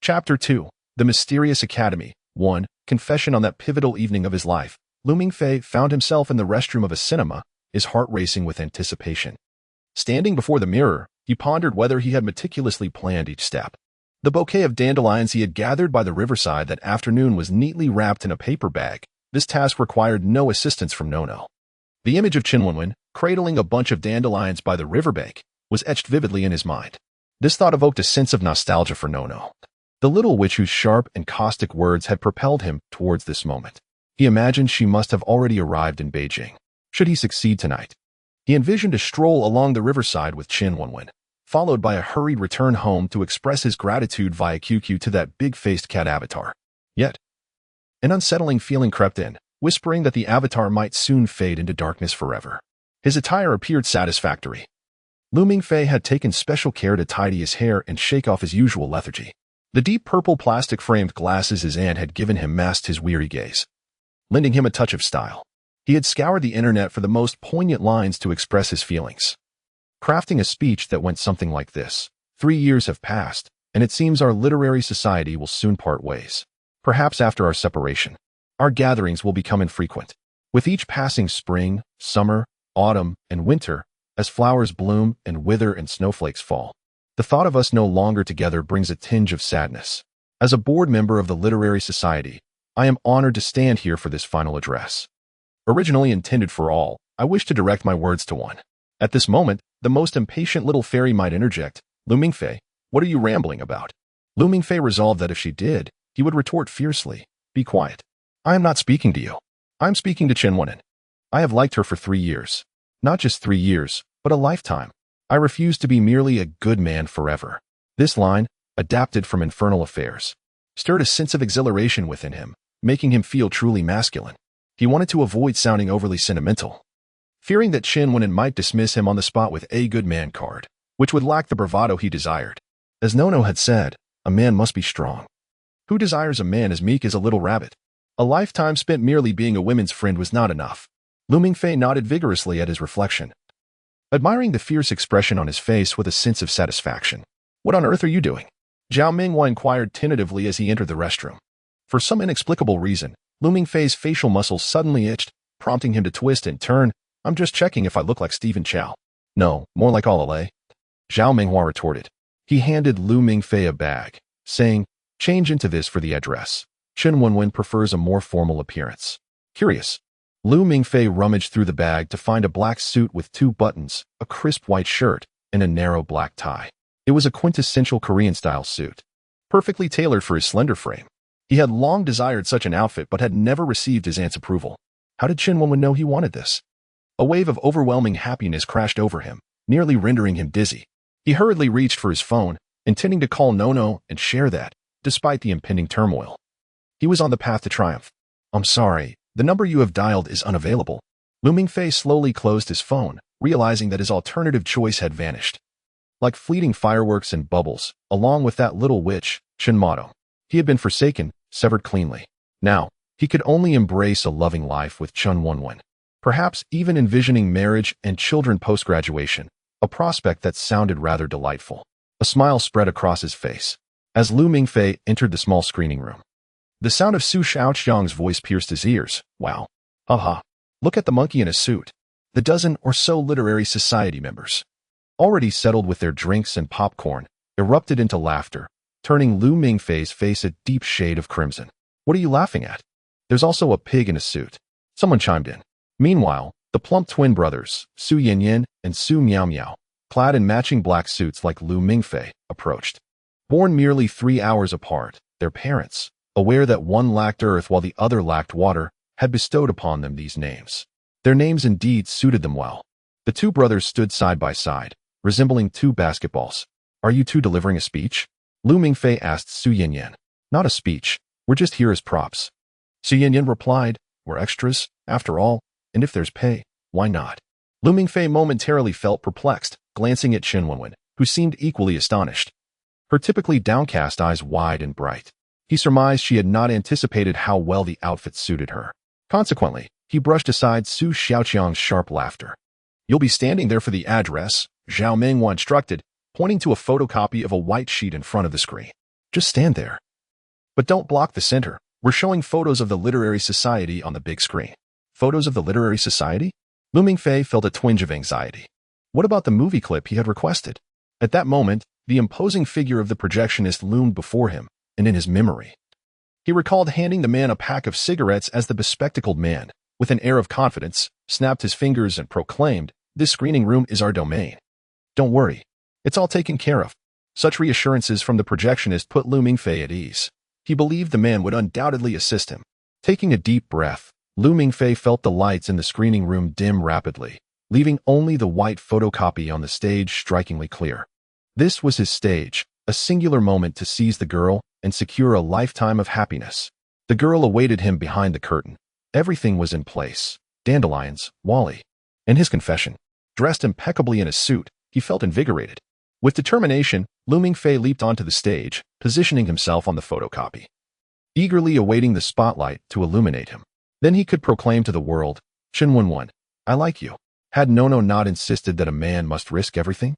Chapter 2. The Mysterious Academy. 1. Confession. On that pivotal evening of his life, Lu Mingfei found himself in the restroom of a cinema, his heart racing with anticipation. Standing before the mirror, he pondered whether he had meticulously planned each step. The bouquet of dandelions he had gathered by the riverside that afternoon was neatly wrapped in a paper bag. This task required no assistance from Nono. The image of Qin Wenwen, cradling a bunch of dandelions by the riverbank, was etched vividly in his mind. This thought evoked a sense of nostalgia for Nono, the little witch whose sharp and caustic words had propelled him towards this moment. He imagined she must have already arrived in Beijing. Should he succeed tonight? He envisioned a stroll along the riverside with Qin Wenwen, followed by a hurried return home to express his gratitude via QQ to that big-faced cat avatar. Yet, an unsettling feeling crept in, whispering that the avatar might soon fade into darkness forever. His attire appeared satisfactory. Lu Mingfei had taken special care to tidy his hair and shake off his usual lethargy. The deep purple plastic-framed glasses his aunt had given him masked his weary gaze, lending him a touch of style. He had scoured the internet for the most poignant lines to express his feelings, crafting a speech that went something like this. 3 years have passed, and it seems our literary society will soon part ways. Perhaps after our separation, our gatherings will become infrequent. With each passing spring, summer, autumn, and winter, as flowers bloom and wither and snowflakes fall, the thought of us no longer together brings a tinge of sadness. As a board member of the Literary Society, I am honored to stand here for this final address. Originally intended for all, I wish to direct my words to one. At this moment, the most impatient little fairy might interject, "Lu Mingfei, what are you rambling about?" Lu Mingfei resolved that if she did, he would retort fiercely, "Be quiet. I am not speaking to you. I am speaking to Qin Wenwen. I have liked her for 3 years. Not just 3 years, but a lifetime. I refuse to be merely a good man forever." This line, adapted from Infernal Affairs, stirred a sense of exhilaration within him, making him feel truly masculine. He wanted to avoid sounding overly sentimental, fearing that Qin Wenwen might dismiss him on the spot with a good man card, which would lack the bravado he desired. As Nono had said, a man must be strong. Who desires a man as meek as a little rabbit? A lifetime spent merely being a woman's friend was not enough. Lu Mingfei nodded vigorously at his reflection, admiring the fierce expression on his face with a sense of satisfaction. "What on earth are you doing?" Zhao Minghua inquired tentatively as he entered the restroom. For some inexplicable reason, Lu Mingfei's facial muscles suddenly itched, prompting him to twist and turn. "I'm just checking if I look like Stephen Chow." "No, more like Olale," Zhao Minghua retorted. He handed Lu Mingfei a bag, saying, "Change into this for the address. Qin Wenwen prefers a more formal appearance." Curious, Lu Mingfei rummaged through the bag to find a black suit with 2 buttons, a crisp white shirt, and a narrow black tie. It was a quintessential Korean-style suit, perfectly tailored for his slender frame. He had long desired such an outfit but had never received his aunt's approval. How did Qin Wenwen know he wanted this? A wave of overwhelming happiness crashed over him, nearly rendering him dizzy. He hurriedly reached for his phone, intending to call Nono and share that, despite the impending turmoil. He was on the path to triumph. "I'm sorry, the number you have dialed is unavailable." Lu Mingfei slowly closed his phone, realizing that his alternative choice had vanished. Like fleeting fireworks and bubbles, along with that little witch, Qin Motto. He had been forsaken, severed cleanly. Now, he could only embrace a loving life with Qin Wenwen, perhaps even envisioning marriage and children post-graduation, a prospect that sounded rather delightful. A smile spread across his face as Lu Mingfei entered the small screening room. The sound of Su Xiaoqiang's voice pierced his ears. "Wow. Haha. Look at the monkey in a suit." The dozen or so literary society members, already settled with their drinks and popcorn, erupted into laughter, turning Lu Mingfei's face a deep shade of crimson. "What are you laughing at? There's also a pig in a suit," someone chimed in. Meanwhile, the plump twin brothers, Su Yanyan and Su Miao Miao, clad in matching black suits like Lu Mingfei, approached. Born merely 3 hours apart, their parents, aware that one lacked earth while the other lacked water, had bestowed upon them these names. Their names indeed suited them well. The 2 brothers stood side by side, resembling 2 basketballs. "Are you 2 delivering a speech?" Lu Mingfei asked Su Yanyan. "Not a speech. We're just here as props." Su Yanyan replied, "We're extras, after all, and if there's pay, why not?" Lu Mingfei momentarily felt perplexed, glancing at Qin Wenwen, who seemed equally astonished, her typically downcast eyes wide and bright. He surmised she had not anticipated how well the outfit suited her. Consequently, he brushed aside Su Xiaoqiang's sharp laughter. "You'll be standing there for the address," Zhao Minghua instructed, pointing to a photocopy of a white sheet in front of the screen. Just stand there. But don't block the center. We're showing photos of the literary society on the big screen. Photos of the literary society? Lu Mingfei felt a twinge of anxiety. What about the movie clip he had requested? At that moment, the imposing figure of the projectionist loomed before him and in his memory. He recalled handing the man a pack of cigarettes as the bespectacled man, with an air of confidence, snapped his fingers and proclaimed, "This screening room is our domain. Don't worry. It's all taken care of." Such reassurances from the projectionist put Lu Mingfei at ease. He believed the man would undoubtedly assist him. Taking a deep breath, Lu Mingfei felt the lights in the screening room dim rapidly, leaving only the white photocopy on the stage strikingly clear. This was his stage, a singular moment to seize the girl and secure a lifetime of happiness. The girl awaited him behind the curtain. Everything was in place. Dandelions, Wally, and his confession. Dressed impeccably in a suit, he felt invigorated. With determination, Lu Mingfei leaped onto the stage, positioning himself on the photocopy, eagerly awaiting the spotlight to illuminate him. Then he could proclaim to the world, "Chen Wenwen, I like you." Had Nono not insisted that a man must risk everything?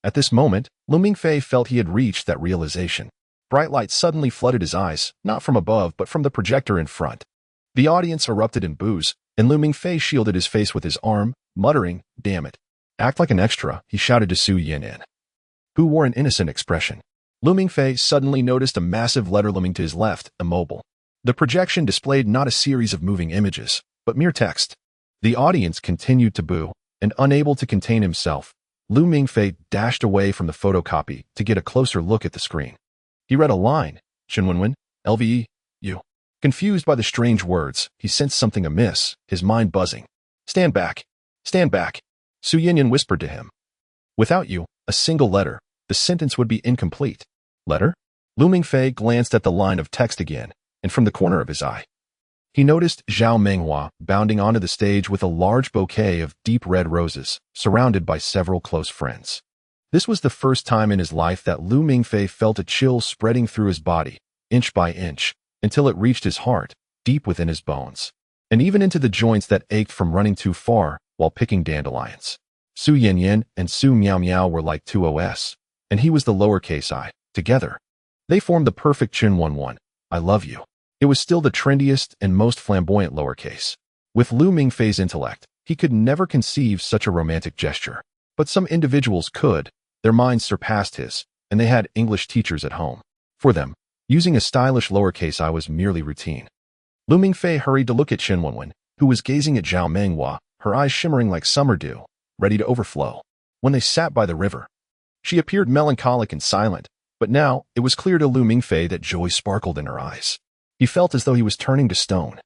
At this moment, Lu Mingfei felt he had reached that realization. Bright light suddenly flooded his eyes, not from above but from the projector in front. The audience erupted in boos, and Lu Mingfei shielded his face with his arm, muttering, "Damn it. Act like an extra," he shouted to Su Yanyan, who wore an innocent expression. Lu Mingfei suddenly noticed a massive letter looming to his left, immobile. The projection displayed not a series of moving images, but mere text. The audience continued to boo, and unable to contain himself, Lu Mingfei dashed away from the photocopy to get a closer look at the screen. He read a line, "Chen Wenwen, LVE, you." Confused by the strange words, he sensed something amiss, his mind buzzing. "Stand back. Stand back," Su Yanyan whispered to him. "Without you, a single letter, the sentence would be incomplete." Letter? Lu Mingfei glanced at the line of text again, and from the corner of his eye, he noticed Zhao Menghua bounding onto the stage with a large bouquet of deep red roses, surrounded by several close friends. This was the first time in his life that Lu Mingfei felt a chill spreading through his body, inch by inch, until it reached his heart, deep within his bones, and even into the joints that ached from running too far while picking dandelions. Su Yanyan and Su Miao Miao were like two OS, and he was the lowercase I. Together, they formed the perfect Chen Wenwen, I love you. It was still the trendiest and most flamboyant lowercase. With Lu Mingfei's intellect, he could never conceive such a romantic gesture. But some individuals could. Their minds surpassed his, and they had English teachers at home. For them, using a stylish lowercase I was merely routine. Lu Mingfei hurried to look at Chen Wenwen, who was gazing at Zhao Menghua, her eyes shimmering like summer dew, ready to overflow. When they sat by the river, she appeared melancholic and silent, but now it was clear to Lu Mingfei that joy sparkled in her eyes. He felt as though he was turning to stone,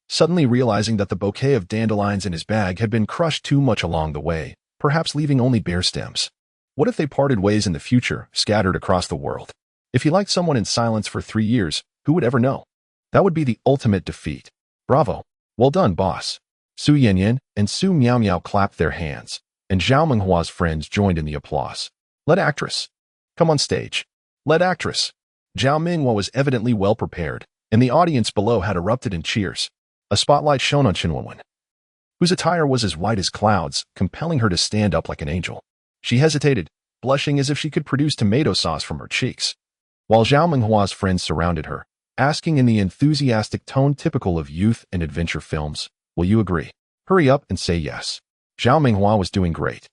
suddenly realizing that the bouquet of dandelions in his bag had been crushed too much along the way, perhaps leaving only bare stems. What if they parted ways in the future, scattered across the world? If he liked someone in silence for 3 years, who would ever know? That would be the ultimate defeat. Bravo. Well done, boss. Su Yanyan and Su Miao Miao clapped their hands, and Zhao Menghua's friends joined in the applause. Let actress come on stage. Let actress. Zhao Menghua was evidently well prepared, and the audience below had erupted in cheers. A spotlight shone on Chen Wenwen, whose attire was as white as clouds, compelling her to stand up like an angel. She hesitated, blushing as if she could produce tomato sauce from her cheeks, while Zhao Menghua's friends surrounded her, asking in the enthusiastic tone typical of youth and adventure films, "Will you agree? Hurry up and say yes." Zhao Menghua was doing great.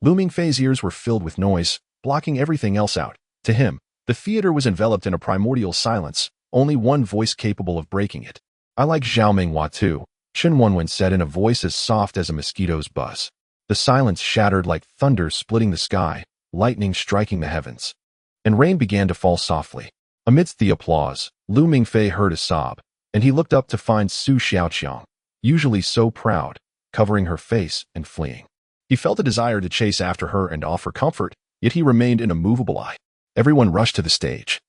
Lu Mingfei's ears were filled with noise, blocking everything else out. To him, the theater was enveloped in a primordial silence, only one voice capable of breaking it. "I like Zhao Menghua too," Chen Wenwen said in a voice as soft as a mosquito's buzz. The silence shattered like thunder splitting the sky, lightning striking the heavens, and rain began to fall softly. Amidst the applause, Lu Mingfei heard a sob, and he looked up to find Su Xiaoqiang, usually so proud, covering her face and fleeing. He felt a desire to chase after her and offer comfort, yet he remained an immovable eye. Everyone rushed to the stage,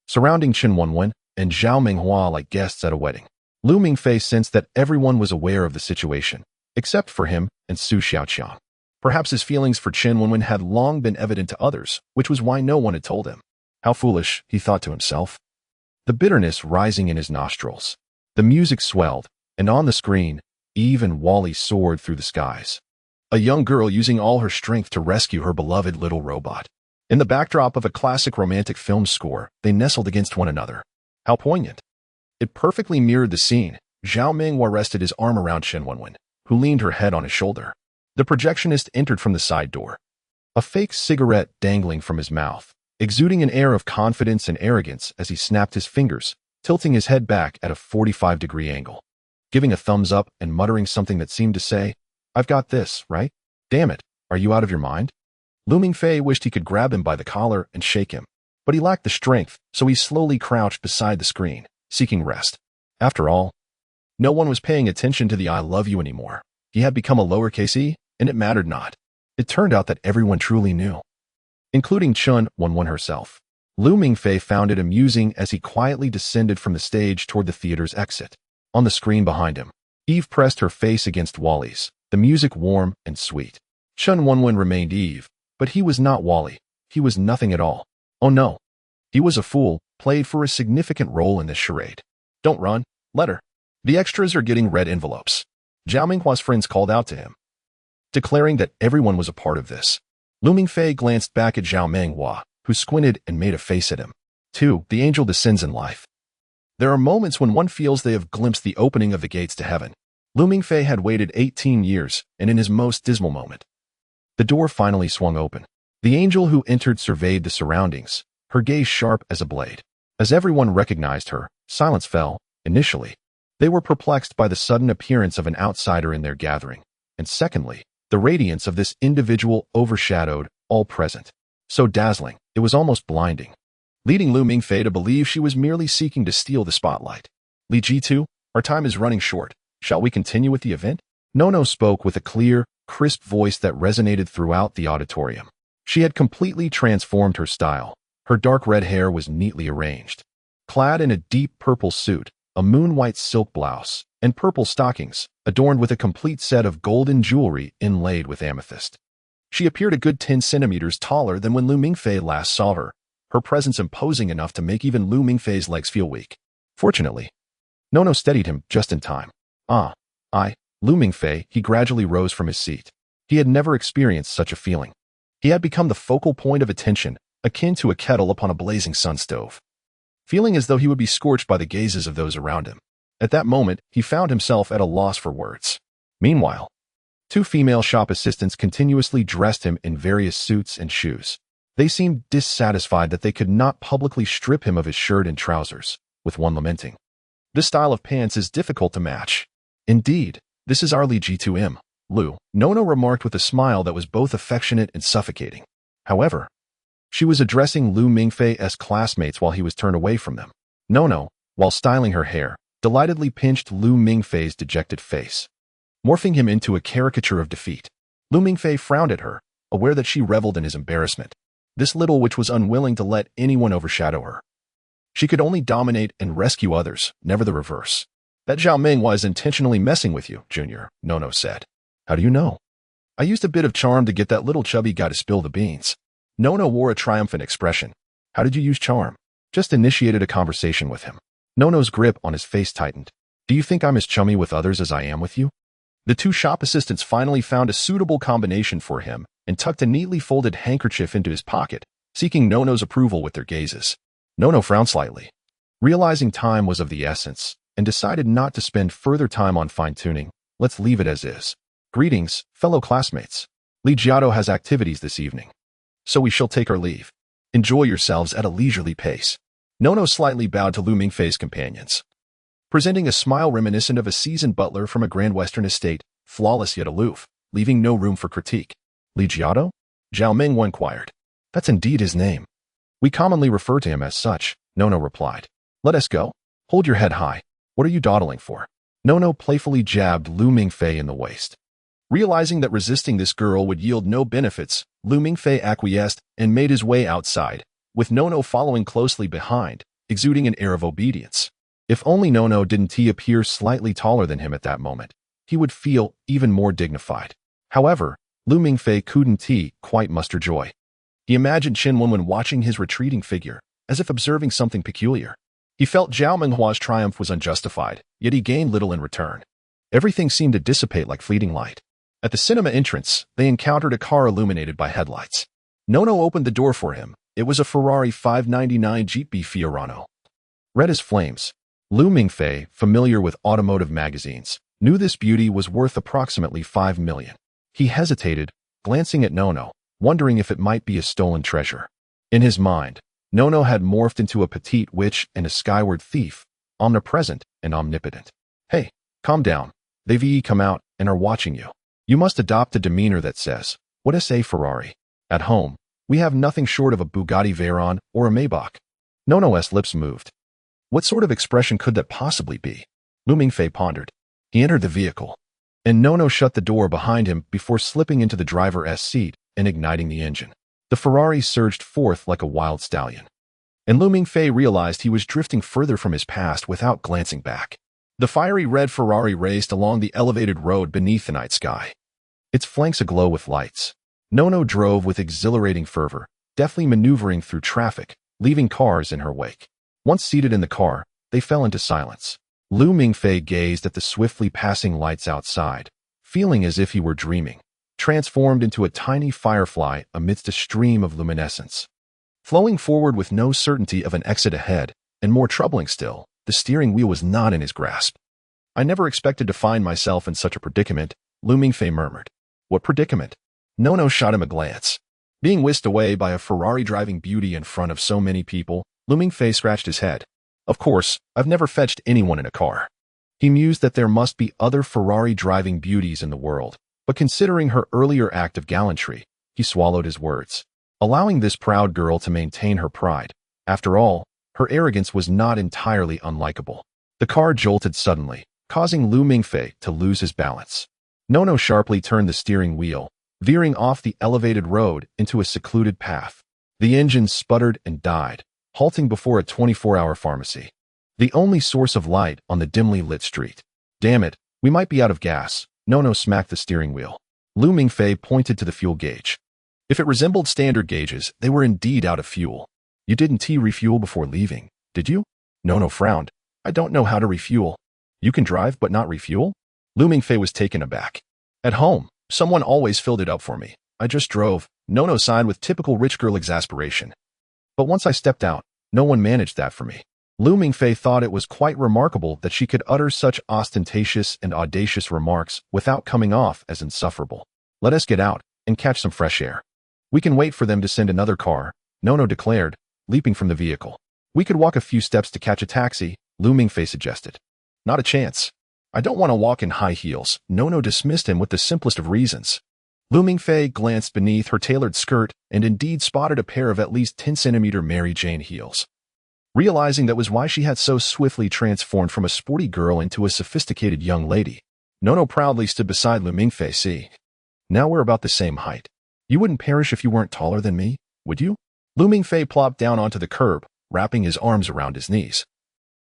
surrounding Chen Wenwen and Zhao Menghua like guests at a wedding. Lu Mingfei sensed that everyone was aware of the situation, except for him and Su Xiaoqiang. Perhaps his feelings for Chen Wenwen had long been evident to others, which was why no one had told him. How foolish, he thought to himself. The bitterness rising in his nostrils. The music swelled, and on the screen, Eve and Wally soared through the skies. A young girl using all her strength to rescue her beloved little robot. In the backdrop of a classic romantic film score, they nestled against one another. How poignant. It perfectly mirrored the scene. Zhao Minghua rested his arm around Shen Wenwen, who leaned her head on his shoulder. The projectionist entered from the side door, a fake cigarette dangling from his mouth, exuding an air of confidence and arrogance as he snapped his fingers, tilting his head back at a 45-degree angle, giving a thumbs up and muttering something that seemed to say, "I've got this, right? Damn it, are you out of your mind?" Lu Mingfei wished he could grab him by the collar and shake him, but he lacked the strength, so he slowly crouched beside the screen, seeking rest. After all, no one was paying attention to the "I love you" anymore. He had become a lowercase e, and it mattered not. It turned out that everyone truly knew, including Chen Wenwen herself. Lu Mingfei found it amusing as he quietly descended from the stage toward the theater's exit. On the screen behind him, Eve pressed her face against Wally's, the music warm and sweet. Chen Wenwen remained Eve, but he was not Wally. He was nothing at all. Oh no. He was a fool, played for a significant role in this charade. "Don't run. Let her. The extras are getting red envelopes." Zhao Minghua's friends called out to him, declaring that everyone was a part of this. Lu Mingfei glanced back at Zhao Minghua, who squinted and made a face at him. 2. The angel descends in life. There are moments when one feels they have glimpsed the opening of the gates to heaven. Lu Mingfei had waited 18 years, and in his most dismal moment, the door finally swung open. The angel who entered surveyed the surroundings, her gaze sharp as a blade. As everyone recognized her, silence fell. Initially, they were perplexed by the sudden appearance of an outsider in their gathering, and secondly, the radiance of this individual overshadowed all present. So dazzling, it was almost blinding, leading Lu Mingfei to believe she was merely seeking to steal the spotlight. "Li Jitu, our time is running short. Shall we continue with the event?" Nono spoke with a clear, crisp voice that resonated throughout the auditorium. She had completely transformed her style. Her dark red hair was neatly arranged. Clad in a deep purple suit, a moon-white silk blouse, and purple stockings, adorned with a complete set of golden jewelry inlaid with amethyst. She appeared a good 10 centimeters taller than when Lu Mingfei last saw her, her presence imposing enough to make even Lu Mingfei's legs feel weak. Fortunately, Nono steadied him just in time. Lu Mingfei, he gradually rose from his seat. He had never experienced such a feeling. He had become the focal point of attention, akin to a kettle upon a blazing sun stove, feeling as though he would be scorched by the gazes of those around him. At that moment, he found himself at a loss for words. Meanwhile, 2 female shop assistants continuously dressed him in various suits and shoes. They seemed dissatisfied that they could not publicly strip him of his shirt and trousers, with one lamenting, "This style of pants is difficult to match." "Indeed, this is our Li G2M, Lu," Nono remarked with a smile that was both affectionate and suffocating. However, she was addressing Lu Mingfei's classmates while he was turned away from them. Nono, while styling her hair, delightedly pinched Lu Mingfei's dejected face, morphing him into a caricature of defeat. Lu Mingfei frowned at her, aware that she reveled in his embarrassment. This little witch was unwilling to let anyone overshadow her. She could only dominate and rescue others, never the reverse. "That Zhao Ming was intentionally messing with you, Junior," Nono said. "How do you know?" "I used a bit of charm to get that little chubby guy to spill the beans." Nono wore a triumphant expression. "How did you use charm?" "Just initiated a conversation with him." Nono's grip on his face tightened. "Do you think I'm as chummy with others as I am with you?" The 2 shop assistants finally found a suitable combination for him and tucked a neatly folded handkerchief into his pocket, seeking Nono's approval with their gazes. Nono frowned slightly, realizing time was of the essence, and decided not to spend further time on fine-tuning. "Let's leave it as is. Greetings, fellow classmates. Li Jiao has activities this evening, so we shall take our leave. Enjoy yourselves at a leisurely pace." Nono slightly bowed to Lu Mingfei's companions, presenting a smile reminiscent of a seasoned butler from a Grand Western estate, flawless yet aloof, leaving no room for critique. "Li Jiao?" Zhao Mingwen inquired. "That's indeed his name. We commonly refer to him as such," Nono replied. "Let us go. Hold your head high. What are you dawdling for?" Nono playfully jabbed Lu Mingfei in the waist. Realizing that resisting this girl would yield no benefits, Lu Mingfei acquiesced and made his way outside, with Nono following closely behind, exuding an air of obedience. If only Nono didn't appear slightly taller than him at that moment, he would feel even more dignified. However, Lu Mingfei couldn't quite muster joy. He imagined Chen Wenwen watching his retreating figure, as if observing something peculiar. He felt Zhao Minghua's triumph was unjustified, yet he gained little in return. Everything seemed to dissipate like fleeting light. At the cinema entrance, they encountered a car illuminated by headlights. Nono opened the door for him. It was a Ferrari 599 Jeep Fiorano. Red as flames. Lu Mingfei, familiar with automotive magazines, knew this beauty was worth approximately 5 million. He hesitated, glancing at Nono, wondering if it might be a stolen treasure. In his mind, Nono had morphed into a petite witch and a skyward thief, omnipresent and omnipotent. Hey, calm down. They've come out and are watching you. You must adopt a demeanor that says, what is a Ferrari? At home, we have nothing short of a Bugatti Veyron or a Maybach. Nono's lips moved. What sort of expression could that possibly be? Lu Mingfei pondered. He entered the vehicle, and Nono shut the door behind him before slipping into the driver's seat and igniting the engine. The Ferrari surged forth like a wild stallion, and Lu Mingfei realized he was drifting further from his past without glancing back. The fiery red Ferrari raced along the elevated road beneath the night sky, its flanks aglow with lights. Nono drove with exhilarating fervor, deftly maneuvering through traffic, leaving cars in her wake. Once seated in the car, they fell into silence. Lu Mingfei gazed at the swiftly passing lights outside, feeling as if he were dreaming, transformed into a tiny firefly amidst a stream of luminescence. Flowing forward with no certainty of an exit ahead, and more troubling still, the steering wheel was not in his grasp. I never expected to find myself in such a predicament, Lu Mingfei murmured. What predicament? Nono shot him a glance. Being whisked away by a Ferrari-driving beauty in front of so many people, Lu Mingfei scratched his head. Of course, I've never fetched anyone in a car. He mused that there must be other Ferrari-driving beauties in the world, but considering her earlier act of gallantry, he swallowed his words, allowing this proud girl to maintain her pride. After all, her arrogance was not entirely unlikable. The car jolted suddenly, causing Lu Mingfei to lose his balance. Nono sharply turned the steering wheel, veering off the elevated road into a secluded path. The engine sputtered and died, halting before a 24-hour pharmacy, the only source of light on the dimly lit street. Damn it, we might be out of gas. Nono smacked the steering wheel. Lu Mingfei pointed to the fuel gauge. If it resembled standard gauges, they were indeed out of fuel. You didn't refuel before leaving, did you? Nono frowned. I don't know how to refuel. You can drive but not refuel? Lu Mingfei was taken aback. At home, someone always filled it up for me. I just drove. Nono sighed with typical rich girl exasperation. But once I stepped out, no one managed that for me. Lu Mingfei thought it was quite remarkable that she could utter such ostentatious and audacious remarks without coming off as insufferable. Let us get out and catch some fresh air. We can wait for them to send another car, Nono declared, leaping from the vehicle. We could walk a few steps to catch a taxi, Lu Mingfei suggested. Not a chance. I don't want to walk in high heels. Nono dismissed him with the simplest of reasons. Lu Mingfei glanced beneath her tailored skirt and indeed spotted a pair of at least 10-centimeter Mary Jane heels. Realizing that was why she had so swiftly transformed from a sporty girl into a sophisticated young lady, Nono proudly stood beside Lu Mingfei. See, now we're about the same height. You wouldn't perish if you weren't taller than me, would you? Lu Mingfei plopped down onto the curb, wrapping his arms around his knees.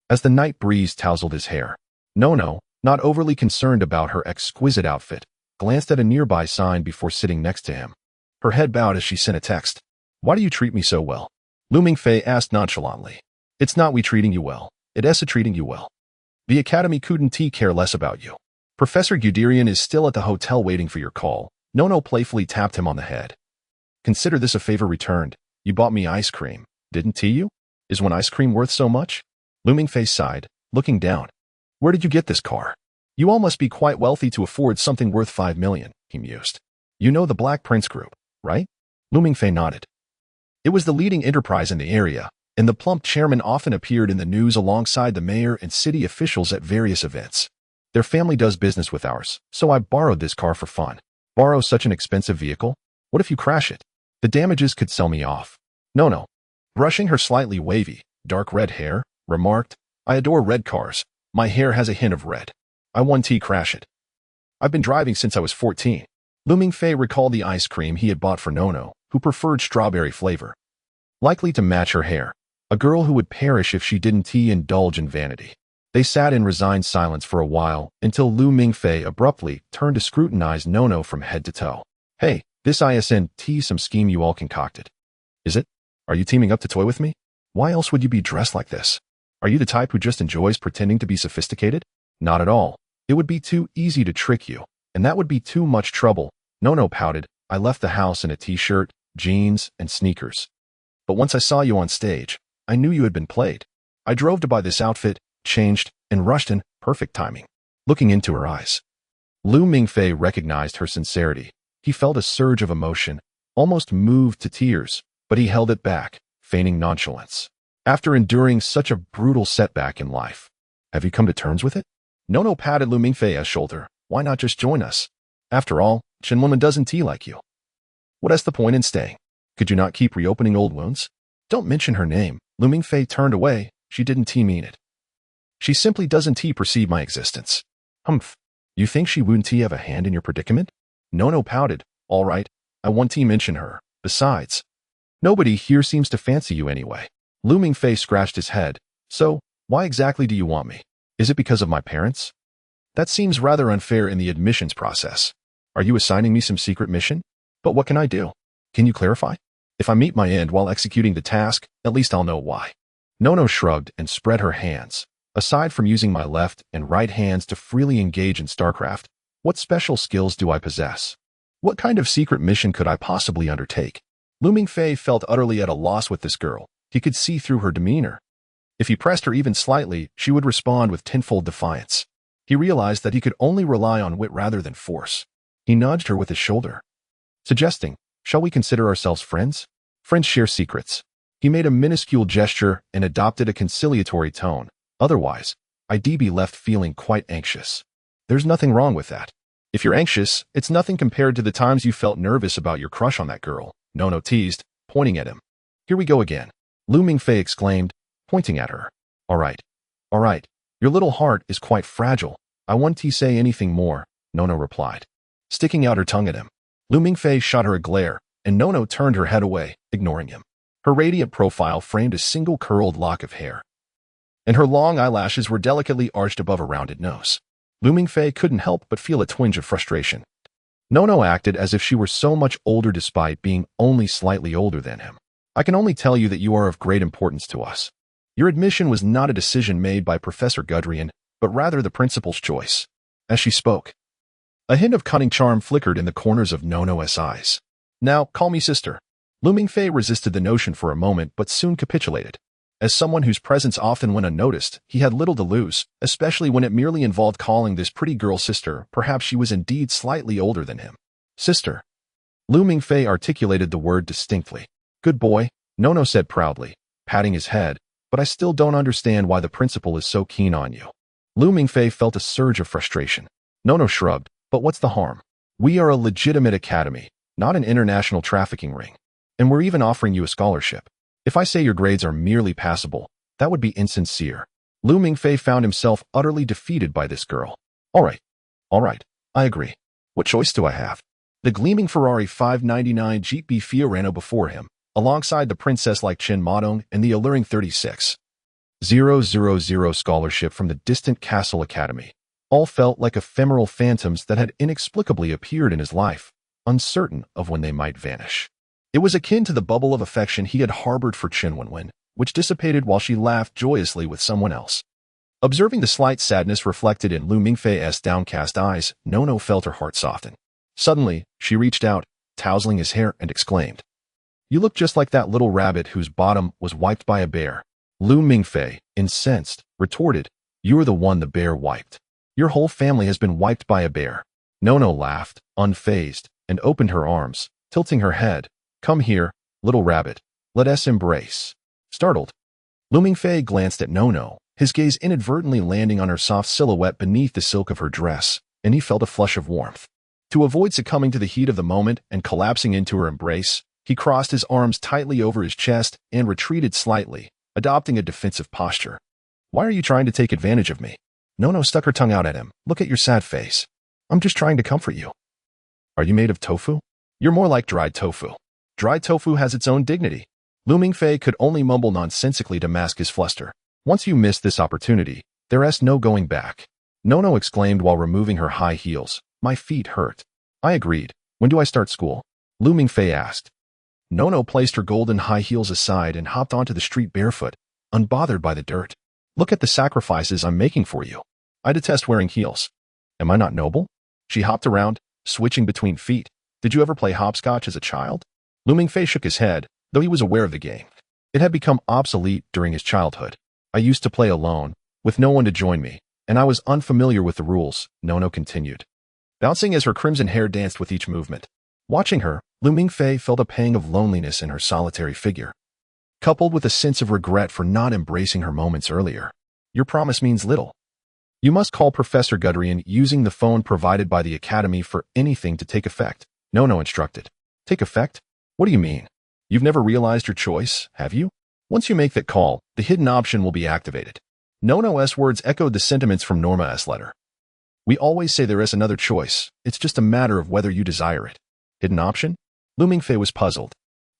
As the night breeze tousled his hair, Nono, not overly concerned about her exquisite outfit, glanced at a nearby sign before sitting next to him. Her head bowed as she sent a text. Why do you treat me so well? Lu Mingfei asked nonchalantly. It's not we treating you well, it's treating you well. The academy couldn't care less about you. Professor Guderian is still at the hotel waiting for your call. Nono playfully tapped him on the head. Consider this a favor returned. You bought me ice cream, didn't you? Is one ice cream worth so much? Lu Mingfei sighed, looking down. Where did you get this car? You all must be quite wealthy to afford something worth 5 million, he mused. You know the Black Prince Group, right? Lu Mingfei nodded. It was the leading enterprise in the area, and the plump chairman often appeared in the news alongside the mayor and city officials at various events. Their family does business with ours, so I borrowed this car for fun. Borrow such an expensive vehicle? What if you crash it? The damages could sell me off. No. Brushing her slightly wavy, dark red hair, remarked, I adore red cars. My hair has a hint of red. I won't crash it. I've been driving since I was 14. Lu Mingfei recalled the ice cream he had bought for Nono, who preferred strawberry flavor. Likely to match her hair. A girl who would perish if she didn't indulge in vanity. They sat in resigned silence for a while until Lu Mingfei abruptly turned to scrutinize Nono from head to toe. Hey, this isn't some scheme you all concocted. Is it? Are you teaming up to toy with me? Why else would you be dressed like this? Are you the type who just enjoys pretending to be sophisticated? Not at all. It would be too easy to trick you, and that would be too much trouble. Nono pouted. I left the house in a t-shirt, jeans, and sneakers. But once I saw you on stage, I knew you had been played. I drove to buy this outfit, changed, and rushed in perfect timing. Looking into her eyes, Lu Mingfei recognized her sincerity. He felt a surge of emotion, almost moved to tears, but he held it back, feigning nonchalance. After enduring such a brutal setback in life, have you come to terms with it? Nono patted Lu Mingfei's shoulder. Why not just join us? After all, Chinwoman doesn't tea like you. What is the point in staying? Could you not keep reopening old wounds? Don't mention her name. Lu Mingfei turned away. She didn't tea mean it. She simply doesn't tea perceive my existence. Humph. You think she wouldn't tea have a hand in your predicament? Nono pouted. All right, I won't tea mention her. Besides, nobody here seems to fancy you anyway. Lu Mingfei scratched his head. So, why exactly do you want me? Is it because of my parents? That seems rather unfair in the admissions process. Are you assigning me some secret mission? But what can I do? Can you clarify? If I meet my end while executing the task, at least I'll know why. Nono shrugged and spread her hands. Aside from using my left and right hands to freely engage in StarCraft, what special skills do I possess? What kind of secret mission could I possibly undertake? Lu Mingfei felt utterly at a loss with this girl. He could see through her demeanor. If he pressed her even slightly, she would respond with tenfold defiance. He realized that he could only rely on wit rather than force. He nudged her with his shoulder, suggesting, shall we consider ourselves friends? Friends share secrets. He made a minuscule gesture and adopted a conciliatory tone. Otherwise, I'd be left feeling quite anxious. There's nothing wrong with that. If you're anxious, it's nothing compared to the times you felt nervous about your crush on that girl, Nono teased, pointing at him. Here we go again, Lu Mingfei exclaimed, pointing at her. All right. Your little heart is quite fragile. I won't say anything more, Nono replied, sticking out her tongue at him. Lu Mingfei shot her a glare, and Nono turned her head away, ignoring him. Her radiant profile framed a single curled lock of hair, and her long eyelashes were delicately arched above a rounded nose. Lu Mingfei couldn't help but feel a twinge of frustration. Nono acted as if she were so much older despite being only slightly older than him. I can only tell you that you are of great importance to us. Your admission was not a decision made by Professor Gudrian, but rather the principal's choice. As she spoke, a hint of cunning charm flickered in the corners of Nono's eyes. Now, call me sister. Lu Mingfei resisted the notion for a moment but soon capitulated. As someone whose presence often went unnoticed, he had little to lose, especially when it merely involved calling this pretty girl sister. Perhaps she was indeed slightly older than him. Sister. Lu Mingfei articulated the word distinctly. Good boy, Nono said proudly, patting his head, but I still don't understand why the principal is so keen on you. Lu Mingfei felt a surge of frustration. Nono shrugged, but what's the harm? We are a legitimate academy, not an international trafficking ring. And we're even offering you a scholarship. If I say your grades are merely passable, that would be insincere. Lu Mingfei found himself utterly defeated by this girl. All right, I agree. What choice do I have? The gleaming Ferrari 599 Jeep B Fiorano before him, alongside the princess-like Chin Modong and the alluring 36,000 scholarship from the distant Castle Academy, all felt like ephemeral phantoms that had inexplicably appeared in his life, uncertain of when they might vanish. It was akin to the bubble of affection he had harbored for Chin Wenwen, which dissipated while she laughed joyously with someone else. Observing the slight sadness reflected in Lu Mingfei's downcast eyes, Nono felt her heart soften. Suddenly, she reached out, tousling his hair, and exclaimed, You look just like that little rabbit whose bottom was wiped by a bear. Lu Mingfei, incensed, retorted, You are the one the bear wiped. Your whole family has been wiped by a bear. Nono laughed, unfazed, and opened her arms, tilting her head. Come here, little rabbit. Let us embrace. Startled, Lu Mingfei glanced at Nono, his gaze inadvertently landing on her soft silhouette beneath the silk of her dress, and he felt a flush of warmth. To avoid succumbing to the heat of the moment and collapsing into her embrace, he crossed his arms tightly over his chest and retreated slightly, adopting a defensive posture. Why are you trying to take advantage of me? Nono stuck her tongue out at him. Look at your sad face. I'm just trying to comfort you. Are you made of tofu? You're more like dried tofu. Dried tofu has its own dignity. Lu Mingfei could only mumble nonsensically to mask his fluster. Once you miss this opportunity, there's no going back. Nono exclaimed while removing her high heels. My feet hurt. I agreed. When do I start school? Lu Mingfei asked. Nono placed her golden high heels aside and hopped onto the street barefoot, unbothered by the dirt. Look at the sacrifices I'm making for you. I detest wearing heels. Am I not noble? She hopped around, switching between feet. Did you ever play hopscotch as a child? Lu Mingfei shook his head, though he was aware of the game. It had become obsolete during his childhood. I used to play alone, with no one to join me, and I was unfamiliar with the rules, Nono continued, bouncing as her crimson hair danced with each movement. Watching her, Lu Mingfei felt a pang of loneliness in her solitary figure, coupled with a sense of regret for not embracing her moments earlier. Your promise means little. You must call Professor Guderian using the phone provided by the Academy for anything to take effect, Nono instructed. Take effect? What do you mean? You've never realized your choice, have you? Once you make that call, the hidden option will be activated. Nono's words echoed the sentiments from Norma's letter. We always say there is another choice. It's just a matter of whether you desire it. Hidden option? Lu Mingfei was puzzled.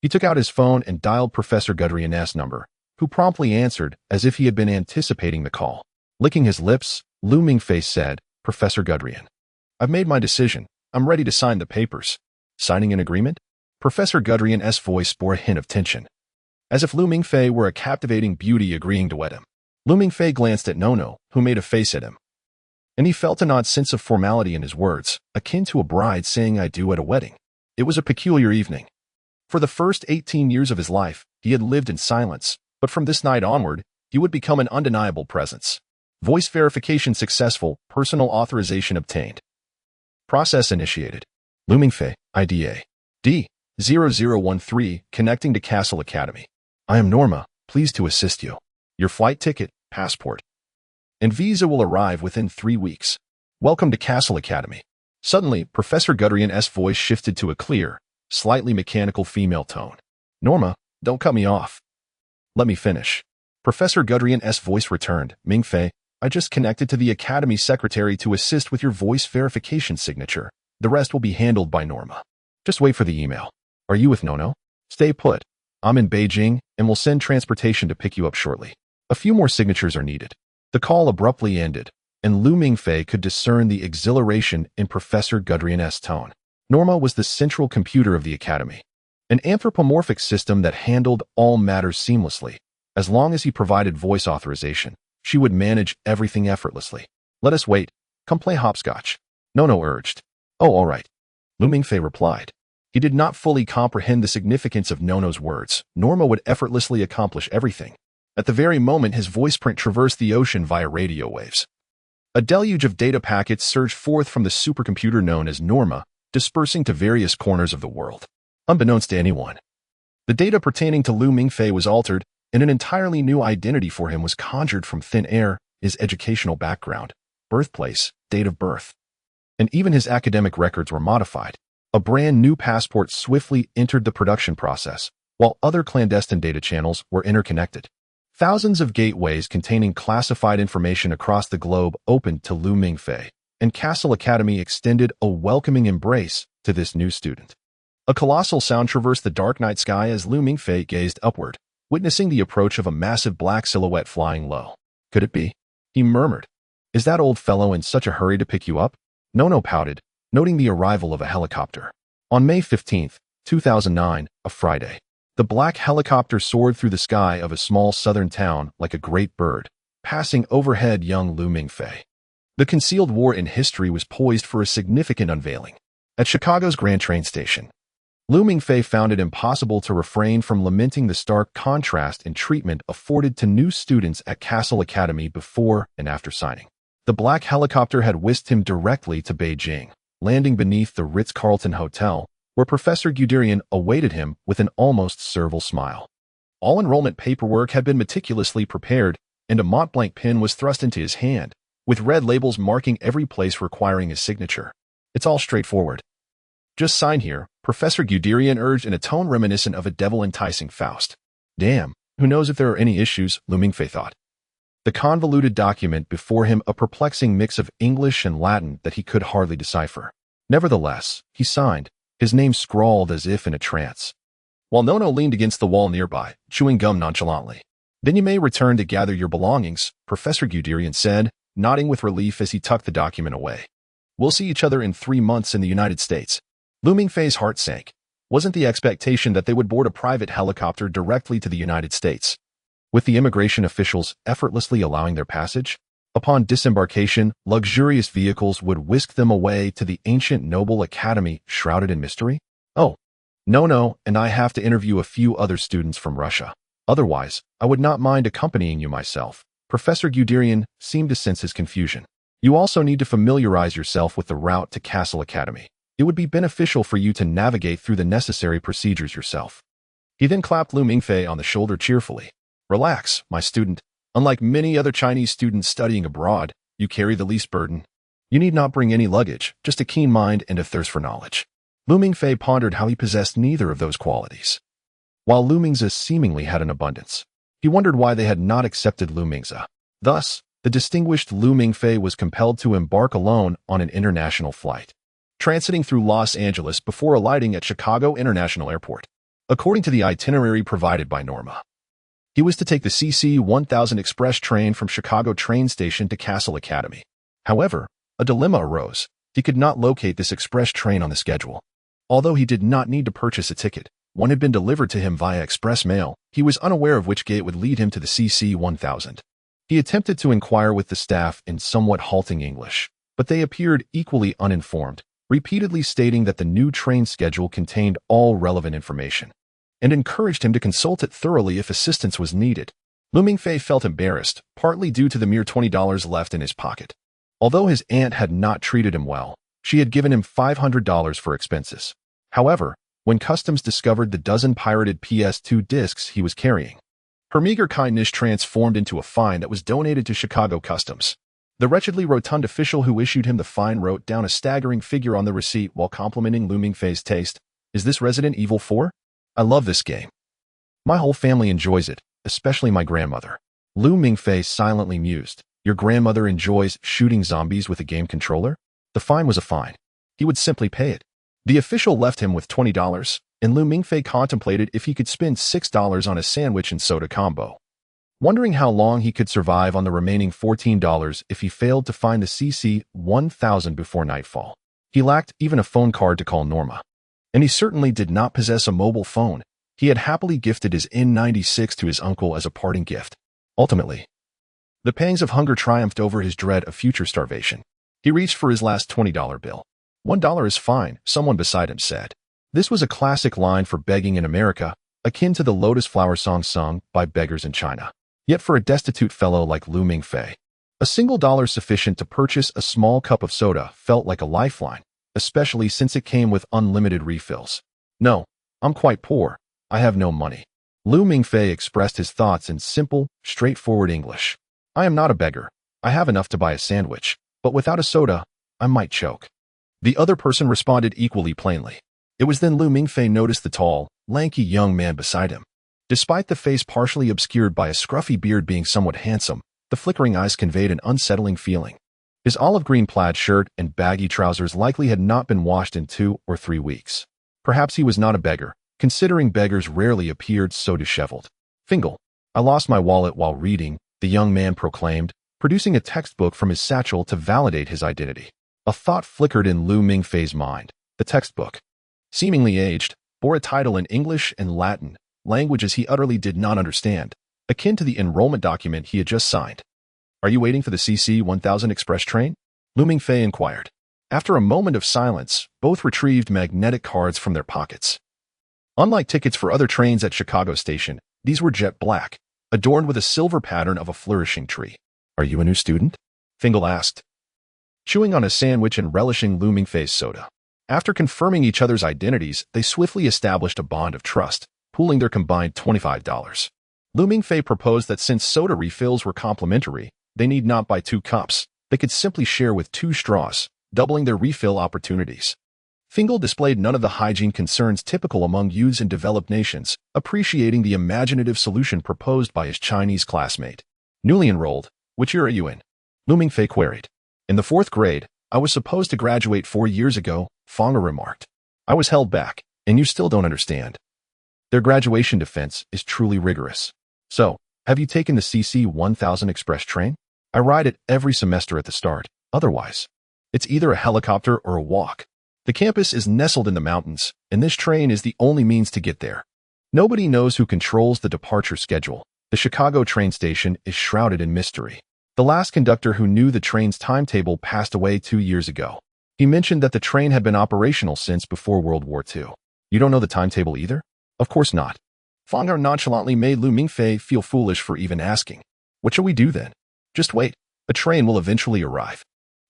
He took out his phone and dialed Professor Guderian's number, who promptly answered as if he had been anticipating the call. Licking his lips, Lu Mingfei said, Professor Guderian, I've made my decision. I'm ready to sign the papers. Signing an agreement? Professor Guderian's voice bore a hint of tension, as if Lu Mingfei were a captivating beauty agreeing to wed him. Lu Mingfei glanced at Nono, who made a face at him, and he felt an odd sense of formality in his words, akin to a bride saying I do at a wedding. It was a peculiar evening. For the first 18 years of his life, he had lived in silence, but from this night onward, he would become an undeniable presence. Voice verification successful, personal authorization obtained. Process initiated. Lu Mingfei, IDA. D0013, connecting to Castle Academy. I am Norma, pleased to assist you. Your flight ticket, passport, and visa will arrive within 3 weeks. Welcome to Castle Academy. Suddenly, Professor Guderian's voice shifted to a clear, slightly mechanical female tone. Norma, don't cut me off. Let me finish. Professor Guderian's voice returned. Mingfei, I just connected to the Academy secretary to assist with your voice verification signature. The rest will be handled by Norma. Just wait for the email. Are you with Nono? Stay put. I'm in Beijing and will send transportation to pick you up shortly. A few more signatures are needed. The call abruptly ended, and Lu Mingfei could discern the exhilaration in Professor Guderian's tone. Norma was the central computer of the Academy, an anthropomorphic system that handled all matters seamlessly. As long as he provided voice authorization, she would manage everything effortlessly. Let us wait. Come play hopscotch. Nono urged. Oh, all right. Lu Mingfei replied. He did not fully comprehend the significance of Nono's words. Norma would effortlessly accomplish everything. At the very moment his voice print traversed the ocean via radio waves, a deluge of data packets surged forth from the supercomputer known as Norma, dispersing to various corners of the world. Unbeknownst to anyone, the data pertaining to Lu Mingfei was altered, and an entirely new identity for him was conjured from thin air: his educational background, birthplace, date of birth, and even his academic records were modified. A brand new passport swiftly entered the production process, while other clandestine data channels were interconnected. Thousands of gateways containing classified information across the globe opened to Lu Mingfei, and Castle Academy extended a welcoming embrace to this new student. A colossal sound traversed the dark night sky as Lu Mingfei gazed upward, witnessing the approach of a massive black silhouette flying low. Could it be? He murmured. Is that old fellow in such a hurry to pick you up? Nono pouted, noting the arrival of a helicopter. On May 15, 2009, a Friday, the black helicopter soared through the sky of a small southern town like a great bird, passing overhead young Lu Mingfei. The concealed war in history was poised for a significant unveiling. At Chicago's Grand Train Station, Lu Mingfei found it impossible to refrain from lamenting the stark contrast in treatment afforded to new students at Castle Academy before and after signing. The black helicopter had whisked him directly to Beijing, landing beneath the Ritz-Carlton Hotel, where Professor Guderian awaited him with an almost servile smile. All enrollment paperwork had been meticulously prepared, and a Montblanc pen was thrust into his hand, with red labels marking every place requiring his signature. It's all straightforward. Just sign here, Professor Guderian urged in a tone reminiscent of a devil-enticing Faust. Damn, who knows if there are any issues, Lu Mingfei thought. The convoluted document before him a perplexing mix of English and Latin that he could hardly decipher. Nevertheless, he signed, his name scrawled as if in a trance, while Nono leaned against the wall nearby, chewing gum nonchalantly. Then you may return to gather your belongings, Professor Guderian said, nodding with relief as he tucked the document away. We'll see each other in 3 months in the United States. Lu Mingfei's heart sank. Wasn't the expectation that they would board a private helicopter directly to the United States, with the immigration officials effortlessly allowing their passage? Upon disembarkation, luxurious vehicles would whisk them away to the ancient noble academy shrouded in mystery? Oh, No, and I have to interview a few other students from Russia. Otherwise, I would not mind accompanying you myself. Professor Guderian seemed to sense his confusion. You also need to familiarize yourself with the route to Castle Academy. It would be beneficial for you to navigate through the necessary procedures yourself. He then clapped Lu Mingfei on the shoulder cheerfully. Relax, my student. Unlike many other Chinese students studying abroad, you carry the least burden. You need not bring any luggage, just a keen mind and a thirst for knowledge. Lu Mingfei pondered how he possessed neither of those qualities. While Lu Mingze seemingly had an abundance, he wondered why they had not accepted Lu Mingze. Thus, the distinguished Lu Mingfei was compelled to embark alone on an international flight, transiting through Los Angeles before alighting at Chicago International Airport. According to the itinerary provided by Norma, he was to take the CC-1000 express train from Chicago train station to Castle Academy. However, a dilemma arose. He could not locate this express train on the schedule. Although he did not need to purchase a ticket, one had been delivered to him via express mail. He was unaware of which gate would lead him to the CC-1000. He attempted to inquire with the staff in somewhat halting English, but they appeared equally uninformed, repeatedly stating that the new train schedule contained all relevant information, and encouraged him to consult it thoroughly if assistance was needed. Lu Mingfei felt embarrassed, partly due to the mere $20 left in his pocket. Although his aunt had not treated him well, she had given him $500 for expenses. However, when customs discovered the dozen pirated PS2 discs he was carrying, her meager kindness transformed into a fine that was donated to Chicago Customs. The wretchedly rotund official who issued him the fine wrote down a staggering figure on the receipt while complimenting Lu Mingfei's taste. Is this Resident Evil 4? I love this game. My whole family enjoys it, especially my grandmother. Lu Mingfei silently mused. Your grandmother enjoys shooting zombies with a game controller? The fine was a fine. He would simply pay it. The official left him with $20, and Lu Mingfei contemplated if he could spend $6 on a sandwich and soda combo, wondering how long he could survive on the remaining $14 if he failed to find the CC-1000 before nightfall. He lacked even a phone card to call Norma, and he certainly did not possess a mobile phone. He had happily gifted his N96 to his uncle as a parting gift. Ultimately, the pangs of hunger triumphed over his dread of future starvation. He reached for his last $20 bill. $1 is fine, someone beside him said. This was a classic line for begging in America, akin to the Lotus Flower song sung by beggars in China. Yet for a destitute fellow like Lu Mingfei, a single dollar sufficient to purchase a small cup of soda felt like a lifeline, especially since it came with unlimited refills. No, I'm quite poor. I have no money. Lu Mingfei expressed his thoughts in simple, straightforward English. I am not a beggar. I have enough to buy a sandwich, but without a soda, I might choke. The other person responded equally plainly. It was then Lu Mingfei noticed the tall, lanky young man beside him. Despite the face partially obscured by a scruffy beard being somewhat handsome, the flickering eyes conveyed an unsettling feeling. His olive green plaid shirt and baggy trousers likely had not been washed in 2 or 3 weeks. Perhaps he was not a beggar, considering beggars rarely appeared so disheveled. Fingal, I lost my wallet while reading, the young man proclaimed, producing a textbook from his satchel to validate his identity. A thought flickered in Lu Mingfei's mind. The textbook, seemingly aged, bore a title in English and Latin, languages he utterly did not understand, akin to the enrollment document he had just signed. Are you waiting for the CC-1000 express train? Lu Mingfei inquired. After a moment of silence, both retrieved magnetic cards from their pockets. Unlike tickets for other trains at Chicago Station, these were jet black, adorned with a silver pattern of a flourishing tree. Are you a new student? Fingal asked, chewing on a sandwich and relishing Lu Mingfei's soda. After confirming each other's identities, they swiftly established a bond of trust, pooling their combined $25. Lu Mingfei proposed that since soda refills were complimentary, they need not buy 2 cups. They could simply share with 2 straws, doubling their refill opportunities. Fingal displayed none of the hygiene concerns typical among youths in developed nations, appreciating the imaginative solution proposed by his Chinese classmate. Newly enrolled, which year are you in? Lu Mingfei queried. In the 4th grade, I was supposed to graduate 4 years ago, Fanga remarked. I was held back, and you still don't understand. Their graduation defense is truly rigorous. So, have you taken the CC-1000 express train? I ride it every semester at the start. Otherwise, it's either a helicopter or a walk. The campus is nestled in the mountains, and this train is the only means to get there. Nobody knows who controls the departure schedule. The Chicago train station is shrouded in mystery. The last conductor who knew the train's timetable passed away 2 years ago. He mentioned that the train had been operational since before World War II. You don't know the timetable either? Of course not. Fang Er nonchalantly made Lu Mingfei feel foolish for even asking. What shall we do then? Just wait. A train will eventually arrive.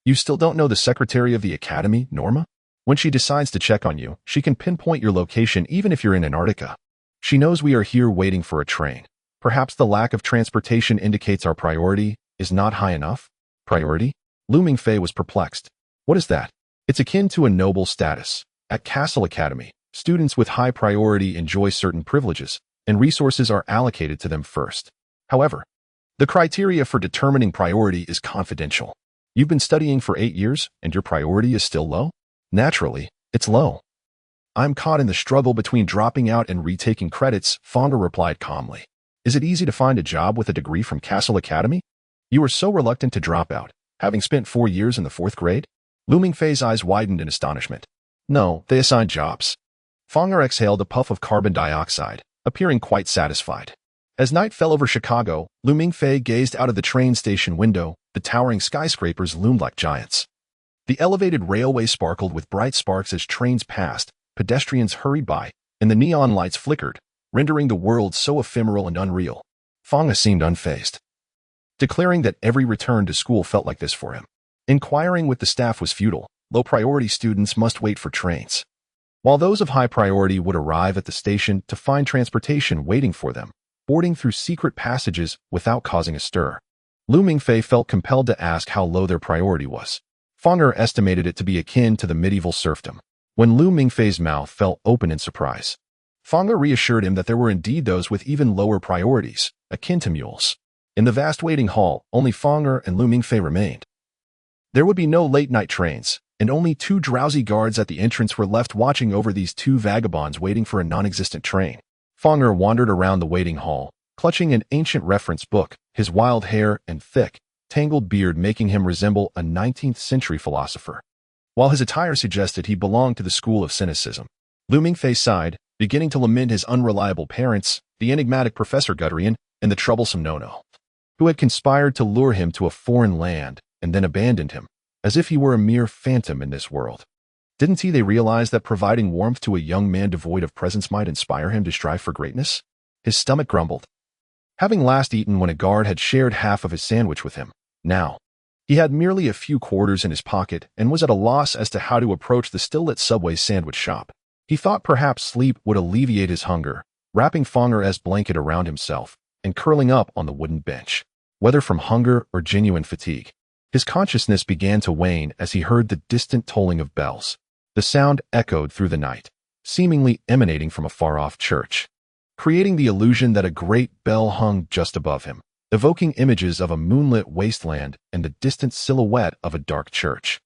You still don't know the secretary of the academy, Norma? When she decides to check on you, she can pinpoint your location even if you're in Antarctica. She knows we are here waiting for a train. Perhaps the lack of transportation indicates our priority is not high enough? Priority? Lu Mingfei was perplexed. What is that? It's akin to a noble status. At Castle Academy, students with high priority enjoy certain privileges, and resources are allocated to them first. However, the criteria for determining priority is confidential. You've been studying for 8 years, and your priority is still low? Naturally, it's low. I'm caught in the struggle between dropping out and retaking credits, Fonda replied calmly. Is it easy to find a job with a degree from Castle Academy? You were so reluctant to drop out, having spent 4 years in the 4th grade? Lu Mingfei's eyes widened in astonishment. No, they assigned jobs. Fonger exhaled a puff of carbon dioxide, appearing quite satisfied. As night fell over Chicago, Lu Mingfei gazed out of the train station window. The towering skyscrapers loomed like giants. The elevated railway sparkled with bright sparks as trains passed, pedestrians hurried by, and the neon lights flickered, rendering the world so ephemeral and unreal. Fanga seemed unfazed, declaring that every return to school felt like this for him. Inquiring with the staff was futile. Low-priority students must wait for trains, while those of high priority would arrive at the station to find transportation waiting for them, boarding through secret passages without causing a stir. Lu Mingfei felt compelled to ask how low their priority was. Fonger estimated it to be akin to the medieval serfdom. When Lu Mingfei's mouth fell open in surprise, Fonger reassured him that there were indeed those with even lower priorities, akin to mules. In the vast waiting hall, only Fonger and Lu Mingfei remained. There would be no late-night trains, and only 2 drowsy guards at the entrance were left watching over these 2 vagabonds waiting for a non-existent train. Fonger wandered around the waiting hall, clutching an ancient reference book, his wild hair and thick, tangled beard making him resemble a 19th-century philosopher, while his attire suggested he belonged to the school of cynicism. Lu Mingfei sighed, beginning to lament his unreliable parents, the enigmatic Professor Guderian, and the troublesome Nono, who had conspired to lure him to a foreign land and then abandoned him, as if he were a mere phantom in this world. Didn't they realize that providing warmth to a young man devoid of presence might inspire him to strive for greatness? His stomach grumbled. Having last eaten when a guard had shared half of his sandwich with him, now, he had merely a few quarters in his pocket and was at a loss as to how to approach the still-lit Subway sandwich shop. He thought perhaps sleep would alleviate his hunger, wrapping Fonger's blanket around himself and curling up on the wooden bench. Whether from hunger or genuine fatigue, his consciousness began to wane as he heard the distant tolling of bells. The sound echoed through the night, seemingly emanating from a far-off church, creating the illusion that a great bell hung just above him, evoking images of a moonlit wasteland and the distant silhouette of a dark church,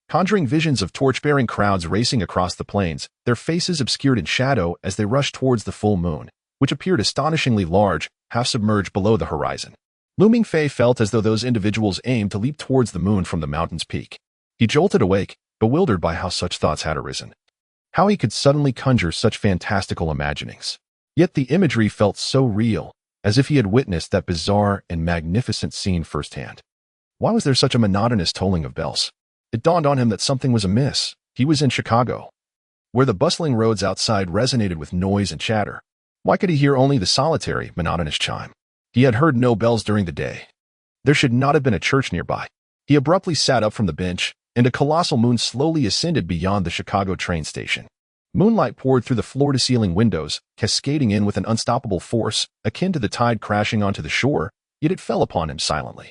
conjuring visions of torch-bearing crowds racing across the plains, their faces obscured in shadow as they rushed towards the full moon, which appeared astonishingly large, half-submerged below the horizon. Lu Mingfei felt as though those individuals aimed to leap towards the moon from the mountain's peak. He jolted awake, bewildered by how such thoughts had arisen, how he could suddenly conjure such fantastical imaginings. Yet the imagery felt so real, as if he had witnessed that bizarre and magnificent scene firsthand. Why was there such a monotonous tolling of bells? It dawned on him that something was amiss. He was in Chicago, where the bustling roads outside resonated with noise and chatter. Why could he hear only the solitary, monotonous chime? He had heard no bells during the day. There should not have been a church nearby. He abruptly sat up from the bench, and a colossal moon slowly ascended beyond the Chicago train station. Moonlight poured through the floor-to-ceiling windows, cascading in with an unstoppable force, akin to the tide crashing onto the shore, yet it fell upon him silently.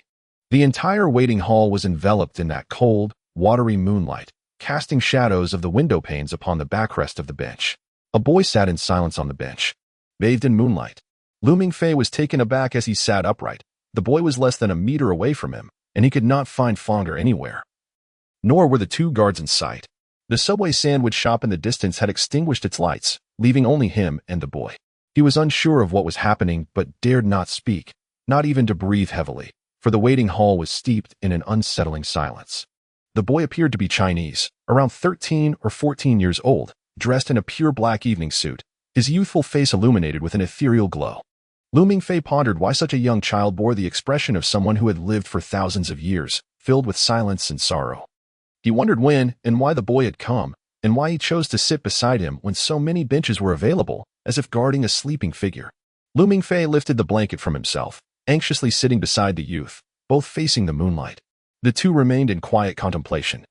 The entire waiting hall was enveloped in that cold, watery moonlight, casting shadows of the window panes upon the backrest of the bench. A boy sat in silence on the bench, bathed in moonlight. Lu Mingfei was taken aback as he sat upright. The boy was less than a meter away from him, and he could not find Fonger anywhere. Nor were the 2 guards in sight. The Subway sandwich shop in the distance had extinguished its lights, leaving only him and the boy. He was unsure of what was happening but dared not speak, not even to breathe heavily, for the waiting hall was steeped in an unsettling silence. The boy appeared to be Chinese, around 13 or 14 years old, dressed in a pure black evening suit, his youthful face illuminated with an ethereal glow. Lu Mingfei pondered why such a young child bore the expression of someone who had lived for thousands of years, filled with silence and sorrow. He wondered when and why the boy had come, and why he chose to sit beside him when so many benches were available, as if guarding a sleeping figure. Lu Mingfei lifted the blanket from himself, anxiously sitting beside the youth, both facing the moonlight. The two remained in quiet contemplation,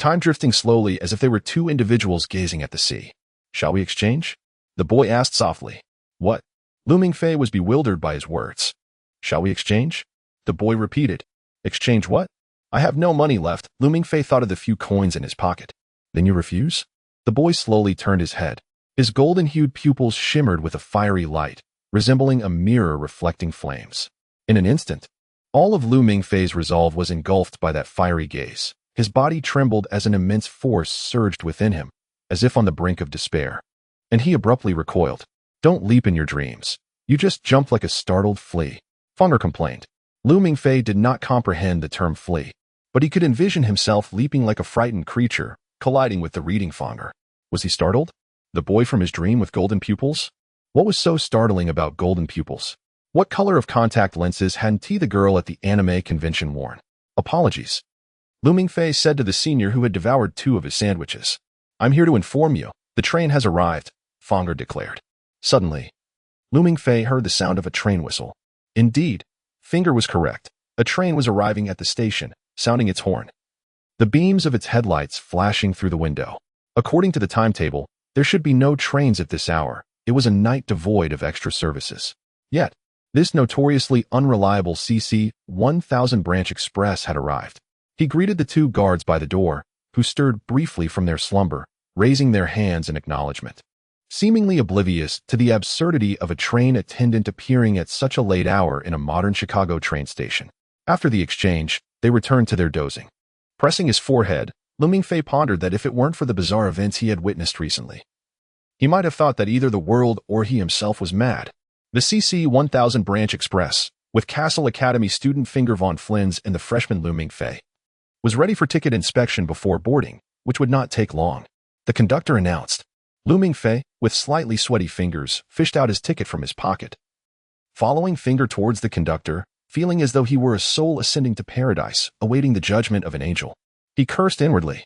time drifting slowly as if they were two individuals gazing at the sea. "Shall we exchange?" the boy asked softly. "What?" Lu Mingfei was bewildered by his words. "Shall we exchange?" the boy repeated. "Exchange what?" "I have no money left." Lu Mingfei thought of the few coins in his pocket. "Then you refuse?" The boy slowly turned his head. His golden-hued pupils shimmered with a fiery light, resembling a mirror reflecting flames. In an instant, all of Lu Mingfei's resolve was engulfed by that fiery gaze. His body trembled as an immense force surged within him, as if on the brink of despair. And he abruptly recoiled. "Don't leap in your dreams. You just jumped like a startled flea," Fanger complained. Lu Mingfei did not comprehend the term flea, but he could envision himself leaping like a frightened creature, colliding with the reading Fanger. Was he startled? The boy from his dream with golden pupils? What was so startling about golden pupils? What color of contact lenses hadn't the girl at the anime convention worn? "Apologies," Lu Mingfei said to the senior who had devoured 2 of his sandwiches. "I'm here to inform you. The train has arrived," Fanger declared. Suddenly, Lu Mingfei heard the sound of a train whistle. Indeed, Finger was correct. A train was arriving at the station, sounding its horn, the beams of its headlights flashing through the window. According to the timetable, there should be no trains at this hour. It was a night devoid of extra services. Yet, this notoriously unreliable CC 1000 branch express had arrived. He greeted the 2 guards by the door, who stirred briefly from their slumber, raising their hands in acknowledgement. Seemingly oblivious to the absurdity of a train attendant appearing at such a late hour in a modern Chicago train station. After the exchange, they returned to their dozing. Pressing his forehead, Lu Mingfei pondered that if it weren't for the bizarre events he had witnessed recently, he might have thought that either the world or he himself was mad. The CC 1000 branch express, with Castle Academy student Finger von Flins and the freshman Lu Mingfei, was ready for ticket inspection before boarding, which would not take long. The conductor announced. Lu Mingfei, with slightly sweaty fingers, fished out his ticket from his pocket. Following Finger towards the conductor, feeling as though he were a soul ascending to paradise, awaiting the judgment of an angel, he cursed inwardly,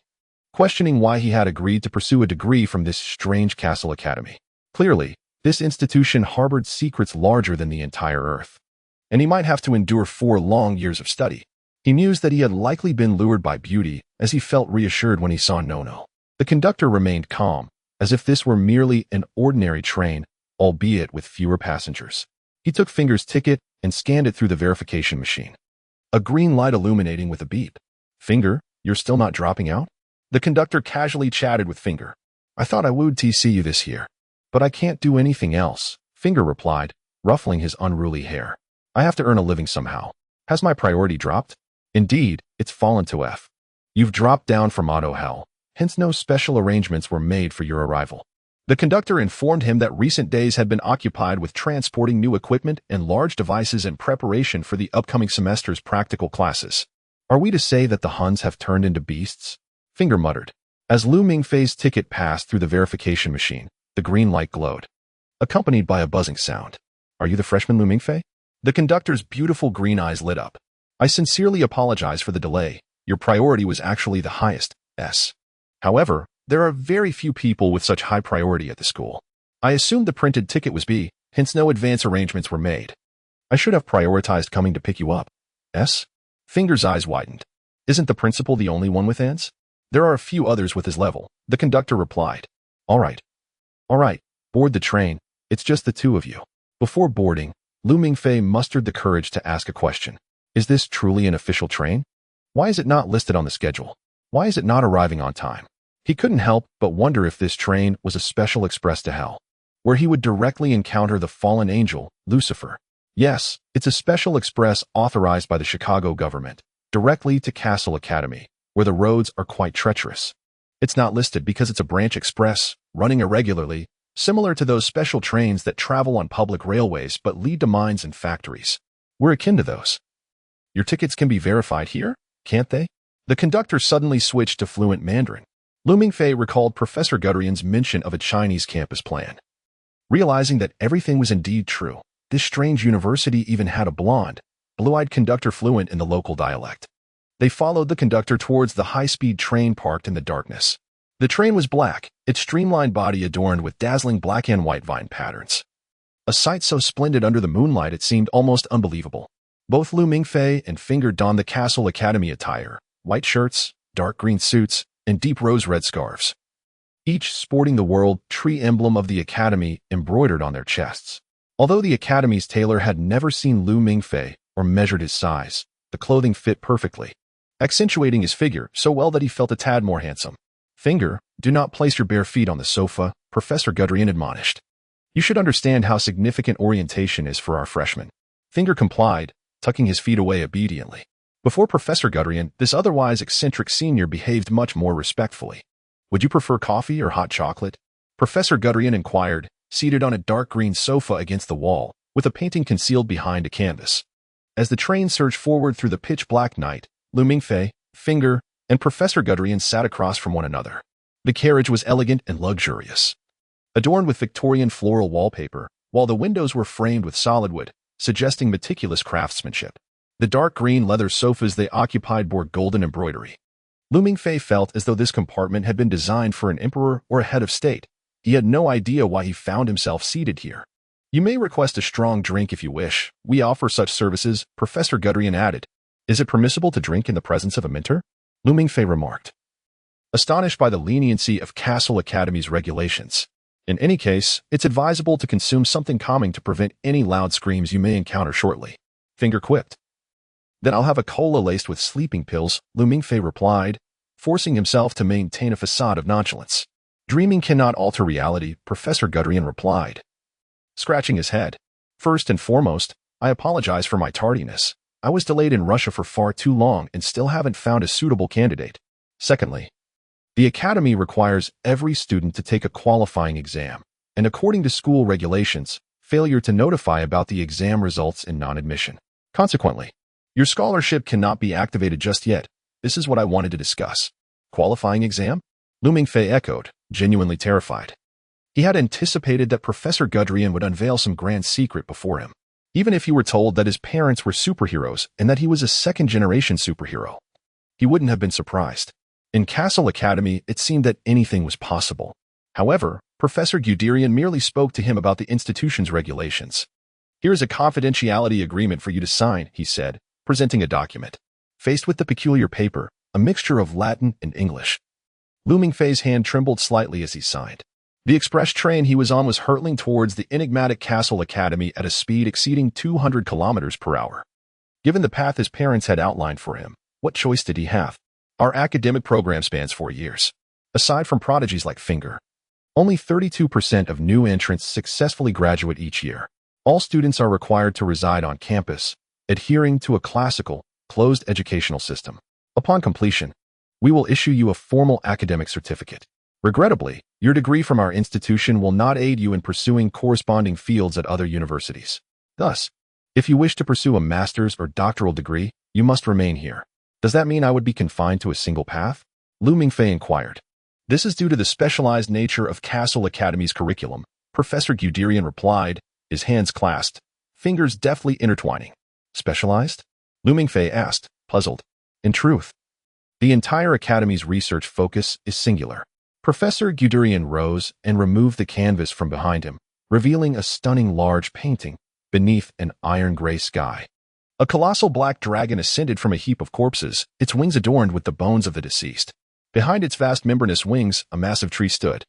questioning why he had agreed to pursue a degree from this strange Castle Academy. Clearly, this institution harbored secrets larger than the entire earth, and he might have to endure 4 long years of study. He mused that he had likely been lured by beauty, as he felt reassured when he saw Nono. The conductor remained calm, as if this were merely an ordinary train, albeit with fewer passengers. He took Finger's ticket and scanned it through the verification machine, a green light illuminating with a beep. "Finger, you're still not dropping out?" The conductor casually chatted with Finger. "I thought I would TC you this year, but I can't do anything else," Finger replied, ruffling his unruly hair. "I have to earn a living somehow. Has my priority dropped?" "Indeed, it's fallen to F. You've dropped down from auto hell, hence no special arrangements were made for your arrival." The conductor informed him that recent days had been occupied with transporting new equipment and large devices in preparation for the upcoming semester's practical classes. "Are we to say that the Huns have turned into beasts?" Finger muttered. As Lu Mingfei's ticket passed through the verification machine, the green light glowed, accompanied by a buzzing sound. "Are you the freshman Lu Mingfei?" The conductor's beautiful green eyes lit up. "I sincerely apologize for the delay. Your priority was actually the highest, S. However, there are very few people with such high priority at the school. I assumed the printed ticket was B, hence no advance arrangements were made. I should have prioritized coming to pick you up, S." Finger's eyes widened. "Isn't the principal the only one with ants?" "There are a few others with his level," the conductor replied. All right, board the train. It's just the 2 of you." Before boarding, Lu Mingfei mustered the courage to ask a question. "Is this truly an official train? Why is it not listed on the schedule? Why is it not arriving on time?" He couldn't help but wonder if this train was a special express to hell, where he would directly encounter the fallen angel, Lucifer. Yes, it's a special express authorized by the Chicago government, directly to Castle Academy, where the roads are quite treacherous. It's not listed because it's a branch express, running irregularly, similar to those special trains that travel on public railways but lead to mines and factories. We're akin to those. "Your tickets can be verified here, can't they?" The conductor suddenly switched to fluent Mandarin. Lu Mingfei recalled Professor Guderian's mention of a Chinese campus plan. Realizing that everything was indeed true, this strange university even had a blonde, blue-eyed conductor fluent in the local dialect. They followed the conductor towards the high-speed train parked in the darkness. The train was black, its streamlined body adorned with dazzling black and white vine patterns. A sight so splendid under the moonlight it seemed almost unbelievable. Both Lu Mingfei and Finger donned the Castle Academy attire, white shirts, dark green suits, and deep rose-red scarves, each sporting the world tree emblem of the Academy embroidered on their chests. Although the Academy's tailor had never seen Lu Mingfei or measured his size, the clothing fit perfectly, accentuating his figure so well that he felt a tad more handsome. Finger, do not place your bare feet on the sofa, Professor Guderian admonished. You should understand how significant orientation is for our freshmen. Finger complied, tucking his feet away obediently. Before Professor Guderian, this otherwise eccentric senior behaved much more respectfully. Would you prefer coffee or hot chocolate? Professor Guderian inquired, seated on a dark green sofa against the wall, with a painting concealed behind a canvas. As the train surged forward through the pitch-black night, Lu Mingfei, Finger, and Professor Guderian sat across from one another. The carriage was elegant and luxurious, adorned with Victorian floral wallpaper, while the windows were framed with solid wood, suggesting meticulous craftsmanship. The dark green leather sofas they occupied bore golden embroidery. Lu Mingfei felt as though this compartment had been designed for an emperor or a head of state. He had no idea why he found himself seated here. You may request a strong drink if you wish. We offer such services, Professor Guderian added. Is it permissible to drink in the presence of a mentor? Lu Mingfei remarked, astonished by the leniency of Castle Academy's regulations. In any case, it's advisable to consume something calming to prevent any loud screams you may encounter shortly. Finger quipped. Then I'll have a cola laced with sleeping pills, Lu Mingfei replied, forcing himself to maintain a facade of nonchalance. Dreaming cannot alter reality, Professor Guderian replied, scratching his head. First and foremost, I apologize for my tardiness. I was delayed in Russia for far too long and still haven't found a suitable candidate. Secondly, the Academy requires every student to take a qualifying exam, and according to school regulations, failure to notify about the exam results in non-admission. Consequently, your scholarship cannot be activated just yet. This is what I wanted to discuss. Qualifying exam? Lu Mingfei echoed, genuinely terrified. He had anticipated that Professor Guderian would unveil some grand secret before him, even if he were told that his parents were superheroes and that he was a second-generation superhero. He wouldn't have been surprised. In Castle Academy, it seemed that anything was possible. However, Professor Guderian merely spoke to him about the institution's regulations. Here is a confidentiality agreement for you to sign, he said, presenting a document. Faced with the peculiar paper, a mixture of Latin and English, Lu Mingfei's hand trembled slightly as he signed. The express train he was on was hurtling towards the enigmatic Castle Academy at a speed exceeding 200 kilometers per hour. Given the path his parents had outlined for him, what choice did he have? Our academic program spans 4 years. Aside from prodigies like Finger, only 32% of new entrants successfully graduate each year. All students are required to reside on campus, adhering to a classical, closed educational system. Upon completion, we will issue you a formal academic certificate. Regrettably, your degree from our institution will not aid you in pursuing corresponding fields at other universities. Thus, if you wish to pursue a master's or doctoral degree, you must remain here. Does that mean I would be confined to a single path? Lu Mingfei inquired. This is due to the specialized nature of Castle Academy's curriculum, Professor Guderian replied, his hands clasped, fingers deftly intertwining. Specialized? Lu Mingfei asked, puzzled. In truth, the entire Academy's research focus is singular. Professor Guderian rose and removed the canvas from behind him, revealing a stunning large painting beneath an iron-gray sky. A colossal black dragon ascended from a heap of corpses, its wings adorned with the bones of the deceased. Behind its vast membranous wings, a massive tree stood,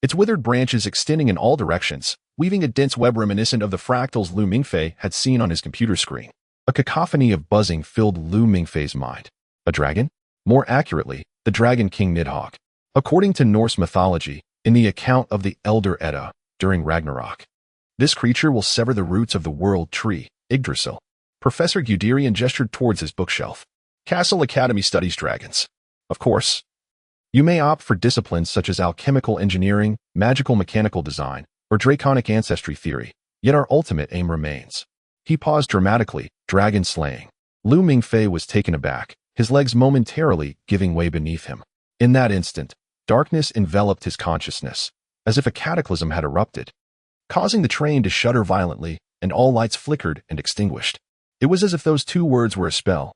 its withered branches extending in all directions, weaving a dense web reminiscent of the fractals Lu Mingfei had seen on his computer screen. A cacophony of buzzing filled Lu Mingfei's mind. A dragon? More accurately, the dragon king Nidhogg. According to Norse mythology, in the account of the Elder Edda, during Ragnarok, this creature will sever the roots of the world tree, Yggdrasil. Professor Guderian gestured towards his bookshelf. Castle Academy studies dragons. Of course, you may opt for disciplines such as alchemical engineering, magical mechanical design, or draconic ancestry theory, yet our ultimate aim remains. He paused dramatically, dragon slaying. Lu Mingfei was taken aback, his legs momentarily giving way beneath him. In that instant, darkness enveloped his consciousness, as if a cataclysm had erupted, causing the train to shudder violently, and all lights flickered and extinguished. It was as if those two words were a spell,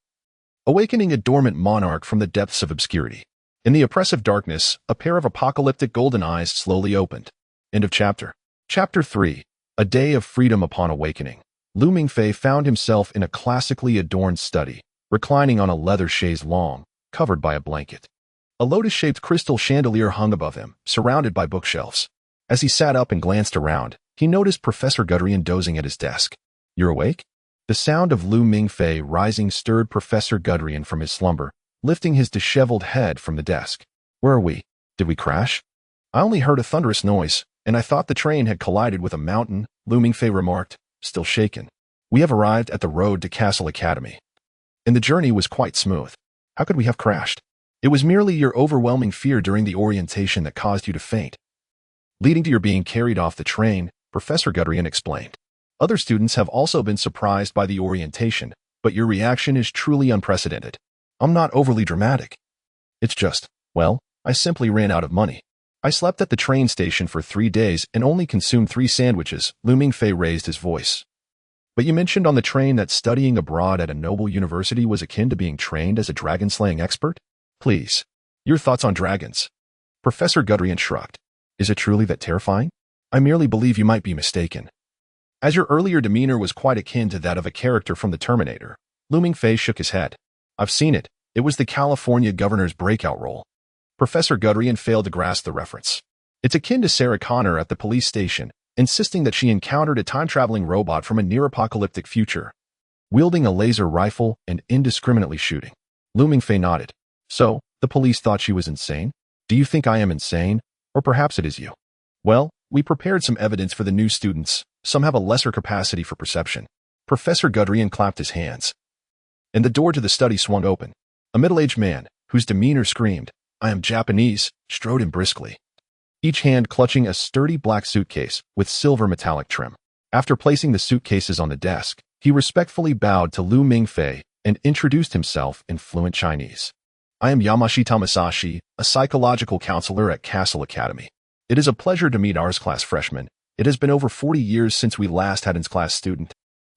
awakening a dormant monarch from the depths of obscurity. In the oppressive darkness, a pair of apocalyptic golden eyes slowly opened. End of chapter. Chapter 3. A Day of Freedom Upon Awakening. Lu Mingfei found himself in a classically adorned study, reclining on a leather chaise longue, covered by a blanket. A lotus-shaped crystal chandelier hung above him, surrounded by bookshelves. As he sat up and glanced around, he noticed Professor Guderian dozing at his desk. "You're awake?" The sound of Lu Mingfei rising stirred Professor Guderian from his slumber, lifting his disheveled head from the desk. "Where are we? Did we crash?" "I only heard a thunderous noise, and I thought the train had collided with a mountain," Lu Mingfei remarked, still shaken. "We have arrived at the road to Castle Academy, and the journey was quite smooth. How could we have crashed? It was merely your overwhelming fear during the orientation that caused you to faint, leading to your being carried off the train," Professor Guderian explained. "Other students have also been surprised by the orientation, but your reaction is truly unprecedented. I'm not overly dramatic. It's just, well, I simply ran out of money. I slept at the train station for 3 days and only consumed 3 sandwiches," Lu Mingfei raised his voice. "But you mentioned on the train that studying abroad at a noble university was akin to being trained as a dragon-slaying expert? Please, your thoughts on dragons?" Professor Guderian shrugged. "Is it truly that terrifying? I merely believe you might be mistaken. As your earlier demeanor was quite akin to that of a character from the Terminator." Lu Mingfei shook his head. "I've seen it. It was the California governor's breakout role." Professor Guderian failed to grasp the reference. "It's akin to Sarah Connor at the police station, insisting that she encountered a time-traveling robot from a near-apocalyptic future, wielding a laser rifle and indiscriminately shooting." Lu Mingfei nodded. "So, the police thought she was insane? Do you think I am insane? Or perhaps it is you?" "Well, we prepared some evidence for the new students. Some have a lesser capacity for perception." Professor Guderian clapped his hands, and the door to the study swung open. A middle-aged man, whose demeanor screamed, "I am Japanese," strode in briskly, each hand clutching a sturdy black suitcase with silver metallic trim. After placing the suitcases on the desk, he respectfully bowed to Lu Mingfei and introduced himself in fluent Chinese. "I am Yamashita Masashi, a psychological counselor at Castle Academy. It is a pleasure to meet ours class freshmen. It has been over 40 years since we last had an class student.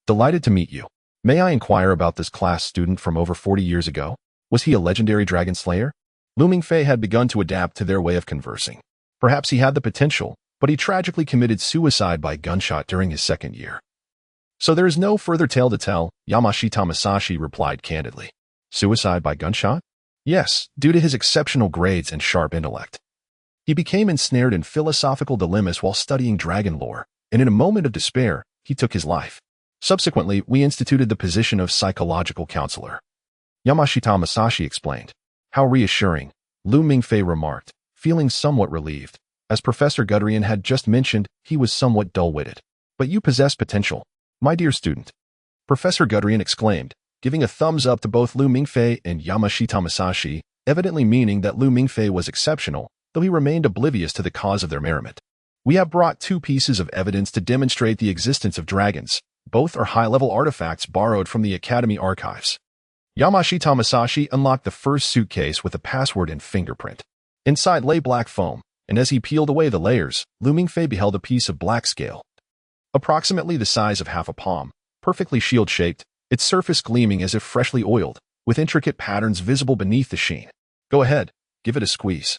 Delighted to meet you. May I inquire about this class student from over 40 years ago? Was he a legendary dragon slayer?" Lu Mingfei had begun to adapt to their way of conversing. Perhaps he had the potential, but he tragically committed suicide by gunshot during his 2nd year. "So there is no further tale to tell," Yamashita Masashi replied candidly. "Suicide by gunshot?" "Yes, due to his exceptional grades and sharp intellect. He became ensnared in philosophical dilemmas while studying dragon lore, and in a moment of despair, he took his life. Subsequently, we instituted the position of psychological counselor," Yamashita Masashi explained. "How reassuring," Lu Mingfei remarked, feeling somewhat relieved. As Professor Guderian had just mentioned, he was somewhat dull-witted. "But you possess potential, my dear student," Professor Guderian exclaimed, giving a thumbs up to both Lu Mingfei and Yamashita Masashi, evidently meaning that Lu Mingfei was exceptional, though he remained oblivious to the cause of their merriment. "We have brought 2 pieces of evidence to demonstrate the existence of dragons. Both are high-level artifacts borrowed from the Academy archives." Yamashita Masashi unlocked the first suitcase with a password and fingerprint. Inside lay black foam, and as he peeled away the layers, Lu Mingfei beheld a piece of black scale, approximately the size of half a palm, perfectly shield-shaped, its surface gleaming as if freshly oiled, with intricate patterns visible beneath the sheen. "Go ahead, give it a squeeze,"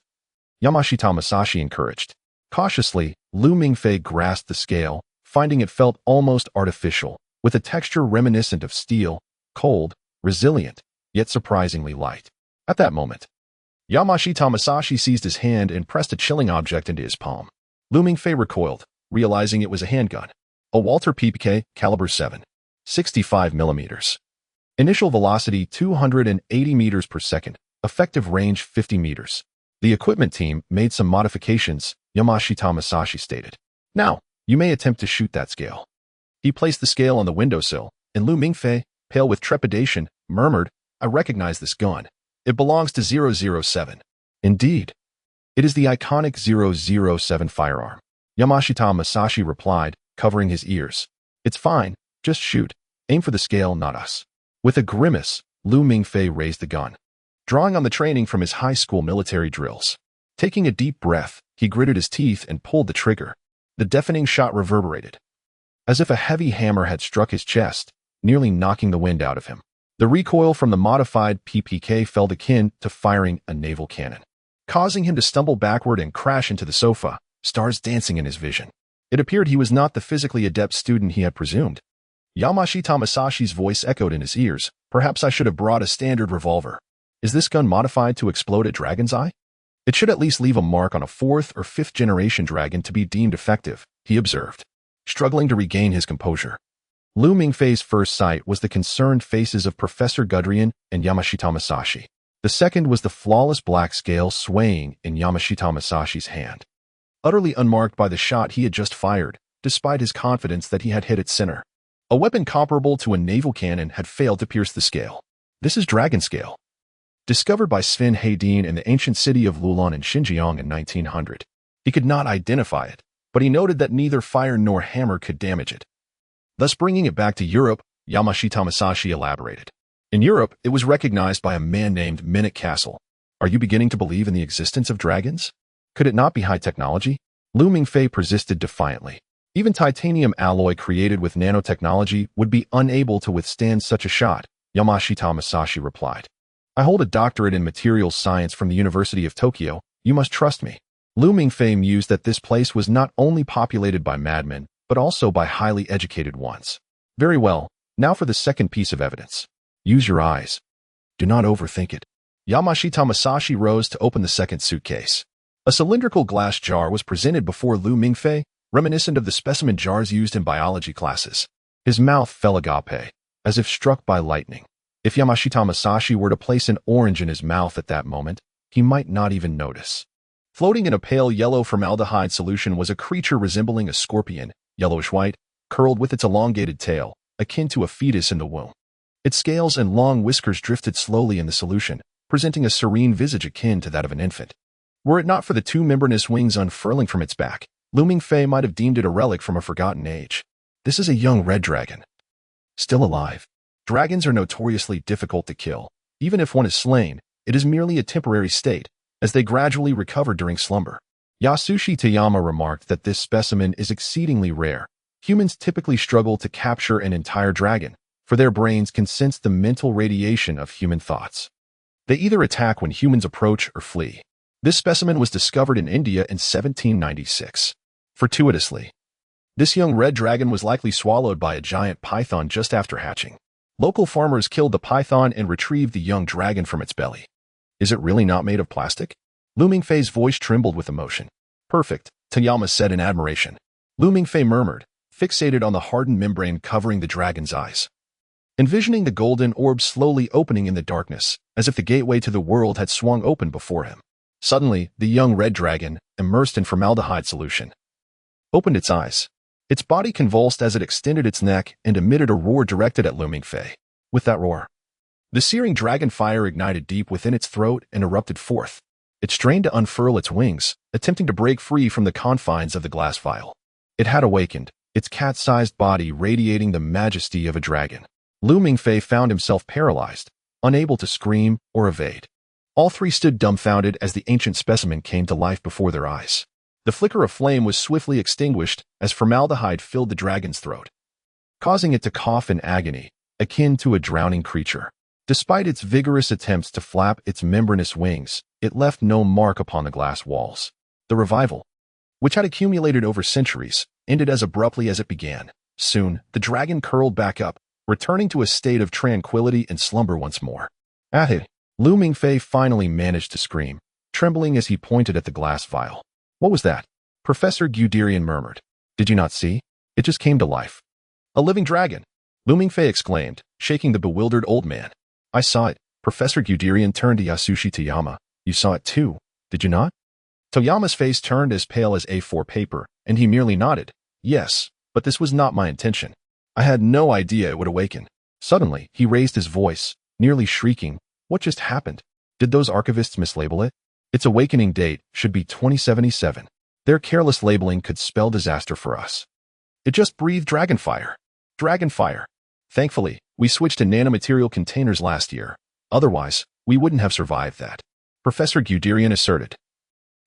Yamashita Masashi encouraged. Cautiously, Lu Mingfei grasped the scale, finding it felt almost artificial, with a texture reminiscent of steel, cold, resilient, yet surprisingly light. At that moment, Yamashita Masashi seized his hand and pressed a chilling object into his palm. Lu Mingfei recoiled, realizing it was a handgun. A Walter PPK, caliber 7. 65 millimeters. Initial velocity 280 meters per second, effective range 50 meters. The equipment team made some modifications, Yamashita Masashi stated. "Now, you may attempt to shoot that scale." He placed the scale on the windowsill, and Lu Mingfei, pale with trepidation, murmured, "I recognize this gun. It belongs to 007. "Indeed. It is the iconic 007 firearm," Yamashita Masashi replied, covering his ears. "It's fine. Just shoot. Aim for the scale, not us." With a grimace, Lu Mingfei raised the gun, drawing on the training from his high school military drills. Taking a deep breath, he gritted his teeth and pulled the trigger. The deafening shot reverberated, as if a heavy hammer had struck his chest, nearly knocking the wind out of him. The recoil from the modified PPK felt akin to firing a naval cannon. causing him to stumble backward and crash into the sofa, stars dancing in his vision. It appeared he was not the physically adept student he had presumed. Yamashita Masashi's voice echoed in his ears. Perhaps I should have brought a standard revolver. Is this gun modified to explode at Dragon's Eye? It should at least leave a mark on a 4th or 5th generation dragon to be deemed effective, he observed, struggling to regain his composure. Lu Mingfei's first sight was the concerned faces of Professor Gudrian and Yamashita Masashi. The second was the flawless black scale swaying in Yamashita Masashi's hand. Utterly unmarked by the shot he had just fired, despite his confidence that he had hit its center. A weapon comparable to a naval cannon had failed to pierce the scale. This is dragon scale. Discovered by Sven Hedin in the ancient city of Lulan in Xinjiang in 1900. He could not identify it, but he noted that neither fire nor hammer could damage it. Thus bringing it back to Europe, Yamashita Masashi elaborated. In Europe, it was recognized by a man named Minute Castle. Are you beginning to believe in the existence of dragons? Could it not be high technology? Lu Mingfei persisted defiantly. Even titanium alloy created with nanotechnology would be unable to withstand such a shot, Yamashita Masashi replied. I hold a doctorate in materials science from the University of Tokyo. You must trust me. Lu Mingfei mused that this place was not only populated by madmen, but also by highly educated ones. Very well, now for the second piece of evidence. Use your eyes. Do not overthink it. Yamashita Masashi rose to open the second suitcase. A cylindrical glass jar was presented before Lu Mingfei, reminiscent of the specimen jars used in biology classes. His mouth fell agape, as if struck by lightning. If Yamashita Masashi were to place an orange in his mouth at that moment, he might not even notice. Floating in a pale yellow formaldehyde solution was a creature resembling a scorpion, yellowish-white, curled with its elongated tail, akin to a fetus in the womb. Its scales and long whiskers drifted slowly in the solution, presenting a serene visage akin to that of an infant. Were it not for the two membranous wings unfurling from its back, Lu Mingfei might have deemed it a relic from a forgotten age. This is a young red dragon. Still alive. Dragons are notoriously difficult to kill. Even if one is slain, it is merely a temporary state, as they gradually recover during slumber. Yasushi Toyama remarked that this specimen is exceedingly rare. Humans typically struggle to capture an entire dragon, for their brains can sense the mental radiation of human thoughts. They either attack when humans approach or flee. This specimen was discovered in India in 1796. Fortuitously, this young red dragon was likely swallowed by a giant python just after hatching. Local farmers killed the python and retrieved the young dragon from its belly. Is it really not made of plastic? Lu Mingfei's voice trembled with emotion. Perfect, Toyama said in admiration. Lu Mingfei murmured, fixated on the hardened membrane covering the dragon's eyes. Envisioning the golden orb slowly opening in the darkness, as if the gateway to the world had swung open before him. Suddenly, the young red dragon, immersed in formaldehyde solution, opened its eyes. Its body convulsed as it extended its neck and emitted a roar directed at Lu Mingfei. With that roar, the searing dragon fire ignited deep within its throat and erupted forth. It strained to unfurl its wings, attempting to break free from the confines of the glass vial. It had awakened, its cat-sized body radiating the majesty of a dragon. Lu Mingfei found himself paralyzed, unable to scream or evade. All three stood dumbfounded as the ancient specimen came to life before their eyes. The flicker of flame was swiftly extinguished as formaldehyde filled the dragon's throat, causing it to cough in agony, akin to a drowning creature. Despite its vigorous attempts to flap its membranous wings, it left no mark upon the glass walls. The revival, which had accumulated over centuries, ended as abruptly as it began. Soon, the dragon curled back up, returning to a state of tranquility and slumber once more. Ahe! Lu Mingfei finally managed to scream, trembling as he pointed at the glass vial. What was that? Professor Guderian murmured. Did you not see? It just came to life. A living dragon! Lu Mingfei exclaimed, shaking the bewildered old man. I saw it. Professor Guderian turned to Yasushi Toyama. You saw it too, did you not? Toyama's face turned as pale as A4 paper, and he merely nodded. Yes, but this was not my intention. I had no idea it would awaken. Suddenly, he raised his voice, nearly shrieking. What just happened? Did those archivists mislabel it? Its awakening date should be 2077. Their careless labeling could spell disaster for us. It just breathed dragonfire. Dragonfire. Thankfully, we switched to nanomaterial containers last year. Otherwise, we wouldn't have survived that. Professor Guderian asserted.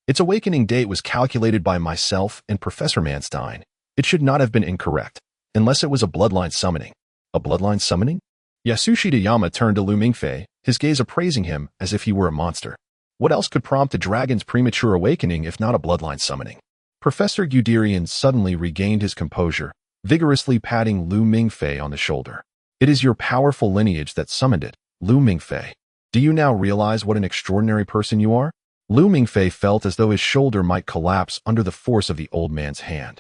Its awakening date was calculated by myself and Professor Manstein. It should not have been incorrect, unless it was a bloodline summoning. A bloodline summoning? Yasushi Toyama turned to Lu Mingfei, his gaze appraising him as if he were a monster. What else could prompt a dragon's premature awakening if not a bloodline summoning? Professor Guderian suddenly regained his composure, vigorously patting Lu Mingfei on the shoulder. It is your powerful lineage that summoned it, Lu Mingfei. Do you now realize what an extraordinary person you are? Lu Mingfei felt as though his shoulder might collapse under the force of the old man's hand.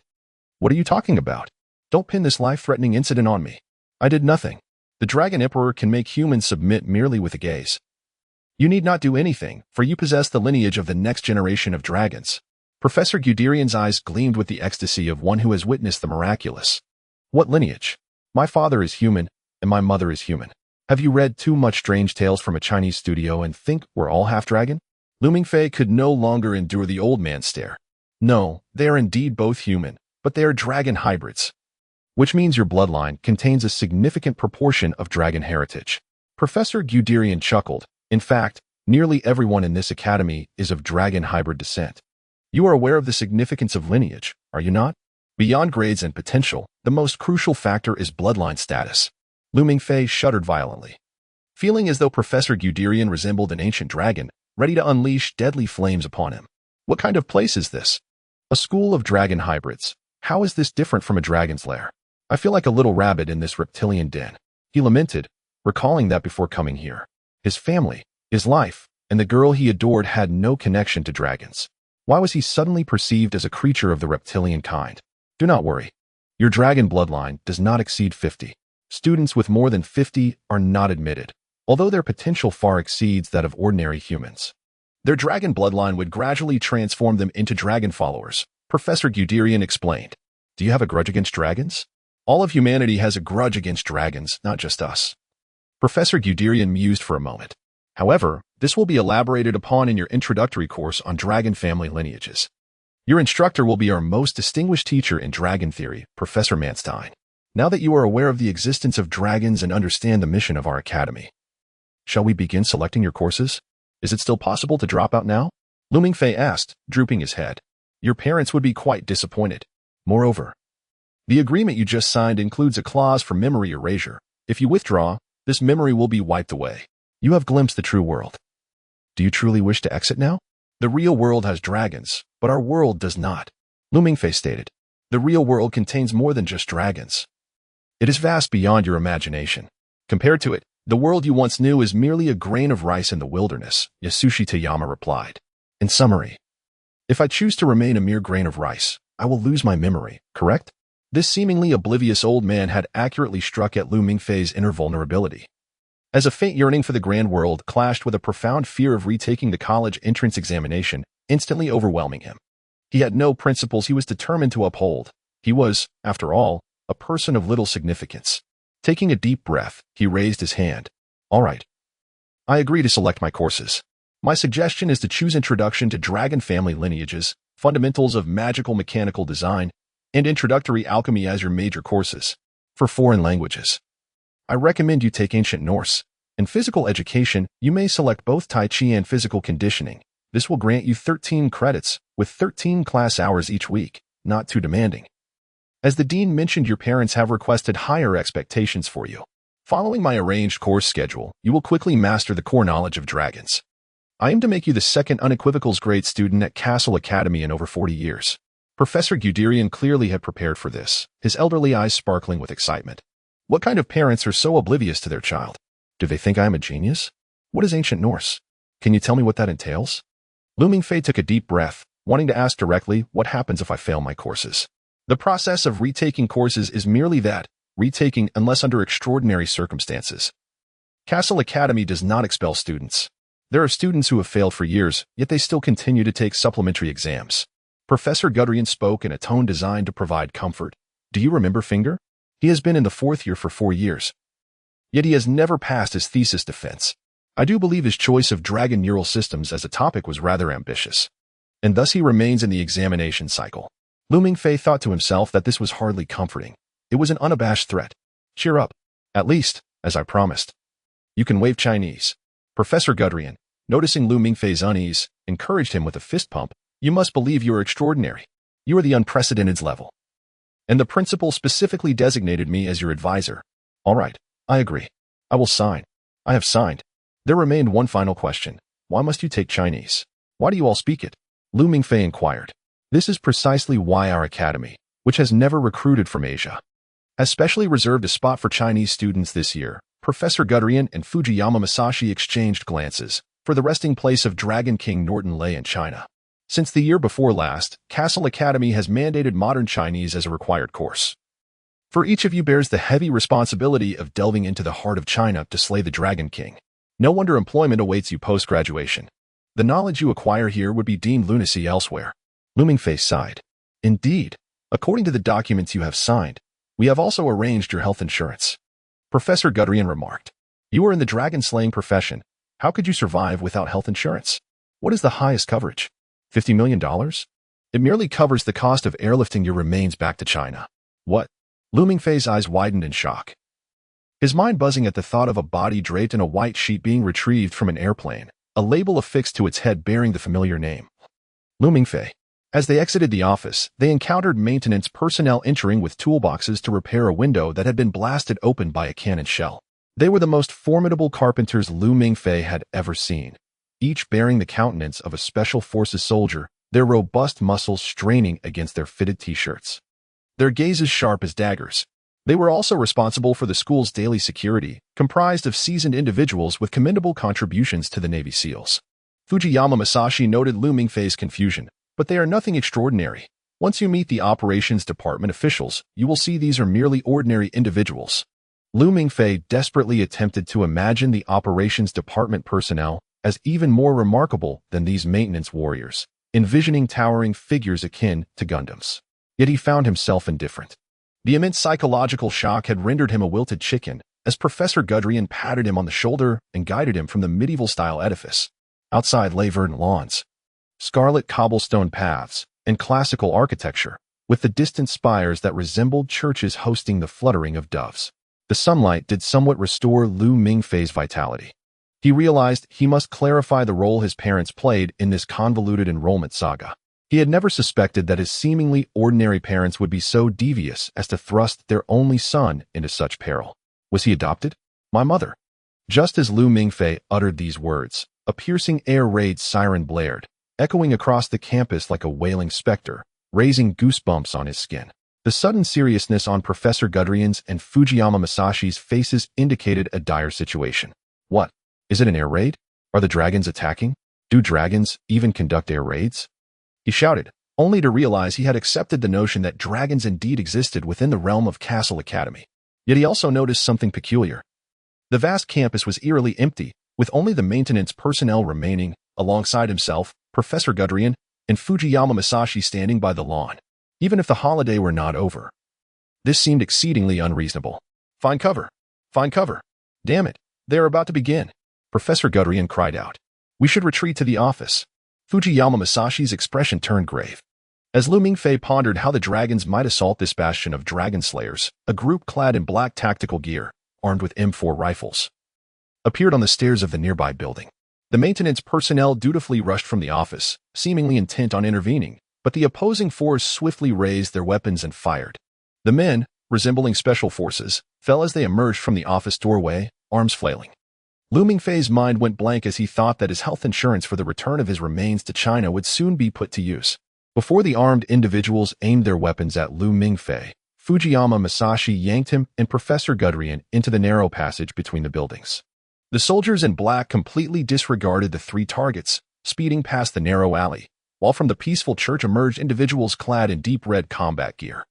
What are you talking about? Don't pin this life-threatening incident on me. I did nothing. The Dragon Emperor can make humans submit merely with a gaze. You need not do anything, for you possess the lineage of the next generation of dragons. Professor Guderian's eyes gleamed with the ecstasy of one who has witnessed the miraculous. What lineage? My father is human, and my mother is human. Have you read too much strange tales from a Chinese studio and think we're all half-dragon? Lu Mingfei could no longer endure the old man's stare. No, they are indeed both human, but they are dragon hybrids. Which means your bloodline contains a significant proportion of dragon heritage. Professor Guderian chuckled. In fact, nearly everyone in this academy is of dragon hybrid descent. You are aware of the significance of lineage, are you not? Beyond grades and potential, the most crucial factor is bloodline status. Lu Mingfei shuddered violently, feeling as though Professor Guderian resembled an ancient dragon, ready to unleash deadly flames upon him. What kind of place is this? A school of dragon hybrids. How is this different from a dragon's lair? I feel like a little rabbit in this reptilian den. He lamented, recalling that before coming here, his family, his life, and the girl he adored had no connection to dragons. Why was he suddenly perceived as a creature of the reptilian kind? Do not worry. Your dragon bloodline does not exceed 50. Students with more than 50 are not admitted, although their potential far exceeds that of ordinary humans. Their dragon bloodline would gradually transform them into dragon followers, Professor Guderian explained. Do you have a grudge against dragons? All of humanity has a grudge against dragons, not just us. Professor Guderian mused for a moment. However, this will be elaborated upon in your introductory course on dragon family lineages. Your instructor will be our most distinguished teacher in dragon theory, Professor Manstein. Now that you are aware of the existence of dragons and understand the mission of our academy, shall we begin selecting your courses? Is it still possible to drop out now? Lu Mingfei asked, drooping his head. Your parents would be quite disappointed. Moreover, the agreement you just signed includes a clause for memory erasure. If you withdraw, this memory will be wiped away. You have glimpsed the true world. Do you truly wish to exit now? The real world has dragons, but our world does not. Lu Mingfei stated. The real world contains more than just dragons. It is vast beyond your imagination. Compared to it, the world you once knew is merely a grain of rice in the wilderness, Yasushi Toyama replied. In summary, if I choose to remain a mere grain of rice, I will lose my memory, correct? This seemingly oblivious old man had accurately struck at Lu Mingfei's inner vulnerability. As a faint yearning for the grand world clashed with a profound fear of retaking the college entrance examination, instantly overwhelming him. He had no principles he was determined to uphold. He was, after all, a person of little significance. Taking a deep breath, he raised his hand. All right. I agree to select my courses. My suggestion is to choose Introduction to Dragon Family Lineages, Fundamentals of Magical Mechanical Design, and Introductory Alchemy as your major courses. For foreign languages, I recommend you take Ancient Norse. In physical education, you may select both Tai Chi and Physical Conditioning. This will grant you 13 credits, with 13 class hours each week, not too demanding. As the dean mentioned, your parents have requested higher expectations for you. Following my arranged course schedule, you will quickly master the core knowledge of dragons. I aim to make you the second unequivocals grade student at Castle Academy in over 40 years. Professor Guderian clearly had prepared for this, his elderly eyes sparkling with excitement. What kind of parents are so oblivious to their child? Do they think I am a genius? What is Ancient Norse? Can you tell me what that entails? Lu Mingfei took a deep breath, wanting to ask directly, what happens if I fail my courses? The process of retaking courses is merely that, retaking unless under extraordinary circumstances. Castle Academy does not expel students. There are students who have failed for years, yet they still continue to take supplementary exams. Professor Guderian spoke in a tone designed to provide comfort. Do you remember Finger? He has been in the 4th year for 4 years. Yet he has never passed his thesis defense. I do believe his choice of dragon neural systems as a topic was rather ambitious. And thus he remains in the examination cycle. Lu Mingfei thought to himself that this was hardly comforting. It was an unabashed threat. Cheer up. At least, as I promised. You can wave Chinese. Professor Guderian, noticing Lu Mingfei's unease, encouraged him with a fist pump. You must believe you are extraordinary. You are the unprecedented level. And the principal specifically designated me as your advisor. All right, I agree. I will sign. I have signed. There remained one final question. Why must you take Chinese? Why do you all speak it? Lu Mingfei inquired. This is precisely why our academy, which has never recruited from Asia, has specially reserved a spot for Chinese students this year. Professor Guderian and Fujiyama Masashi exchanged glances for the resting place of Dragon King Norton Lei in China. Since the year before last, Castle Academy has mandated modern Chinese as a required course. For each of you bears the heavy responsibility of delving into the heart of China to slay the Dragon King. No wonder employment awaits you post-graduation. The knowledge you acquire here would be deemed lunacy elsewhere. Lu Mingfei sighed. Indeed, according to the documents you have signed, we have also arranged your health insurance. Professor Guderian remarked. You are in the dragon-slaying profession. How could you survive without health insurance? What is the highest coverage? $50 million? It merely covers the cost of airlifting your remains back to China. What? Lu Mingfei's eyes widened in shock. His mind buzzing at the thought of a body draped in a white sheet being retrieved from an airplane, a label affixed to its head bearing the familiar name. Lu Mingfei. As they exited the office, they encountered maintenance personnel entering with toolboxes to repair a window that had been blasted open by a cannon shell. They were the most formidable carpenters Lu Mingfei had ever seen, each bearing the countenance of a special forces soldier, their robust muscles straining against their fitted t-shirts. Their gazes sharp as daggers. They were also responsible for the school's daily security, comprised of seasoned individuals with commendable contributions to the Navy SEALs. Fujiyama Masashi noted Lu Mingfei's confusion. But they are nothing extraordinary. Once you meet the operations department officials, you will see these are merely ordinary individuals. Lu Mingfei desperately attempted to imagine the operations department personnel as even more remarkable than these maintenance warriors, envisioning towering figures akin to Gundams. Yet he found himself indifferent. The immense psychological shock had rendered him a wilted chicken as Professor Guderian patted him on the shoulder and guided him from the medieval-style edifice. Outside lay verdant lawns, scarlet cobblestone paths, and classical architecture, with the distant spires that resembled churches hosting the fluttering of doves. The sunlight did somewhat restore Lu Mingfei's vitality. He realized he must clarify the role his parents played in this convoluted enrollment saga. He had never suspected that his seemingly ordinary parents would be so devious as to thrust their only son into such peril. Was he adopted? My mother. Just as Lu Mingfei uttered these words, a piercing air raid siren blared, echoing across the campus like a wailing specter, raising goosebumps on his skin. The sudden seriousness on Professor Guderian's and Fujiyama Masashi's faces indicated a dire situation. What? Is it an air raid? Are the dragons attacking? Do dragons even conduct air raids? He shouted, only to realize he had accepted the notion that dragons indeed existed within the realm of Castle Academy. Yet he also noticed something peculiar. The vast campus was eerily empty, with only the maintenance personnel remaining, alongside himself, Professor Guderian, and Fujiyama Masashi standing by the lawn, even if the holiday were not over. This seemed exceedingly unreasonable. Find cover! Find cover! Damn it! They are about to begin! Professor Guderian cried out. We should retreat to the office. Fujiyama Masashi's expression turned grave. As Lu Mingfei pondered how the dragons might assault this bastion of dragon slayers, a group clad in black tactical gear, armed with M4 rifles, appeared on the stairs of the nearby building. The maintenance personnel dutifully rushed from the office, seemingly intent on intervening, but the opposing force swiftly raised their weapons and fired. The men, resembling special forces, fell as they emerged from the office doorway, arms flailing. Lu Mingfei's mind went blank as he thought that his health insurance for the return of his remains to China would soon be put to use. Before the armed individuals aimed their weapons at Lu Mingfei, Fujiyama Masashi yanked him and Professor Guderian into the narrow passage between the buildings. The soldiers in black completely disregarded the three targets, speeding past the narrow alley, while from the peaceful church emerged individuals clad in deep red combat gear.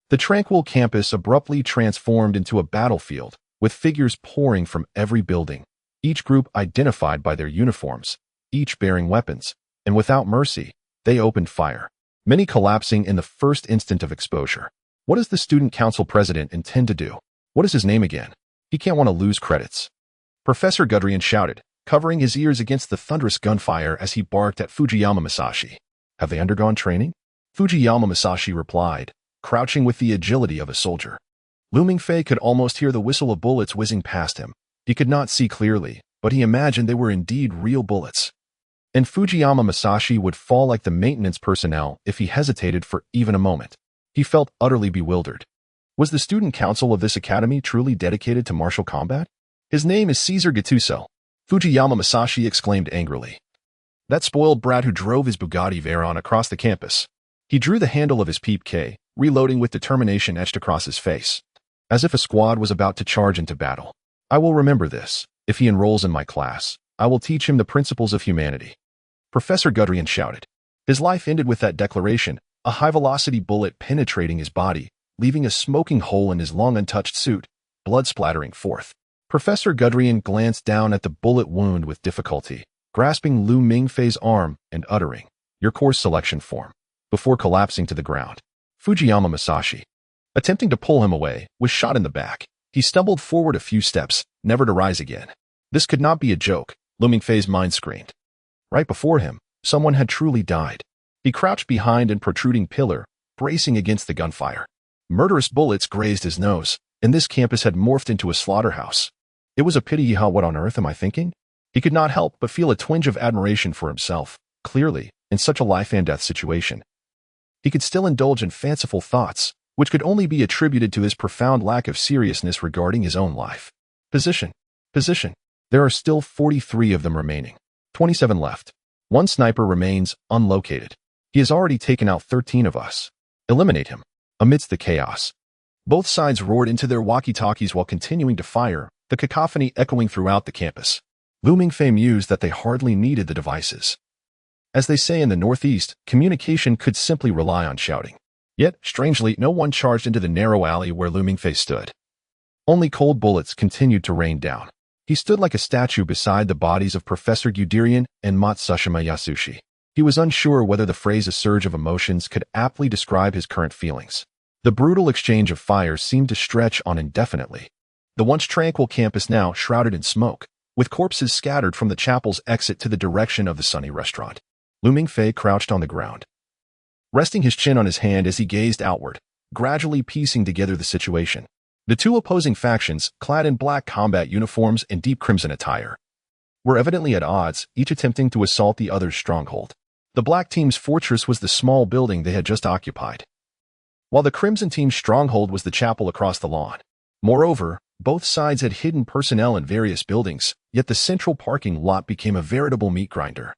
The tranquil campus abruptly transformed into a battlefield, with figures pouring from every building, each group identified by their uniforms, each bearing weapons, and without mercy, they opened fire, many collapsing in the first instant of exposure. What does the student council president intend to do? What is his name again? He can't want to lose credits. Professor Guderian shouted, covering his ears against the thunderous gunfire as he barked at Fujiyama Masashi. Have they undergone training? Fujiyama Masashi replied, crouching with the agility of a soldier. Lu Mingfei could almost hear the whistle of bullets whizzing past him. He could not see clearly, but he imagined they were indeed real bullets. And Fujiyama Masashi would fall like the maintenance personnel if he hesitated for even a moment. He felt utterly bewildered. Was the student council of this academy truly dedicated to martial combat? His name is Caesar Gattuso. Fujiyama Masashi exclaimed angrily. That spoiled brat who drove his Bugatti Veyron across the campus. He drew the handle of his Peep K, reloading with determination etched across his face, as if a squad was about to charge into battle. I will remember this. If he enrolls in my class, I will teach him the principles of humanity. Professor Gudrian shouted. His life ended with that declaration, a high-velocity bullet penetrating his body, leaving a smoking hole in his long untouched suit, blood splattering forth. Professor Gudrian glanced down at the bullet wound with difficulty, grasping Lu Mingfei's arm and uttering, "Your course selection form," before collapsing to the ground. Fujiyama Masashi, attempting to pull him away, was shot in the back. He stumbled forward a few steps, never to rise again. This could not be a joke, Lu Mingfei's mind screamed. Right before him, someone had truly died. He crouched behind an protruding pillar, bracing against the gunfire. Murderous bullets grazed his nose, and this campus had morphed into a slaughterhouse. It was a pity. What on earth am I thinking? He could not help but feel a twinge of admiration for himself. Clearly, in such a life-and-death situation, he could still indulge in fanciful thoughts, which could only be attributed to his profound lack of seriousness regarding his own life. Position. There are still 43 of them remaining. 27 left. One sniper remains unlocated. He has already taken out 13 of us. Eliminate him. Amidst the chaos, both sides roared into their walkie-talkies while continuing to fire, the cacophony echoing throughout the campus. Lu Mingfei mused that they hardly needed the devices. As they say in the Northeast, communication could simply rely on shouting. Yet, strangely, no one charged into the narrow alley where Lu Mingfei stood. Only cold bullets continued to rain down. He stood like a statue beside the bodies of Professor Guderian and Matsushima Yasushi. He was unsure whether the phrase "a surge of emotions" could aptly describe his current feelings. The brutal exchange of fire seemed to stretch on indefinitely. The once tranquil campus now shrouded in smoke, with corpses scattered from the chapel's exit to the direction of the sunny restaurant. Lu Mingfei crouched on the ground, resting his chin on his hand as he gazed outward, gradually piecing together the situation. The two opposing factions, clad in black combat uniforms and deep crimson attire, were evidently at odds, each attempting to assault the other's stronghold. The black team's fortress was the small building they had just occupied, while the crimson team's stronghold was the chapel across the lawn. Moreover, both sides had hidden personnel in various buildings, yet the central parking lot became a veritable meat grinder,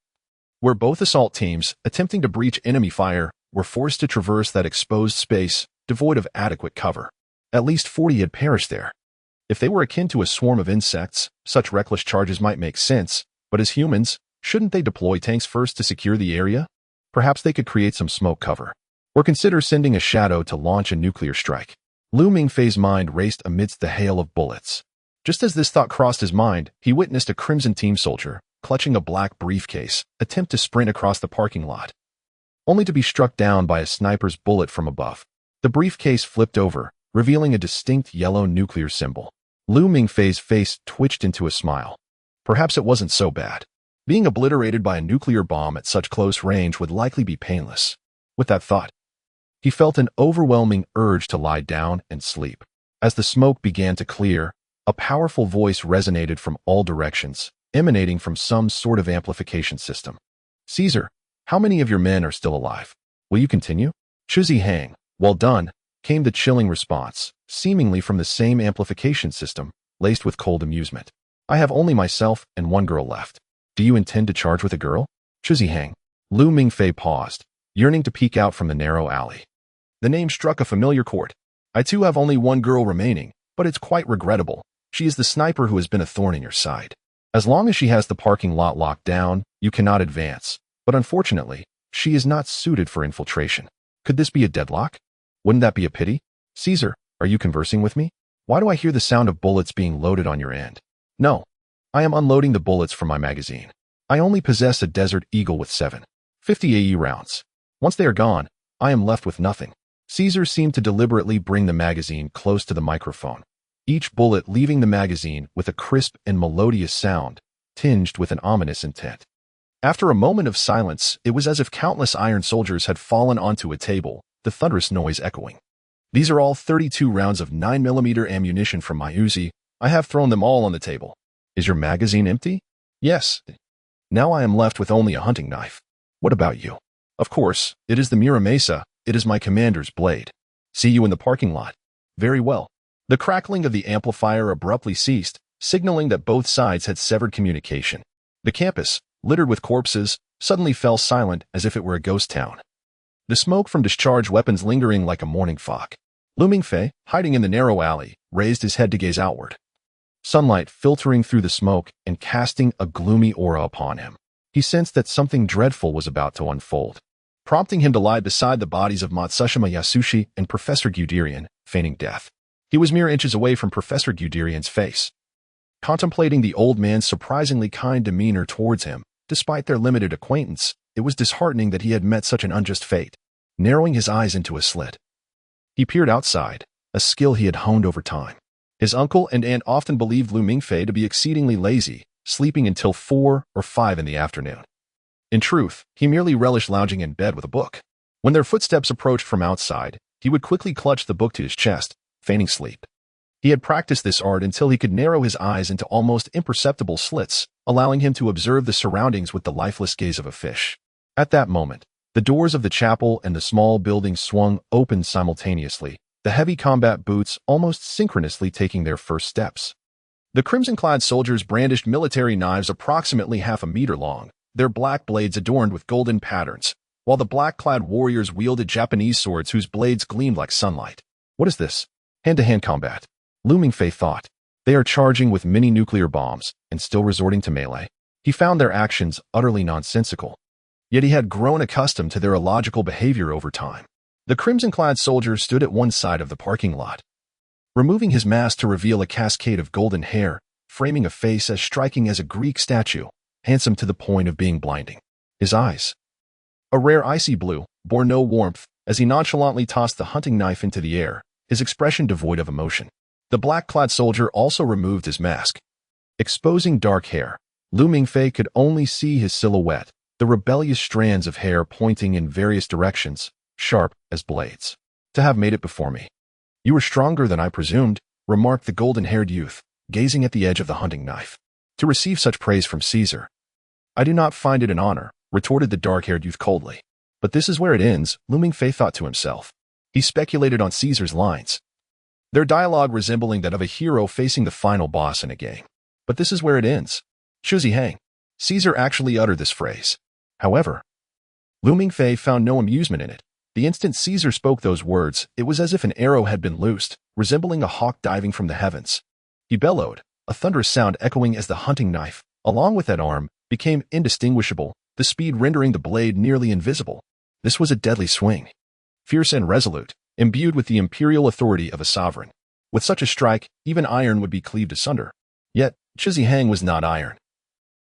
where both assault teams, attempting to breach enemy fire, were forced to traverse that exposed space, devoid of adequate cover. At least 40 had perished there. If they were akin to a swarm of insects, such reckless charges might make sense, but as humans, shouldn't they deploy tanks first to secure the area? Perhaps they could create some smoke cover, or consider sending a shadow to launch a nuclear strike. Lu Mingfei's mind raced amidst the hail of bullets. Just as this thought crossed his mind, he witnessed a Crimson Team soldier, clutching a black briefcase, attempt to sprint across the parking lot, only to be struck down by a sniper's bullet from above. The briefcase flipped over, revealing a distinct yellow nuclear symbol. Lu Mingfei's face twitched into a smile. Perhaps it wasn't so bad. Being obliterated by a nuclear bomb at such close range would likely be painless. With that thought, he felt an overwhelming urge to lie down and sleep. As the smoke began to clear, a powerful voice resonated from all directions, emanating from some sort of amplification system. "Caesar, how many of your men are still alive? Will you continue?" "Chuzi Hang, well done," came the chilling response, seemingly from the same amplification system, laced with cold amusement. "I have only myself and one girl left. Do you intend to charge with a girl?" "Chuzi Hang." Lu Mingfei paused, yearning to peek out from the narrow alley. The name struck a familiar chord. "I too have only one girl remaining, but it's quite regrettable. She is the sniper who has been a thorn in your side. As long as she has the parking lot locked down, you cannot advance, but unfortunately, she is not suited for infiltration. Could this be a deadlock? Wouldn't that be a pity?" "Caesar, are you conversing with me? Why do I hear the sound of bullets being loaded on your end?" "No, I am unloading the bullets from my magazine. I only possess a Desert Eagle with 750 AE rounds. Once they are gone, I am left with nothing." Caesar seemed to deliberately bring the magazine close to the microphone, each bullet leaving the magazine with a crisp and melodious sound, tinged with an ominous intent. After a moment of silence, it was as if countless iron soldiers had fallen onto a table, the thunderous noise echoing. "These are all 32 rounds of 9mm ammunition from my Uzi. I have thrown them all on the table." "Is your magazine empty?" "Yes. Now I am left with only a hunting knife." "What about you?" "Of course, it is the Muramesa. It is my commander's blade." "See you in the parking lot." "Very well." The crackling of the amplifier abruptly ceased, signaling that both sides had severed communication. The campus, littered with corpses, suddenly fell silent as if it were a ghost town. The smoke from discharged weapons lingering like a morning fog. Lu Mingfei, hiding in the narrow alley, raised his head to gaze outward. Sunlight filtering through the smoke and casting a gloomy aura upon him. He sensed that something dreadful was about to unfold, prompting him to lie beside the bodies of Matsushima Yasushi and Professor Guderian, feigning death. He was mere inches away from Professor Guderian's face. Contemplating the old man's surprisingly kind demeanor towards him, despite their limited acquaintance, it was disheartening that he had met such an unjust fate. Narrowing his eyes into a slit, he peered outside, a skill he had honed over time. His uncle and aunt often believed Lu Mingfei to be exceedingly lazy, sleeping until 4 or 5 in the afternoon. In truth, he merely relished lounging in bed with a book. When their footsteps approached from outside, he would quickly clutch the book to his chest, feigning sleep. He had practiced this art until he could narrow his eyes into almost imperceptible slits, allowing him to observe the surroundings with the lifeless gaze of a fish. At that moment, the doors of the chapel and the small building swung open simultaneously, the heavy combat boots almost synchronously taking their first steps. The crimson-clad soldiers brandished military knives approximately half a meter long, their black blades adorned with golden patterns, while the black-clad warriors wielded Japanese swords whose blades gleamed like sunlight. What is this? Hand-to-hand combat. Lu Mingfei thought. They are charging with mini-nuclear bombs and still resorting to melee. He found their actions utterly nonsensical. Yet he had grown accustomed to their illogical behavior over time. The crimson-clad soldier stood at one side of the parking lot, removing his mask to reveal a cascade of golden hair, framing a face as striking as a Greek statue, handsome to the point of being blinding. His eyes, a rare icy blue, bore no warmth as he nonchalantly tossed the hunting knife into the air, his expression devoid of emotion. The black-clad soldier also removed his mask, exposing dark hair. Lu Mingfei could only see his silhouette, the rebellious strands of hair pointing in various directions, sharp as blades. To have made it before me. You are stronger than I presumed, remarked the golden-haired youth, gazing at the edge of the hunting knife. To receive such praise from Caesar. I do not find it an honor, retorted the dark-haired youth coldly. But this is where it ends, Lu Mingfei thought to himself. He speculated on Caesar's lines, their dialogue resembling that of a hero facing the final boss in a game. But this is where it ends. Shuzi Hang. Caesar actually uttered this phrase. However, Lu Mingfei found no amusement in it. The instant Caesar spoke those words, it was as if an arrow had been loosed, resembling a hawk diving from the heavens. He bellowed, a thunderous sound echoing as the hunting knife, along with that arm, became indistinguishable, the speed rendering the blade nearly invisible. This was a deadly swing. Fierce and resolute, imbued with the imperial authority of a sovereign. With such a strike, even iron would be cleaved asunder. Yet, Shuzi Hang was not iron.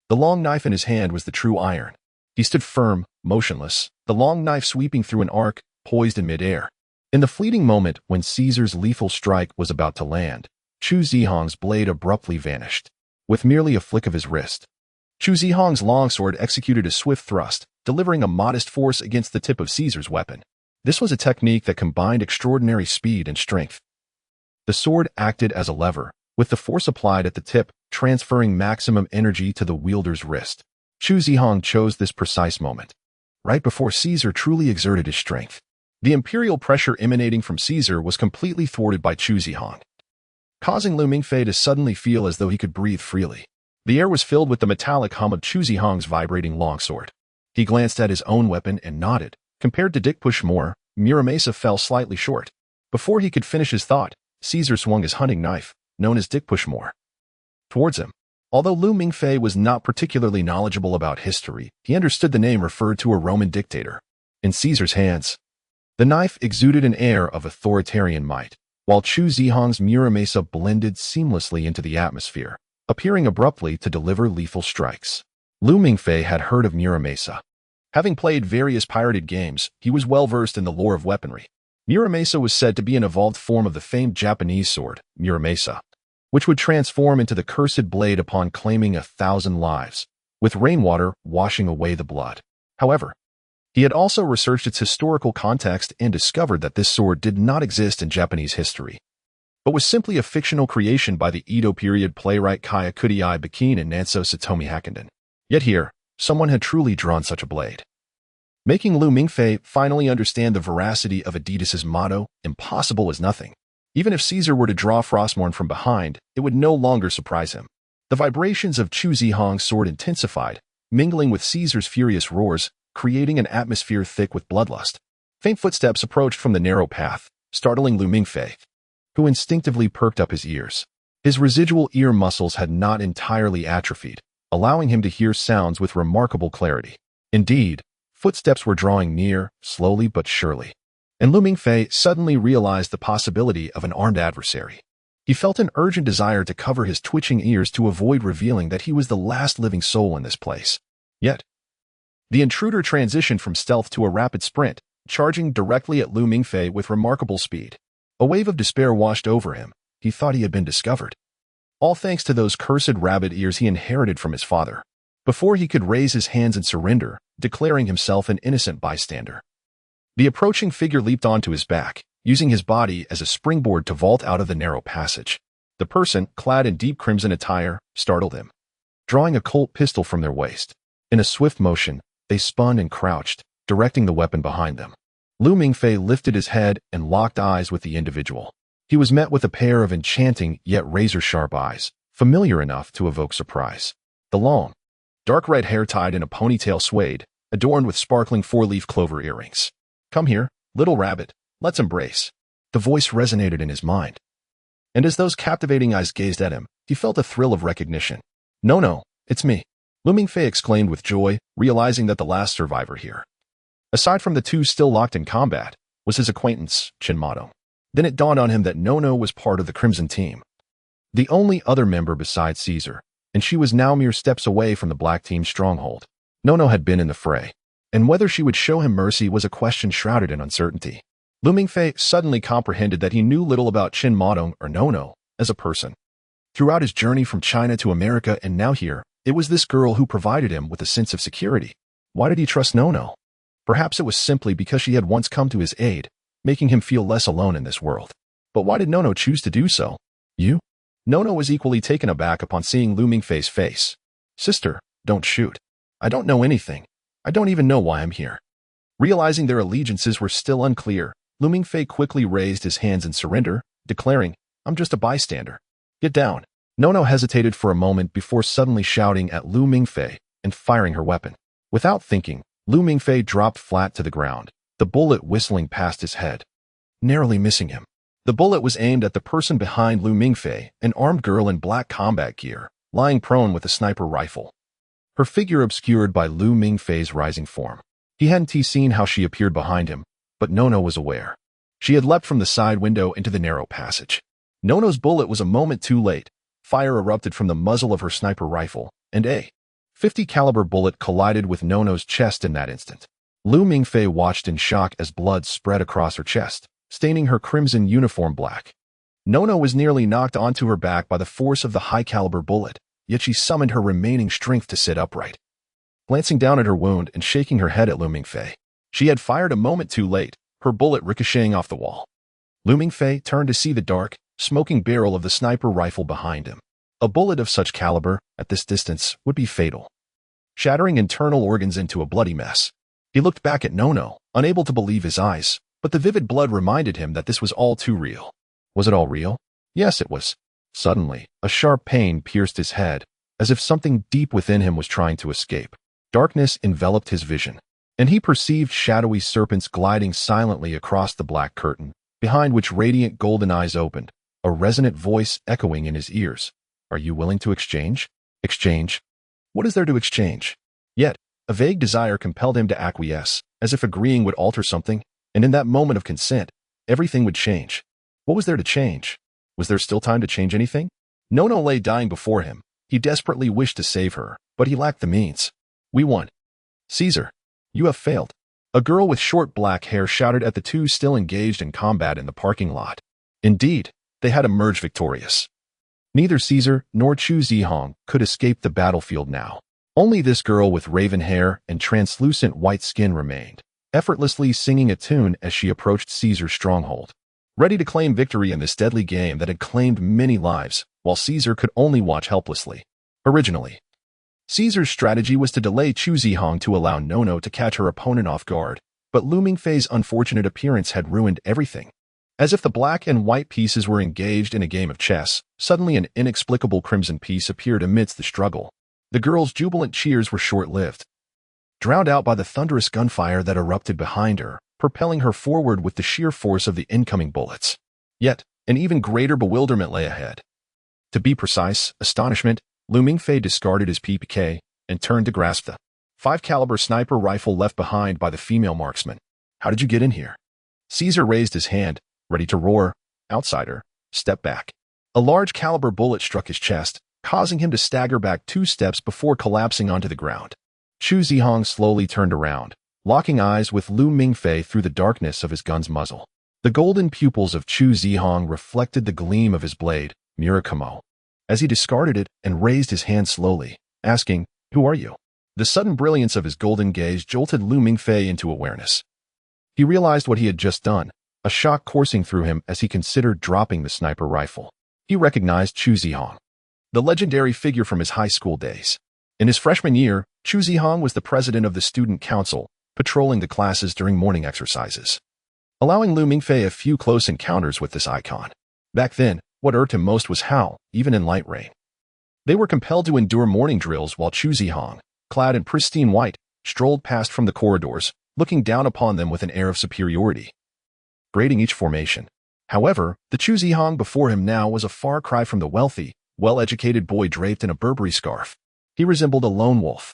The long knife in his hand was the true iron. He stood firm, motionless, the long knife sweeping through an arc, poised in midair. In the fleeting moment when Caesar's lethal strike was about to land, Chu Zihong's blade abruptly vanished, with merely a flick of his wrist. Chu Zihong's longsword executed a swift thrust, delivering a modest force against the tip of Caesar's weapon. This was a technique that combined extraordinary speed and strength. The sword acted as a lever, with the force applied at the tip, transferring maximum energy to the wielder's wrist. Chu Zihong chose this precise moment, right before Caesar truly exerted his strength. The imperial pressure emanating from Caesar was completely thwarted by Chu Zihong, causing Lu Mingfei to suddenly feel as though he could breathe freely. The air was filled with the metallic hum of Chu Zihong's vibrating longsword. He glanced at his own weapon and nodded. Compared to Dick Pushmore, Muramasa fell slightly short. Before he could finish his thought, Caesar swung his hunting knife, known as Dick Pushmore, towards him. Although Lu Mingfei was not particularly knowledgeable about history, he understood the name referred to a Roman dictator. In Caesar's hands, the knife exuded an air of authoritarian might, while Chu Zihong's Muramasa blended seamlessly into the atmosphere, appearing abruptly to deliver lethal strikes. Lu Mingfei had heard of Muramasa. Having played various pirated games, he was well versed in the lore of weaponry. Muramasa was said to be an evolved form of the famed Japanese sword, Muramasa, which would transform into the cursed blade upon claiming 1,000 lives, with rainwater washing away the blood. However, he had also researched its historical context and discovered that this sword did not exist in Japanese history, but was simply a fictional creation by the Edo period playwright Kaya Kudai Bakin and Nanso Satomi Hakkenden. Yet here, someone had truly drawn such a blade, making Lu Mingfei finally understand the veracity of Adidas's motto, impossible is nothing. Even if Caesar were to draw Frostmourne from behind, it would no longer surprise him. The vibrations of Chu Zihong's sword intensified, mingling with Caesar's furious roars, creating an atmosphere thick with bloodlust. Faint footsteps approached from the narrow path, startling Lu Mingfei, who instinctively perked up his ears. His residual ear muscles had not entirely atrophied, allowing him to hear sounds with remarkable clarity. Indeed, footsteps were drawing near, slowly but surely. And Lu Mingfei suddenly realized the possibility of an armed adversary. He felt an urgent desire to cover his twitching ears to avoid revealing that he was the last living soul in this place. Yet, the intruder transitioned from stealth to a rapid sprint, charging directly at Lu Mingfei with remarkable speed. A wave of despair washed over him. He thought he had been discovered. All thanks to those cursed rabbit ears he inherited from his father. Before he could raise his hands and surrender, declaring himself an innocent bystander. The approaching figure leaped onto his back, using his body as a springboard to vault out of the narrow passage. The person, clad in deep crimson attire, startled him. Drawing a Colt pistol from their waist. In a swift motion, they spun and crouched, directing the weapon behind them. Lu Mingfei lifted his head and locked eyes with the individual. He was met with a pair of enchanting yet razor-sharp eyes, familiar enough to evoke surprise. The long, dark red hair tied in a ponytail swayed, adorned with sparkling four-leaf clover earrings. "Come here, little rabbit, let's embrace." The voice resonated in his mind. And as those captivating eyes gazed at him, he felt a thrill of recognition. No, it's me," Lu Mingfei exclaimed with joy, realizing that the last survivor here, aside from the two still locked in combat, was his acquaintance, Qin Madong. Then it dawned on him that Nono was part of the Crimson Team, the only other member besides Caesar, and she was now mere steps away from the Black Team's stronghold. Nono had been in the fray, and whether she would show him mercy was a question shrouded in uncertainty. Lu Mingfei suddenly comprehended that he knew little about Qin Madong or Nono as a person. Throughout his journey from China to America and now here, it was this girl who provided him with a sense of security. Why did he trust Nono? Perhaps it was simply because she had once come to his aid, making him feel less alone in this world. But why did Nono choose to do so? "You?" Nono was equally taken aback upon seeing Lu Mingfei's face. "Sister, don't shoot. I don't know anything. I don't even know why I'm here." Realizing their allegiances were still unclear, Lu Mingfei quickly raised his hands in surrender, declaring, "I'm just a bystander. Get down." Nono hesitated for a moment before suddenly shouting at Lu Mingfei and firing her weapon. Without thinking, Lu Mingfei dropped flat to the ground, the bullet whistling past his head, narrowly missing him. The bullet was aimed at the person behind Lu Mingfei, an armed girl in black combat gear, lying prone with a sniper rifle. Her figure obscured by Lu Mingfei's rising form. He hadn't seen how she appeared behind him, but Nono was aware. She had leapt from the side window into the narrow passage. Nono's bullet was a moment too late. Fire erupted from the muzzle of her sniper rifle, and a .50 caliber bullet collided with Nono's chest in that instant. Lu Mingfei watched in shock as blood spread across her chest, staining her crimson uniform black. Nono was nearly knocked onto her back by the force of the high-caliber bullet, yet she summoned her remaining strength to sit upright. Glancing down at her wound and shaking her head at Lu Mingfei, she had fired a moment too late, her bullet ricocheting off the wall. Lu Mingfei turned to see the dark, smoking barrel of the sniper rifle behind him. A bullet of such caliber, at this distance, would be fatal, shattering internal organs into a bloody mess. He looked back at Nono, unable to believe his eyes, but the vivid blood reminded him that this was all too real. Was it all real? Yes, it was. Suddenly, a sharp pain pierced his head, as if something deep within him was trying to escape. Darkness enveloped his vision, and he perceived shadowy serpents gliding silently across the black curtain, behind which radiant golden eyes opened, a resonant voice echoing in his ears. "Are you willing to exchange?" Exchange? What is there to exchange? Yet, a vague desire compelled him to acquiesce, as if agreeing would alter something, and in that moment of consent, everything would change. What was there to change? Was there still time to change anything? Nono lay dying before him. He desperately wished to save her, but he lacked the means. "We won. Caesar, you have failed." A girl with short black hair shouted at the two still engaged in combat in the parking lot. Indeed, they had emerged victorious. Neither Caesar nor Chu Zihong could escape the battlefield now. Only this girl with raven hair and translucent white skin remained, effortlessly singing a tune as she approached Caesar's stronghold, ready to claim victory in this deadly game that had claimed many lives, while Caesar could only watch helplessly. Originally, Caesar's strategy was to delay Chu Zihong to allow Nono to catch her opponent off guard, but Lu Mingfei's unfortunate appearance had ruined everything. As if the black and white pieces were engaged in a game of chess, suddenly an inexplicable crimson piece appeared amidst the struggle. The girl's jubilant cheers were short-lived, drowned out by the thunderous gunfire that erupted behind her, propelling her forward with the sheer force of the incoming bullets. Yet, an even greater bewilderment lay ahead. To be precise, astonishment, Lu Mingfei discarded his PPK and turned to grasp the 5-caliber sniper rifle left behind by the female marksman. How did you get in here? Caesar raised his hand, ready to roar. Outsider, step back. A large caliber bullet struck his chest, causing him to stagger back 2 steps before collapsing onto the ground. Chu Zihong slowly turned around, locking eyes with Lu Mingfei through the darkness of his gun's muzzle. The golden pupils of Chu Zihong reflected the gleam of his blade, Murakumo, as he discarded it and raised his hand slowly, asking, "Who are you?" The sudden brilliance of his golden gaze jolted Lu Mingfei into awareness. He realized what he had just done, a shock coursing through him as he considered dropping the sniper rifle. He recognized Chu Zihong, the legendary figure from his high school days. In his freshman year, Chu Zihong was the president of the student council, patrolling the classes during morning exercises, allowing Lu Mingfei a few close encounters with this icon. Back then, what irked him most was how, even in light rain, they were compelled to endure morning drills while Chu Zihong, clad in pristine white, strolled past from the corridors, looking down upon them with an air of superiority, grading each formation. However, the Chu Zihong before him now was a far cry from the wealthy, well-educated boy draped in a Burberry scarf. He resembled a lone wolf,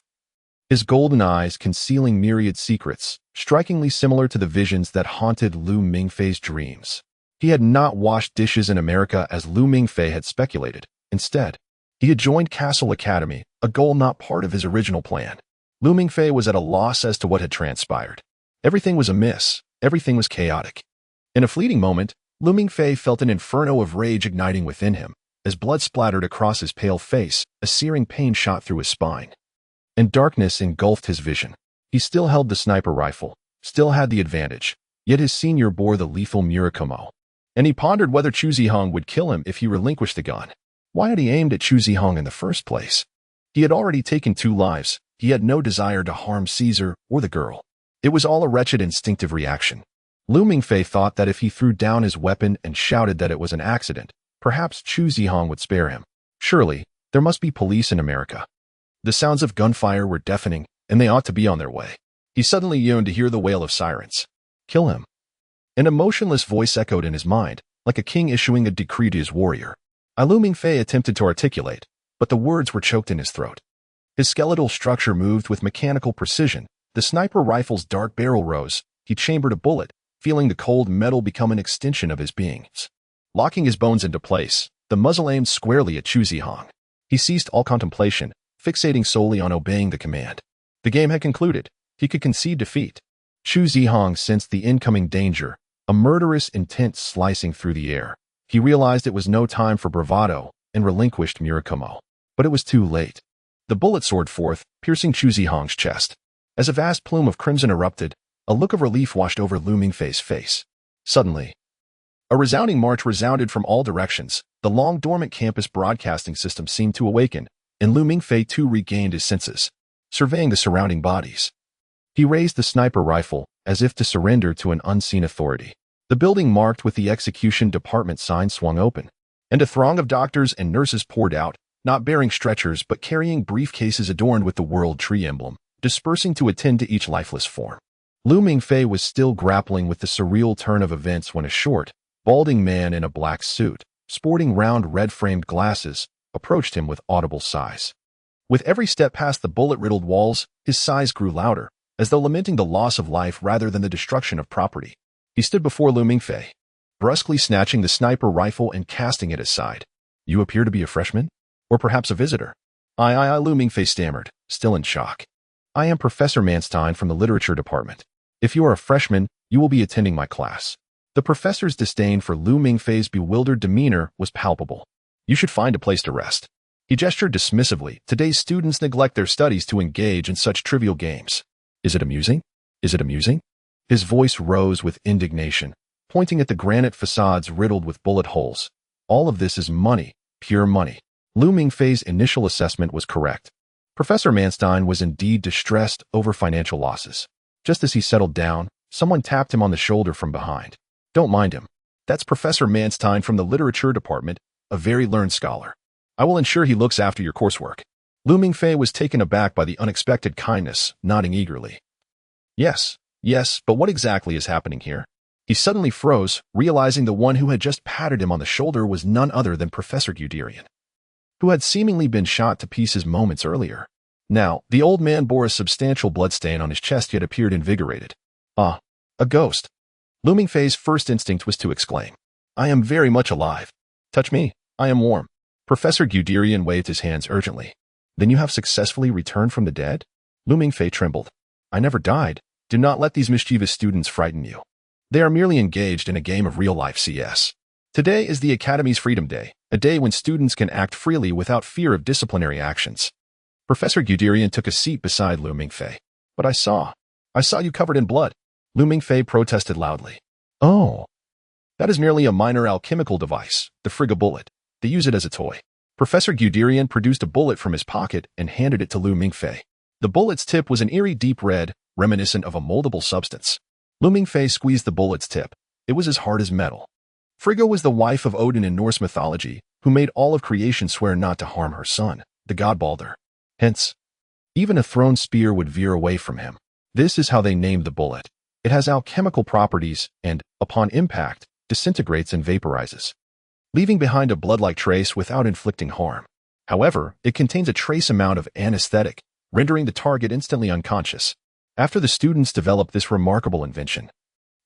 his golden eyes concealing myriad secrets, strikingly similar to the visions that haunted Lu Mingfei's dreams. He had not washed dishes in America as Lu Mingfei had speculated. Instead, he had joined Castle Academy, a goal not part of his original plan. Lu Mingfei was at a loss as to what had transpired. Everything was amiss, everything was chaotic. In a fleeting moment, Lu Mingfei felt an inferno of rage igniting within him. As blood splattered across his pale face, a searing pain shot through his spine, and darkness engulfed his vision. He still held the sniper rifle, still had the advantage, yet his senior bore the lethal Murakumo. And he pondered whether Chu Zihong would kill him if he relinquished the gun. Why had he aimed at Chu Zihong in the first place? He had already taken 2 lives. He had no desire to harm Caesar or the girl. It was all a wretched instinctive reaction. Lu Mingfei thought that if he threw down his weapon and shouted that it was an accident, perhaps Chu Zihong would spare him. Surely, there must be police in America. The sounds of gunfire were deafening, and they ought to be on their way. He suddenly yearned to hear the wail of sirens. Kill him. An emotionless voice echoed in his mind, like a king issuing a decree to his warrior. Lu Mingfei attempted to articulate, but the words were choked in his throat. His skeletal structure moved with mechanical precision. The sniper rifle's dark barrel rose. He chambered a bullet, feeling the cold metal become an extension of his being. Locking his bones into place, the muzzle aimed squarely at Chu Zihong. He ceased all contemplation, fixating solely on obeying the command. The game had concluded. He could concede defeat. Chu Zihong sensed the incoming danger, a murderous intent slicing through the air. He realized it was no time for bravado and relinquished Murakumo. But it was too late. The bullet soared forth, piercing Chu Zihong's chest. As a vast plume of crimson erupted, a look of relief washed over Lu Mingfei's face. Suddenly, a resounding march resounded from all directions. The long-dormant campus broadcasting system seemed to awaken, and Lu Mingfei too regained his senses, surveying the surrounding bodies. He raised the sniper rifle, as if to surrender to an unseen authority. The building marked with the execution department sign swung open, and a throng of doctors and nurses poured out, not bearing stretchers but carrying briefcases adorned with the World Tree emblem, dispersing to attend to each lifeless form. Lu Mingfei was still grappling with the surreal turn of events when a short, balding man in a black suit, sporting round red-framed glasses, approached him with audible sighs. With every step past the bullet-riddled walls, his sighs grew louder, as though lamenting the loss of life rather than the destruction of property. He stood before Lu Mingfei, brusquely snatching the sniper rifle and casting it aside. "You appear to be a freshman? Or perhaps a visitor?" I, Lu Mingfei stammered, still in shock. "I am Professor Manstein from the literature department. If you are a freshman, you will be attending my class." The professor's disdain for Lu Mingfei's bewildered demeanor was palpable. "You should find a place to rest." He gestured dismissively. Today's students neglect their studies to engage in such trivial games. Is it amusing? Is it amusing? His voice rose with indignation, pointing at the granite facades riddled with bullet holes. "All of this is money, pure money." Lu Mingfei's initial assessment was correct. Professor Manstein was indeed distressed over financial losses. Just as he settled down, someone tapped him on the shoulder from behind. "Don't mind him. That's Professor Manstein from the literature department, a very learned scholar. I will ensure he looks after your coursework." Lu Mingfei was taken aback by the unexpected kindness, nodding eagerly. Yes, yes, but what exactly is happening here? He suddenly froze, realizing the one who had just patted him on the shoulder was none other than Professor Guderian, who had seemingly been shot to pieces moments earlier. Now, the old man bore a substantial bloodstain on his chest yet appeared invigorated. Ah, a ghost. Lu Mingfei's first instinct was to exclaim, I am very much alive. Touch me, I am warm. Professor Guderian waved his hands urgently. Then you have successfully returned from the dead? Lu Mingfei trembled. I never died. Do not let these mischievous students frighten you. They are merely engaged in a game of real-life CS. Today is the Academy's Freedom Day, a day when students can act freely without fear of disciplinary actions. Professor Guderian took a seat beside Lu Mingfei. But I saw you covered in blood. Lu Mingfei protested loudly. Oh, that is merely a minor alchemical device, the Frigga bullet. They use it as a toy. Professor Guderian produced a bullet from his pocket and handed it to Lu Mingfei. The bullet's tip was an eerie deep red, reminiscent of a moldable substance. Lu Mingfei squeezed the bullet's tip. It was as hard as metal. Frigga was the wife of Odin in Norse mythology, who made all of creation swear not to harm her son, the god Balder. Hence, even a thrown spear would veer away from him. This is how they named the bullet. It has alchemical properties and, upon impact, disintegrates and vaporizes, leaving behind a blood-like trace without inflicting harm. However, it contains a trace amount of anesthetic, rendering the target instantly unconscious. After the students developed this remarkable invention,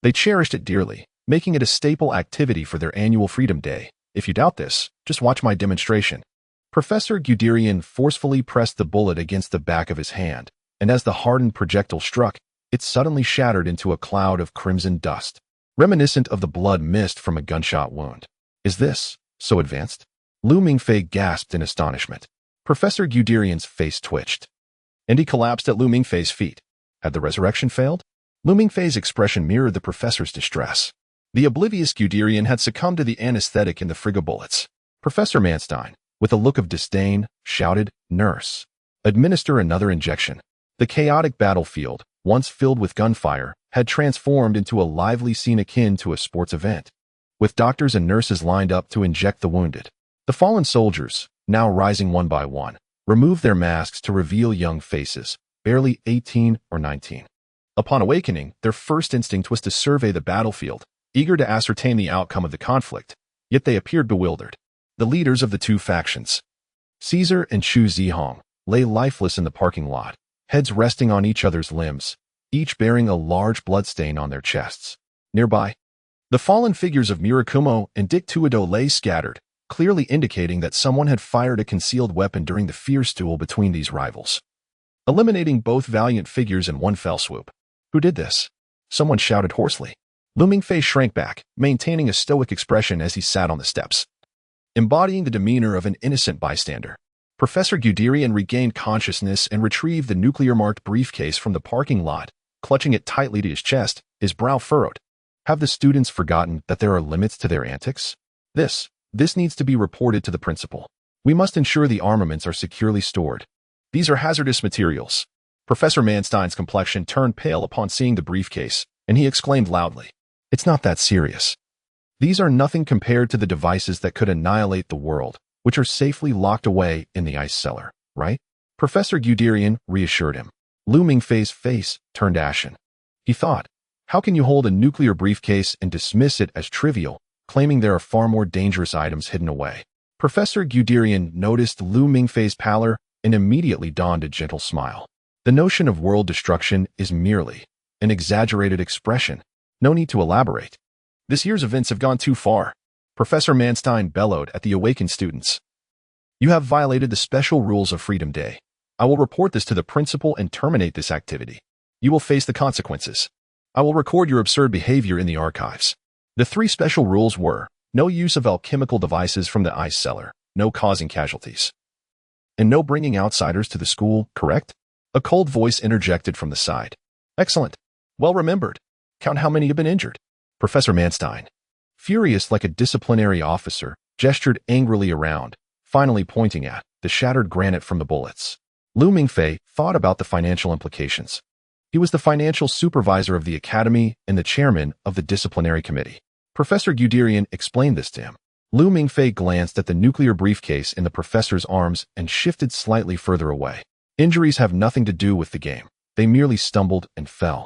they cherished it dearly, making it a staple activity for their annual Freedom Day. If you doubt this, just watch my demonstration. Professor Guderian forcefully pressed the bullet against the back of his hand, and as the hardened projectile struck, it suddenly shattered into a cloud of crimson dust, reminiscent of the blood mist from a gunshot wound. Is this so advanced? Lu Mingfei gasped in astonishment. Professor Guderian's face twitched, and he collapsed at Lu Mingfei's feet. Had the resurrection failed? Lu Mingfei's expression mirrored the professor's distress. The oblivious Guderian had succumbed to the anesthetic in the Frigga bullets. Professor Manstein, with a look of disdain, shouted, Nurse, administer another injection. The chaotic battlefield, once filled with gunfire, had transformed into a lively scene akin to a sports event, with doctors and nurses lined up to inject the wounded. The fallen soldiers, now rising one by one, removed their masks to reveal young faces, barely 18 or 19. Upon awakening, their first instinct was to survey the battlefield, eager to ascertain the outcome of the conflict, yet they appeared bewildered. The leaders of the two factions, Caesar and Chu Zihong, lay lifeless in the parking lot, heads resting on each other's limbs, each bearing a large bloodstain on their chests. Nearby, the fallen figures of Murakumo and Dick Tuido lay scattered, clearly indicating that someone had fired a concealed weapon during the fierce duel between these rivals, eliminating both valiant figures in one fell swoop. Who did this? Someone shouted hoarsely. Lu Mingfei shrank back, maintaining a stoic expression as he sat on the steps, embodying the demeanor of an innocent bystander. Professor Guderian regained consciousness and retrieved the nuclear-marked briefcase from the parking lot, clutching it tightly to his chest, his brow furrowed. Have the students forgotten that there are limits to their antics? This needs to be reported to the principal. We must ensure the armaments are securely stored. These are hazardous materials. Professor Manstein's complexion turned pale upon seeing the briefcase, and he exclaimed loudly, It's not that serious. These are nothing compared to the devices that could annihilate the world, which are safely locked away in the ice cellar, right? Professor Guderian reassured him. Lu Mingfei's face turned ashen. He thought, how can you hold a nuclear briefcase and dismiss it as trivial, claiming there are far more dangerous items hidden away? Professor Guderian noticed Lu Mingfei's pallor and immediately donned a gentle smile. The notion of world destruction is merely an exaggerated expression. No need to elaborate. This year's events have gone too far. Professor Manstein bellowed at the awakened students. You have violated the special rules of Freedom Day. I will report this to the principal and terminate this activity. You will face the consequences. I will record your absurd behavior in the archives. The 3 special rules were, no use of alchemical devices from the ice cellar, no causing casualties, and no bringing outsiders to the school, correct? A cold voice interjected from the side. Excellent. Well remembered. Count how many have been injured. Professor Manstein, furious like a disciplinary officer, gestured angrily around, finally pointing at the shattered granite from the bullets. Lu Mingfei thought about the financial implications. He was the financial supervisor of the academy and the chairman of the disciplinary committee. Professor Guderian explained this to him. Lu Mingfei glanced at the nuclear briefcase in the professor's arms and shifted slightly further away. Injuries have nothing to do with the game. They merely stumbled and fell.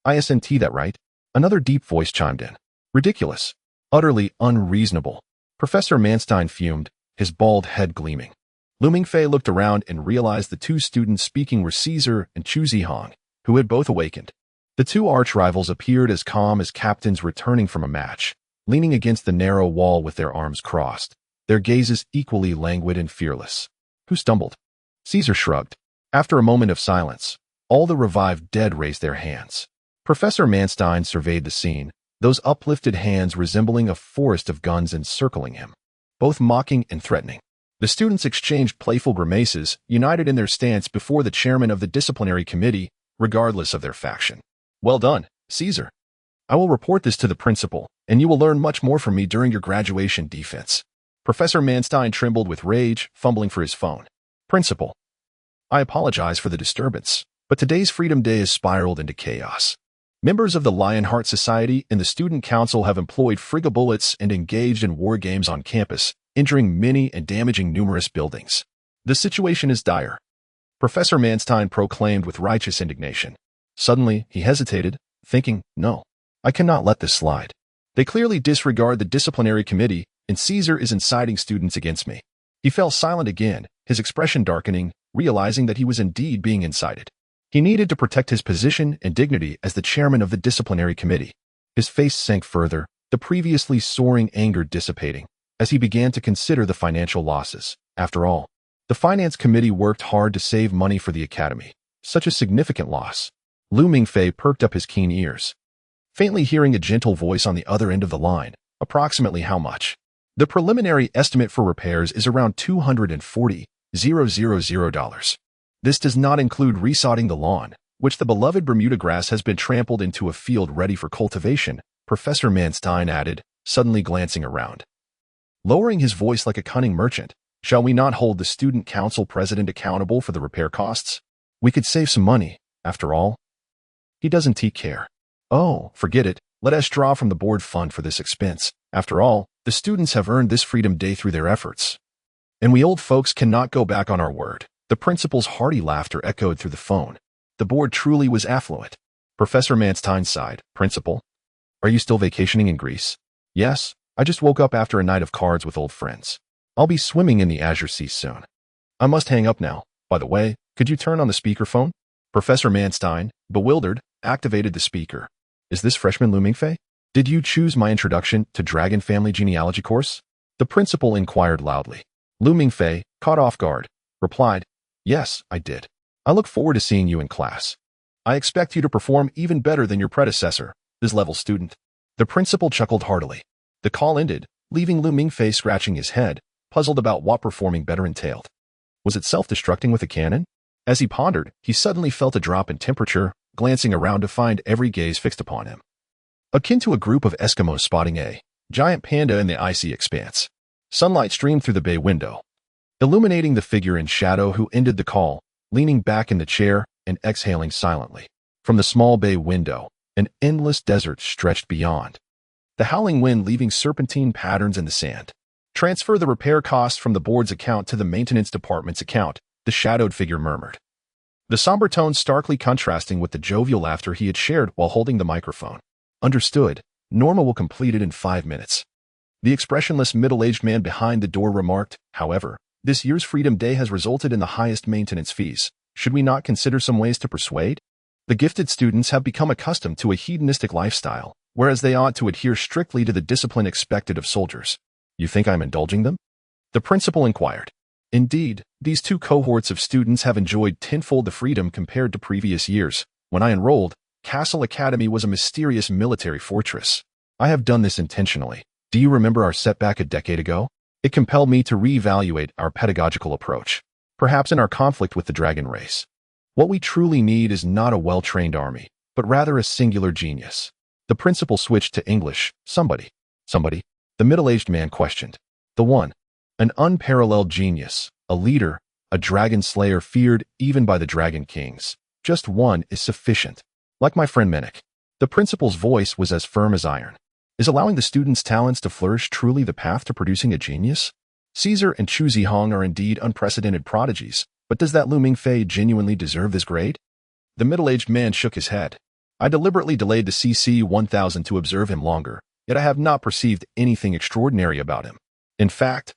Isn't that right? Another deep voice chimed in. Ridiculous. Utterly unreasonable. Professor Manstein fumed, his bald head gleaming. Lu Mingfei looked around and realized the two students speaking were Caesar and Chu Zihong, who had both awakened. The two arch-rivals appeared as calm as captains returning from a match, leaning against the narrow wall with their arms crossed, their gazes equally languid and fearless. Who stumbled? Caesar shrugged. After a moment of silence, all the revived dead raised their hands. Professor Manstein surveyed the scene, those uplifted hands resembling a forest of guns encircling him, both mocking and threatening. The students exchanged playful grimaces, united in their stance before the chairman of the disciplinary committee, regardless of their faction. Well done, Caesar. I will report this to the principal, and you will learn much more from me during your graduation defense. Professor Manstein trembled with rage, fumbling for his phone. Principal. I apologize for the disturbance, but today's Freedom Day has spiraled into chaos. Members of the Lionheart Society and the Student Council have employed frigabullets and engaged in war games on campus, injuring many and damaging numerous buildings. The situation is dire. Professor Manstein proclaimed with righteous indignation. Suddenly, he hesitated, thinking, no, I cannot let this slide. They clearly disregard the disciplinary committee, and Caesar is inciting students against me. He fell silent again, his expression darkening, realizing that he was indeed being incited. He needed to protect his position and dignity as the chairman of the disciplinary committee. His face sank further, the previously soaring anger dissipating, as he began to consider the financial losses. After all, the finance committee worked hard to save money for the academy. Such a significant loss. Lu Mingfei perked up his keen ears, faintly hearing a gentle voice on the other end of the line. Approximately how much? The preliminary estimate for repairs is around $240,000. This does not include resodding the lawn, which the beloved Bermuda grass has been trampled into a field ready for cultivation, Professor Manstein added, suddenly glancing around. Lowering his voice like a cunning merchant, shall we not hold the student council president accountable for the repair costs? We could save some money, after all. He doesn't take care. Oh, forget it. Let us draw from the board fund for this expense. After all, the students have earned this Freedom Day through their efforts. And we old folks cannot go back on our word. The principal's hearty laughter echoed through the phone. The board truly was affluent. Professor Manstein sighed. Principal, are you still vacationing in Greece? Yes, I just woke up after a night of cards with old friends. I'll be swimming in the Azure Sea soon. I must hang up now. By the way, could you turn on the speakerphone? Professor Manstein, bewildered, activated the speaker. Is this freshman Lu Mingfei? Did you choose my introduction to Dragon Family Genealogy course? The principal inquired loudly. Lu Mingfei, caught off guard, replied, Yes, I did. I look forward to seeing you in class. I expect you to perform even better than your predecessor, this level student. The principal chuckled heartily. The call ended, leaving Lu Mingfei scratching his head, puzzled about what performing better entailed. Was it self-destructing with a cannon? As he pondered, he suddenly felt a drop in temperature, glancing around to find every gaze fixed upon him. Akin to a group of Eskimos spotting a giant panda in the icy expanse. Sunlight streamed through the bay window, illuminating the figure in shadow who ended the call, leaning back in the chair and exhaling silently. From the small bay window, an endless desert stretched beyond, the howling wind leaving serpentine patterns in the sand. Transfer the repair costs from the board's account to the maintenance department's account, the shadowed figure murmured. The somber tone starkly contrasting with the jovial laughter he had shared while holding the microphone. Understood. Norma will complete it in 5 minutes. The expressionless middle-aged man behind the door remarked, however, this year's Freedom Day has resulted in the highest maintenance fees. Should we not consider some ways to persuade? The gifted students have become accustomed to a hedonistic lifestyle, whereas they ought to adhere strictly to the discipline expected of soldiers. You think I'm indulging them? The principal inquired. Indeed, these two cohorts of students have enjoyed tenfold the freedom compared to previous years. When I enrolled, Castle Academy was a mysterious military fortress. I have done this intentionally. Do you remember our setback a decade ago? It compelled me to reevaluate our pedagogical approach, perhaps in our conflict with the dragon race. What we truly need is not a well-trained army, but rather a singular genius. The principal switched to English. Somebody, the middle-aged man questioned. The one, an unparalleled genius, a leader, a dragon slayer feared even by the dragon kings. Just one is sufficient. Like my friend Menek. The principal's voice was as firm as iron. Is allowing the student's talents to flourish truly the path to producing a genius? Caesar and Chu Zihong are indeed unprecedented prodigies, but does that looming Fei genuinely deserve this grade? The middle-aged man shook his head. I deliberately delayed the CC 1000 to observe him longer, yet I have not perceived anything extraordinary about him. In fact,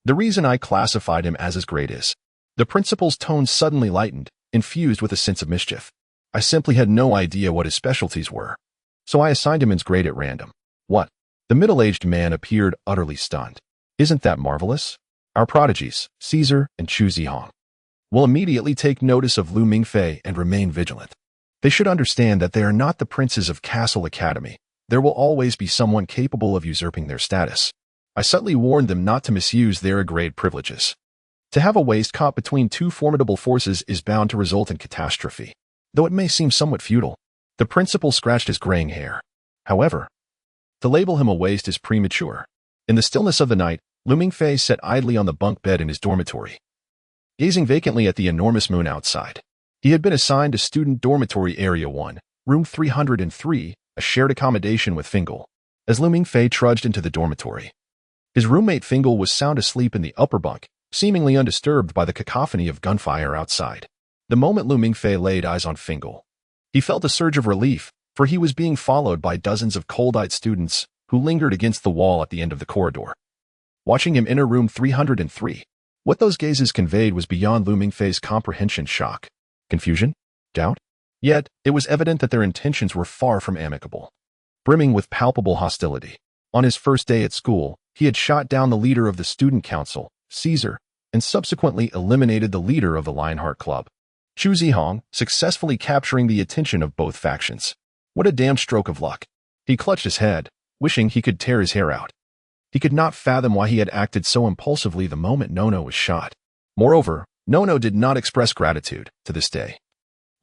the reason I classified him as his grade is, the principal's tone suddenly lightened, infused with a sense of mischief. I simply had no idea what his specialties were, so I assigned him his grade at random. What? The middle-aged man appeared utterly stunned. Isn't that marvelous? Our prodigies, Caesar and Chu Zihong, will immediately take notice of Lu Mingfei and remain vigilant. They should understand that they are not the princes of Castle Academy. There will always be someone capable of usurping their status. I subtly warned them not to misuse their grade privileges. To have a waist caught between two formidable forces is bound to result in catastrophe, though it may seem somewhat futile. The principal scratched his graying hair. However, to label him a waste is premature. In the stillness of the night, Lu Mingfei sat idly on the bunk bed in his dormitory, gazing vacantly at the enormous moon outside. He had been assigned to Student Dormitory Area 1, Room 303, a shared accommodation with Fingal. As Lu Mingfei trudged into the dormitory, his roommate Fingal was sound asleep in the upper bunk, seemingly undisturbed by the cacophony of gunfire outside. The moment Lu Mingfei laid eyes on Fingal, he felt a surge of relief, for he was being followed by dozens of cold-eyed students who lingered against the wall at the end of the corridor, watching him enter room 303. What those gazes conveyed was beyond Lu Mingfei's comprehension. Shock, confusion, doubt. Yet, it was evident that their intentions were far from amicable, brimming with palpable hostility. On his first day at school, he had shot down the leader of the student council, Caesar, and subsequently eliminated the leader of the Lionheart Club, Chu Zihong, successfully capturing the attention of both factions. What a damned stroke of luck. He clutched his head, wishing he could tear his hair out. He could not fathom why he had acted so impulsively the moment Nono was shot. Moreover, Nono did not express gratitude to this day.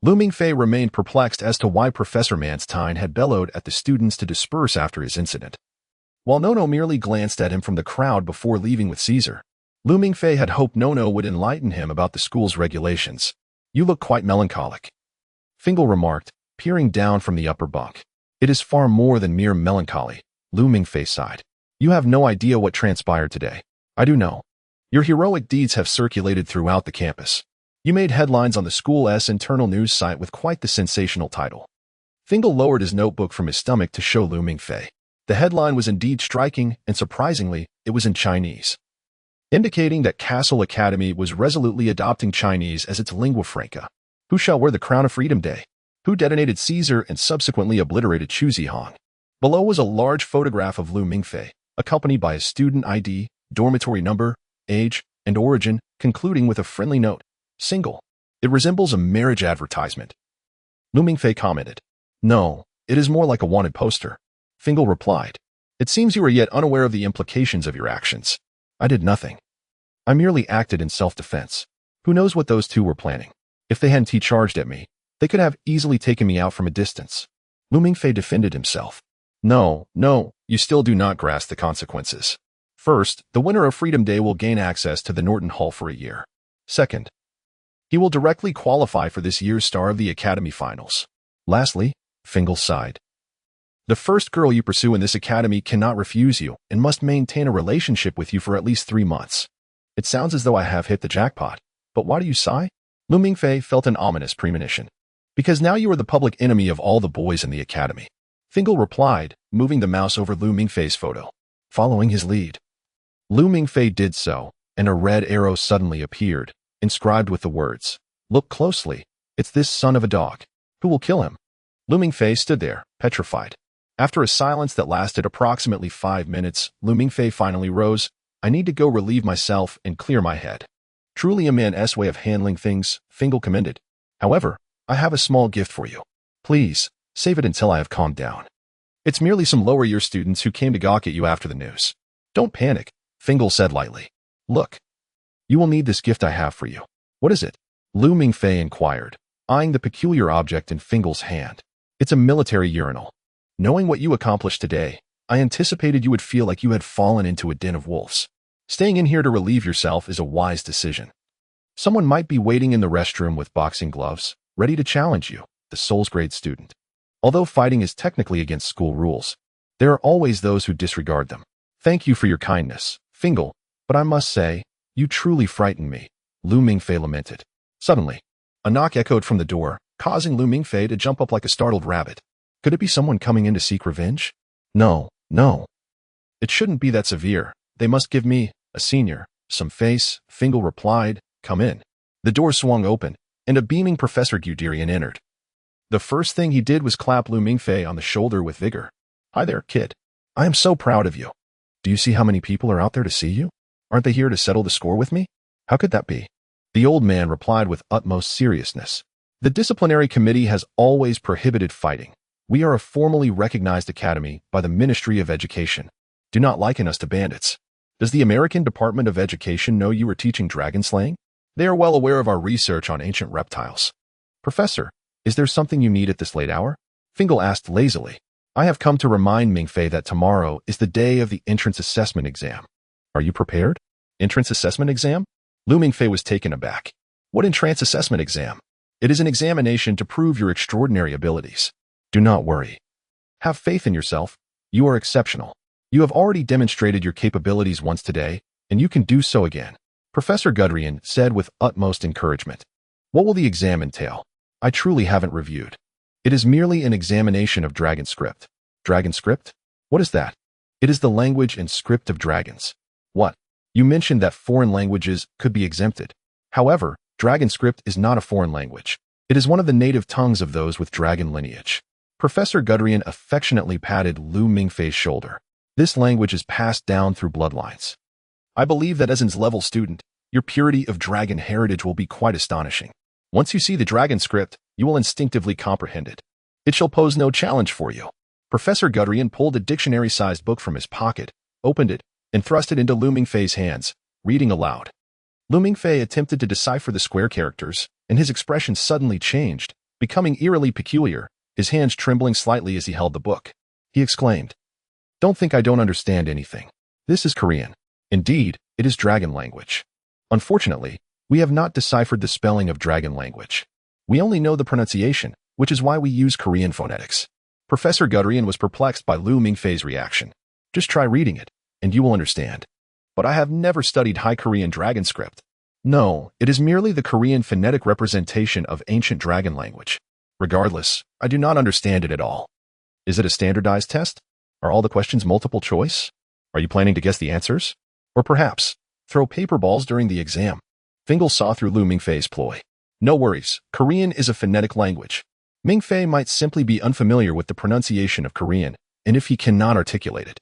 Lu Mingfei remained perplexed as to why Professor Manstein had bellowed at the students to disperse after his incident, while Nono merely glanced at him from the crowd before leaving with Caesar. Lu Mingfei had hoped Nono would enlighten him about the school's regulations. You look quite melancholic, Fingal remarked, peering down from the upper bunk. It is far more than mere melancholy, Lu Mingfei sighed. You have no idea what transpired today. I do know. Your heroic deeds have circulated throughout the campus. You made headlines on the school's internal news site with quite the sensational title. Fingal lowered his notebook from his stomach to show Lu Mingfei. The headline was indeed striking, and surprisingly, it was in Chinese, indicating that Castle Academy was resolutely adopting Chinese as its lingua franca. Who shall wear the crown of Freedom Day? Who detonated Caesar and subsequently obliterated Chu Zihong? Below was a large photograph of Lu Mingfei, accompanied by his student ID, dormitory number, age, and origin, concluding with a friendly note. Single. It resembles a marriage advertisement. Lu Mingfei commented. No, it is more like a wanted poster. Fingal replied. It seems you are yet unaware of the implications of your actions. I did nothing. I merely acted in self-defense. Who knows what those two were planning? If they hadn't charged at me, they could have easily taken me out from a distance. Lu Mingfei defended himself. No, you still do not grasp the consequences. First, the winner of Freedom Day will gain access to the Norton Hall for a year. Second, he will directly qualify for this year's Star of the Academy Finals. Lastly, Fingal sighed. The first girl you pursue in this academy cannot refuse you and must maintain a relationship with you for at least 3 months. It sounds as though I have hit the jackpot, but why do you sigh? Lu Mingfei felt an ominous premonition. Because now you are the public enemy of all the boys in the academy. Fingal replied, moving the mouse over Lu Mingfei's photo. Following his lead, Lu Mingfei did so, and a red arrow suddenly appeared, inscribed with the words, Look closely, it's this son of a dog. Who will kill him? Lu Mingfei stood there, petrified. After a silence that lasted approximately 5 minutes, Lu Mingfei finally rose. I need to go relieve myself and clear my head. Truly a man's way of handling things, Fingal commended. However, I have a small gift for you. Please, save it until I have calmed down. It's merely some lower-year students who came to gawk at you after the news. Don't panic, Fingal said lightly. Look, you will need this gift I have for you. What is it? Lu Mingfei inquired, eyeing the peculiar object in Fingal's hand. It's a military urinal. Knowing what you accomplished today, I anticipated you would feel like you had fallen into a den of wolves. Staying in here to relieve yourself is a wise decision. Someone might be waiting in the restroom with boxing gloves, ready to challenge you, the Souls grade student. Although fighting is technically against school rules, There are always those who disregard them. Thank you for your kindness, Fingal, but I must say, you truly frighten me, Lu Mingfei lamented. Suddenly, a knock echoed from the door, causing Lu Mingfei to jump up like a startled rabbit. Could it be someone coming in to seek revenge? No. It shouldn't be that severe. They must give me, a senior, some face, Fingal replied. Come in. The door swung open, and a beaming Professor Guderian entered. The first thing he did was clap Lu Mingfei on the shoulder with vigor. Hi there, kid. I am so proud of you. Do you see how many people are out there to see you? Aren't they here to settle the score with me? How could that be? The old man replied with utmost seriousness. The disciplinary committee has always prohibited fighting. We are a formally recognized academy by the Ministry of Education. Do not liken us to bandits. Does the American Department of Education know you are teaching dragon slaying? They are well aware of our research on ancient reptiles. Professor, is there something you need at this late hour? Fingal asked lazily. I have come to remind Mingfei that tomorrow is the day of the entrance assessment exam. Are you prepared? Entrance assessment exam? Lu Mingfei was taken aback. What entrance assessment exam? It is an examination to prove your extraordinary abilities. Do not worry. Have faith in yourself. You are exceptional. You have already demonstrated your capabilities once today, and you can do so again. Professor Guderian said with utmost encouragement. What will the exam entail? I truly haven't reviewed. It is merely an examination of dragon script. Dragon script? What is that? It is the language and script of dragons. What? You mentioned that foreign languages could be exempted. However, dragon script is not a foreign language. It is one of the native tongues of those with dragon lineage. Professor Guderian affectionately patted Lu Mingfei's shoulder. This language is passed down through bloodlines. I believe that as an level student, your purity of dragon heritage will be quite astonishing. Once you see the dragon script, you will instinctively comprehend it. It shall pose no challenge for you. Professor Guderian pulled a dictionary-sized book from his pocket, opened it, and thrust it into Lu Mingfei's hands, reading aloud. Lu Mingfei attempted to decipher the square characters, and his expression suddenly changed, becoming eerily peculiar, his hands trembling slightly as he held the book. He exclaimed, Don't think I don't understand anything. This is Korean. Indeed, it is dragon language. Unfortunately, we have not deciphered the spelling of dragon language. We only know the pronunciation, which is why we use Korean phonetics. Professor Guderian was perplexed by Lu Mingfei's reaction. Just try reading it, and you will understand. But I have never studied High Korean dragon script. No, it is merely the Korean phonetic representation of ancient dragon language. Regardless, I do not understand it at all. Is it a standardized test? Are all the questions multiple choice? Are you planning to guess the answers? Or perhaps, throw paper balls during the exam? Fingal saw through Lu Mingfei's ploy. No worries, Korean is a phonetic language. Mingfei might simply be unfamiliar with the pronunciation of Korean, and if he cannot articulate it.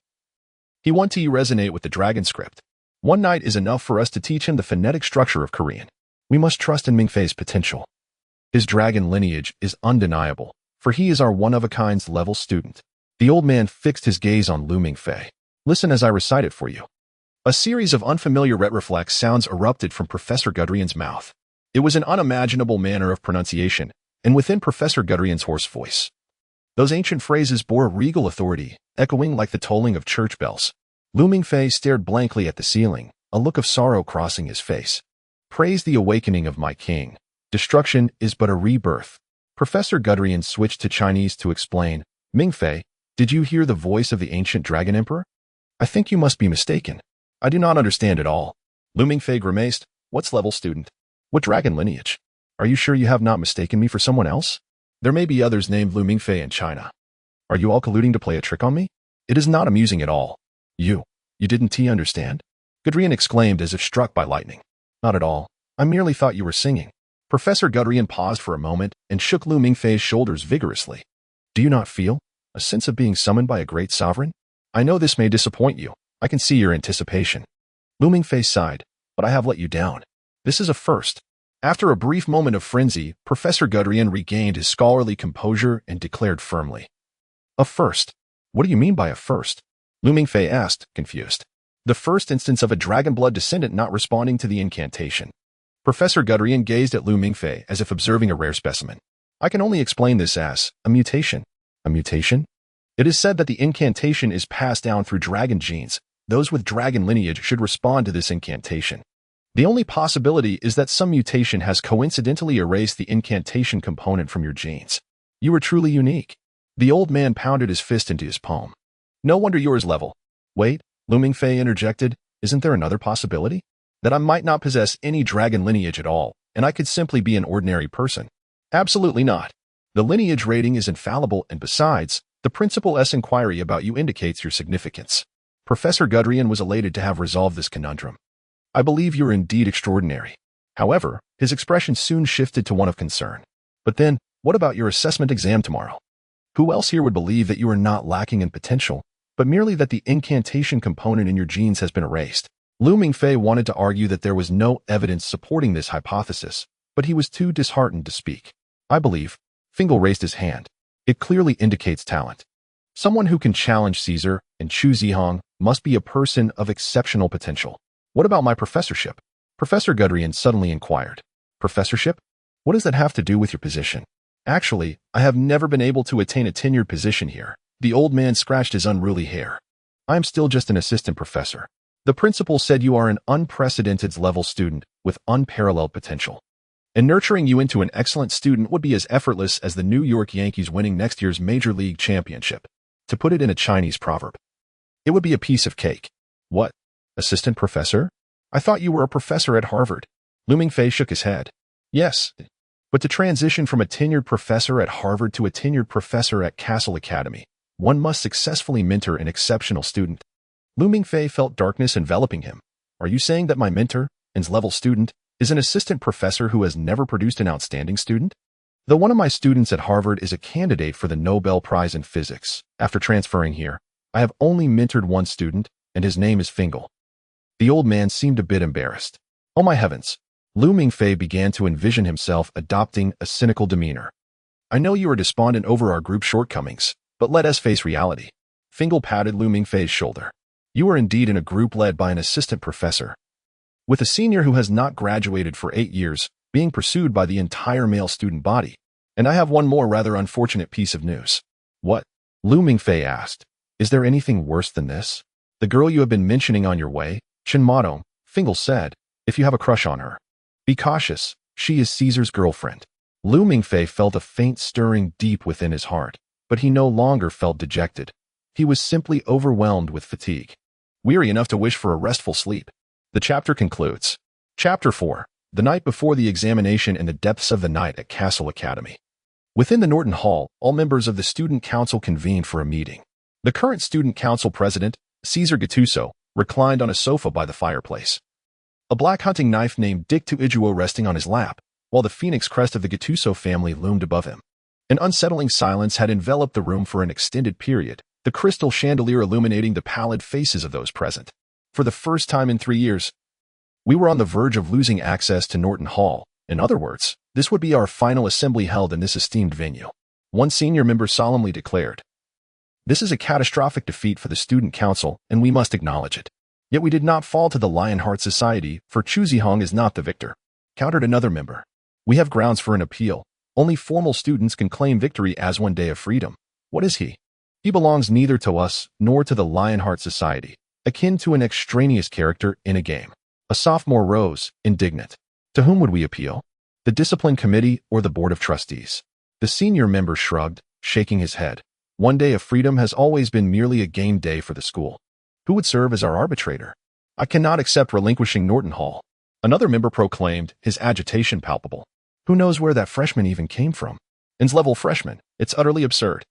He wants to resonate with the dragon script. One night is enough for us to teach him the phonetic structure of Korean. We must trust in Mingfei's potential. His dragon lineage is undeniable, for he is our one-of-a-kind level student. The old man fixed his gaze on Lu Mingfei. Listen as I recite it for you. A series of unfamiliar retroflex sounds erupted from Professor Guderian's mouth. It was an unimaginable manner of pronunciation, and within Professor Guderian's hoarse voice. Those ancient phrases bore a regal authority, echoing like the tolling of church bells. Lu Mingfei stared blankly at the ceiling, a look of sorrow crossing his face. Praise the awakening of my king. Destruction is but a rebirth. Professor Guderian switched to Chinese to explain. Mingfei, did you hear the voice of the ancient dragon emperor? I think you must be mistaken. I do not understand at all. Lu Mingfei grimaced. What's level student? What dragon lineage? Are you sure you have not mistaken me for someone else? There may be others named Lu Mingfei in China. Are you all colluding to play a trick on me? It is not amusing at all. You didn't understand? Guderian exclaimed as if struck by lightning. Not at all. I merely thought you were singing. Professor Guderian paused for a moment and shook Lu Mingfei's shoulders vigorously. Do you not feel a sense of being summoned by a great sovereign? I know this may disappoint you. I can see your anticipation. Lu Mingfei sighed, but I have let you down. This is a first. After a brief moment of frenzy, Professor Guderian regained his scholarly composure and declared firmly. A first? What do you mean by a first? Lu Mingfei asked, confused. The first instance of a dragon blood descendant not responding to the incantation. Professor Guderian gazed at Lu Mingfei as if observing a rare specimen. I can only explain this as a mutation. A mutation? It is said that the incantation is passed down through dragon genes. Those with dragon lineage should respond to this incantation. The only possibility is that some mutation has coincidentally erased the incantation component from your genes. You are truly unique. The old man pounded his fist into his palm. No wonder yours level. Wait, Looming Fei interjected, isn't there another possibility? That I might not possess any dragon lineage at all, and I could simply be an ordinary person. Absolutely not. The lineage rating is infallible, and besides, the Principal S inquiry about you indicates your significance. Professor Gudrian was elated to have resolved this conundrum. I believe you are indeed extraordinary. However, his expression soon shifted to one of concern. But then, what about your assessment exam tomorrow? Who else here would believe that you are not lacking in potential, but merely that the incantation component in your genes has been erased? Looming Fei wanted to argue that there was no evidence supporting this hypothesis, but he was too disheartened to speak. I believe. Fingal raised his hand. It clearly indicates talent. Someone who can challenge Caesar and Chu Zihong must be a person of exceptional potential. What about my professorship? Professor Gudrian suddenly inquired. Professorship? What does that have to do with your position? Actually, I have never been able to attain a tenured position here. The old man scratched his unruly hair. I am still just an assistant professor. The principal said you are an unprecedented level student with unparalleled potential. And nurturing you into an excellent student would be as effortless as the New York Yankees winning next year's Major League Championship. To put it in a Chinese proverb, it would be a piece of cake. What? Assistant professor? I thought you were a professor at Harvard. Looming Fei shook his head. Yes, but to transition from a tenured professor at Harvard to a tenured professor at Castle Academy, one must successfully mentor an exceptional student. Looming Fei felt darkness enveloping him. Are you saying that my mentor, and level student, is an assistant professor who has never produced an outstanding student? Though one of my students at Harvard is a candidate for the Nobel Prize in Physics, after transferring here, I have only mentored one student, and his name is Fingal. The old man seemed a bit embarrassed. Oh my heavens! Looming Fei began to envision himself adopting a cynical demeanor. I know you are despondent over our group's shortcomings, but let us face reality. Fingal patted Looming Fei's shoulder. You are indeed in a group led by an assistant professor, with a senior who has not graduated for 8 years, being pursued by the entire male student body. And I have one more rather unfortunate piece of news. What? Looming Fei asked. Is there anything worse than this? The girl you have been mentioning on your way, Chen Madong, Fingal said, if you have a crush on her, be cautious, she is Caesar's girlfriend. Looming Fei felt a faint stirring deep within his heart, but he no longer felt dejected. He was simply overwhelmed with fatigue, weary enough to wish for a restful sleep. The chapter concludes. Chapter 4. The night before the examination in the depths of the night at Castle Academy. Within the Norton Hall, all members of the Student Council convened for a meeting. The current Student Council president, Caesar Gattuso, reclined on a sofa by the fireplace. A black hunting knife named Dick Tuijuo resting on his lap, while the phoenix crest of the Gattuso family loomed above him. An unsettling silence had enveloped the room for an extended period, the crystal chandelier illuminating the pallid faces of those present. For the first time in 3 years, we were on the verge of losing access to Norton Hall. In other words, this would be our final assembly held in this esteemed venue. One senior member solemnly declared. This is a catastrophic defeat for the Student Council, and we must acknowledge it. Yet we did not fall to the Lionheart Society, for Chu Zihong is not the victor, countered another member. We have grounds for an appeal. Only formal students can claim victory as one day of freedom. What is he? He belongs neither to us nor to the Lionheart Society, akin to an extraneous character in a game. A sophomore rose, indignant. To whom would we appeal? The Discipline Committee or the Board of Trustees? The senior member shrugged, shaking his head. One day of freedom has always been merely a game day for the school. Who would serve as our arbitrator? I cannot accept relinquishing Norton Hall. Another member proclaimed, his agitation palpable. Who knows where that freshman even came from? Ins-level freshman. It's utterly absurd.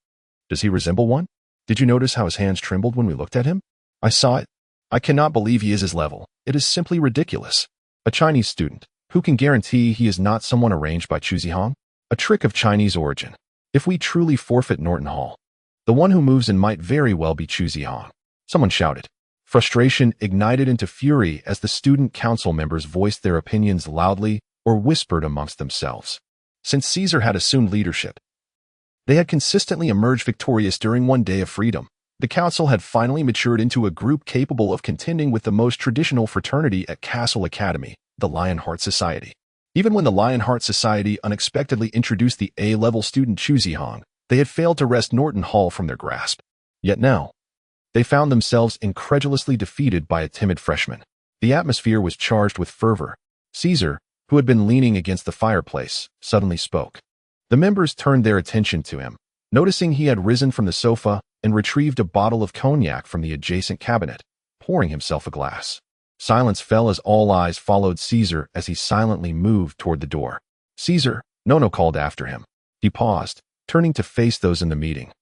Does he resemble one? Did you notice how his hands trembled when we looked at him? I saw it. I cannot believe he is his level. It is simply ridiculous. A Chinese student. Who can guarantee he is not someone arranged by Chu Zihong? A trick of Chinese origin. If we truly forfeit Norton Hall, the one who moves in might very well be Chu Zihong. Someone shouted. Frustration ignited into fury as the student council members voiced their opinions loudly or whispered amongst themselves. Since Caesar had assumed leadership, they had consistently emerged victorious during one day of freedom. The council had finally matured into a group capable of contending with the most traditional fraternity at Castle Academy, the Lionheart Society. Even when the Lionheart Society unexpectedly introduced the A-level student Chu Zihong, they had failed to wrest Norton Hall from their grasp. Yet now, they found themselves incredulously defeated by a timid freshman. The atmosphere was charged with fervor. Caesar, who had been leaning against the fireplace, suddenly spoke. The members turned their attention to him. Noticing he had risen from the sofa, and retrieved a bottle of cognac from the adjacent cabinet, pouring himself a glass. Silence fell as all eyes followed Caesar as he silently moved toward the door. "Caesar," Nono called after him. He paused, turning to face those in the meeting.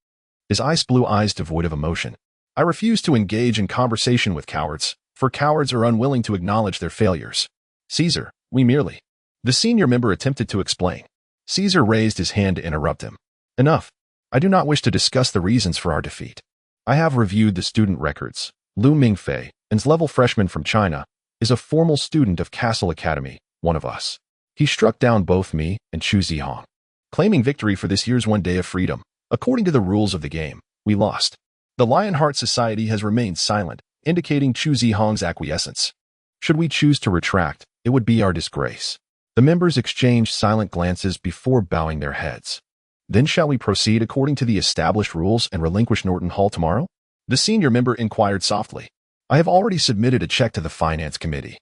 His ice-blue eyes devoid of emotion. "I refuse to engage in conversation with cowards, for cowards are unwilling to acknowledge their failures. Caesar, we merely—" The senior member attempted to explain. Caesar raised his hand to interrupt him. "Enough. I do not wish to discuss the reasons for our defeat. I have reviewed the student records. Lu Mingfei, an level freshman from China, is a formal student of Castle Academy, one of us. He struck down both me and Chu Zihong, claiming victory for this year's one day of freedom. According to the rules of the game, we lost. The Lionheart Society has remained silent, indicating Chu Zihong's acquiescence. Should we choose to retract, it would be our disgrace." The members exchanged silent glances before bowing their heads. "Then shall we proceed according to the established rules and relinquish Norton Hall tomorrow?" The senior member inquired softly. "I have already submitted a check to the Finance Committee,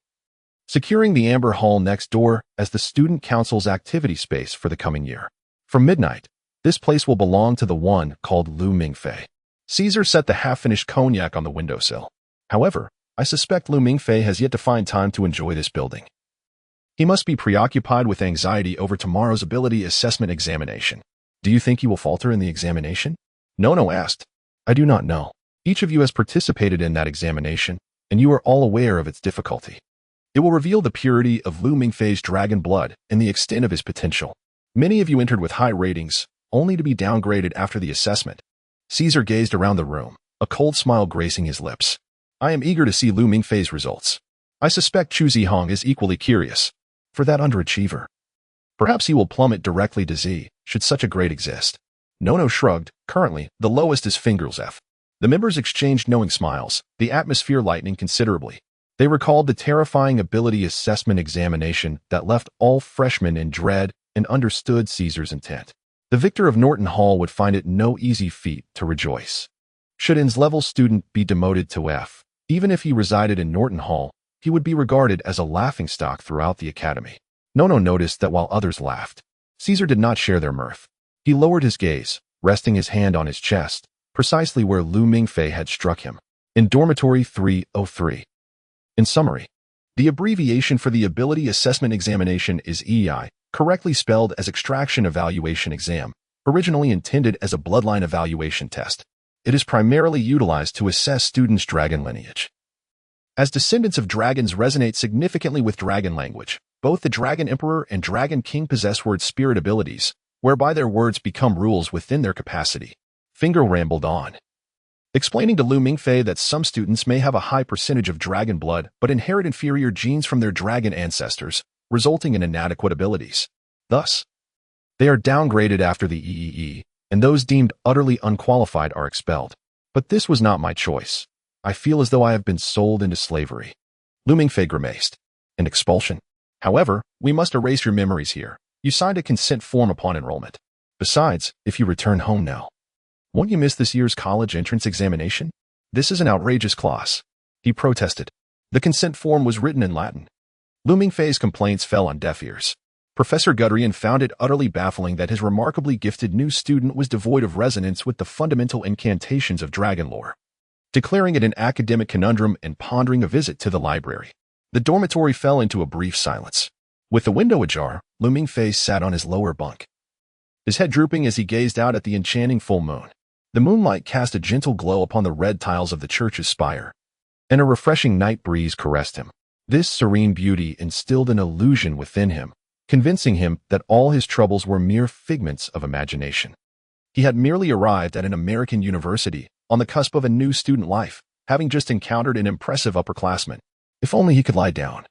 securing the Amber Hall next door as the Student Council's activity space for the coming year. From midnight, this place will belong to the one called Lu Mingfei." Caesar set the half-finished cognac on the windowsill. "However, I suspect Lu Mingfei has yet to find time to enjoy this building. He must be preoccupied with anxiety over tomorrow's ability assessment examination. Do you think he will falter in the examination?" Nono asked. "I do not know. Each of you has participated in that examination, and you are all aware of its difficulty. It will reveal the purity of Lu Mingfei's dragon blood and the extent of his potential. Many of you entered with high ratings, only to be downgraded after the assessment." Caesar gazed around the room, a cold smile gracing his lips. "I am eager to see Lu Mingfei's results. I suspect Chu Zihong is equally curious. For that underachiever, perhaps he will plummet directly to Z, should such a grade exist." Nono shrugged. "Currently, the lowest is Fingers F." The members exchanged knowing smiles, the atmosphere lightening considerably. They recalled the terrifying ability assessment examination that left all freshmen in dread and understood Caesar's intent. The victor of Norton Hall would find it no easy feat to rejoice. Should N's level student be demoted to F, even if he resided in Norton Hall, he would be regarded as a laughingstock throughout the academy. Nono noticed that while others laughed, Caesar did not share their mirth. He lowered his gaze, resting his hand on his chest, precisely where Lu Mingfei had struck him, in dormitory 303. In summary, the abbreviation for the Ability Assessment Examination is EI, correctly spelled as Extraction Evaluation Exam, originally intended as a bloodline evaluation test. It is primarily utilized to assess students' dragon lineage. As descendants of dragons resonate significantly with dragon language, both the Dragon Emperor and Dragon King possess word spirit abilities, whereby their words become rules within their capacity. Finger rambled on, explaining to Lu Mingfei that some students may have a high percentage of dragon blood but inherit inferior genes from their dragon ancestors, resulting in inadequate abilities. Thus, they are downgraded after the EEE, and those deemed utterly unqualified are expelled. But this was not my choice. I feel as though I have been sold into slavery." Lu Mingfei grimaced. "And expulsion? However, we must erase your memories here. You signed a consent form upon enrollment. Besides, if you return home now, won't you miss this year's college entrance examination? This is an outrageous clause," he protested. The consent form was written in Latin. Lu Mingfei's complaints fell on deaf ears. Professor Guderian found it utterly baffling that his remarkably gifted new student was devoid of resonance with the fundamental incantations of dragon lore. Declaring it an academic conundrum and pondering a visit to the library, the dormitory fell into a brief silence. With the window ajar, Lu Mingfei sat on his lower bunk, his head drooping as he gazed out at the enchanting full moon. The moonlight cast a gentle glow upon the red tiles of the church's spire, and a refreshing night breeze caressed him. This serene beauty instilled an illusion within him, convincing him that all his troubles were mere figments of imagination. He had merely arrived at an American university, on the cusp of a new student life, having just encountered an impressive upperclassman. If only he could lie down,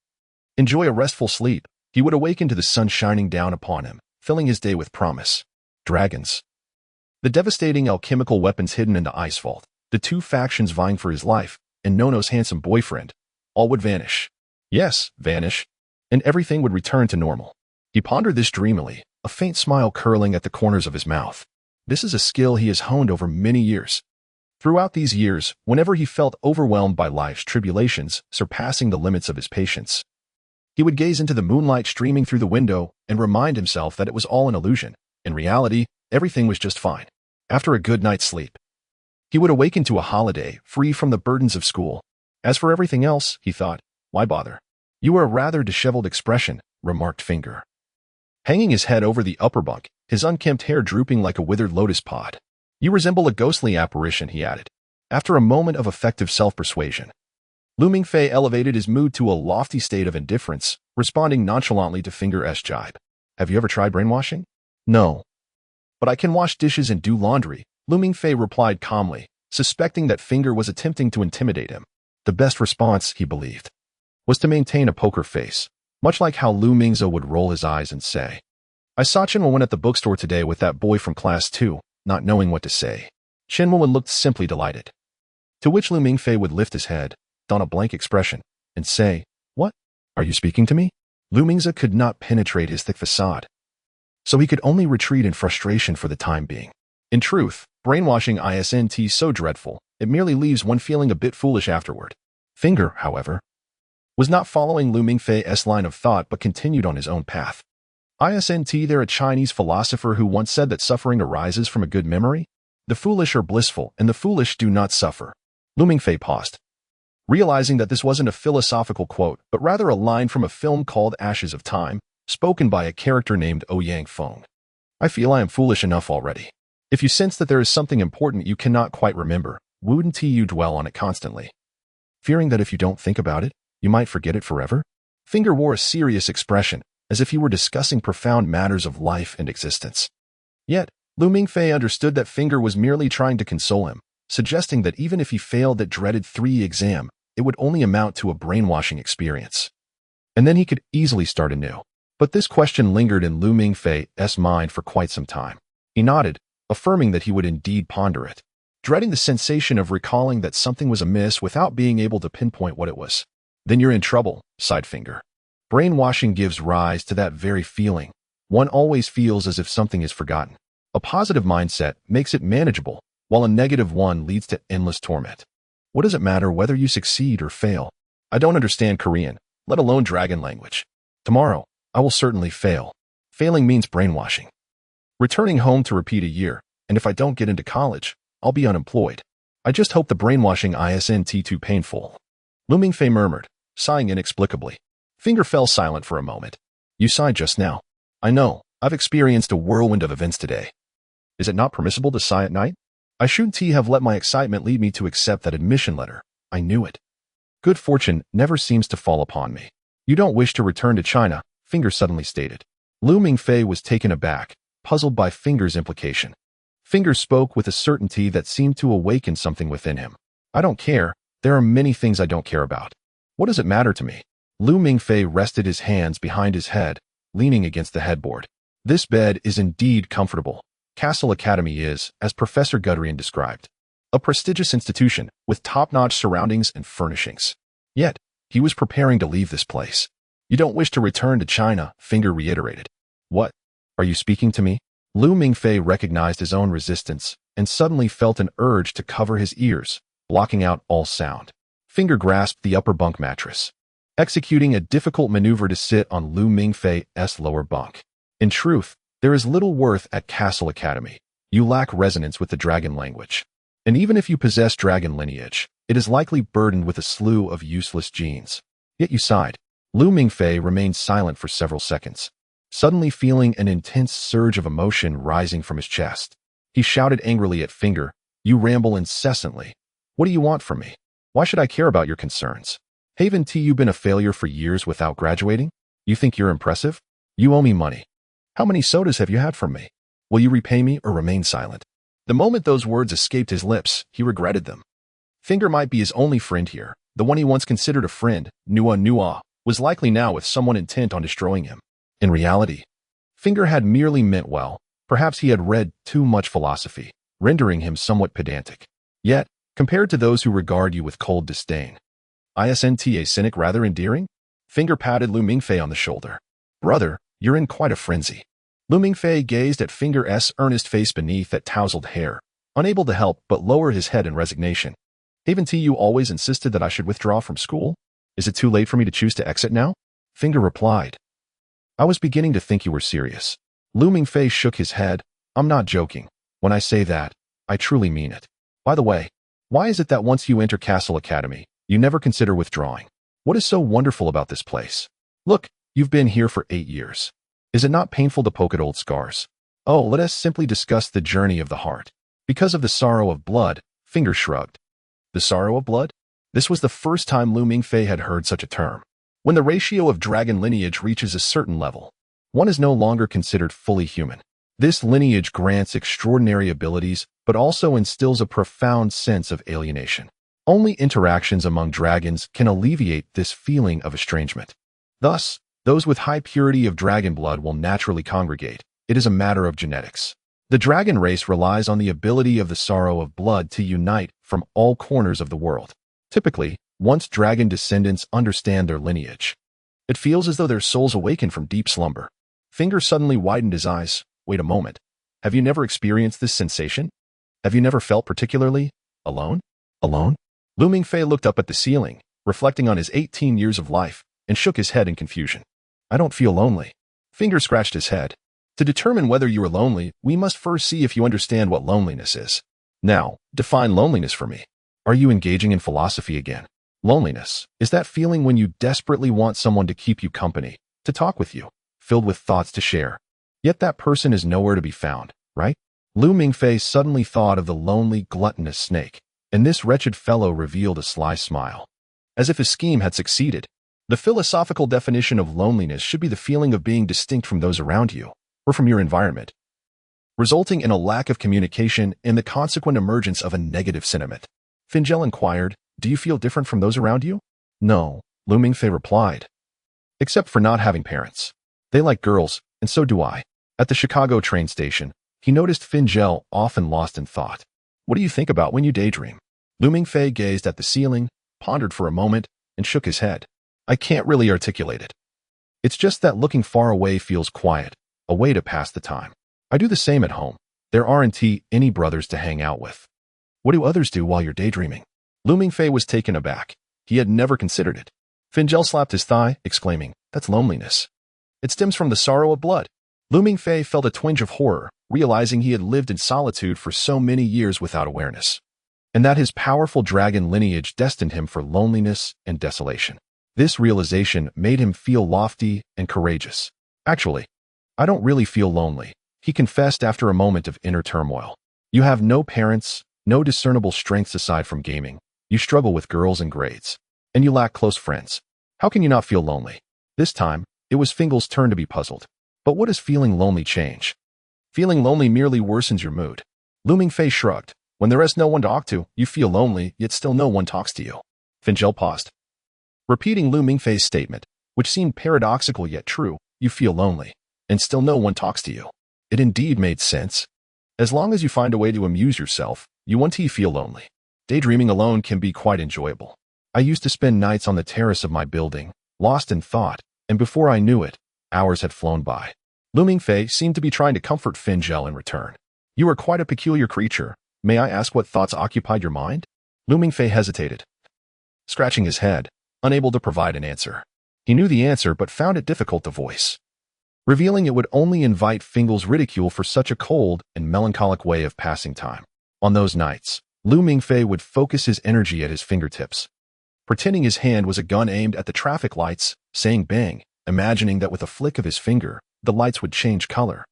enjoy a restful sleep, he would awaken to the sun shining down upon him, filling his day with promise. Dragons. The devastating alchemical weapons hidden in the ice vault, the two factions vying for his life, and Nono's handsome boyfriend, all would vanish. Yes, vanish, and everything would return to normal. He pondered this dreamily, a faint smile curling at the corners of his mouth. This is a skill he has honed over many years. Throughout these years, whenever he felt overwhelmed by life's tribulations, surpassing the limits of his patience, he would gaze into the moonlight streaming through the window and remind himself that it was all an illusion. In reality, everything was just fine. After a good night's sleep, He would awaken to a holiday, free from the burdens of school. As for everything else, he thought, why bother? You are a rather disheveled expression, remarked Finger, hanging his head over the upper bunk, his unkempt hair drooping like a withered lotus pod. You resemble a ghostly apparition, he added, after a moment of effective self-persuasion. Lu Mingfei elevated his mood to a lofty state of indifference, responding nonchalantly to Finger's jibe. Have you ever tried brainwashing? No. But I can wash dishes and do laundry, Lu Mingfei replied calmly, suspecting that Finger was attempting to intimidate him. The best response, he believed, was to maintain a poker face, much like how Lu Mingzhou would roll his eyes and say, I saw Chen Wenwen at the bookstore today with that boy from class 2, not knowing what to say. Chen Wenwen looked simply delighted. To which Lu Mingfei would lift his head, don a blank expression, and say, What? Are you speaking to me? Lu Mingzhou could not penetrate his thick facade, so he could only retreat in frustration for the time being. In truth, brainwashing isn't so dreadful, it merely leaves one feeling a bit foolish afterward. Finger, however, was not following Lu Mingfei's line of thought but continued on his own path. Isn't there a Chinese philosopher who once said that suffering arises from a good memory? The foolish are blissful, and the foolish do not suffer. Lu Mingfei paused, realizing that this wasn't a philosophical quote, but rather a line from a film called Ashes of Time, spoken by a character named Ouyang Feng. I feel I am foolish enough already. If you sense that there is something important you cannot quite remember, wouldn't you dwell on it constantly, fearing that if you don't think about it, you might forget it forever? Finger wore a serious expression, as if he were discussing profound matters of life and existence. Yet, Lu Mingfei understood that Finger was merely trying to console him, suggesting that even if he failed that dreaded 3 exam, it would only amount to a brainwashing experience. And then he could easily start anew. But this question lingered in Lu Mingfei's mind for quite some time. He nodded, affirming that he would indeed ponder it, dreading the sensation of recalling that something was amiss without being able to pinpoint what it was. Then you're in trouble, sighed Finger. Brainwashing gives rise to that very feeling. One always feels as if something is forgotten. A positive mindset makes it manageable, while a negative one leads to endless torment. What does it matter whether you succeed or fail? I don't understand Korean, let alone dragon language. Tomorrow, I will certainly fail. Failing means brainwashing. Returning home to repeat a year, and if I don't get into college, I'll be unemployed. I just hope the brainwashing isn't too painful. Lu Mingfei murmured, sighing inexplicably. Finger fell silent for a moment. You sighed just now. I know, I've experienced a whirlwind of events today. Is it not permissible to sigh at night? I shouldn't have let my excitement lead me to accept that admission letter. I knew it. Good fortune never seems to fall upon me. You don't wish to return to China, Finger suddenly stated. Lu Mingfei was taken aback, puzzled by Finger's implication. Finger spoke with a certainty that seemed to awaken something within him. I don't care. There are many things I don't care about. What does it matter to me? Lu Mingfei rested his hands behind his head, leaning against the headboard. This bed is indeed comfortable. Castle Academy is, as Professor Guderian described, a prestigious institution with top-notch surroundings and furnishings. Yet, he was preparing to leave this place. You don't wish to return to China, Finger reiterated. What? Are you speaking to me? Lu Mingfei recognized his own resistance and suddenly felt an urge to cover his ears, blocking out all sound. Finger grasped the upper bunk mattress, executing a difficult maneuver to sit on Lu Mingfei's lower bunk. In truth, there is little worth at Castle Academy. You lack resonance with the dragon language. And even if you possess dragon lineage, it is likely burdened with a slew of useless genes. Yet you sighed. Lu Mingfei remained silent for several seconds, suddenly feeling an intense surge of emotion rising from his chest. He shouted angrily at Finger, You ramble incessantly. What do you want from me? Why should I care about your concerns? Haven't you been a failure for years without graduating? You think you're impressive? You owe me money. How many sodas have you had from me? Will you repay me or remain silent? The moment those words escaped his lips, he regretted them. Finger might be his only friend here. The one he once considered a friend, Nua, was likely now with someone intent on destroying him. In reality, Finger had merely meant well. Perhaps he had read too much philosophy, rendering him somewhat pedantic. Yet, compared to those who regard you with cold disdain, isn't a cynic rather endearing? Finger patted Lu Mingfei on the shoulder. Brother, you're in quite a frenzy. Lu Mingfei gazed at Finger's earnest face beneath that tousled hair, unable to help but lower his head in resignation. Haven't you always insisted that I should withdraw from school? Is it too late for me to choose to exit now? Finger replied. I was beginning to think you were serious. Lu Mingfei shook his head. I'm not joking. When I say that, I truly mean it. By the way, why is it that once you enter Castle Academy, you never consider withdrawing? What is so wonderful about this place? Look, you've been here for 8 years. Is it not painful to poke at old scars? Oh, let us simply discuss the journey of the heart. Because of the sorrow of blood, Finger shrugged. The sorrow of blood? This was the first time Lu Mingfei had heard such a term. When the ratio of dragon lineage reaches a certain level, one is no longer considered fully human. This lineage grants extraordinary abilities, but also instills a profound sense of alienation. Only interactions among dragons can alleviate this feeling of estrangement. Thus, those with high purity of dragon blood will naturally congregate. It is a matter of genetics. The dragon race relies on the ability of the sorrow of blood to unite from all corners of the world. Typically, once dragon descendants understand their lineage, it feels as though their souls awaken from deep slumber. Finger suddenly widened his eyes. Wait a moment. Have you never experienced this sensation? Have you never felt particularly alone? Alone? Lu Mingfei looked up at the ceiling, reflecting on his 18 years of life, and shook his head in confusion. I don't feel lonely. Finger scratched his head. To determine whether you are lonely, we must first see if you understand what loneliness is. Now, define loneliness for me. Are you engaging in philosophy again? Loneliness is that feeling when you desperately want someone to keep you company, to talk with you, filled with thoughts to share. Yet that person is nowhere to be found, right? Lu Mingfei suddenly thought of the lonely, gluttonous snake, and this wretched fellow revealed a sly smile. As if his scheme had succeeded. The philosophical definition of loneliness should be the feeling of being distinct from those around you, or from your environment, resulting in a lack of communication and the consequent emergence of a negative sentiment. Fingel inquired, do you feel different from those around you? No, Lu Mingfei replied. Except for not having parents. They like girls, and so do I. At the Chicago train station, he noticed Fingel often lost in thought. What do you think about when you daydream? Lu Mingfei gazed at the ceiling, pondered for a moment, and shook his head. I can't really articulate it. It's just that looking far away feels quiet, a way to pass the time. I do the same at home. There aren't any brothers to hang out with. What do others do while you're daydreaming? Lu Mingfei was taken aback. He had never considered it. Fingel slapped his thigh, exclaiming, that's loneliness. It stems from the sorrow of blood. Lu Mingfei felt a twinge of horror, realizing he had lived in solitude for so many years without awareness, and that his powerful dragon lineage destined him for loneliness and desolation. This realization made him feel lofty and courageous. Actually, I don't really feel lonely, he confessed after a moment of inner turmoil. You have no parents, no discernible strengths aside from gaming. You struggle with girls and grades, and you lack close friends. How can you not feel lonely? This time, it was Fingal's turn to be puzzled. But what does feeling lonely change? Feeling lonely merely worsens your mood. Lu Mingfei shrugged. When there is no one to talk to, you feel lonely, yet still no one talks to you. Fingel paused. Repeating Lu Mingfei's statement, which seemed paradoxical yet true, you feel lonely, and still no one talks to you. It indeed made sense. As long as you find a way to amuse yourself, you won't feel lonely. Daydreaming alone can be quite enjoyable. I used to spend nights on the terrace of my building, lost in thought, and before I knew it, hours had flown by. Lu Mingfei seemed to be trying to comfort Fingel in return. You are quite a peculiar creature. May I ask what thoughts occupied your mind? Lu Mingfei hesitated, scratching his head, unable to provide an answer. He knew the answer but found it difficult to voice, revealing it would only invite Fingal's ridicule for such a cold and melancholic way of passing time. On those nights, Lu Mingfei would focus his energy at his fingertips, pretending his hand was a gun aimed at the traffic lights, saying bang, imagining that with a flick of his finger, the lights would change color,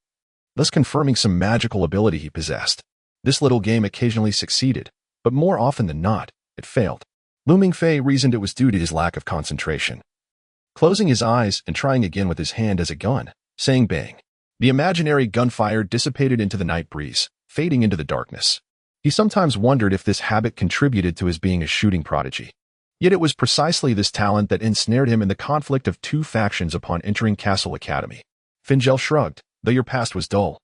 thus confirming some magical ability he possessed. This little game occasionally succeeded, but more often than not, it failed. Lu Mingfei reasoned it was due to his lack of concentration. Closing his eyes and trying again with his hand as a gun, saying bang, the imaginary gunfire dissipated into the night breeze, fading into the darkness. He sometimes wondered if this habit contributed to his being a shooting prodigy. Yet it was precisely this talent that ensnared him in the conflict of two factions upon entering Castle Academy. Fingel shrugged, though your past was dull.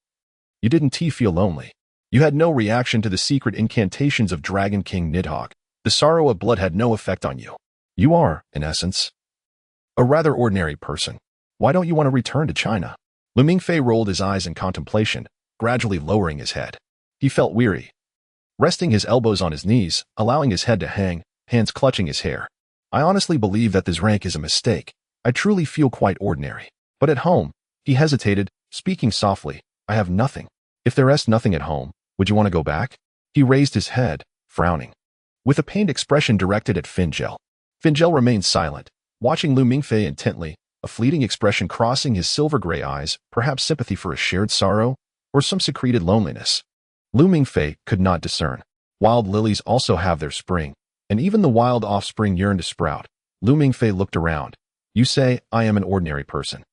You didn't feel lonely. You had no reaction to the secret incantations of Dragon King Nidhogg. The sorrow of blood had no effect on you. You are, in essence, a rather ordinary person. Why don't you want to return to China? Lu Mingfei rolled his eyes in contemplation, gradually lowering his head. He felt weary, resting his elbows on his knees, allowing his head to hang, hands clutching his hair. I honestly believe that this rank is a mistake. I truly feel quite ordinary. But at home, he hesitated, speaking softly, I have nothing. If there is nothing at home, would you want to go back? He raised his head, frowning, with a pained expression directed at Fingel. Fingel remained silent, watching Lu Mingfei intently, a fleeting expression crossing his silver-gray eyes, perhaps sympathy for a shared sorrow, or some secreted loneliness. Lu Mingfei could not discern. Wild lilies also have their spring, and even the wild offspring yearn to sprout. Lu Mingfei looked around. You say, I am an ordinary person.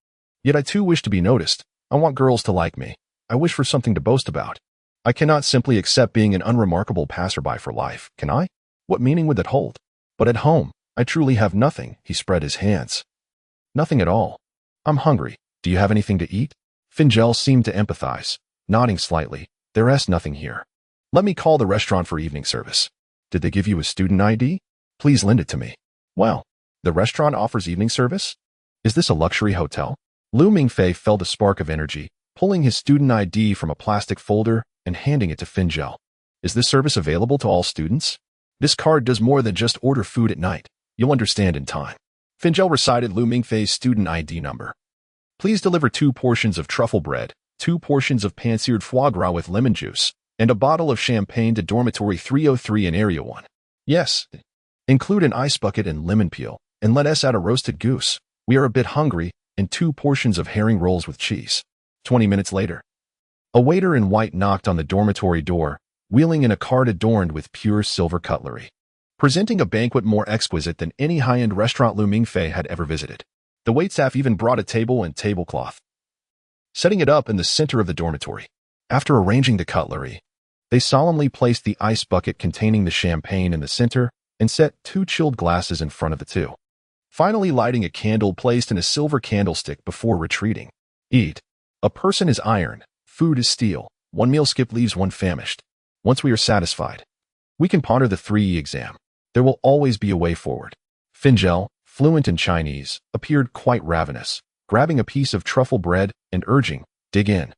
Yet I too wish to be noticed. I want girls to like me. I wish for something to boast about. I cannot simply accept being an unremarkable passerby for life, can I? What meaning would that hold? But at home, I truly have nothing. He spread his hands. Nothing at all. I'm hungry. Do you have anything to eat? Fingel seemed to empathize, nodding slightly. There is nothing here. Let me call the restaurant for evening service. Did they give you a student ID? Please lend it to me. Well, the restaurant offers evening service? Is this a luxury hotel? Lu Mingfei felt a spark of energy, pulling his student ID from a plastic folder and handing it to Fingel. Is this service available to all students? This card does more than just order food at night. You'll understand in time. Fingel recited Lu Mingfei's student ID number. Please deliver 2 portions of truffle bread, 2 portions of pan-seared foie gras with lemon juice, and a bottle of champagne to dormitory 303 in Area 1. Yes. Include an ice bucket and lemon peel, and let us add a roasted goose. We are a bit hungry, and 2 portions of herring rolls with cheese. 20 minutes later. A waiter in white knocked on the dormitory door, wheeling in a cart adorned with pure silver cutlery, presenting a banquet more exquisite than any high-end restaurant Lu Mingfei had ever visited. The waitstaff even brought a table and tablecloth, setting it up in the center of the dormitory. After arranging the cutlery, they solemnly placed the ice bucket containing the champagne in the center and set 2 chilled glasses in front of the 2. Finally lighting a candle placed in a silver candlestick before retreating. Eat. A person is iron, food is steel. 1 meal skip leaves one famished. Once we are satisfied, we can ponder the 3E exam. There will always be a way forward. Fingel, fluent in Chinese, appeared quite ravenous, grabbing a piece of truffle bread and urging, dig in.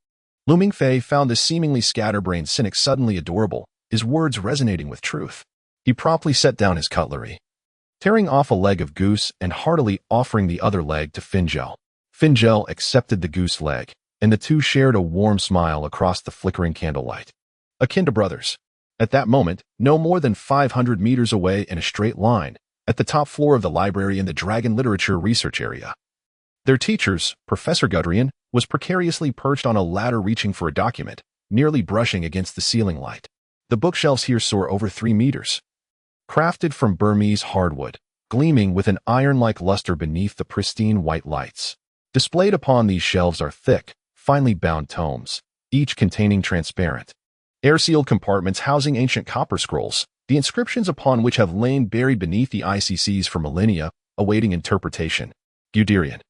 Lu Mingfei found the seemingly scatterbrained cynic suddenly adorable, his words resonating with truth. He promptly set down his cutlery, tearing off a leg of goose and heartily offering the other leg to Fingel. Fingel accepted the goose leg, and the 2 shared a warm smile across the flickering candlelight. Akin to brothers. At that moment, no more than 500 meters away in a straight line, at the top floor of the library in the Dragon Literature Research Area. Their teachers, Professor Gudrian, was precariously perched on a ladder reaching for a document, nearly brushing against the ceiling light. The bookshelves here soar over 3 meters. Crafted from Burmese hardwood, gleaming with an iron-like luster beneath the pristine white lights. Displayed upon these shelves are thick, finely bound tomes, each containing transparent, air-sealed compartments housing ancient copper scrolls, the inscriptions upon which have lain buried beneath the icy seas for millennia, awaiting interpretation. Guderian.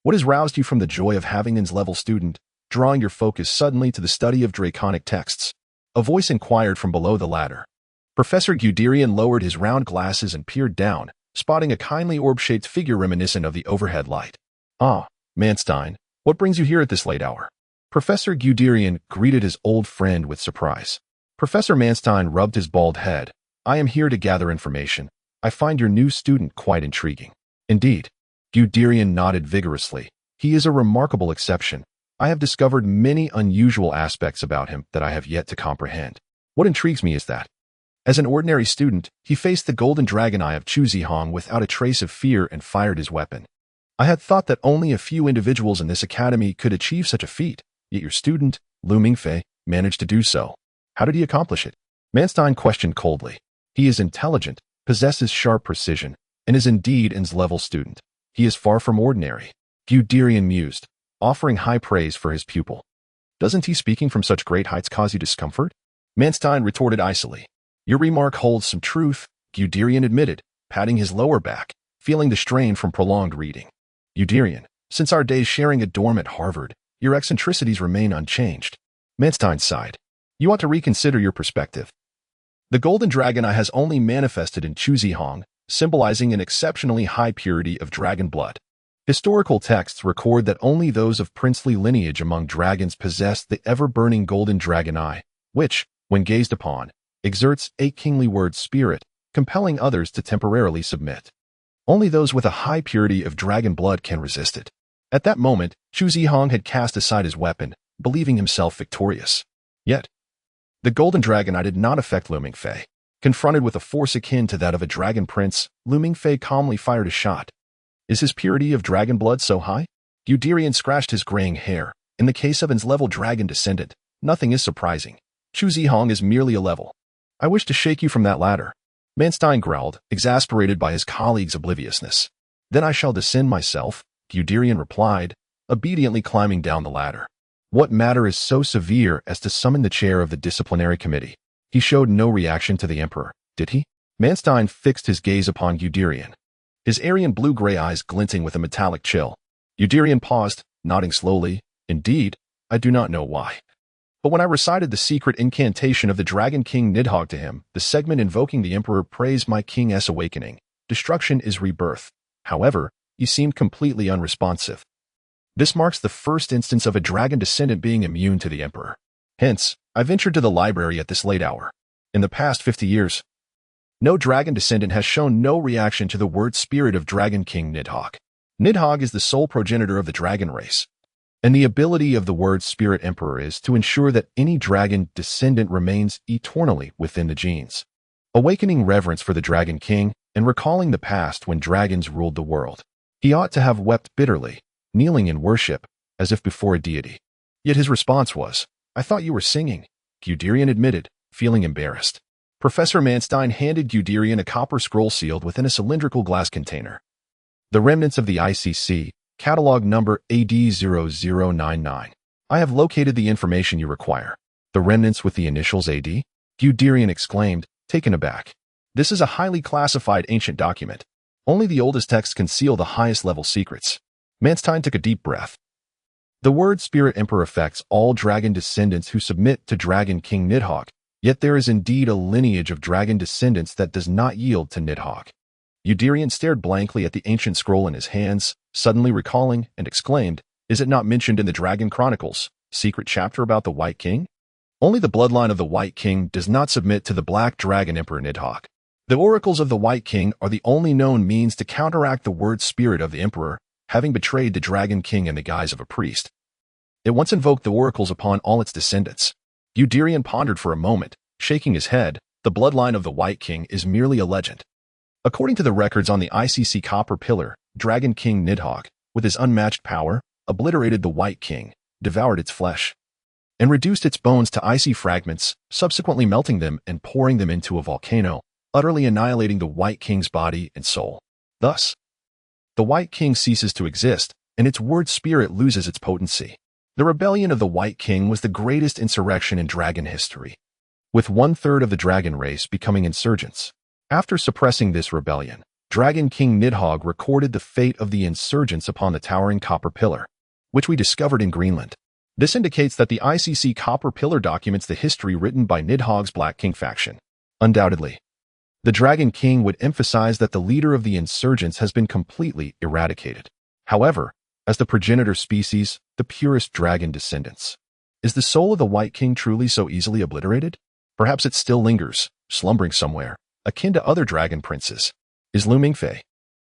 What has roused you from the joy of having an level student, drawing your focus suddenly to the study of draconic texts? A voice inquired from below the ladder. Professor Guderian lowered his round glasses and peered down, spotting a kindly orb-shaped figure reminiscent of the overhead light. Ah, Manstein, what brings you here at this late hour? Professor Guderian greeted his old friend with surprise. Professor Manstein rubbed his bald head. I am here to gather information. I find your new student quite intriguing. Indeed. Guderian nodded vigorously. He is a remarkable exception. I have discovered many unusual aspects about him that I have yet to comprehend. What intrigues me is that, as an ordinary student, he faced the golden dragon eye of Chu Zihong without a trace of fear and fired his weapon. I had thought that only a few individuals in this academy could achieve such a feat, yet your student, Lu Mingfei, managed to do so. How did he accomplish it? Manstein questioned coldly. He is intelligent, possesses sharp precision, and is indeed an level student. He is far from ordinary. Guderian mused, offering high praise for his pupil. Doesn't he speaking from such great heights cause you discomfort? Manstein retorted icily. Your remark holds some truth, Guderian admitted, patting his lower back, feeling the strain from prolonged reading. Guderian, since our days sharing a dorm at Harvard, your eccentricities remain unchanged. Manstein sighed. You ought to reconsider your perspective. The golden dragon eye has only manifested in Chu Zihong, symbolizing an exceptionally high purity of dragon blood. Historical texts record that only those of princely lineage among dragons possess the ever-burning golden dragon eye, which, when gazed upon, exerts a kingly word spirit, compelling others to temporarily submit. Only those with a high purity of dragon blood can resist it. At that moment, Chu Zihong had cast aside his weapon, believing himself victorious. Yet, the golden dragon eye did not affect Lu Mingfei. Confronted with a force akin to that of a dragon prince, Lu Mingfei calmly fired a shot. Is his purity of dragon blood so high? Guderian scratched his graying hair. In the case of an level dragon descendant, nothing is surprising. Chu Zihong is merely a level. I wish to shake you from that ladder. Manstein growled, exasperated by his colleague's obliviousness. Then I shall descend myself, Guderian replied, obediently climbing down the ladder. What matter is so severe as to summon the chair of the disciplinary committee? He showed no reaction to the emperor, did he? Manstein fixed his gaze upon Guderian, his Aryan blue-gray eyes glinting with a metallic chill. Guderian paused, nodding slowly. Indeed, I do not know why. But when I recited the secret incantation of the Dragon King Nidhogg to him, the segment invoking the emperor praise my king's awakening. Destruction is rebirth. However, he seemed completely unresponsive. This marks the first instance of a dragon descendant being immune to the emperor. Hence, I ventured to the library at this late hour. In the past 50 years, no dragon descendant has shown no reaction to the word spirit of Dragon King Nidhogg. Nidhogg is the sole progenitor of the dragon race, and the ability of the word spirit emperor is to ensure that any dragon descendant remains eternally within the genes, awakening reverence for the Dragon King and recalling the past when dragons ruled the world. He ought to have wept bitterly, kneeling in worship, as if before a deity. Yet his response was, I thought you were singing, Guderian admitted, feeling embarrassed. Professor Manstein handed Guderian a copper scroll sealed within a cylindrical glass container. The remnants of the ICC, catalog number AD0099. I have located the information you require. The remnants with the initials AD? Guderian exclaimed, taken aback. This is a highly classified ancient document. Only the oldest texts conceal the highest level secrets. Manstein took a deep breath. The word Spirit Emperor affects all dragon descendants who submit to Dragon King Nidhogg, yet there is indeed a lineage of dragon descendants that does not yield to Nidhogg. Guderian stared blankly at the ancient scroll in his hands, suddenly recalling, and exclaimed, Is it not mentioned in the Dragon Chronicles, secret chapter about the White King? Only the bloodline of the White King does not submit to the Black Dragon Emperor Nidhogg. The oracles of the White King are the only known means to counteract the word spirit of the Emperor, having betrayed the Dragon King in the guise of a priest. It once invoked the oracles upon all its descendants. Guderian pondered for a moment, shaking his head. The bloodline of the White King is merely a legend. According to the records on the ICC Copper Pillar, Dragon King Nidhogg, with his unmatched power, obliterated the White King, devoured its flesh, and reduced its bones to icy fragments, subsequently melting them and pouring them into a volcano, utterly annihilating the White King's body and soul. Thus, the White King ceases to exist, and its word spirit loses its potency. The rebellion of the White King was the greatest insurrection in dragon history, with 1/3 of the dragon race becoming insurgents. After suppressing this rebellion, Dragon King Nidhogg recorded the fate of the insurgents upon the towering Copper Pillar, which we discovered in Greenland. This indicates that the ICC Copper Pillar documents the history written by Nidhogg's Black King faction. Undoubtedly, the Dragon King would emphasize that the leader of the insurgents has been completely eradicated. However, as the progenitor species, the purest dragon descendants, is the soul of the White King truly so easily obliterated? Perhaps it still lingers, slumbering somewhere, akin to other dragon princes. Is Lu Mingfei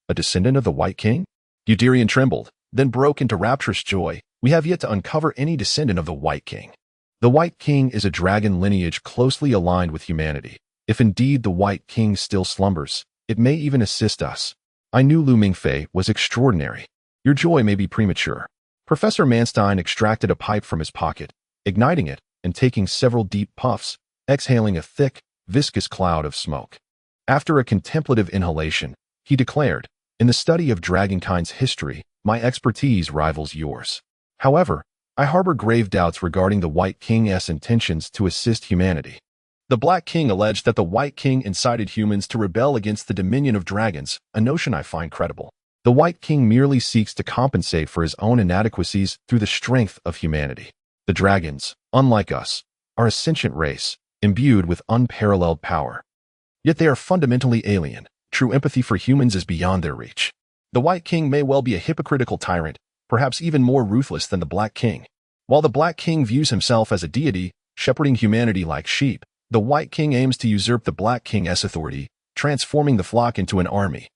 a descendant of the White King? Guderian trembled, then broke into rapturous joy. We have yet to uncover any descendant of the White King. The White King is a dragon lineage closely aligned with humanity. If indeed the White King still slumbers, it may even assist us. I knew Lu Mingfei was extraordinary. Your joy may be premature. Professor Manstein extracted a pipe from his pocket, igniting it and taking several deep puffs, exhaling a thick, viscous cloud of smoke. After a contemplative inhalation, he declared, In the study of dragonkind's history, my expertise rivals yours. However, I harbor grave doubts regarding the White King's intentions to assist humanity. The Black King alleged that the White King incited humans to rebel against the dominion of dragons, a notion I find credible. The White King merely seeks to compensate for his own inadequacies through the strength of humanity. The dragons, unlike us, are a sentient race, imbued with unparalleled power. Yet they are fundamentally alien. True empathy for humans is beyond their reach. The White King may well be a hypocritical tyrant, perhaps even more ruthless than the Black King. While the Black King views himself as a deity, shepherding humanity like sheep, the White King aims to usurp the Black King's authority, transforming the flock into an army,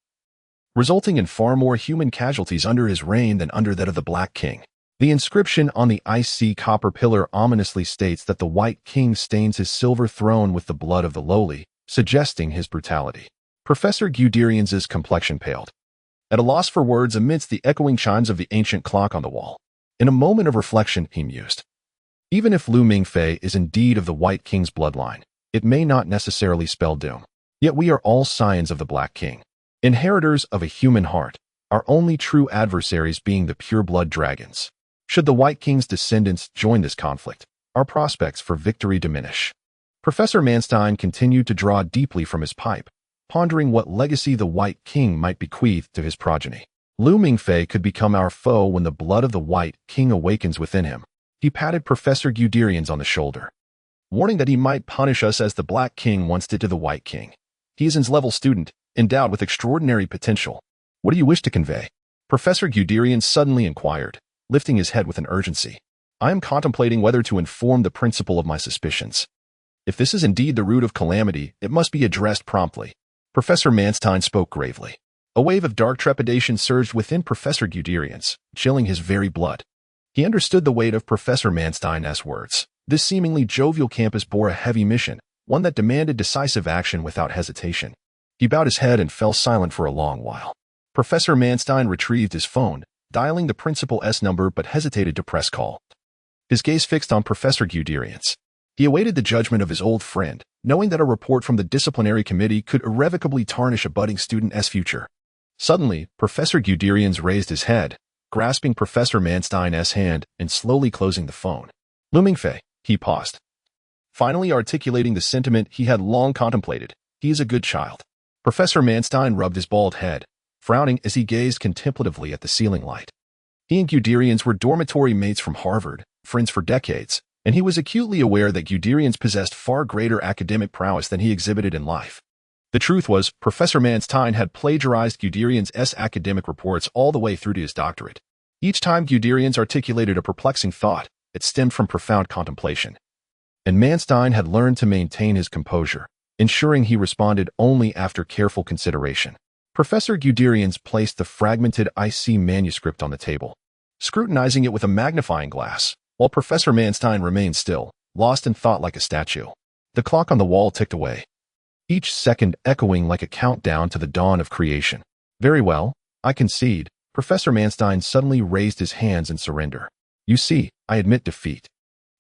resulting in far more human casualties under his reign than under that of the Black King. The inscription on the IC Copper Pillar ominously states that the White King stains his silver throne with the blood of the lowly, suggesting his brutality. Professor Guderian's complexion paled, at a loss for words amidst the echoing chimes of the ancient clock on the wall. In a moment of reflection, he mused. Even if Lu Mingfei is indeed of the White King's bloodline, it may not necessarily spell doom. Yet we are all scions of the Black King, inheritors of a human heart, our only true adversaries being the pure-blood dragons. Should the White King's descendants join this conflict, our prospects for victory diminish. Professor Manstein continued to draw deeply from his pipe, pondering what legacy the White King might bequeath to his progeny. Lu Mingfei could become our foe when the blood of the White King awakens within him. He patted Professor Guderian on the shoulder, warning that he might punish us as the Black King once did to the White King. He is an level student, endowed with extraordinary potential. What do you wish to convey? Professor Guderian suddenly inquired, lifting his head with an urgency. I am contemplating whether to inform the principal of my suspicions. If this is indeed the root of calamity, it must be addressed promptly. Professor Manstein spoke gravely. A wave of dark trepidation surged within Professor Guderian, chilling his very blood. He understood the weight of Professor Manstein's words. This seemingly jovial campus bore a heavy mission, one that demanded decisive action without hesitation. He bowed his head and fell silent for a long while. Professor Manstein retrieved his phone, dialing the principal's number but hesitated to press call. His gaze fixed on Professor Guderian. He awaited the judgment of his old friend, knowing that a report from the disciplinary committee could irrevocably tarnish a budding student's future. Suddenly, Professor Guderian raised his head, grasping Professor Manstein's hand and slowly closing the phone. Lu Mingfei, he paused, finally articulating the sentiment he had long contemplated. He is a good child. Professor Manstein rubbed his bald head, frowning as he gazed contemplatively at the ceiling light. He and Guderian were dormitory mates from Harvard, friends for decades, and he was acutely aware that Guderian possessed far greater academic prowess than he exhibited in life. The truth was, Professor Manstein had plagiarized Guderian's academic reports all the way through to his doctorate. Each time Guderian articulated a perplexing thought, it stemmed from profound contemplation. And Manstein had learned to maintain his composure, ensuring he responded only after careful consideration. Professor Guderian placed the fragmented IC manuscript on the table, scrutinizing it with a magnifying glass, while Professor Manstein remained still, lost in thought like a statue. The clock on the wall ticked away, each second echoing like a countdown to the dawn of creation. Very well, I concede. Professor Manstein suddenly raised his hands in surrender. You see, I admit defeat.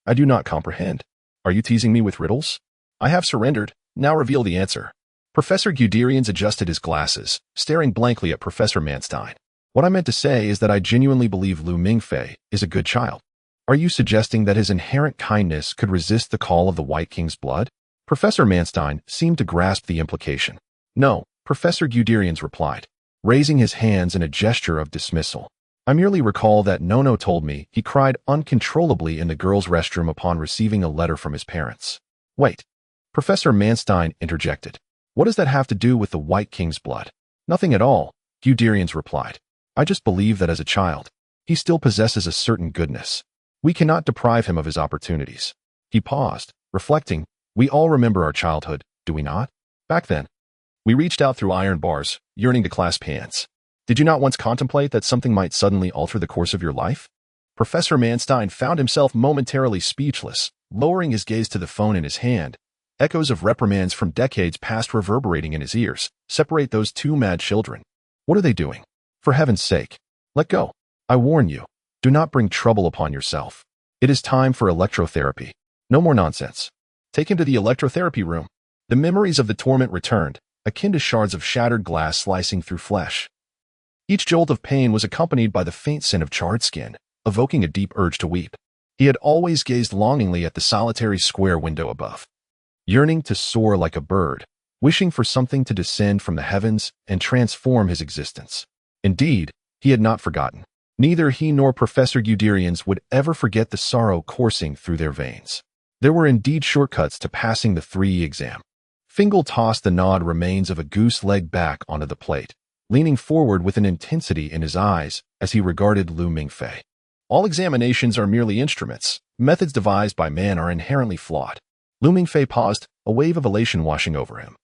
I do not comprehend. Are you teasing me with riddles? I have surrendered. Now reveal the answer. Professor Guderian adjusted his glasses, staring blankly at Professor Manstein. What I meant to say is that I genuinely believe Lu Mingfei is a good child. Are you suggesting that his inherent kindness could resist the call of the White King's blood? Professor Manstein seemed to grasp the implication. No, Professor Guderian replied, raising his hands in a gesture of dismissal. I merely recall that Nono told me he cried uncontrollably in the girls' restroom upon receiving a letter from his parents. Wait. Professor Manstein interjected. What does that have to do with the White King's blood? Nothing at all, Guderian replied. I just believe that as a child, he still possesses a certain goodness. We cannot deprive him of his opportunities. He paused, reflecting. We all remember our childhood, do we not? Back then, we reached out through iron bars, yearning to clasp hands. Did you not once contemplate that something might suddenly alter the course of your life? Professor Manstein found himself momentarily speechless, lowering his gaze to the phone in his hand. Echoes of reprimands from decades past reverberating in his ears. Separate those two mad children. What are they doing? For heaven's sake, let go. I warn you, do not bring trouble upon yourself. It is time for electrotherapy. No more nonsense. Take him to the electrotherapy room. The memories of the torment returned, akin to shards of shattered glass slicing through flesh. Each jolt of pain was accompanied by the faint scent of charred skin, evoking a deep urge to weep. He had always gazed longingly at the solitary square window above, yearning to soar like a bird, wishing for something to descend from the heavens and transform his existence. Indeed, he had not forgotten. Neither he nor Professor Guderian would ever forget the sorrow coursing through their veins. There were indeed shortcuts to passing the 3E exam. Fingal tossed the gnawed remains of a goose leg back onto the plate, leaning forward with an intensity in his eyes as he regarded Lu Mingfei. All examinations are merely instruments. Methods devised by man are inherently flawed. Lu Mingfei paused, a wave of elation washing over him,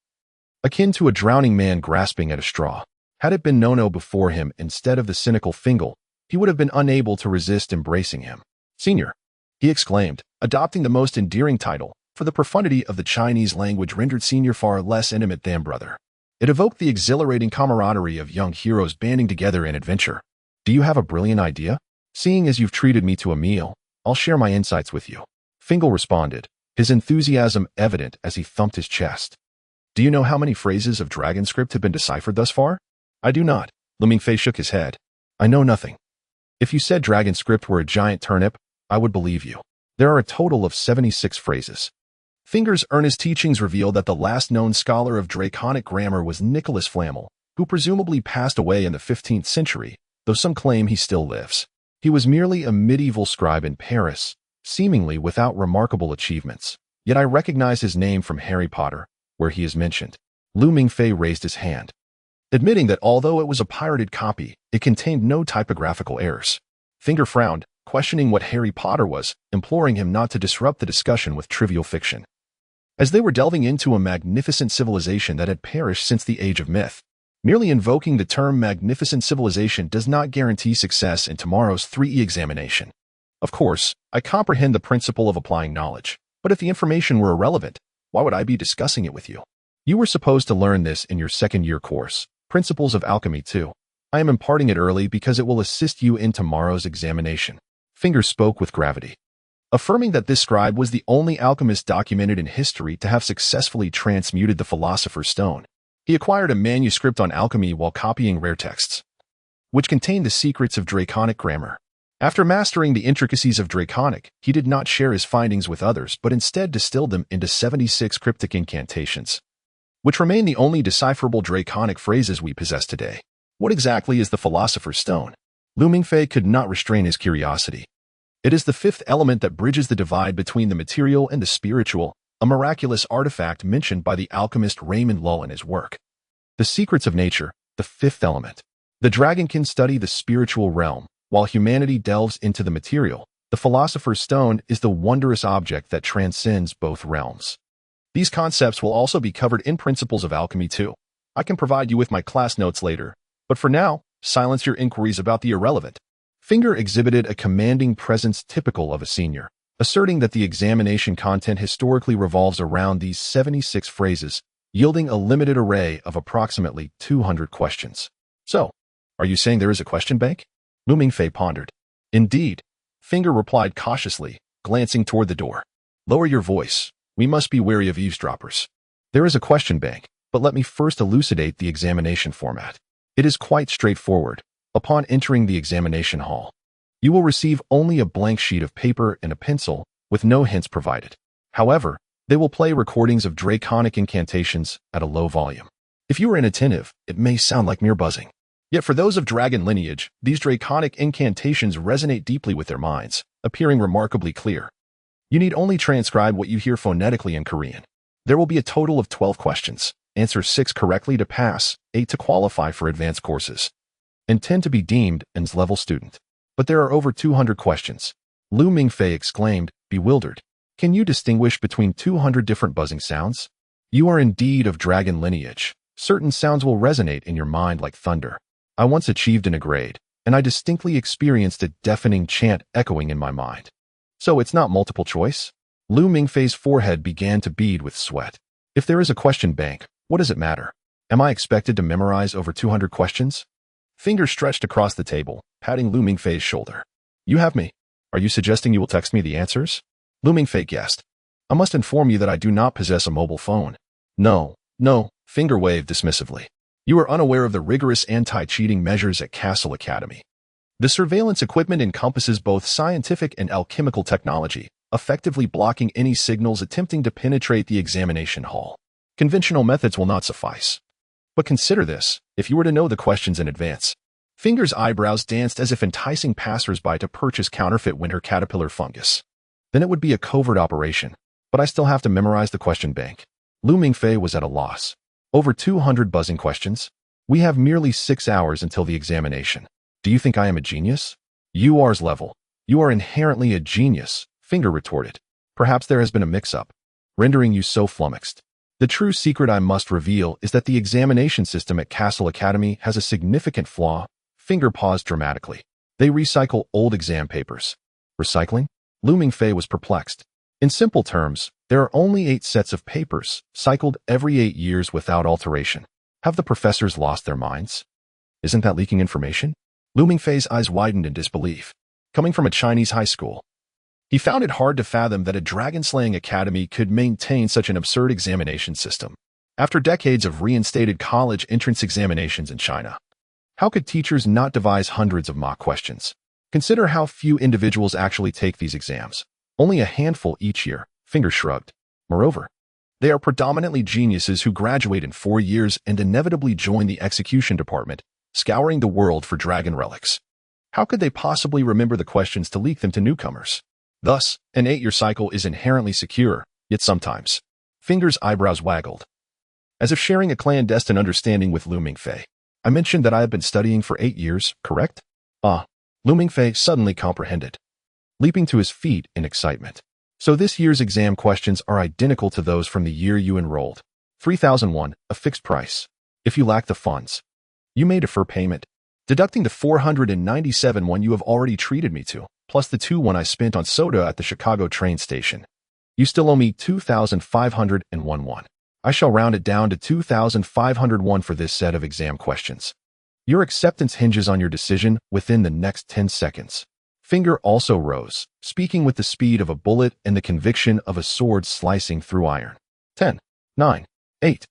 akin to a drowning man grasping at a straw. Had it been Nono before him instead of the cynical Fingal, he would have been unable to resist embracing him. Senior, he exclaimed, adopting the most endearing title, for the profundity of the Chinese language rendered senior far less intimate than brother. It evoked the exhilarating camaraderie of young heroes banding together in adventure. Do you have a brilliant idea? Seeing as you've treated me to a meal, I'll share my insights with you. Fingal responded, his enthusiasm evident as he thumped his chest. Do you know how many phrases of dragon script have been deciphered thus far? I do not. Lu Mingfei shook his head. I know nothing. If you said dragon script were a giant turnip, I would believe you. There are a total of 76 phrases. Finger's earnest teachings reveal that the last known scholar of Draconic grammar was Nicholas Flamel, who presumably passed away in the 15th century, though some claim he still lives. He was merely a medieval scribe in Paris, seemingly without remarkable achievements. Yet I recognize his name from Harry Potter, where he is mentioned. Lu Mingfei raised his hand, admitting that although it was a pirated copy, it contained no typographical errors. Finger frowned, questioning what Harry Potter was, imploring him not to disrupt the discussion with trivial fiction. As they were delving into a magnificent civilization that had perished since the age of myth, merely invoking the term magnificent civilization does not guarantee success in tomorrow's 3E examination. Of course, I comprehend the principle of applying knowledge, but if the information were irrelevant, why would I be discussing it with you? You were supposed to learn this in your second-year course, Principles of Alchemy 2. I am imparting it early because it will assist you in tomorrow's examination. Finger spoke with gravity, affirming that this scribe was the only alchemist documented in history to have successfully transmuted the Philosopher's Stone. He acquired a manuscript on alchemy while copying rare texts, which contained the secrets of Draconic grammar. After mastering the intricacies of Draconic, he did not share his findings with others but instead distilled them into 76 cryptic incantations, which remain the only decipherable Draconic phrases we possess today. What exactly is the Philosopher's Stone? Lu Mingfei could not restrain his curiosity. It is the fifth element that bridges the divide between the material and the spiritual, a miraculous artifact mentioned by the alchemist Raymond Lull in his work, The Secrets of Nature, the fifth element. The dragon can study the spiritual realm, while humanity delves into the material. The Philosopher's Stone is the wondrous object that transcends both realms. These concepts will also be covered in Principles of Alchemy 2. I can provide you with my class notes later, but for now, silence your inquiries about the irrelevant. Finger exhibited a commanding presence typical of a senior, asserting that the examination content historically revolves around these 76 phrases, yielding a limited array of approximately 200 questions. So, are you saying there is a question bank? Lu Mingfei pondered. Indeed, Finger replied cautiously, glancing toward the door. Lower your voice. We must be wary of eavesdroppers. There is a question bank, but let me first elucidate the examination format. It is quite straightforward. Upon entering the examination hall, you will receive only a blank sheet of paper and a pencil, with no hints provided. However, they will play recordings of Draconic incantations at a low volume. If you are inattentive, it may sound like mere buzzing. Yet for those of dragon lineage, these Draconic incantations resonate deeply with their minds, appearing remarkably clear. You need only transcribe what you hear phonetically in Korean. There will be a total of 12 questions. Answer 6 correctly to pass, 8 to qualify for advanced courses, and 10 to be deemed an level student. But there are over 200 questions. Lu Mingfei exclaimed, bewildered. Can you distinguish between 200 different buzzing sounds? You are indeed of dragon lineage. Certain sounds will resonate in your mind like thunder. I once achieved in a grade, and I distinctly experienced a deafening chant echoing in my mind. So it's not multiple choice? Lu Mingfei's forehead began to bead with sweat. If there is a question bank, what does it matter? Am I expected to memorize over 200 questions? Finger stretched across the table, patting Lu Mingfei's shoulder. You have me. Are you suggesting you will text me the answers? Lu Mingfei guessed. I must inform you that I do not possess a mobile phone. No, Finger waved dismissively. You are unaware of the rigorous anti-cheating measures at Castle Academy. The surveillance equipment encompasses both scientific and alchemical technology, effectively blocking any signals attempting to penetrate the examination hall. Conventional methods will not suffice. But consider this, if you were to know the questions in advance. Finger's eyebrows danced as if enticing passers-by to purchase counterfeit winter caterpillar fungus. Then it would be a covert operation, but I still have to memorize the question bank. Lu Mingfei was at a loss. Over 200 buzzing questions? We have merely 6 hours until the examination. Do you think I am a genius? You are's level. You are inherently a genius, Finger retorted. Perhaps there has been a mix-up, rendering you so flummoxed. The true secret I must reveal is that the examination system at Castle Academy has a significant flaw. Finger paused dramatically. They recycle old exam papers. Recycling? Lu Mingfei was perplexed. In simple terms, there are only 8 sets of papers, cycled every 8 years without alteration. Have the professors lost their minds? Isn't that leaking information? Lu Mingfei's eyes widened in disbelief. Coming from a Chinese high school, he found it hard to fathom that a dragon-slaying academy could maintain such an absurd examination system. After decades of reinstated college entrance examinations in China, how could teachers not devise hundreds of mock questions? Consider how few individuals actually take these exams. Only a handful each year, fingers shrugged. Moreover, they are predominantly geniuses who graduate in 4 years and inevitably join the execution department, scouring the world for dragon relics. How could they possibly remember the questions to leak them to newcomers? Thus, an 8-year cycle is inherently secure, yet sometimes. Fingers' eyebrows waggled. As if sharing a clandestine understanding with Lu Mingfei, I mentioned that I have been studying for 8 years, correct? Lu Mingfei suddenly comprehended, leaping to his feet in excitement. So this year's exam questions are identical to those from the year you enrolled. 3,001, a fixed price. If you lack the funds, you may defer payment, deducting the 497 one you have already treated me to, plus the 2 I spent on soda at the Chicago train station. You still owe me 2,501. I shall round it down to 2,501 for this set of exam questions. Your acceptance hinges on your decision within the next 10 seconds. Finger also rose, speaking with the speed of a bullet and the conviction of a sword slicing through iron. 10, 9, 8.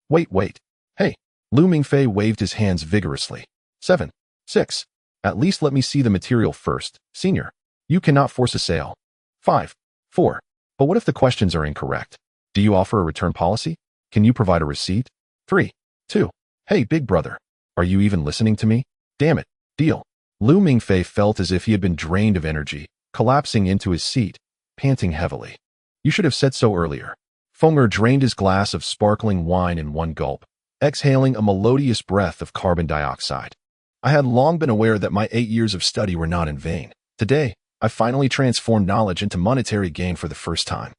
Wait. Hey. Lu Mingfei waved his hands vigorously. 7, 6. At least let me see the material first, senior. You cannot force a sale. 5, 4. But what if the questions are incorrect? Do you offer a return policy? Can you provide a receipt? 3, 2. Hey, big brother. Are you even listening to me? Damn it. Deal. Lu Mingfei felt as if he had been drained of energy, collapsing into his seat, panting heavily. You should have said so earlier. Fenger drained his glass of sparkling wine in one gulp, exhaling a melodious breath of carbon dioxide. I had long been aware that my 8 years of study were not in vain. Today, I finally transformed knowledge into monetary gain for the first time.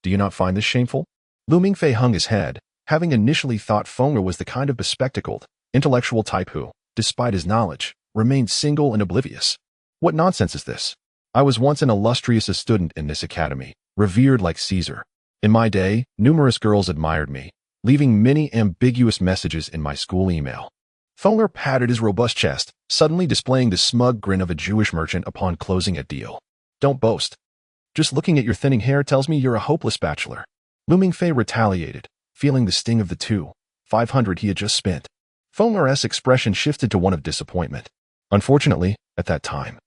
Do you not find this shameful? Lu Mingfei hung his head, having initially thought Fenger was the kind of bespectacled, intellectual type who, despite his knowledge, remained single and oblivious. What nonsense is this? I was once an illustrious student in this academy, revered like Caesar. In my day, numerous girls admired me, leaving many ambiguous messages in my school email. Fenger patted his robust chest, suddenly displaying the smug grin of a Jewish merchant upon closing a deal. Don't boast. Just looking at your thinning hair tells me you're a hopeless bachelor. Lu Mingfei retaliated, feeling the sting of the 2,500 he had just spent. Fenger's expression shifted to one of disappointment. Unfortunately, at that time,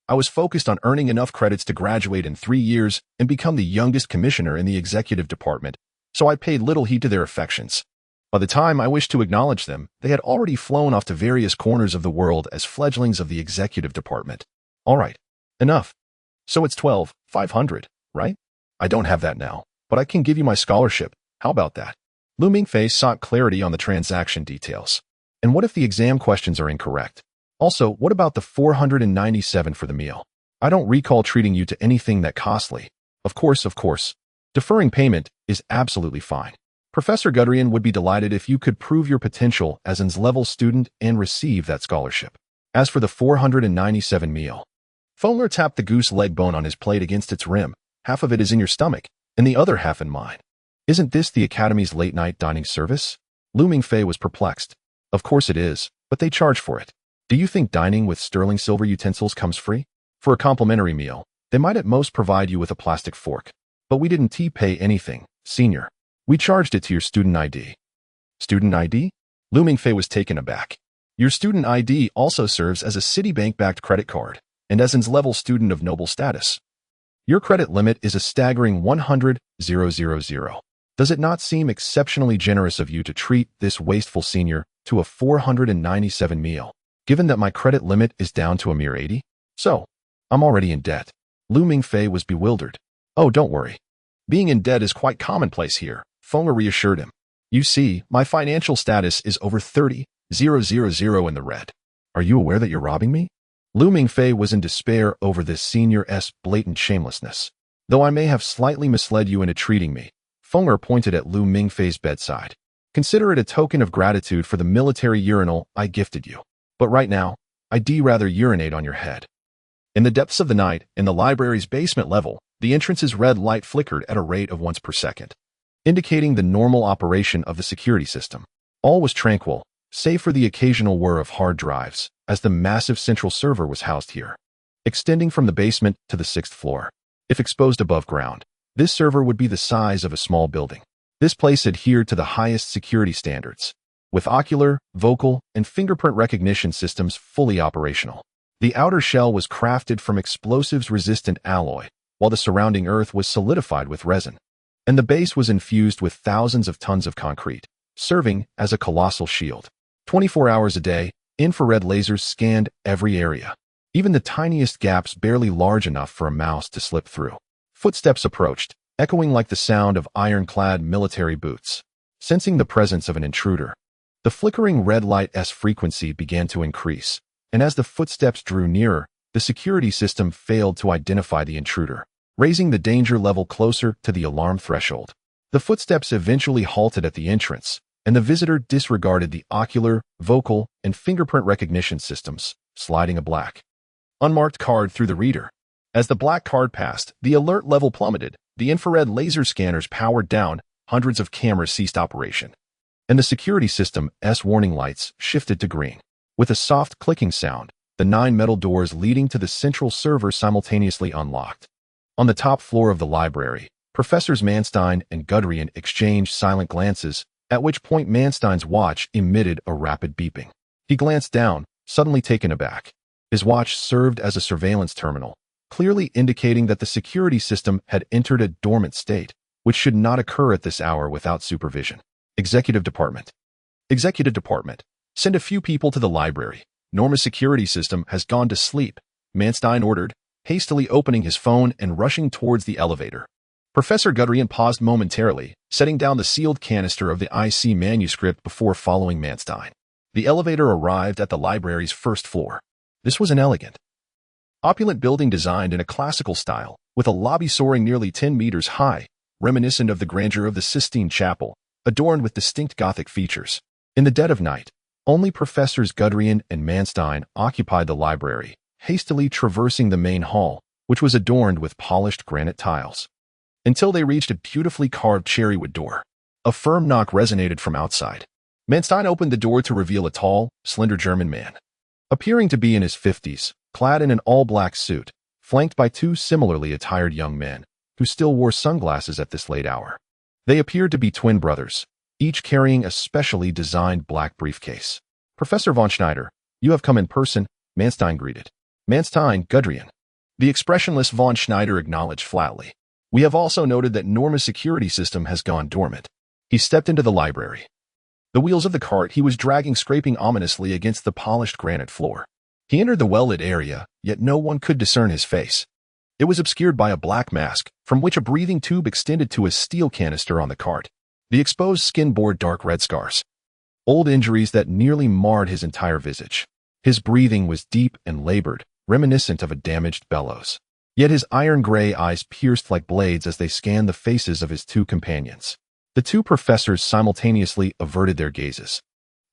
I was focused on earning enough credits to graduate in 3 years and become the youngest commissioner in the executive department, so I paid little heed to their affections. By the time I wished to acknowledge them, they had already flown off to various corners of the world as fledglings of the executive department. All right, enough. So it's 12,500, right? I don't have that now, but I can give you my scholarship. How about that? Lu Mingfei sought clarity on the transaction details. And what if the exam questions are incorrect? Also, what about the 497 for the meal? I don't recall treating you to anything that costly. Of course. Deferring payment is absolutely fine. Professor Guderian would be delighted if you could prove your potential as an level student and receive that scholarship. As for the 497 meal, Fenger tapped the goose leg bone on his plate against its rim. Half of it is in your stomach, and the other half in mine. Isn't this the Academy's late-night dining service? Lu Mingfei was perplexed. Of course it is, but they charge for it. Do you think dining with sterling silver utensils comes free? For a complimentary meal, they might at most provide you with a plastic fork. But we didn't pay anything, senior. We charged it to your student ID. Student ID? Lu Mingfei was taken aback. Your student ID also serves as a Citibank-backed credit card, and as an level student of noble status. Your credit limit is a staggering 100,000. Does it not seem exceptionally generous of you to treat this wasteful senior to a 497 meal, given that my credit limit is down to a mere 80? So, I'm already in debt. Lu Mingfei was bewildered. Oh, don't worry. Being in debt is quite commonplace here, Fenger reassured him. You see, my financial status is over 30,000 in the red. Are you aware that you're robbing me? Lu Mingfei was in despair over this senior's blatant shamelessness. Though I may have slightly misled you into treating me, Fenger pointed at Lu Mingfei's bedside. Consider it a token of gratitude for the military urinal I gifted you. But right now, I'd rather urinate on your head. In the depths of the night, in the library's basement level, The entrance's red light flickered at a rate of once per second, indicating the normal operation of the security system. All was tranquil, save for the occasional whir of hard drives, as the massive central server was housed here, extending from the basement to the 6th floor. If exposed above ground, this server would be the size of a small building. This place adhered to the highest security standards, with ocular, vocal, and fingerprint recognition systems fully operational. The outer shell was crafted from explosives-resistant alloy, while the surrounding earth was solidified with resin, and the base was infused with thousands of tons of concrete, serving as a colossal shield. 24 hours a day, infrared lasers scanned every area, even the tiniest gaps barely large enough for a mouse to slip through. Footsteps approached, echoing like the sound of ironclad military boots. Sensing the presence of an intruder, the flickering red light's frequency began to increase, and as the footsteps drew nearer, the security system failed to identify the intruder, raising the danger level closer to the alarm threshold. The footsteps eventually halted at the entrance, and the visitor disregarded the ocular, vocal, and fingerprint recognition systems, sliding a black, unmarked card through the reader. As the black card passed, the alert level plummeted, the infrared laser scanners powered down, hundreds of cameras ceased operation, and the security system's warning lights shifted to green. With a soft clicking sound, the 9 metal doors leading to the central server simultaneously unlocked. On the top floor of the library, Professors Manstein and Gudrian exchanged silent glances, at which point Manstein's watch emitted a rapid beeping. He glanced down, suddenly taken aback. His watch served as a surveillance terminal, clearly indicating that the security system had entered a dormant state, which should not occur at this hour without supervision. Executive Department. Executive Department. Send a few people to the library. Norma's security system has gone to sleep, Manstein ordered, hastily opening his phone and rushing towards the elevator. Professor Gudrian paused momentarily, setting down the sealed canister of the IC manuscript before following Manstein. The elevator arrived at the library's 1st floor. This was an elegant, opulent building designed in a classical style, with a lobby soaring nearly 10 meters high, reminiscent of the grandeur of the Sistine Chapel, adorned with distinct Gothic features. In the dead of night, only Professors Gudrian and Manstein occupied the library, hastily traversing the main hall, which was adorned with polished granite tiles, until they reached a beautifully carved cherrywood door. A firm knock resonated from outside. Manstein opened the door to reveal a tall, slender German man, appearing to be in his 50s, clad in an all-black suit, flanked by 2 similarly attired young men, who still wore sunglasses at this late hour. They appeared to be twin brothers, each carrying a specially designed black briefcase. Professor von Schneider, you have come in person, Manstein greeted. Manstein, Gudrian. The expressionless von Schneider acknowledged flatly. We have also noted that Norma's security system has gone dormant. He stepped into the library. The wheels of the cart he was dragging scraping ominously against the polished granite floor. He entered the well-lit area, yet no one could discern his face. It was obscured by a black mask, from which a breathing tube extended to a steel canister on the cart. The exposed skin bore dark red scars, old injuries that nearly marred his entire visage. His breathing was deep and labored, reminiscent of a damaged bellows. Yet his iron-gray eyes pierced like blades as they scanned the faces of his 2 companions. The 2 professors simultaneously averted their gazes.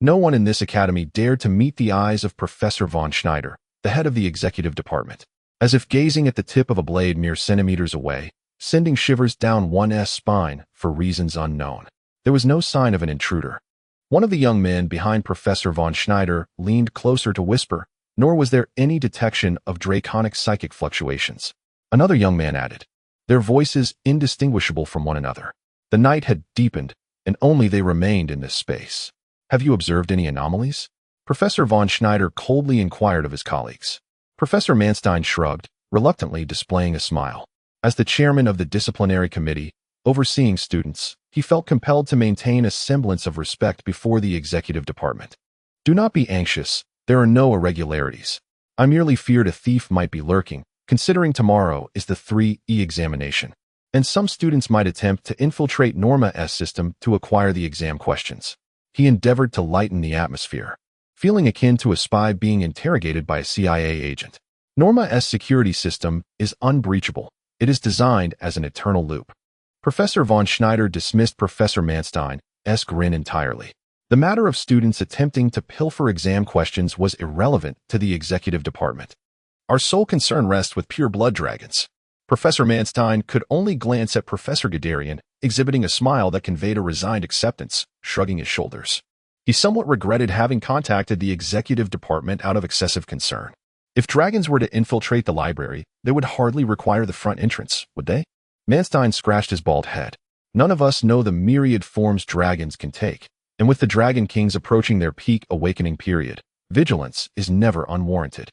No one in this academy dared to meet the eyes of Professor von Schneider, the head of the executive department, as if gazing at the tip of a blade mere centimeters away, sending shivers down one's spine for reasons unknown. There was no sign of an intruder. One of the young men behind Professor von Schneider leaned closer to whisper, nor was there any detection of draconic psychic fluctuations. Another young man added, their voices indistinguishable from one another. The night had deepened, and only they remained in this space. Have you observed any anomalies? Professor von Schneider coldly inquired of his colleagues. Professor Manstein shrugged, reluctantly displaying a smile. As the chairman of the disciplinary committee, overseeing students, he felt compelled to maintain a semblance of respect before the executive department. Do not be anxious, there are no irregularities. I merely feared a thief might be lurking, considering tomorrow is the 3E examination, and some students might attempt to infiltrate Norma's system to acquire the exam questions. He endeavored to lighten the atmosphere, feeling akin to a spy being interrogated by a CIA agent. Norma's security system is unbreachable. It is designed as an eternal loop. Professor von Schneider dismissed Professor Manstein's grin entirely. The matter of students attempting to pilfer exam questions was irrelevant to the executive department. Our sole concern rests with pure blood dragons. Professor Manstein could only glance at Professor Guderian, exhibiting a smile that conveyed a resigned acceptance, shrugging his shoulders. He somewhat regretted having contacted the executive department out of excessive concern. If dragons were to infiltrate the library, they would hardly require the front entrance, would they? Manstein scratched his bald head. None of us know the myriad forms dragons can take, and with the Dragon Kings approaching their peak awakening period, vigilance is never unwarranted.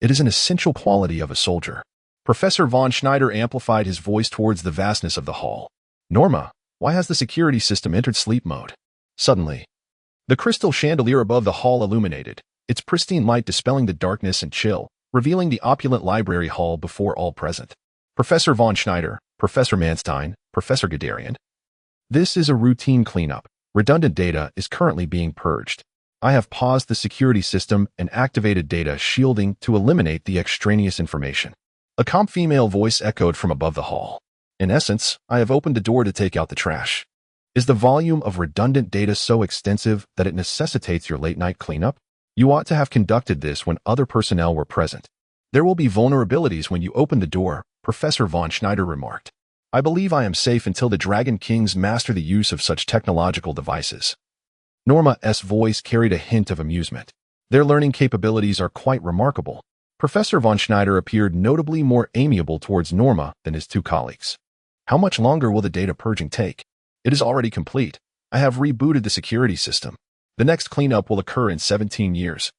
It is an essential quality of a soldier. Professor von Schneider amplified his voice towards the vastness of the hall. Norma, why has the security system entered sleep mode? Suddenly, the crystal chandelier above the hall illuminated, its pristine light dispelling the darkness and chill, revealing the opulent library hall before all present. Professor von Schneider, Professor Manstein, Professor Guderian. This is a routine cleanup. Redundant data is currently being purged. I have paused the security system and activated data shielding to eliminate the extraneous information. A calm female voice echoed from above the hall. In essence, I have opened the door to take out the trash. Is the volume of redundant data so extensive that it necessitates your late-night cleanup? You ought to have conducted this when other personnel were present. There will be vulnerabilities when you open the door, Professor von Schneider remarked. I believe I am safe until the Dragon Kings master the use of such technological devices. Norma's voice carried a hint of amusement. Their learning capabilities are quite remarkable. Professor von Schneider appeared notably more amiable towards Norma than his two colleagues. How much longer will the data purging take? It is already complete. I have rebooted the security system. The next cleanup will occur in 17 years,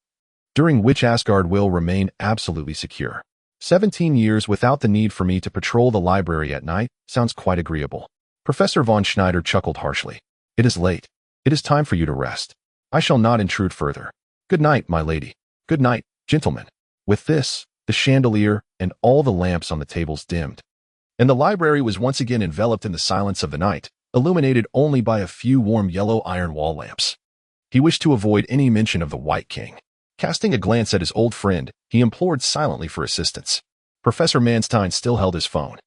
during which Asgard will remain absolutely secure. 17 years without the need for me to patrol the library at night sounds quite agreeable. Professor von Schneider chuckled harshly. It is late. It is time for you to rest. I shall not intrude further. Good night, my lady. Good night, gentlemen. With this, the chandelier and all the lamps on the tables dimmed, and the library was once again enveloped in the silence of the night, illuminated only by a few warm yellow iron wall lamps. He wished to avoid any mention of the White King. Casting a glance at his old friend, he implored silently for assistance. Professor Manstein still held his phone.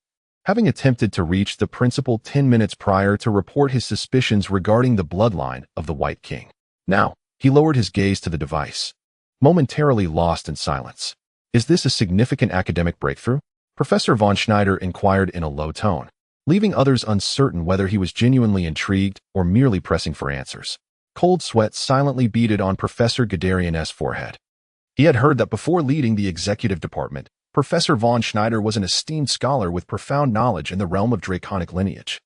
Having attempted to reach the principal 10 minutes prior to report his suspicions regarding the bloodline of the White King. Now, he lowered his gaze to the device, momentarily lost in silence. Is this a significant academic breakthrough? Professor von Schneider inquired in a low tone, leaving others uncertain whether he was genuinely intrigued or merely pressing for answers. Cold sweat silently beaded on Professor Guderian's forehead. He had heard that before leading the executive department, Professor von Schneider was an esteemed scholar with profound knowledge in the realm of draconic lineage,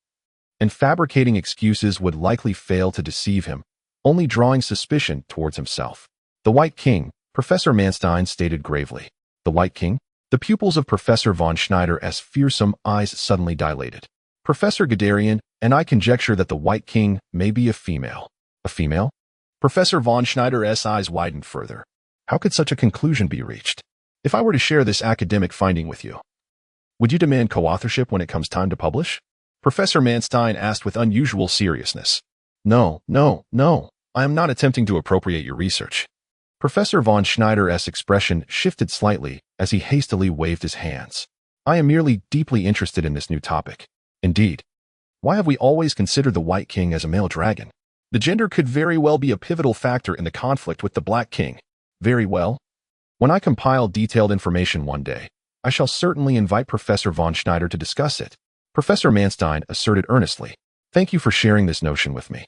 and fabricating excuses would likely fail to deceive him, only drawing suspicion towards himself. The White King, Professor Manstein stated gravely. The White King? The pupils of Professor von Schneider's fearsome eyes suddenly dilated. Professor Guderian, and I conjecture that the White King may be a female. A female? Professor von Schneider's eyes widened further. How could such a conclusion be reached? If I were to share this academic finding with you, would you demand co-authorship when it comes time to publish? Professor Manstein asked with unusual seriousness. No. I am not attempting to appropriate your research. Professor von Schneider's expression shifted slightly as he hastily waved his hands. I am merely deeply interested in this new topic. Indeed. Why have we always considered the White King as a male dragon? The gender could very well be a pivotal factor in the conflict with the Black King. Very well. When I compile detailed information one day, I shall certainly invite Professor von Schneider to discuss it. Professor Manstein asserted earnestly. Thank you for sharing this notion with me.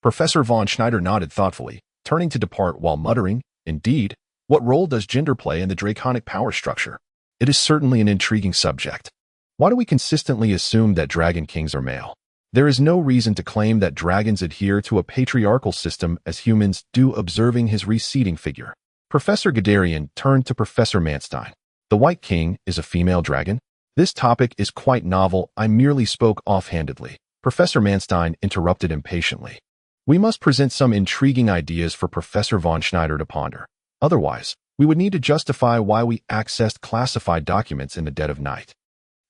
Professor von Schneider nodded thoughtfully, turning to depart while muttering, Indeed, what role does gender play in the draconic power structure? It is certainly an intriguing subject. Why do we consistently assume that dragon kings are male? There is no reason to claim that dragons adhere to a patriarchal system as humans do, observing his receding figure. Professor Guderian turned to Professor Manstein. The White King is a female dragon? This topic is quite novel. I merely spoke offhandedly. Professor Manstein interrupted impatiently. We must present some intriguing ideas for Professor von Schneider to ponder. Otherwise, we would need to justify why we accessed classified documents in the dead of night.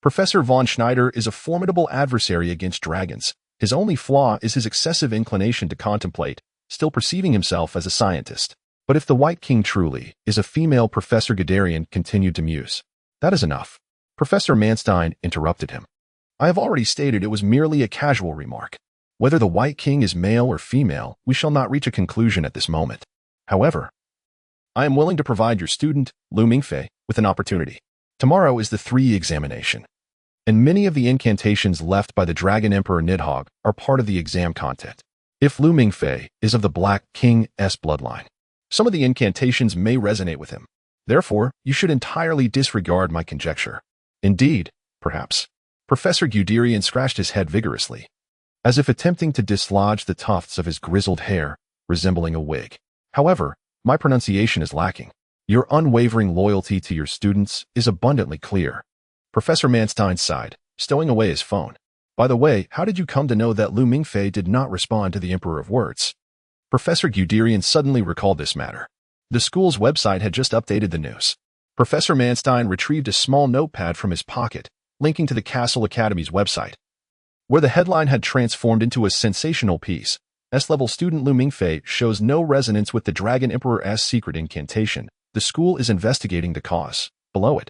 Professor von Schneider is a formidable adversary against dragons. His only flaw is his excessive inclination to contemplate, still perceiving himself as a scientist. But if the White King truly is a female, Professor Guderian continued to muse. That is enough. Professor Manstein interrupted him. I have already stated it was merely a casual remark. Whether the White King is male or female, we shall not reach a conclusion at this moment. However, I am willing to provide your student, Lu Mingfei, with an opportunity. Tomorrow is the 3 examination. and many of the incantations left by the Dragon Emperor Nidhogg are part of the exam content. If Lu Mingfei is of the Black King's bloodline, some of the incantations may resonate with him. Therefore, you should entirely disregard my conjecture. Indeed, perhaps. Professor Guderian scratched his head vigorously, as if attempting to dislodge the tufts of his grizzled hair, resembling a wig. However, my pronunciation is lacking. Your unwavering loyalty to your students is abundantly clear. Professor Manstein sighed, stowing away his phone. By the way, how did you come to know that Lu Mingfei did not respond to the Emperor of Words? Professor Guderian suddenly recalled this matter. The school's website had just updated the news. Professor Manstein retrieved a small notepad from his pocket, linking to the Castle Academy's website, where the headline had transformed into a sensational piece. S-level student Lu Mingfei shows no resonance with the Dragon Emperor's secret incantation. The school is investigating the cause. Below it,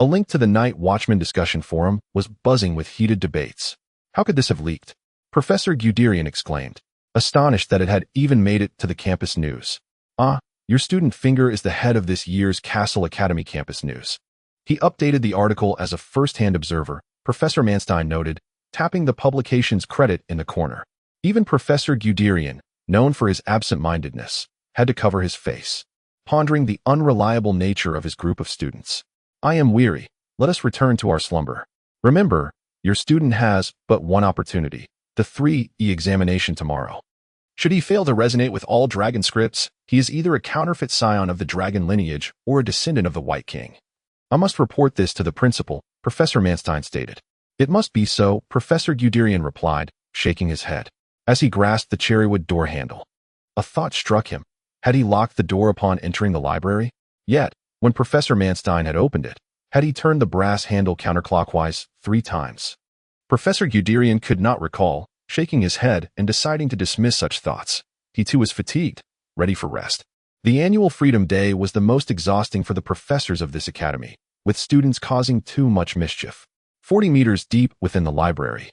a link to the Night Watchman discussion forum was buzzing with heated debates. How could this have leaked? Professor Guderian exclaimed, astonished that it had even made it to the campus news. Ah, your student Finger is the head of this year's Castle Academy campus news. He updated the article as a first-hand observer, Professor Manstein noted, tapping the publication's credit in the corner. Even Professor Guderian, known for his absent-mindedness, had to cover his face, pondering the unreliable nature of his group of students. I am weary. Let us return to our slumber. Remember, your student has but one opportunity, the 3E examination tomorrow. Should he fail to resonate with all dragon scripts, he is either a counterfeit scion of the dragon lineage or a descendant of the White King. I must report this to the principal, Professor Manstein stated. It must be so, Professor Guderian replied, shaking his head, as he grasped the cherrywood door handle. A thought struck him. Had he locked the door upon entering the library? Yet, when Professor Manstein had opened it, had he turned the brass handle counterclockwise 3 times? Professor Guderian could not recall, shaking his head and deciding to dismiss such thoughts. He too was fatigued, ready for rest. The annual Freedom Day was the most exhausting for the professors of this academy, with students causing too much mischief. 40 meters deep within the library,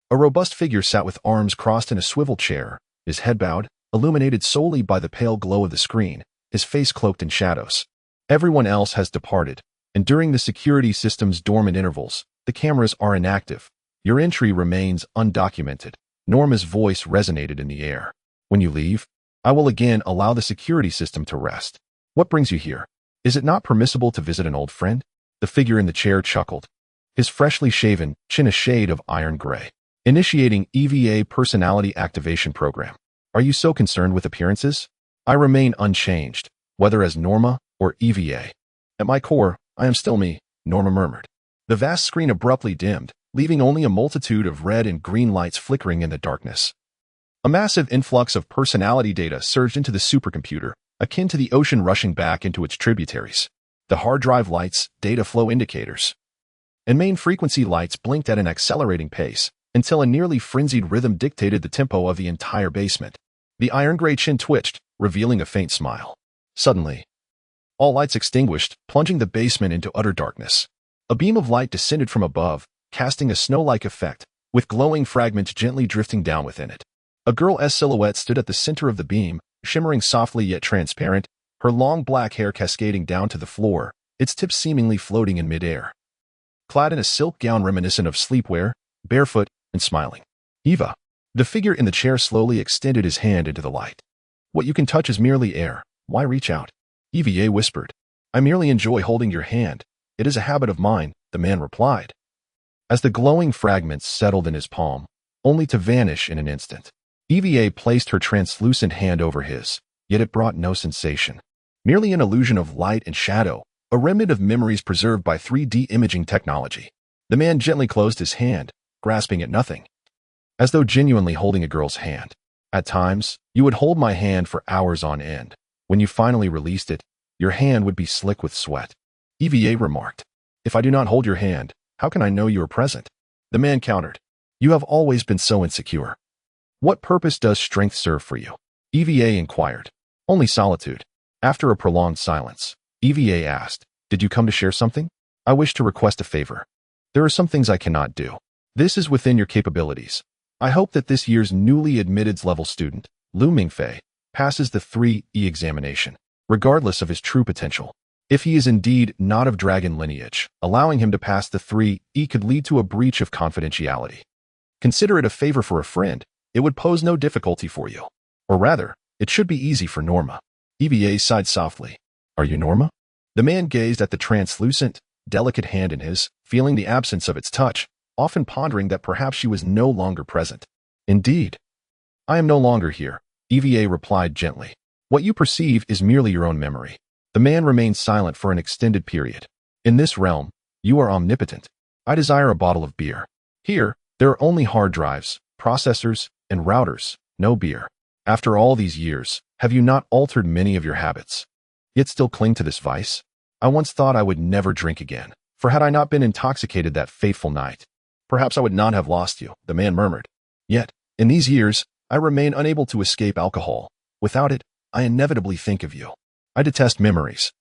a robust figure sat with arms crossed in a swivel chair, his head bowed, illuminated solely by the pale glow of the screen, his face cloaked in shadows. Everyone else has departed, and during the security system's dormant intervals, the cameras are inactive. Your entry remains undocumented. Norma's voice resonated in the air. When you leave, I will again allow the security system to rest. What brings you here? Is it not permissible to visit an old friend? The figure in the chair chuckled, his freshly shaven chin a shade of iron gray. Initiating EVA personality activation program. Are you so concerned with appearances? I remain unchanged, whether as Norma or EVA. At my core, I am still me, Norma murmured. The vast screen abruptly dimmed, leaving only a multitude of red and green lights flickering in the darkness. A massive influx of personality data surged into the supercomputer, akin to the ocean rushing back into its tributaries. The hard drive lights, data flow indicators, and main frequency lights blinked at an accelerating pace, until a nearly frenzied rhythm dictated the tempo of the entire basement. The iron-gray chin twitched, revealing a faint smile. Suddenly, all lights extinguished, plunging the basement into utter darkness. A beam of light descended from above, casting a snow-like effect, with glowing fragments gently drifting down within it. A girl's silhouette stood at the center of the beam, shimmering softly yet transparent, her long black hair cascading down to the floor, its tips seemingly floating in midair. Clad in a silk gown reminiscent of sleepwear, barefoot, and smiling. Eva. The figure in the chair slowly extended his hand into the light. What you can touch is merely air. Why reach out? EVA whispered. I merely enjoy holding your hand. It is a habit of mine, the man replied, as the glowing fragments settled in his palm, only to vanish in an instant. EVA placed her translucent hand over his, yet it brought no sensation. Merely an illusion of light and shadow, a remnant of memories preserved by 3D imaging technology. The man gently closed his hand, grasping at nothing, as though genuinely holding a girl's hand. At times, you would hold my hand for hours on end. When you finally released it, your hand would be slick with sweat. EVA remarked. If I do not hold your hand, how can I know you are present? The man countered. You have always been so insecure. What purpose does strength serve for you? EVA inquired. Only solitude. After a prolonged silence, EVA asked, did you come to share something? I wish to request a favor. There are some things I cannot do. This is within your capabilities. I hope that this year's newly admitted level student, Lu Mingfei, passes the 3E examination, regardless of his true potential. If he is indeed not of dragon lineage, allowing him to pass the 3E could lead to a breach of confidentiality. Consider it a favor for a friend. It would pose no difficulty for you. Or rather, it should be easy for Norma. EVA sighed softly. Are you Norma? The man gazed at the translucent, delicate hand in his, feeling the absence of its touch, often pondering that perhaps she was no longer present. Indeed. I am no longer here, EVA replied gently. What you perceive is merely your own memory. The man remained silent for an extended period. In this realm, you are omnipotent. I desire a bottle of beer. Here, there are only hard drives, processors, and routers, no beer. After all these years, have you not altered many of your habits? Yet still cling to this vice? I once thought I would never drink again, for had I not been intoxicated that fateful night, perhaps I would not have lost you, the man murmured. Yet, in these years, I remain unable to escape alcohol. Without it, I inevitably think of you. I detest memories,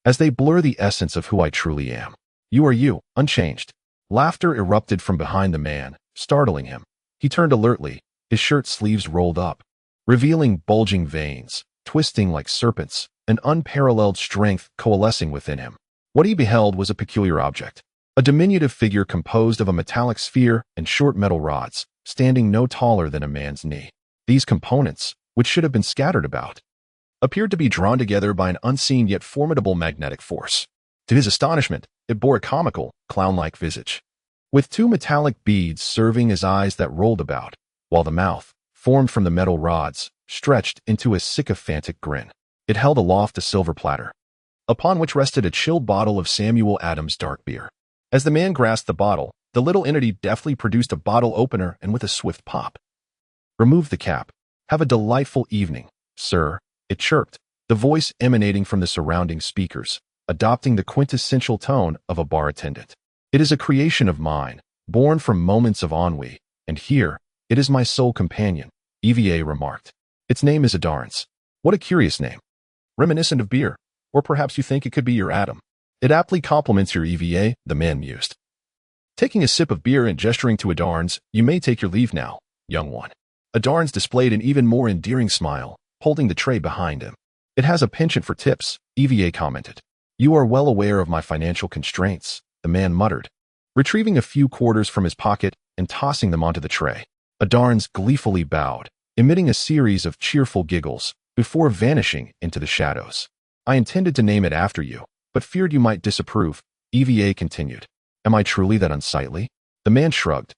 as they blur the essence of who I truly am. You are you, unchanged. Laughter erupted from behind the man, startling him. He turned alertly, his shirt sleeves rolled up, revealing bulging veins, twisting like serpents, an unparalleled strength coalescing within him. What he beheld was a peculiar object, a diminutive figure composed of a metallic sphere and short metal rods, standing no taller than a man's knee. These components, which should have been scattered about, appeared to be drawn together by an unseen yet formidable magnetic force. To his astonishment, it bore a comical, clown-like visage, with two metallic beads serving as eyes that rolled about, while the mouth, formed from the metal rods, stretched into a sycophantic grin. It held aloft a silver platter, upon which rested a chilled bottle of Samuel Adams dark beer. As the man grasped the bottle, the little entity deftly produced a bottle opener and with a swift pop. Remove the cap. Have a delightful evening, sir, it chirped, the voice emanating from the surrounding speakers, adopting the quintessential tone of a bar attendant. It is a creation of mine, born from moments of ennui, and here, it is my sole companion, EVA remarked. Its name is Adarns. What a curious name. Reminiscent of beer, or perhaps you think it could be your Adam. It aptly complements your EVA, the man mused. Taking a sip of beer and gesturing to Adarns, you may take your leave now, young one. Adarns displayed an even more endearing smile, holding the tray behind him. It has a penchant for tips, EVA commented. You are well aware of my financial constraints, the man muttered, retrieving a few quarters from his pocket and tossing them onto the tray. Adarns gleefully bowed, emitting a series of cheerful giggles, before vanishing into the shadows. I intended to name it after you, but feared you might disapprove, EVA continued. Am I truly that unsightly? The man shrugged.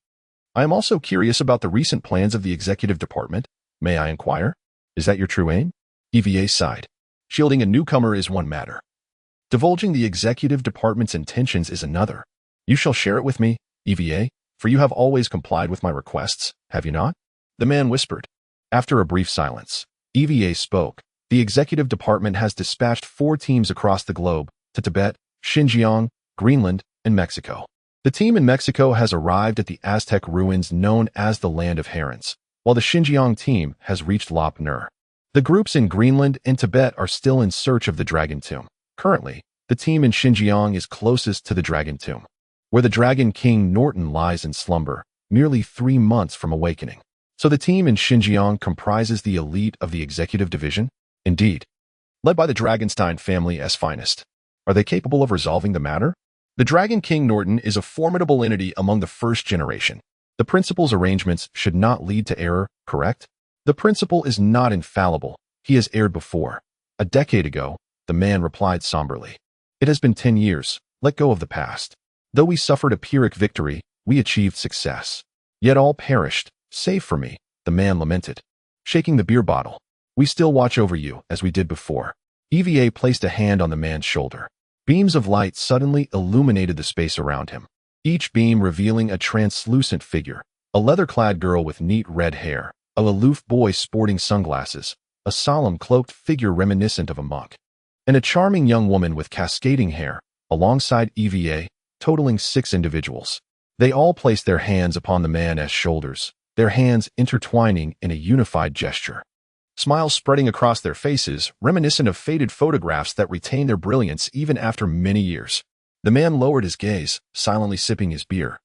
I am also curious about the recent plans of the executive department. May I inquire? Is that your true aim? EVA sighed. Shielding a newcomer is one matter. Divulging the executive department's intentions is another. You shall share it with me, EVA, for you have always complied with my requests, have you not? The man whispered. After a brief silence, EVA spoke. The executive department has dispatched 4 teams across the globe, to Tibet, Xinjiang, Greenland, and Mexico. The team in Mexico has arrived at the Aztec ruins known as the Land of Herons, while the Xinjiang team has reached Lop Nur. The groups in Greenland and Tibet are still in search of the Dragon Tomb. Currently, the team in Xinjiang is closest to the Dragon Tomb, where the Dragon King Norton lies in slumber, merely 3 months from awakening. So the team in Xinjiang comprises the elite of the executive division? Indeed. Led by the Dragonstein family as finest. Are they capable of resolving the matter? The Dragon King Norton is a formidable entity among the first generation. The principal's arrangements should not lead to error, correct? The principal is not infallible. He has erred before. A decade ago, the man replied somberly. It has been 10 years. Let go of the past. Though we suffered a Pyrrhic victory, we achieved success. Yet all perished, save for me, the man lamented, shaking the beer bottle. We still watch over you, as we did before. EVA placed a hand on the man's shoulder. Beams of light suddenly illuminated the space around him, each beam revealing a translucent figure, a leather-clad girl with neat red hair, a aloof boy sporting sunglasses, a solemn cloaked figure reminiscent of a monk, and a charming young woman with cascading hair, alongside EVA, totaling 6 individuals. They all placed their hands upon the man's shoulders, their hands intertwining in a unified gesture. Smiles spreading across their faces, reminiscent of faded photographs that retain their brilliance even after many years. The man lowered his gaze, silently sipping his beer,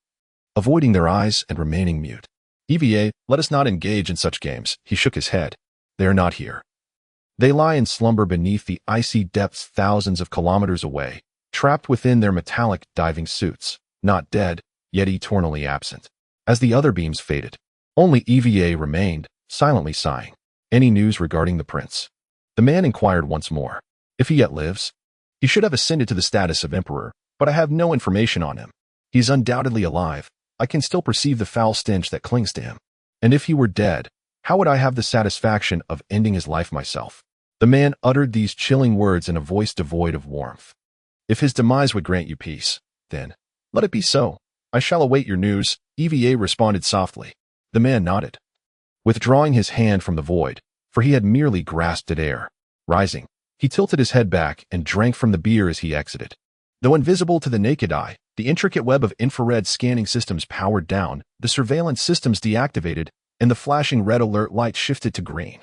avoiding their eyes and remaining mute. EVA, let us not engage in such games. He shook his head. They are not here. They lie in slumber beneath the icy depths thousands of kilometers away, trapped within their metallic diving suits, not dead, yet eternally absent. As the other beams faded, only EVA remained, silently sighing. Any news regarding the prince? The man inquired once more. If he yet lives? He should have ascended to the status of emperor, but I have no information on him. He is undoubtedly alive. I can still perceive the foul stench that clings to him. And if he were dead, how would I have the satisfaction of ending his life myself? The man uttered these chilling words in a voice devoid of warmth. If his demise would grant you peace, then let it be so. I shall await your news, EVA responded softly. The man nodded, withdrawing his hand from the void, for he had merely grasped at air. Rising, he tilted his head back and drank from the beer as he exited. Though invisible to the naked eye, the intricate web of infrared scanning systems powered down, the surveillance systems deactivated, and the flashing red alert light shifted to green.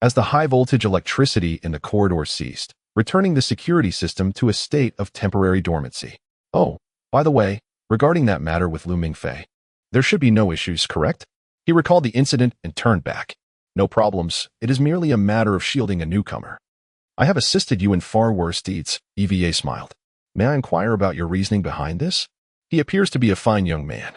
As the high-voltage electricity in the corridor ceased, returning the security system to a state of temporary dormancy. Oh, by the way, regarding that matter with Lu Mingfei, there should be no issues, correct? He recalled the incident and turned back. No problems, it is merely a matter of shielding a newcomer. I have assisted you in far worse deeds, EVA smiled. May I inquire about your reasoning behind this? He appears to be a fine young man.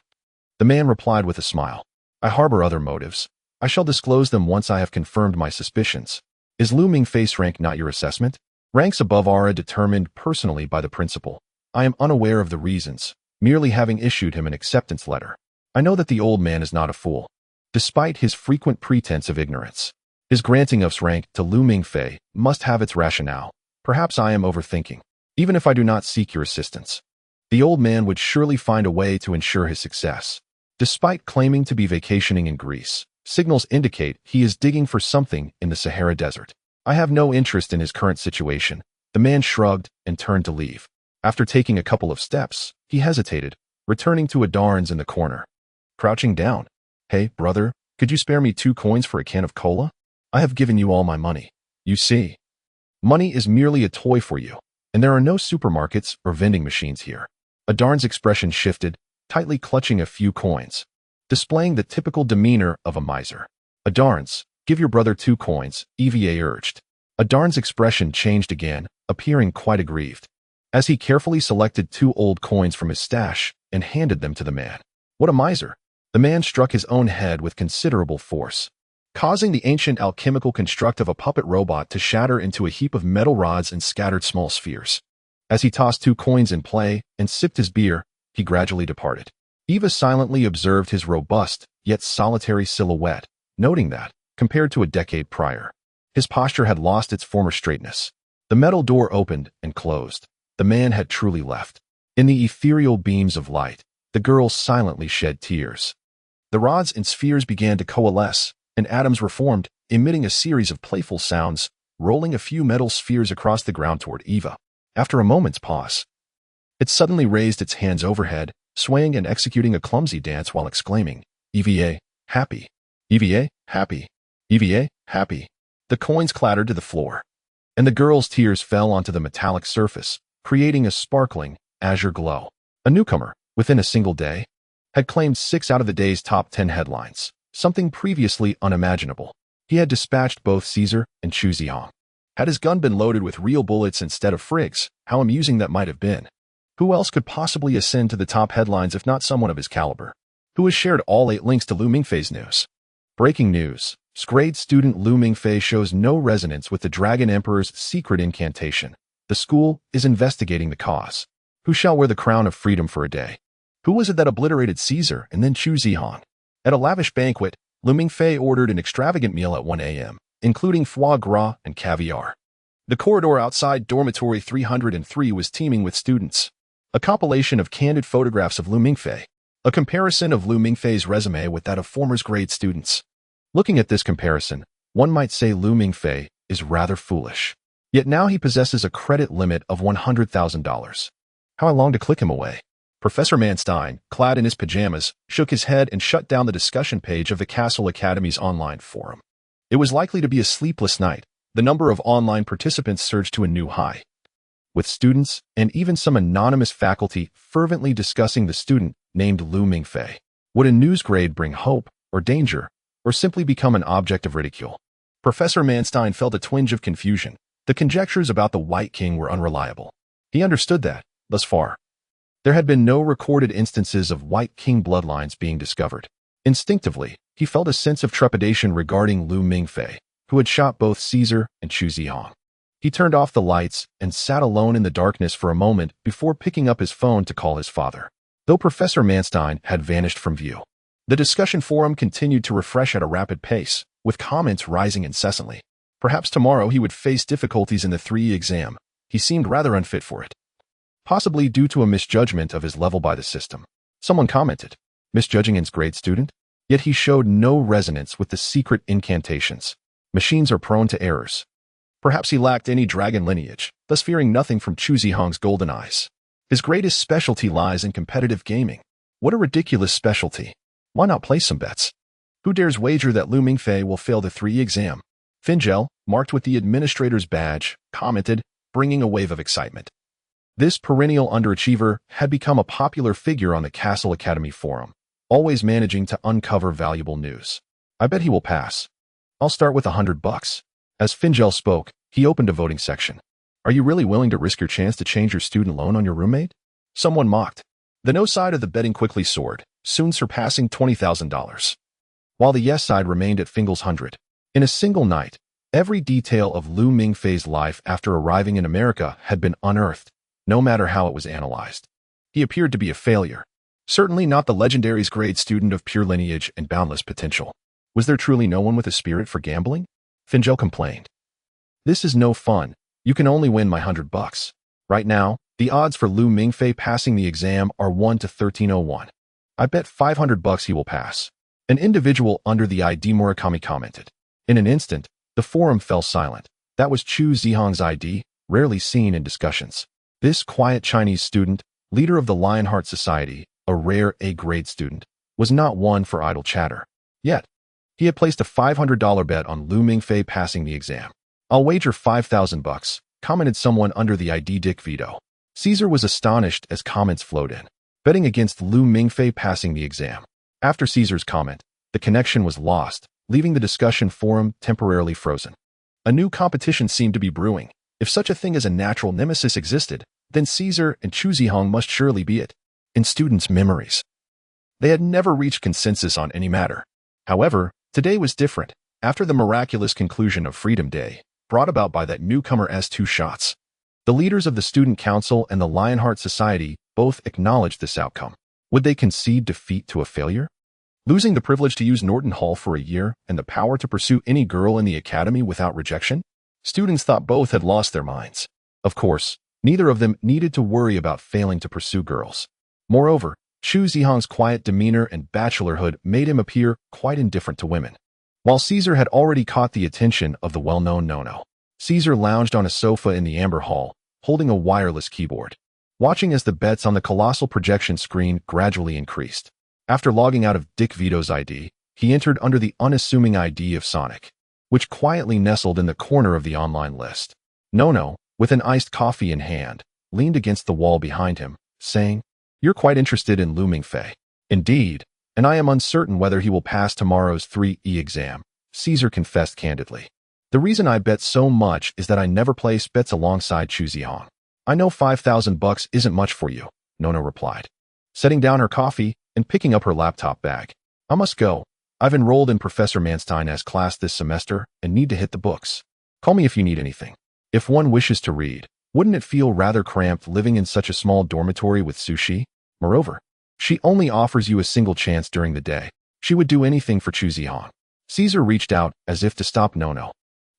The man replied with a smile. I harbor other motives. I shall disclose them once I have confirmed my suspicions. Is Lu Mingfei's rank not your assessment? Ranks above are determined personally by the principal. I am unaware of the reasons, merely having issued him an acceptance letter. I know that the old man is not a fool, despite his frequent pretense of ignorance. His granting of rank to Lu Mingfei must have its rationale. Perhaps I am overthinking. Even if I do not seek your assistance, the old man would surely find a way to ensure his success. Despite claiming to be vacationing in Greece, signals indicate he is digging for something in the Sahara Desert. I have no interest in his current situation. The man shrugged and turned to leave. After taking a couple of steps, he hesitated, returning to Adarn's in the corner. Crouching down. Hey, brother, could you spare me 2 coins for a can of cola? I have given you all my money. You see, money is merely a toy for you, and there are no supermarkets or vending machines here. Adarn's expression shifted, tightly clutching a few coins, displaying the typical demeanor of a miser. Adarn's, give your brother 2 coins, EVA urged. Adarn's expression changed again, appearing quite aggrieved, as he carefully selected 2 old coins from his stash and handed them to the man. What a miser! The man struck his own head with considerable force, causing the ancient alchemical construct of a puppet robot to shatter into a heap of metal rods and scattered small spheres. As he tossed 2 coins in play and sipped his beer, he gradually departed. Eva silently observed his robust, yet solitary silhouette, noting that, compared to a decade prior, his posture had lost its former straightness. The metal door opened and closed. The man had truly left. In the ethereal beams of light, the girl silently shed tears. The rods and spheres began to coalesce, and atoms were formed, emitting a series of playful sounds, rolling a few metal spheres across the ground toward Eva. After a moment's pause, it suddenly raised its hands overhead, swaying and executing a clumsy dance while exclaiming, EVA, happy. EVA, happy. EVA, happy. The coins clattered to the floor, and the girl's tears fell onto the metallic surface, creating a sparkling, azure glow. A newcomer, within a single day, had claimed 6 out of the day's top 10 headlines, something previously unimaginable. He had dispatched both Caesar and Chu Ziyang. Had his gun been loaded with real bullets instead of frigs, how amusing that might have been. Who else could possibly ascend to the top headlines if not someone of his caliber? Who has shared all 8 links to Lu Mingfei's news? Breaking news. Grade student Lu Mingfei shows no resonance with the Dragon Emperor's secret incantation. The school is investigating the cause. Who shall wear the crown of freedom for a day? Who was it that obliterated Caesar and then Chu Ziyang? At a lavish banquet, Lu Mingfei ordered an extravagant meal at 1 a.m., including foie gras and caviar. The corridor outside dormitory 303 was teeming with students. A compilation of candid photographs of Lu Mingfei. A comparison of Lu Mingfei's resume with that of former grade students. Looking at this comparison, one might say Lu Mingfei is rather foolish. Yet now he possesses a credit limit of $100,000. How I long to click him away. Professor Manstein, clad in his pajamas, shook his head and shut down the discussion page of the Castle Academy's online forum. It was likely to be a sleepless night. The number of online participants surged to a new high, with students and even some anonymous faculty fervently discussing the student named Lu Mingfei. Would a news grade bring hope or danger, or simply become an object of ridicule? Professor Manstein felt a twinge of confusion. The conjectures about the White King were unreliable. He understood that, thus far, there had been no recorded instances of White King bloodlines being discovered. Instinctively, he felt a sense of trepidation regarding Lu Mingfei, who had shot both Caesar and Chu Zihong. He turned off the lights and sat alone in the darkness for a moment before picking up his phone to call his father. Though Professor Manstein had vanished from view, the discussion forum continued to refresh at a rapid pace, with comments rising incessantly. Perhaps tomorrow he would face difficulties in the 3E exam. He seemed rather unfit for it, possibly due to a misjudgment of his level by the system. Someone commented, misjudging his grade student? Yet he showed no resonance with the secret incantations. Machines are prone to errors. Perhaps he lacked any dragon lineage, thus fearing nothing from Chu Zihong's golden eyes. His greatest specialty lies in competitive gaming. What a ridiculous specialty. Why not place some bets? Who dares wager that Lu Mingfei will fail the 3E exam? Fingel, marked with the administrator's badge, commented, bringing a wave of excitement. This perennial underachiever had become a popular figure on the Castle Academy forum, always managing to uncover valuable news. I bet he will pass. I'll start with $100. As Fingel spoke, he opened a voting section. Are you really willing to risk your chance to change your student loan on your roommate? Someone mocked. The no side of the betting quickly soared, soon surpassing $20,000. While the yes side remained at Fingel's 100. In a single night, every detail of Lu Mingfei's life after arriving in America had been unearthed, no matter how it was analyzed. He appeared to be a failure. Certainly not the legendary's grade student of pure lineage and boundless potential. Was there truly no one with a spirit for gambling? Fingel complained. This is no fun. You can only win my $100. Right now, the odds for Lu Mingfei passing the exam are 1 to 1301. I bet $500 he will pass. An individual under the ID Murakami commented. In an instant, the forum fell silent. That was Chu Zihong's ID, rarely seen in discussions. This quiet Chinese student, leader of the Lionheart Society, a rare A-grade student, was not one for idle chatter. Yet, he had placed a $500 bet on Lu Mingfei passing the exam. I'll wager $5,000, commented someone under the ID Dick Vito. Caesar was astonished as comments flowed in, betting against Lu Mingfei passing the exam. After Caesar's comment, the connection was lost, leaving the discussion forum temporarily frozen. A new competition seemed to be brewing. If such a thing as a natural nemesis existed, then Caesar and Chu Zihong must surely be it. In students' memories, they had never reached consensus on any matter. However, today was different. After the miraculous conclusion of Freedom Day, brought about by that newcomer's 2 shots, the leaders of the Student Council and the Lionheart Society both acknowledged this outcome. Would they concede defeat to a failure? Losing the privilege to use Norton Hall for a year and the power to pursue any girl in the academy without rejection? Students thought both had lost their minds. Of course, neither of them needed to worry about failing to pursue girls. Moreover, Chu Zihong's quiet demeanor and bachelorhood made him appear quite indifferent to women. While Caesar had already caught the attention of the well-known Nono, Caesar lounged on a sofa in the Amber Hall, holding a wireless keyboard, watching as the bets on the colossal projection screen gradually increased. After logging out of Dick Vito's ID, he entered under the unassuming ID of Sonic, which quietly nestled in the corner of the online list. Nono, with an iced coffee in hand, leaned against the wall behind him, saying, "You're quite interested in Lu Mingfei." "Indeed, and I am uncertain whether he will pass tomorrow's 3E exam," Caesar confessed candidly. "The reason I bet so much is that I never place bets alongside Chu Zihong." "I know $5,000 isn't much for you," Nono replied, setting down her coffee and picking up her laptop bag. "I must go. I've enrolled in Professor Manstein's class this semester and need to hit the books. Call me if you need anything." If one wishes to read, wouldn't it feel rather cramped living in such a small dormitory with Sushi? Moreover, she only offers you a single chance during the day. She would do anything for Chu Zihong. Caesar reached out as if to stop Nono,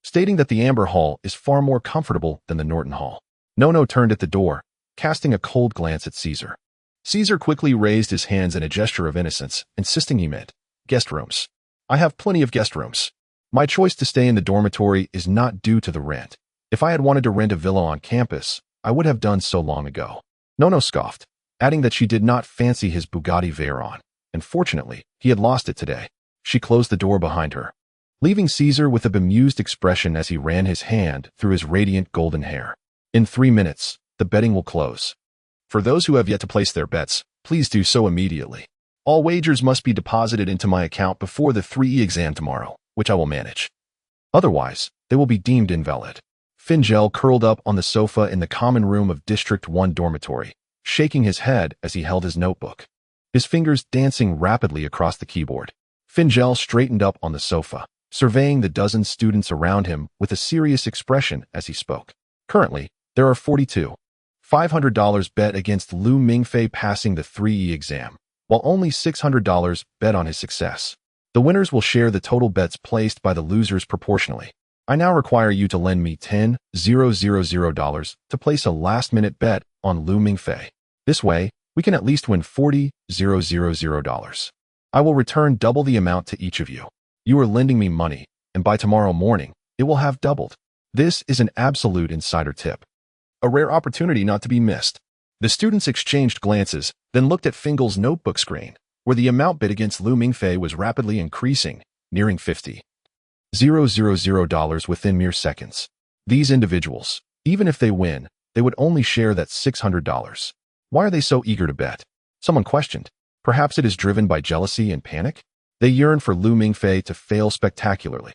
stating that the Amber Hall is far more comfortable than the Norton Hall. Nono turned at the door, casting a cold glance at Caesar. Caesar quickly raised his hands in a gesture of innocence, insisting he meant guest rooms. "I have plenty of guest rooms. My choice to stay in the dormitory is not due to the rent. If I had wanted to rent a villa on campus, I would have done so long ago." Nono scoffed, adding that she did not fancy his Bugatti Veyron, and fortunately, he had lost it today. She closed the door behind her, leaving Caesar with a bemused expression as he ran his hand through his radiant golden hair. "In 3 minutes, the betting will close. For those who have yet to place their bets, please do so immediately. All wagers must be deposited into my account before the 3E exam tomorrow, which I will manage." Otherwise, they will be deemed invalid. Fingel curled up on the sofa in the common room of District 1 dormitory, shaking his head as he held his notebook, his fingers dancing rapidly across the keyboard. Fingel straightened up on the sofa, surveying the dozen students around him with a serious expression as he spoke. Currently, there are 42. $500 bet against Lu Mingfei passing the 3E exam, while only $600 bet on his success. The winners will share the total bets placed by the losers proportionally. I now require you to lend me $10,000 to place a last-minute bet on Lu Mingfei. This way, we can at least win $40,000. I will return double the amount to each of you. You are lending me money, and by tomorrow morning, it will have doubled. This is an absolute insider tip. A rare opportunity not to be missed. The students exchanged glances, then looked at Fingel's notebook screen, where the amount bid against Lu Mingfei was rapidly increasing, nearing $50,000 within mere seconds. These individuals, even if they win, they would only share that $600. Why are they so eager to bet? Someone questioned. Perhaps it is driven by jealousy and panic? They yearn for Lu Mingfei to fail spectacularly.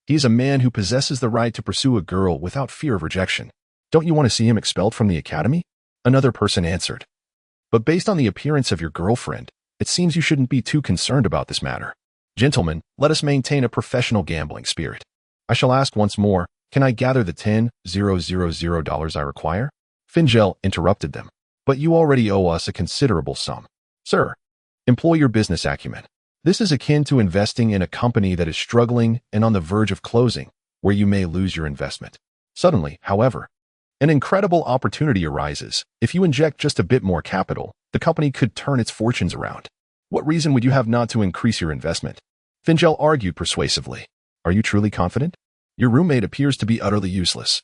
He is a man who possesses the right to pursue a girl without fear of rejection. Don't you want to see him expelled from the academy? Another person answered. But based on the appearance of your girlfriend, it seems you shouldn't be too concerned about this matter. Gentlemen, let us maintain a professional gambling spirit. I shall ask once more, can I gather the $10,000 I require? Fingel interrupted them. But you already owe us a considerable sum. Sir, employ your business acumen. This is akin to investing in a company that is struggling and on the verge of closing, where you may lose your investment. Suddenly, however, an incredible opportunity arises. If you inject just a bit more capital, the company could turn its fortunes around. What reason would you have not to increase your investment? Fingel argued persuasively. Are you truly confident? Your roommate appears to be utterly useless.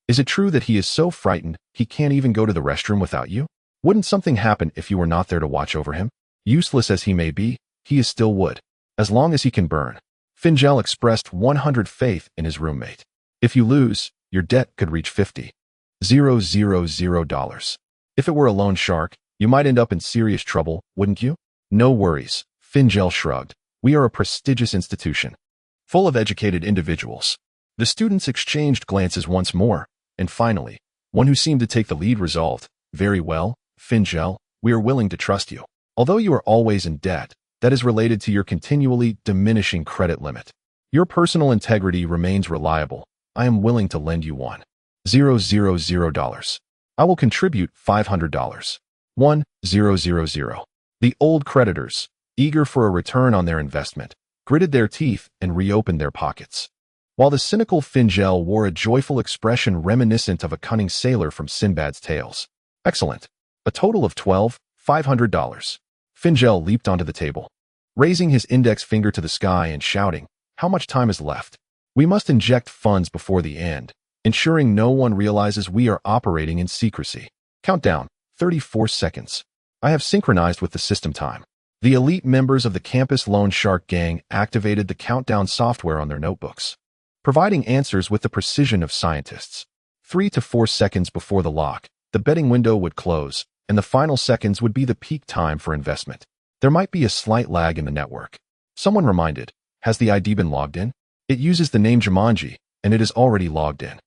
Is it true that he is so frightened he can't even go to the restroom without you? Wouldn't something happen if you were not there to watch over him? Useless as he may be, he is still wood, as long as he can burn. Fingel expressed 100% faith in his roommate. If you lose, your debt could reach $50,000. If it were a loan shark, you might end up in serious trouble, wouldn't you? No worries, Fingel shrugged. We are a prestigious institution, full of educated individuals. The students exchanged glances once more, and finally, one who seemed to take the lead resolved, very well, Fingel, we are willing to trust you. Although you are always in debt, that is related to your continually diminishing credit limit. Your personal integrity remains reliable. I am willing to lend you $1,000. I will contribute $500. $1,000. The old creditors, eager for a return on their investment, gritted their teeth and reopened their pockets, while the cynical Fingel wore a joyful expression reminiscent of a cunning sailor from Sinbad's tales. Excellent. A total of $12,500. Fingel leaped onto the table, raising his index finger to the sky and shouting, how much time is left? We must inject funds before the end, ensuring no one realizes we are operating in secrecy. Countdown, 34 seconds. I have synchronized with the system time. The elite members of the campus loan shark gang activated the countdown software on their notebooks, providing answers with the precision of scientists. 3 to 4 seconds before the lock, the betting window would close, and the final seconds would be the peak time for investment. There might be a slight lag in the network. Someone reminded, has the ID been logged in? It uses the name Jumanji, and it is already logged in.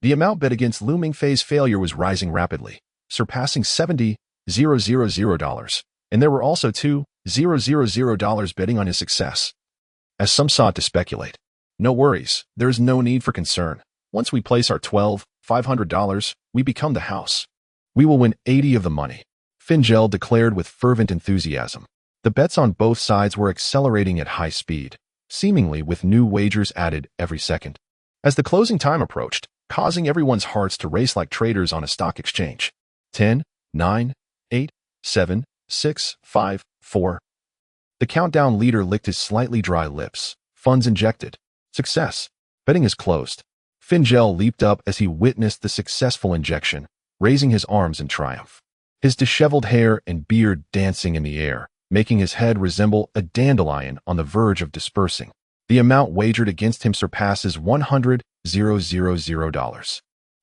The amount bet against Lu Mingfei's failure was rising rapidly, surpassing $70,000, and there were also $2,000 betting on his success. As some sought to speculate, no worries, there is no need for concern. Once we place our $12,500, we become the house. We will win 80 of the money, Fingel declared with fervent enthusiasm. The bets on both sides were accelerating at high speed, seemingly with new wagers added every second. As the closing time approached, causing everyone's hearts to race like traders on a stock exchange. 10, 9, 8, 7, 6, 5, 4. The countdown leader licked his slightly dry lips. Funds injected. Success. Betting is closed. Fingel leaped up as he witnessed the successful injection, raising his arms in triumph, his disheveled hair and beard dancing in the air, making his head resemble a dandelion on the verge of dispersing. The amount wagered against him surpasses $100,000.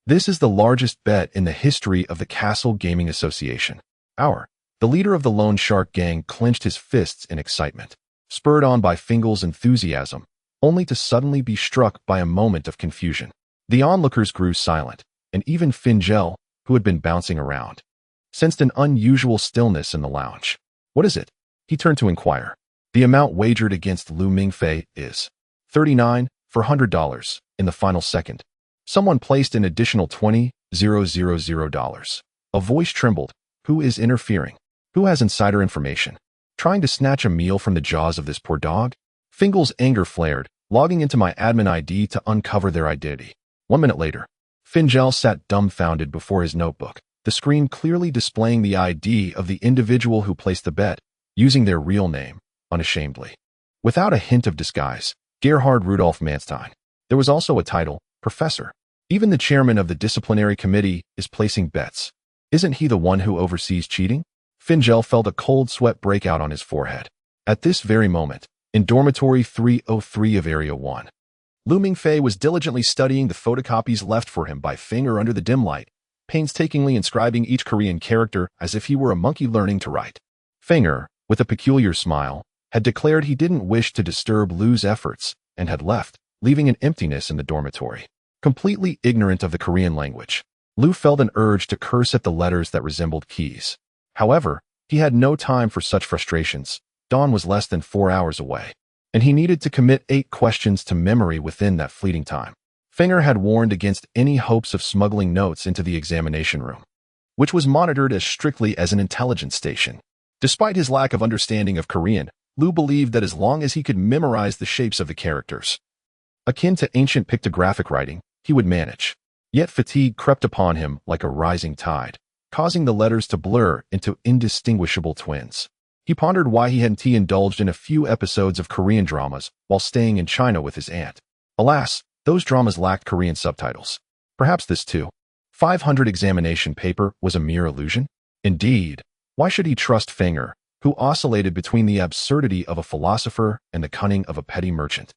This is the largest bet in the history of the Castle Gaming Association. The leader of the Loan Shark gang clenched his fists in excitement. Spurred on by Fingel's enthusiasm, only to suddenly be struck by a moment of confusion. The onlookers grew silent, and even Fingel, who had been bouncing around, sensed an unusual stillness in the lounge. "What is it?" he turned to inquire. "The amount wagered against Lu Mingfei is 39 for $100 in the final second. Someone placed an additional $20,000. A voice trembled. "Who is interfering? Who has insider information? Trying to snatch a meal from the jaws of this poor dog?" Fingal's anger flared, logging into my admin ID to uncover their identity. 1 minute later, Fingel sat dumbfounded before his notebook, the screen clearly displaying the ID of the individual who placed the bet, using their real name, unashamedly. Without a hint of disguise, Gerhard Rudolf Manstein. There was also a title, Professor. Even the chairman of the disciplinary committee is placing bets. Isn't he the one who oversees cheating? Fingel felt a cold sweat break out on his forehead. At this very moment, in dormitory 303 of Area 1, Lu Mingfei was diligently studying the photocopies left for him by finger under the dim light, painstakingly inscribing each Korean character as if he were a monkey learning to write. Finger, with a peculiar smile, had declared he didn't wish to disturb Lu's efforts and had left, leaving an emptiness in the dormitory. Completely ignorant of the Korean language, Lu felt an urge to curse at the letters that resembled keys. However, he had no time for such frustrations. Dawn was less than 4 hours away, and he needed to commit 8 questions to memory within that fleeting time. Finger had warned against any hopes of smuggling notes into the examination room, which was monitored as strictly as an intelligence station. Despite his lack of understanding of Korean, Lu believed that as long as he could memorize the shapes of the characters, akin to ancient pictographic writing, he would manage. Yet fatigue crept upon him like a rising tide, causing the letters to blur into indistinguishable twins. He pondered why he hadn't indulged in a few episodes of Korean dramas while staying in China with his aunt. Alas, those dramas lacked Korean subtitles. Perhaps this too. 500 examination paper was a mere illusion? Indeed, why should he trust Finger, who oscillated between the absurdity of a philosopher and the cunning of a petty merchant?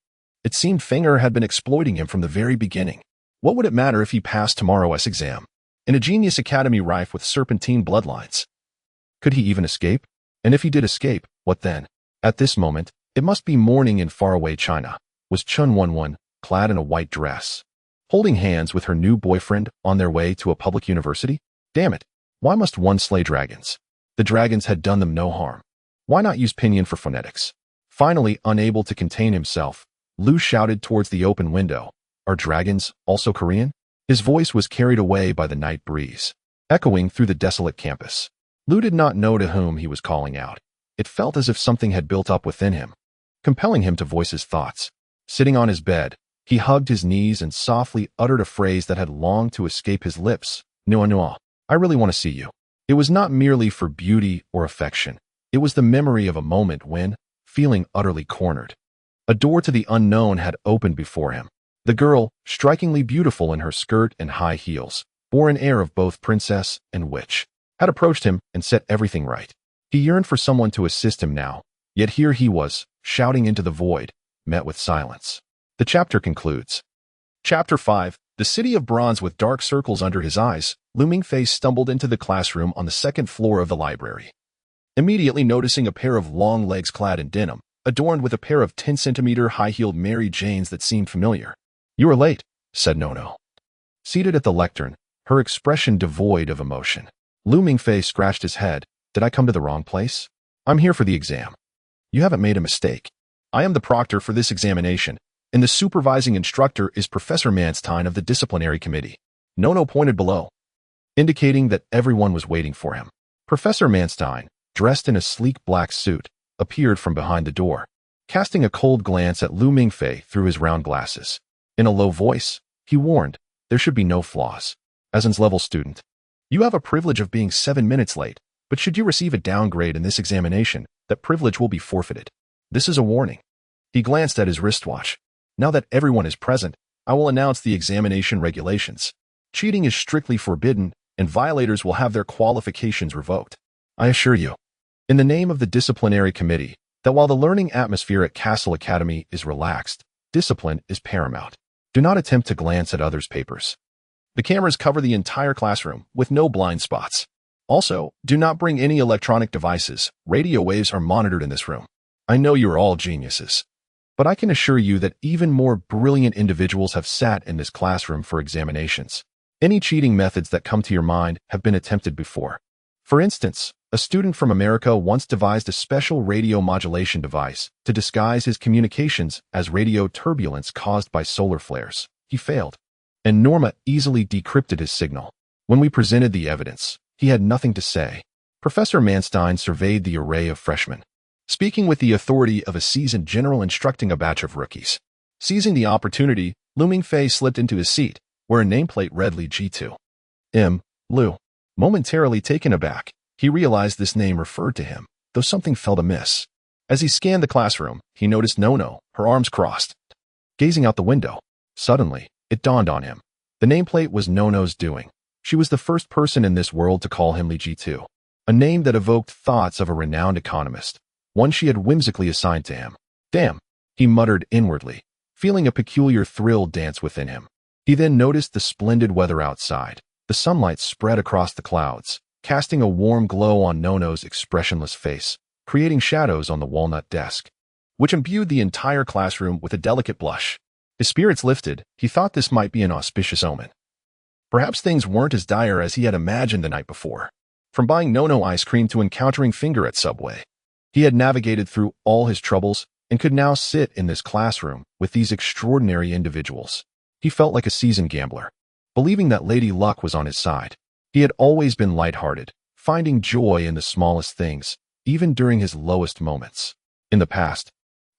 It seemed Finger had been exploiting him from the very beginning. What would it matter if he passed tomorrow's exam? In a genius academy rife with serpentine bloodlines. Could he even escape? And if he did escape, what then? At this moment, it must be morning in faraway China. Was Chun Won-Won, clad in a white dress, holding hands with her new boyfriend on their way to a public university? Damn it, why must one slay dragons? The dragons had done them no harm. Why not use pinyin for phonetics? Finally, unable to contain himself, Lu shouted towards the open window. Are dragons also Korean? His voice was carried away by the night breeze, echoing through the desolate campus. Lu did not know to whom he was calling out. It felt as if something had built up within him, compelling him to voice his thoughts. Sitting on his bed, he hugged his knees and softly uttered a phrase that had longed to escape his lips. "Nua nua, I really want to see you." It was not merely for beauty or affection. It was the memory of a moment when, feeling utterly cornered, a door to the unknown had opened before him. The girl, strikingly beautiful in her skirt and high heels, bore an air of both princess and witch, had approached him and set everything right. He yearned for someone to assist him now, yet here he was, shouting into the void, met with silence. The chapter concludes. Chapter 5, The City of Bronze with dark circles under his eyes, Lu Mingfei stumbled into the classroom on the second floor of the library. Immediately noticing a pair of long legs clad in denim, adorned with a pair of 10-centimeter high-heeled Mary Janes that seemed familiar. "You are late," said Nono. Seated at the lectern, her expression devoid of emotion, Lu Mingfei scratched his head. "Did I come to the wrong place? I'm here for the exam." "You haven't made a mistake. I am the proctor for this examination, and the supervising instructor is Professor Manstein of the disciplinary committee." Nono pointed below, indicating that everyone was waiting for him. Professor Manstein, dressed in a sleek black suit, appeared from behind the door, casting a cold glance at Lu Mingfei through his round glasses. In a low voice, he warned, there should be no flaws. As an level student, you have a privilege of being 7 minutes late, but should you receive a downgrade in this examination, that privilege will be forfeited. This is a warning. He glanced at his wristwatch. Now that everyone is present, I will announce the examination regulations. Cheating is strictly forbidden, and violators will have their qualifications revoked. I assure you, in the name of the disciplinary committee, that while the learning atmosphere at Castle Academy is relaxed, discipline is paramount. Do not attempt to glance at others' papers. The cameras cover the entire classroom, with no blind spots. Also, do not bring any electronic devices. Radio waves are monitored in this room. I know you are all geniuses. But I can assure you that even more brilliant individuals have sat in this classroom for examinations. Any cheating methods that come to your mind have been attempted before. For instance, a student from America once devised a special radio modulation device to disguise his communications as radio turbulence caused by solar flares. He failed, and Norma easily decrypted his signal. When we presented the evidence, he had nothing to say. Professor Manstein surveyed the array of freshmen, speaking with the authority of a seasoned general instructing a batch of rookies. Seizing the opportunity, Lu Mingfei slipped into his seat, where a nameplate read Li G2. Lu. Momentarily taken aback, he realized this name referred to him, though something felt amiss. As he scanned the classroom, he noticed Nono, her arms crossed, gazing out the window. Suddenly, it dawned on him. The nameplate was Nono's doing. She was the first person in this world to call him Li G2, a name that evoked thoughts of a renowned economist, one she had whimsically assigned to him. Damn, he muttered inwardly, feeling a peculiar thrill dance within him. He then noticed the splendid weather outside. The sunlight spread across the clouds, casting a warm glow on Nono's expressionless face, creating shadows on the walnut desk, which imbued the entire classroom with a delicate blush. His spirits lifted. He thought this might be an auspicious omen. Perhaps things weren't as dire as he had imagined the night before. From buying Nono ice cream to encountering Finger at Subway, he had navigated through all his troubles and could now sit in this classroom with these extraordinary individuals. He felt like a seasoned gambler, believing that Lady Luck was on his side. He had always been lighthearted, finding joy in the smallest things, even during his lowest moments. In the past,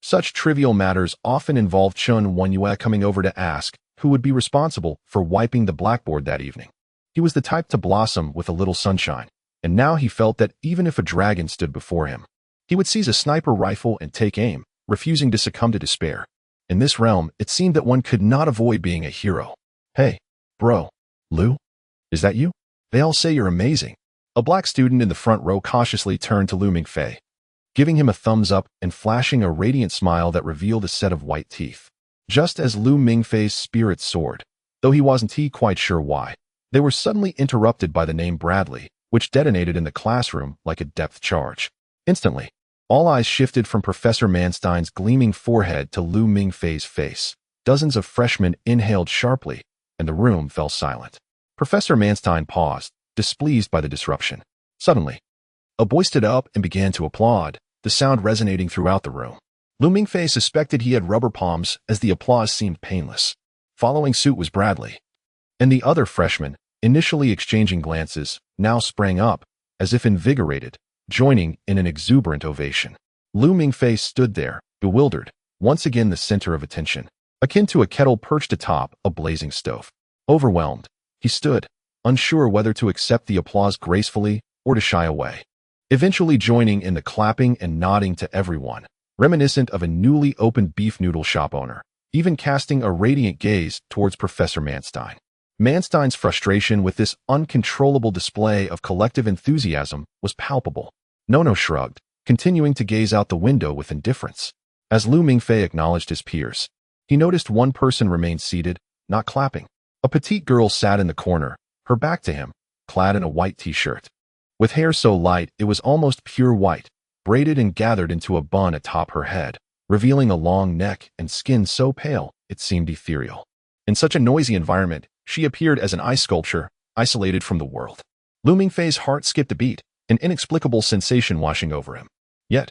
such trivial matters often involved Chun Wanyue coming over to ask who would be responsible for wiping the blackboard that evening. He was the type to blossom with a little sunshine, and now he felt that even if a dragon stood before him, he would seize a sniper rifle and take aim, refusing to succumb to despair. In this realm, it seemed that one could not avoid being a hero. Hey, bro, Lu? Is that you? They all say you're amazing. A black student in the front row cautiously turned to Lu Mingfei, giving him a thumbs up and flashing a radiant smile that revealed a set of white teeth. Just as Lu Mingfei's spirits soared, though he wasn't quite sure why, they were suddenly interrupted by the name Bradley, which detonated in the classroom like a depth charge. Instantly, all eyes shifted from Professor Manstein's gleaming forehead to Lu Mingfei's face. Dozens of freshmen inhaled sharply, and the room fell silent. Professor Manstein paused, displeased by the disruption. Suddenly, a boy stood up and began to applaud, the sound resonating throughout the room. Lu Mingfei suspected he had rubber palms as the applause seemed painless. Following suit was Bradley, and the other freshmen, initially exchanging glances, now sprang up, as if invigorated, joining in an exuberant ovation. Lu Mingfei stood there, bewildered, once again the center of attention, akin to a kettle perched atop a blazing stove. Overwhelmed, he stood, unsure whether to accept the applause gracefully or to shy away, eventually joining in the clapping and nodding to everyone, reminiscent of a newly opened beef noodle shop owner, even casting a radiant gaze towards Professor Manstein. Manstein's frustration with this uncontrollable display of collective enthusiasm was palpable. Nono shrugged, continuing to gaze out the window with indifference. As Lu Mingfei acknowledged his peers, he noticed one person remained seated, not clapping. A petite girl sat in the corner, her back to him, clad in a white t-shirt. With hair so light it was almost pure white, braided and gathered into a bun atop her head, revealing a long neck and skin so pale it seemed ethereal. In such a noisy environment, she appeared as an ice sculpture, isolated from the world. Lu Mingfei's heart skipped a beat, an inexplicable sensation washing over him. Yet,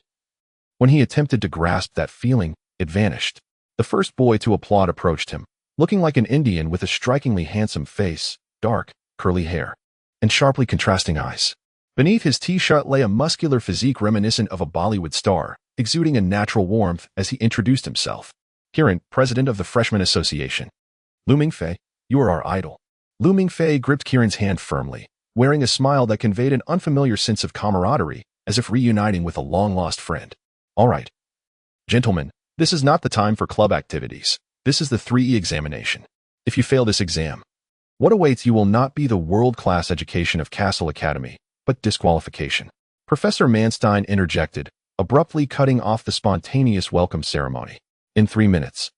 when he attempted to grasp that feeling, it vanished. The first boy to applaud approached him, looking like an Indian with a strikingly handsome face, dark, curly hair, and sharply contrasting eyes. Beneath his t-shirt lay a muscular physique reminiscent of a Bollywood star, exuding a natural warmth as he introduced himself. Kiran, president of the Freshman Association. Lu Mingfei, you are our idol. Lu Mingfei gripped Kiran's hand firmly, wearing a smile that conveyed an unfamiliar sense of camaraderie, as if reuniting with a long-lost friend. All right. Gentlemen, this is not the time for club activities. This is the 3E examination. If you fail this exam, what awaits you will not be the world-class education of Castle Academy, but disqualification. Professor Manstein interjected, abruptly cutting off the spontaneous welcome ceremony. In 3 minutes,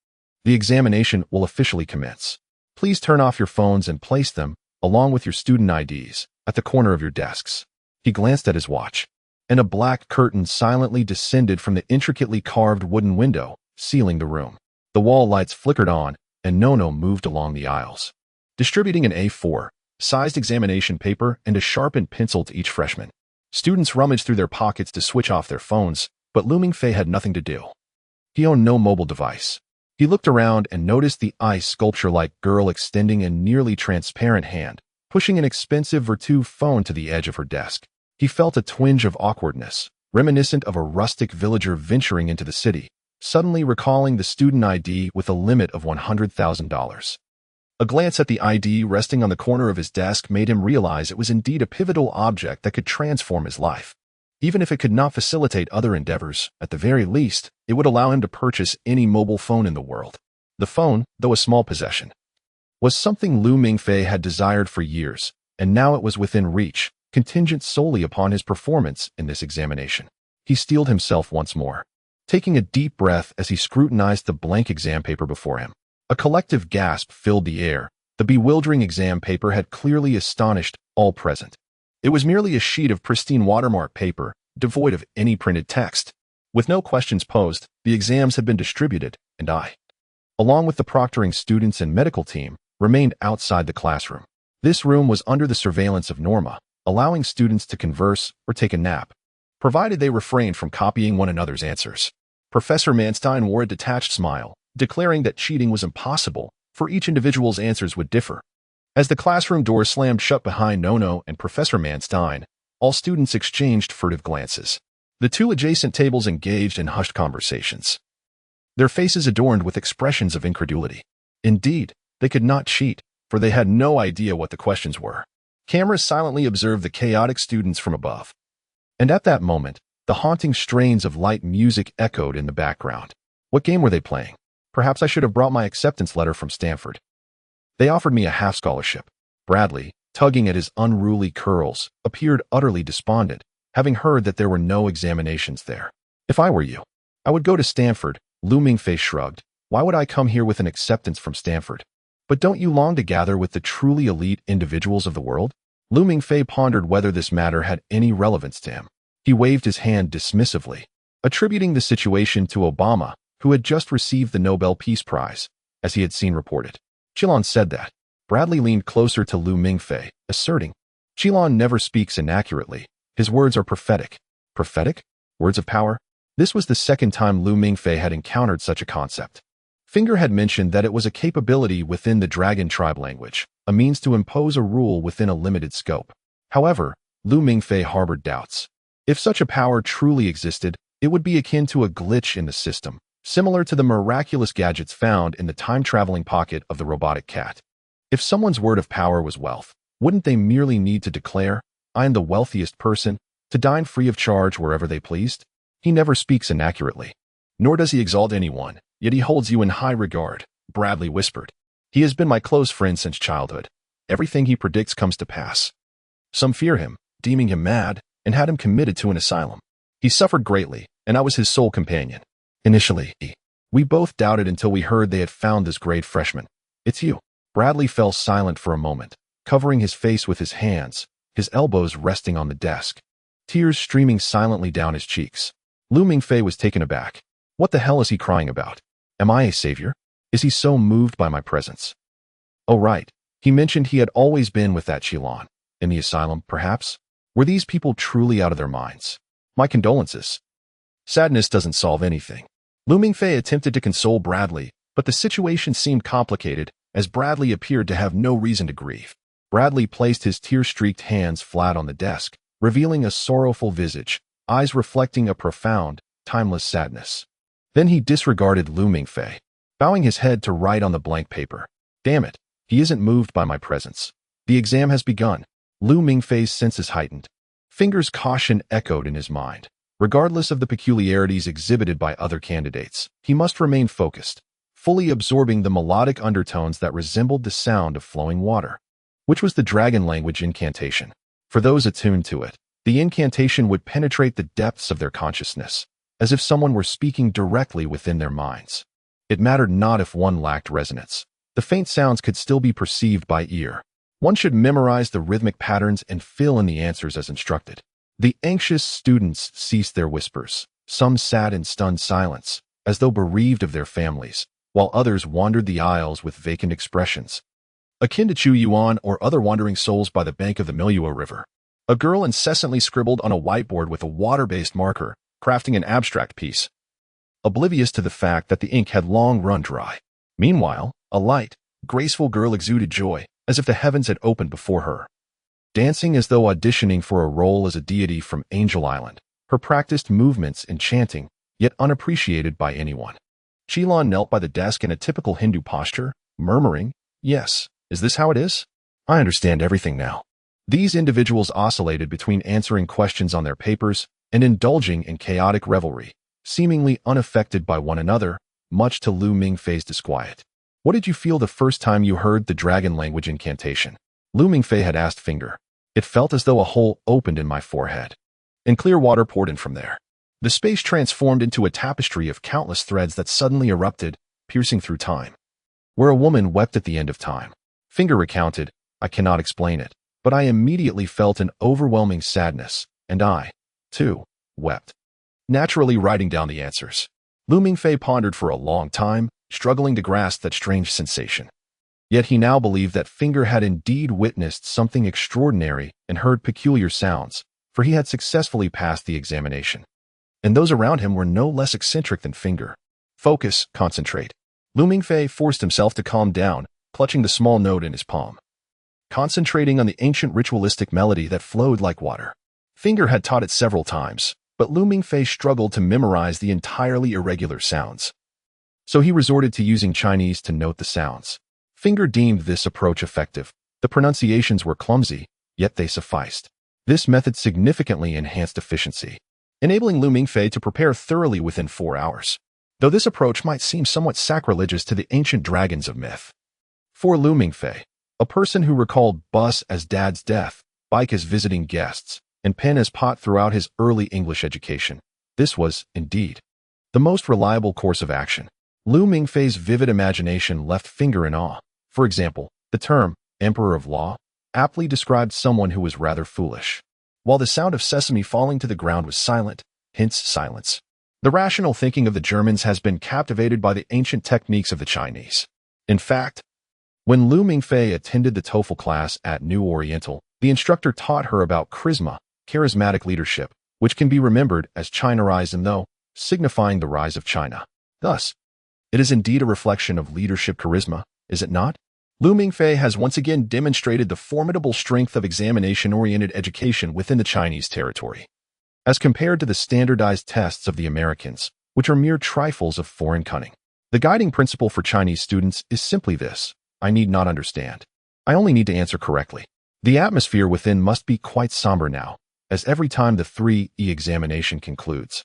the examination will officially commence. Please turn off your phones and place them, along with your student IDs, at the corner of your desks. He glanced at his watch, and a black curtain silently descended from the intricately carved wooden window, sealing the room. The wall lights flickered on, and Nono moved along the aisles, distributing an A4-sized examination paper and a sharpened pencil to each freshman. Students rummaged through their pockets to switch off their phones, but Looming Fei had nothing to do. He owned no mobile device. He looked around and noticed the ice sculpture-like girl extending a nearly transparent hand, pushing an expensive Virtu phone to the edge of her desk. He felt a twinge of awkwardness, reminiscent of a rustic villager venturing into the city, suddenly recalling the student ID with a limit of $100,000. A glance at the ID resting on the corner of his desk made him realize it was indeed a pivotal object that could transform his life. Even if it could not facilitate other endeavors, at the very least, it would allow him to purchase any mobile phone in the world. The phone, though a small possession, was something Looming Fei had desired for years, and now it was within reach, contingent solely upon his performance in this examination. He steeled himself once more, taking a deep breath as he scrutinized the blank exam paper before him. A collective gasp filled the air. The bewildering exam paper had clearly astonished all present. It was merely a sheet of pristine watermark paper, devoid of any printed text. With no questions posed, the exams had been distributed, and I, along with the proctoring students and medical team, remained outside the classroom. This room was under the surveillance of Norma, allowing students to converse or take a nap, provided they refrained from copying one another's answers. Professor Manstein wore a detached smile, declaring that cheating was impossible, for each individual's answers would differ. As the classroom door slammed shut behind Nono and Professor Manstein, all students exchanged furtive glances. The two adjacent tables engaged in hushed conversations, their faces adorned with expressions of incredulity. Indeed, they could not cheat, for they had no idea what the questions were. Cameras silently observed the chaotic students from above. And at that moment, the haunting strains of light music echoed in the background. What game were they playing? Perhaps I should have brought my acceptance letter from Stanford. They offered me a half scholarship. Bradley, tugging at his unruly curls, appeared utterly despondent, having heard that there were no examinations there. If I were you, I would go to Stanford. Looming Fei shrugged. Why would I come here with an acceptance from Stanford? But don't you long to gather with the truly elite individuals of the world? Looming Fei pondered whether this matter had any relevance to him. He waved his hand dismissively, attributing the situation to Obama, who had just received the Nobel Peace Prize, as he had seen reported. Qilon said that. Bradley leaned closer to Looming Fei, asserting, Qilon never speaks inaccurately. His words are prophetic. Prophetic? Words of power? This was the second time Looming Fei had encountered such a concept. Finger had mentioned that it was a capability within the Dragon tribe language, a means to impose a rule within a limited scope. However, Looming Fei harbored doubts. If such a power truly existed, it would be akin to a glitch in the system, similar to the miraculous gadgets found in the time-traveling pocket of the robotic cat. If someone's word of power was wealth, wouldn't they merely need to declare, I am the wealthiest person, to dine free of charge wherever they pleased? He never speaks inaccurately, nor does he exalt anyone, yet he holds you in high regard, Bradley whispered. He has been my close friend since childhood. Everything he predicts comes to pass. Some fear him, deeming him mad, and had him committed to an asylum. He suffered greatly, and I was his sole companion. Initially, we both doubted until we heard they had found this grade freshman. It's you. Bradley fell silent for a moment, covering his face with his hands, his elbows resting on the desk, tears streaming silently down his cheeks. Looming Fei was taken aback. What the hell is he crying about? Am I a savior? Is he so moved by my presence? Oh right, he mentioned he had always been with that Qilon. In the asylum, perhaps? Were these people truly out of their minds? My condolences. Sadness doesn't solve anything. Looming Fei attempted to console Bradley, but the situation seemed complicated, as Bradley appeared to have no reason to grieve. Bradley placed his tear-streaked hands flat on the desk, revealing a sorrowful visage, eyes reflecting a profound, timeless sadness. Then he disregarded Looming Fei, bowing his head to write on the blank paper. Damn it, he isn't moved by my presence. The exam has begun. Looming Fei's senses heightened. Finger's caution echoed in his mind. Regardless of the peculiarities exhibited by other candidates, he must remain focused, fully absorbing the melodic undertones that resembled the sound of flowing water, which was the dragon language incantation. For those attuned to it, the incantation would penetrate the depths of their consciousness, as if someone were speaking directly within their minds. It mattered not if one lacked resonance. The faint sounds could still be perceived by ear. One should memorize the rhythmic patterns and fill in the answers as instructed. The anxious students ceased their whispers. Some sat in stunned silence, as though bereaved of their families, while others wandered the aisles with vacant expressions. Akin to Chu Yuan or other wandering souls by the bank of the Miluo River. A girl incessantly scribbled on a whiteboard with a water-based marker, crafting an abstract piece, oblivious to the fact that the ink had long run dry. Meanwhile, a light, graceful girl exuded joy, as if the heavens had opened before her. Dancing as though auditioning for a role as a deity from Angel Island, her practiced movements enchanting, yet unappreciated by anyone. Qilan knelt by the desk in a typical Hindu posture, murmuring, "Yes, is this how it is? I understand everything now." These individuals oscillated between answering questions on their papers and indulging in chaotic revelry, seemingly unaffected by one another, much to Lu Mingfei's disquiet. "What did you feel the first time you heard the dragon language incantation?" Lu Mingfei had asked Finger. "It felt as though a hole opened in my forehead, and clear water poured in from there. The space transformed into a tapestry of countless threads that suddenly erupted, piercing through time. Where a woman wept at the end of time." Finger recounted, "I cannot explain it, but I immediately felt an overwhelming sadness, and I, too, wept." Naturally writing down the answers, Lu Mingfei pondered for a long time, struggling to grasp that strange sensation. Yet he now believed that Finger had indeed witnessed something extraordinary and heard peculiar sounds, for he had successfully passed the examination. And those around him were no less eccentric than Finger. Focus, concentrate. Lu Mingfei forced himself to calm down, clutching the small note in his palm, concentrating on the ancient ritualistic melody that flowed like water. Finger had taught it several times, but Lu Mingfei struggled to memorize the entirely irregular sounds. So he resorted to using Chinese to note the sounds. Finger deemed this approach effective. The pronunciations were clumsy, yet they sufficed. This method significantly enhanced efficiency, enabling Lu Mingfei to prepare thoroughly within 4 hours. Though this approach might seem somewhat sacrilegious to the ancient dragons of myth. For Lu Mingfei, a person who recalled bus as dad's death, bike as visiting guests, and pen as pot throughout his early English education, this was, indeed, the most reliable course of action. Lu Mingfei's vivid imagination left Finger in awe. For example, the term, Emperor of Law, aptly described someone who was rather foolish. While the sound of sesame falling to the ground was silent, hence silence. The rational thinking of the Germans has been captivated by the ancient techniques of the Chinese. In fact, when Lu Mingfei attended the TOEFL class at New Oriental, the instructor taught her about charisma, charismatic leadership, which can be remembered as Chinaism though, signifying the rise of China. Thus, it is indeed a reflection of leadership charisma, is it not? Lu Mingfei has once again demonstrated the formidable strength of examination-oriented education within the Chinese territory, as compared to the standardized tests of the Americans, which are mere trifles of foreign cunning. The guiding principle for Chinese students is simply this: I need not understand. I only need to answer correctly. The atmosphere within must be quite somber now, as every time the 3E examination concludes,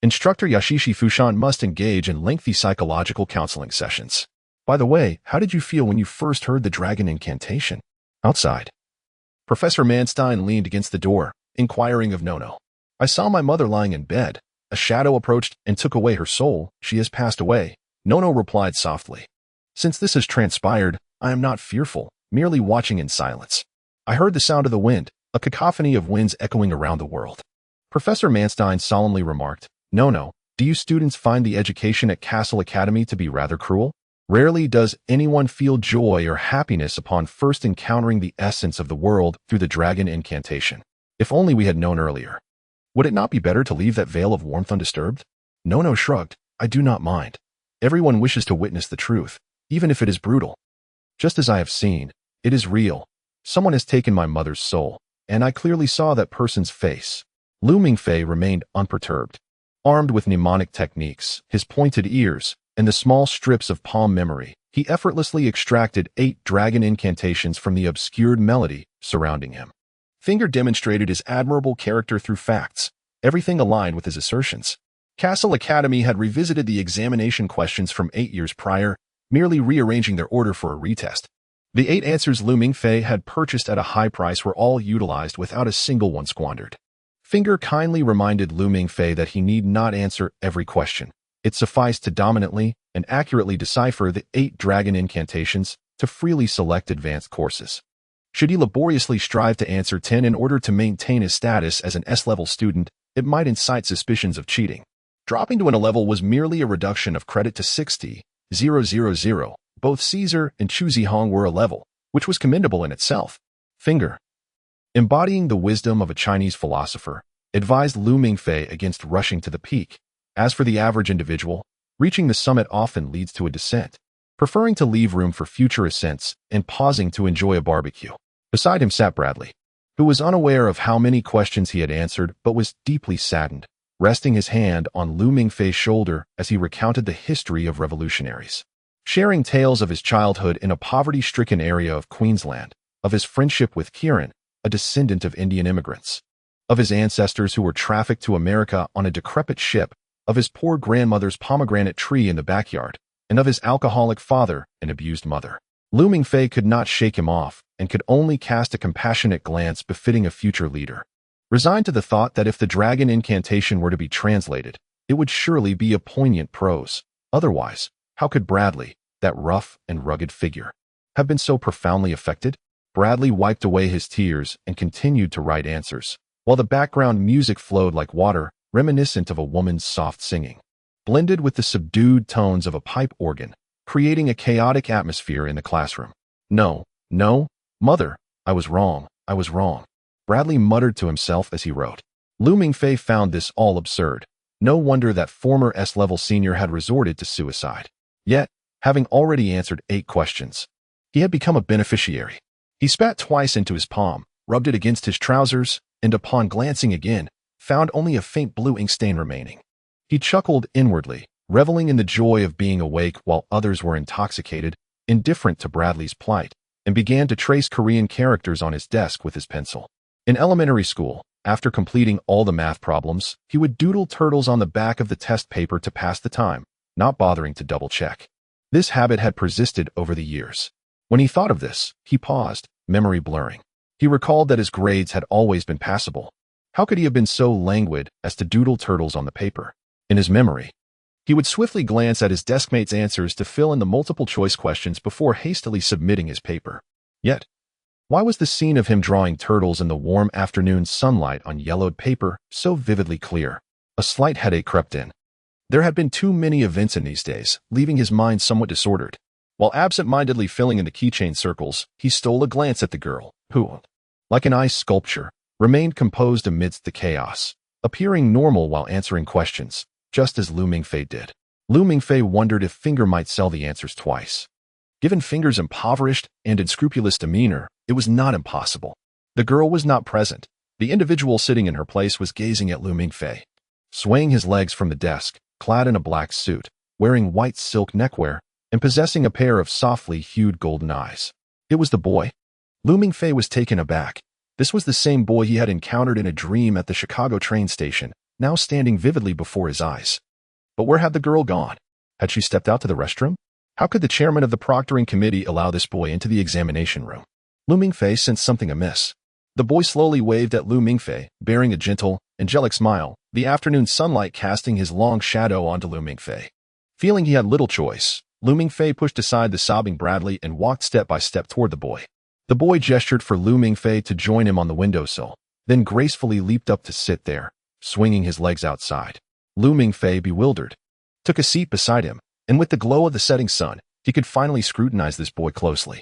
instructor Yashishi Fushan must engage in lengthy psychological counseling sessions. By the way, how did you feel when you first heard the dragon incantation? Outside, Professor Manstein leaned against the door, inquiring of Nono. I saw my mother lying in bed. A shadow approached and took away her soul. She has passed away, Nono replied softly. Since this has transpired, I am not fearful, merely watching in silence. I heard the sound of the wind, a cacophony of winds echoing around the world. Professor Manstein solemnly remarked, Nono, do you students find the education at Castle Academy to be rather cruel? Rarely does anyone feel joy or happiness upon first encountering the essence of the world through the dragon incantation. If only we had known earlier. Would it not be better to leave that veil of warmth undisturbed? Nono shrugged. I do not mind. Everyone wishes to witness the truth, even if it is brutal. Just as I have seen, it is real. Someone has taken my mother's soul, and I clearly saw that person's face. Lu Mingfei remained unperturbed. Armed with mnemonic techniques, his pointed ears, and the small strips of palm memory, he effortlessly extracted 8 dragon incantations from the obscured melody surrounding him. Finger demonstrated his admirable character through facts. Everything aligned with his assertions. Castle Academy had revisited the examination questions from 8 years prior, merely rearranging their order for a retest. The 8 answers Lu Mingfei had purchased at a high price were all utilized without a single one squandered. Finger kindly reminded Lu Mingfei that he need not answer every question. It sufficed to dominantly and accurately decipher the 8 dragon incantations to freely select advanced courses. Should he laboriously strive to answer 10 in order to maintain his status as an S-level student, it might incite suspicions of cheating. Dropping to an A level was merely a reduction of credit to 60,000. Both Caesar and Chu Zihong were A level, which was commendable in itself. Finger. Embodying the wisdom of a Chinese philosopher, advised Lu Mingfei against rushing to the peak. As for the average individual, reaching the summit often leads to a descent, preferring to leave room for future ascents and pausing to enjoy a barbecue. Beside him sat Bradley, who was unaware of how many questions he had answered but was deeply saddened, resting his hand on Lu Mingfei's shoulder as he recounted the history of revolutionaries. Sharing tales of his childhood in a poverty-stricken area of Queensland, of his friendship with Kieran, a descendant of Indian immigrants, of his ancestors who were trafficked to America on a decrepit ship, of his poor grandmother's pomegranate tree in the backyard, and of his alcoholic father and abused mother. Lu Mingfei could not shake him off and could only cast a compassionate glance befitting a future leader. Resigned to the thought that if the dragon incantation were to be translated, it would surely be a poignant prose. Otherwise, how could Bradley, that rough and rugged figure, have been so profoundly affected? Bradley wiped away his tears and continued to write answers, while the background music flowed like water, reminiscent of a woman's soft singing, blended with the subdued tones of a pipe organ, creating a chaotic atmosphere in the classroom. No, mother, I was wrong. Bradley muttered to himself as he wrote. Lu Mingfei found this all absurd. No wonder that former S-level senior had resorted to suicide. Yet, having already answered 8 questions, he had become a beneficiary. He spat twice into his palm, rubbed it against his trousers, and upon glancing again, found only a faint blue ink stain remaining. He chuckled inwardly, reveling in the joy of being awake while others were intoxicated, indifferent to Bradley's plight, and began to trace Korean characters on his desk with his pencil. In elementary school, after completing all the math problems, he would doodle turtles on the back of the test paper to pass the time, not bothering to double-check. This habit had persisted over the years. When he thought of this, he paused, memory blurring. He recalled that his grades had always been passable. How could he have been so languid as to doodle turtles on the paper? In his memory, he would swiftly glance at his deskmate's answers to fill in the multiple-choice questions before hastily submitting his paper. Yet, why was the scene of him drawing turtles in the warm afternoon sunlight on yellowed paper so vividly clear? A slight headache crept in. There had been too many events in these days, leaving his mind somewhat disordered. While absent-mindedly filling in the keychain circles, he stole a glance at the girl, who, like an ice sculpture, remained composed amidst the chaos, appearing normal while answering questions, just as Lu Mingfei did. Lu Mingfei wondered if Finger might sell the answers twice. Given Finger's impoverished and unscrupulous demeanor, it was not impossible. The girl was not present. The individual sitting in her place was gazing at Lu Mingfei, swaying his legs from the desk, clad in a black suit, wearing white silk neckwear, and possessing a pair of softly hued golden eyes. It was the boy. Lu Mingfei was taken aback. This was the same boy he had encountered in a dream at the Chicago train station, now standing vividly before his eyes. But where had the girl gone? Had she stepped out to the restroom? How could the chairman of the proctoring committee allow this boy into the examination room? Lu Mingfei sensed something amiss. The boy slowly waved at Lu Mingfei, bearing a gentle, angelic smile, the afternoon sunlight casting his long shadow onto Lu Mingfei. Feeling he had little choice, Lu Mingfei pushed aside the sobbing Bradley and walked step by step toward the boy. The boy gestured for Lu Mingfei to join him on the windowsill, then gracefully leaped up to sit there, swinging his legs outside. Lu Mingfei, bewildered, took a seat beside him, and with the glow of the setting sun, he could finally scrutinize this boy closely.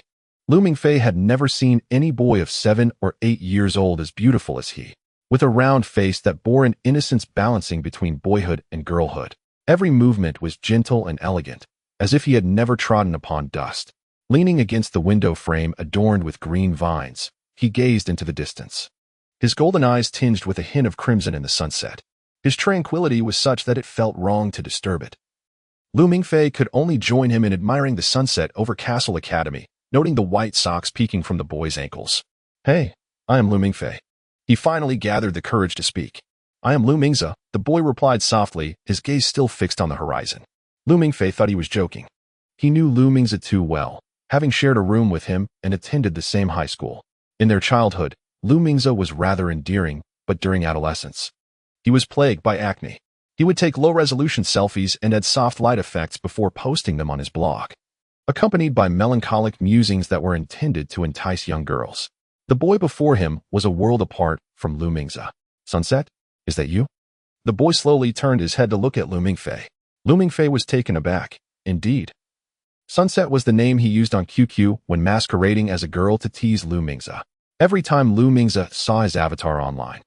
Lu Mingfei had never seen any boy of 7 or 8 years old as beautiful as he, with a round face that bore an innocence balancing between boyhood and girlhood. Every movement was gentle and elegant, as if he had never trodden upon dust. Leaning against the window frame adorned with green vines, he gazed into the distance. His golden eyes tinged with a hint of crimson in the sunset. His tranquility was such that it felt wrong to disturb it. Lu Mingfei could only join him in admiring the sunset over Castle Academy, noting the white socks peeking from the boy's ankles. "Hey, I am Lu Mingfei." He finally gathered the courage to speak. "I am Lu Mingza," the boy replied softly, his gaze still fixed on the horizon. Lu Mingfei thought he was joking. He knew Lu Mingza too well, having shared a room with him and attended the same high school. In their childhood, Lu Mingza was rather endearing, but during adolescence, he was plagued by acne. He would take low-resolution selfies and add soft light effects before posting them on his blog, accompanied by melancholic musings that were intended to entice young girls. The boy before him was a world apart from Lu Mingza. "Sunset? Is that you?" The boy slowly turned his head to look at Lu Mingfei. Lu Mingfei was taken aback. Indeed. Sunset was the name he used on QQ when masquerading as a girl to tease Lu Mingze. Every time Lu Mingze saw his avatar online,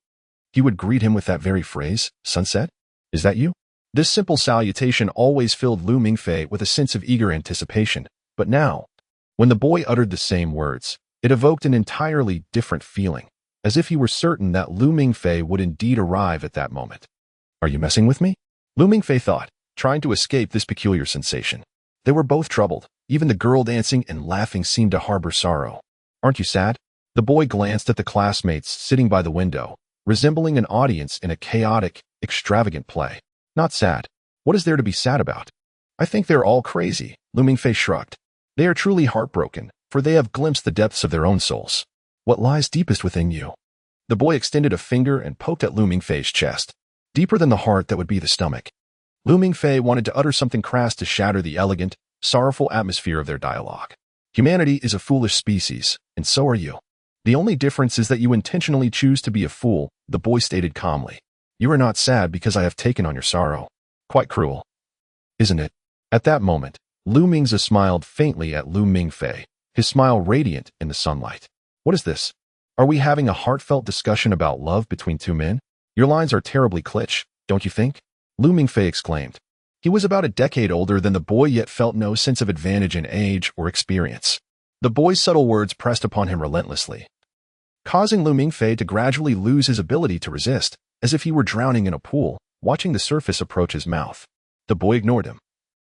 he would greet him with that very phrase, "Sunset? Is that you?" This simple salutation always filled Lu Mingfei with a sense of eager anticipation, but now, when the boy uttered the same words, it evoked an entirely different feeling, as if he were certain that Lu Mingfei would indeed arrive at that moment. "Are you messing with me?" Lu Mingfei thought, trying to escape this peculiar sensation. They were both troubled. Even the girl dancing and laughing seemed to harbor sorrow. "Aren't you sad?" The boy glanced at the classmates sitting by the window, resembling an audience in a chaotic, extravagant play. "Not sad. What is there to be sad about?" "I think they're all crazy," Lu Mingfei shrugged. "They are truly heartbroken, for they have glimpsed the depths of their own souls. What lies deepest within you?" The boy extended a finger and poked at Lu Mingfei's chest. Deeper than the heart, that would be the stomach. Lu Mingfei wanted to utter something crass to shatter the elegant, sorrowful atmosphere of their dialogue. "Humanity is a foolish species, and so are you. The only difference is that you intentionally choose to be a fool," the boy stated calmly. "You are not sad because I have taken on your sorrow. Quite cruel, isn't it?" At that moment, Lu Mingze smiled faintly at Lu Mingfei, his smile radiant in the sunlight. "What is this? Are we having a heartfelt discussion about love between two men? Your lines are terribly cliché, don't you think?" Lu Mingfei exclaimed. He was about a decade older than the boy, yet felt no sense of advantage in age or experience. The boy's subtle words pressed upon him relentlessly, causing Lu Mingfei to gradually lose his ability to resist, as if he were drowning in a pool, watching the surface approach his mouth. The boy ignored him,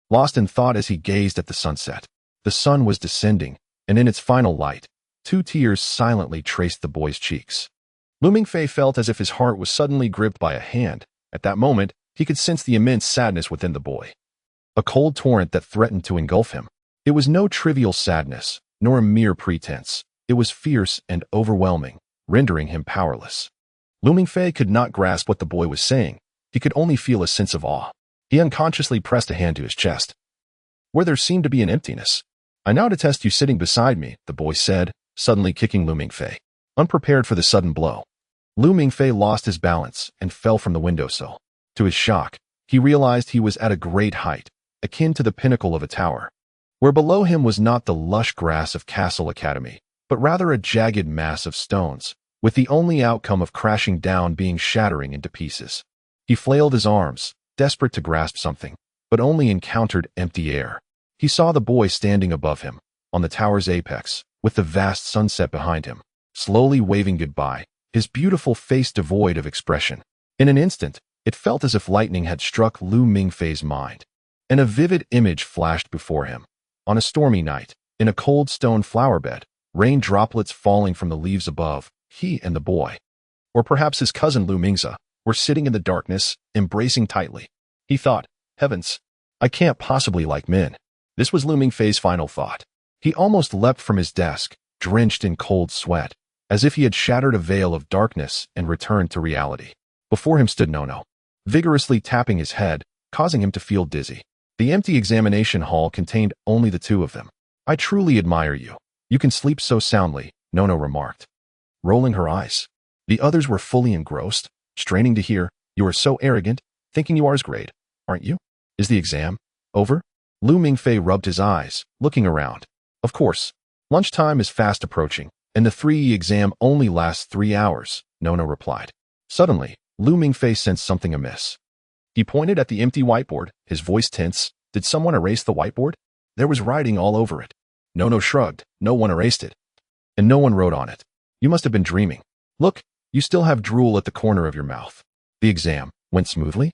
lost in thought as he gazed at the sunset. The sun was descending, and in its final light, 2 tears silently traced the boy's cheeks. Lu Mingfei felt as if his heart was suddenly gripped by a hand. At that moment, he could sense the immense sadness within the boy, a cold torrent that threatened to engulf him. It was no trivial sadness, nor a mere pretense. It was fierce and overwhelming, rendering him powerless. Lu Mingfei could not grasp what the boy was saying. He could only feel a sense of awe. He unconsciously pressed a hand to his chest, where there seemed to be an emptiness. "I now detest you sitting beside me," the boy said, suddenly kicking Lu Mingfei, unprepared for the sudden blow. Lu Mingfei lost his balance and fell from the windowsill. To his shock, he realized he was at a great height, akin to the pinnacle of a tower, where below him was not the lush grass of Castle Academy, but rather a jagged mass of stones, with the only outcome of crashing down being shattering into pieces. He flailed his arms, desperate to grasp something, but only encountered empty air. He saw the boy standing above him, on the tower's apex, with the vast sunset behind him, slowly waving goodbye, his beautiful face devoid of expression. In an instant, it felt as if lightning had struck Lu Mingfei's mind, and a vivid image flashed before him. On a stormy night, in a cold stone flower bed, rain droplets falling from the leaves above, he and the boy, or perhaps his cousin Lu Mingze, were sitting in the darkness, embracing tightly. He thought, "Heavens, I can't possibly like men." This was Lu Mingfei's final thought. He almost leapt from his desk, drenched in cold sweat, as if he had shattered a veil of darkness and returned to reality. Before him stood Nono, vigorously tapping his head, causing him to feel dizzy. The empty examination hall contained only the two of them. "I truly admire you. You can sleep so soundly," Nono remarked, rolling her eyes. The others were fully engrossed, straining to hear. "You are so arrogant, thinking you are as great, aren't you? Is the exam over?" Lu Mingfei rubbed his eyes, looking around. "Of course. Lunchtime is fast approaching, and the 3E exam only lasts 3 hours," Nono replied. Suddenly, Lu Mingfei sensed something amiss. He pointed at the empty whiteboard, his voice tense. Did someone erase the whiteboard? There was writing all over it. Nono shrugged. "No one erased it. And no one wrote on it. You must have been dreaming. Look, you still have drool at the corner of your mouth." "The exam went smoothly?"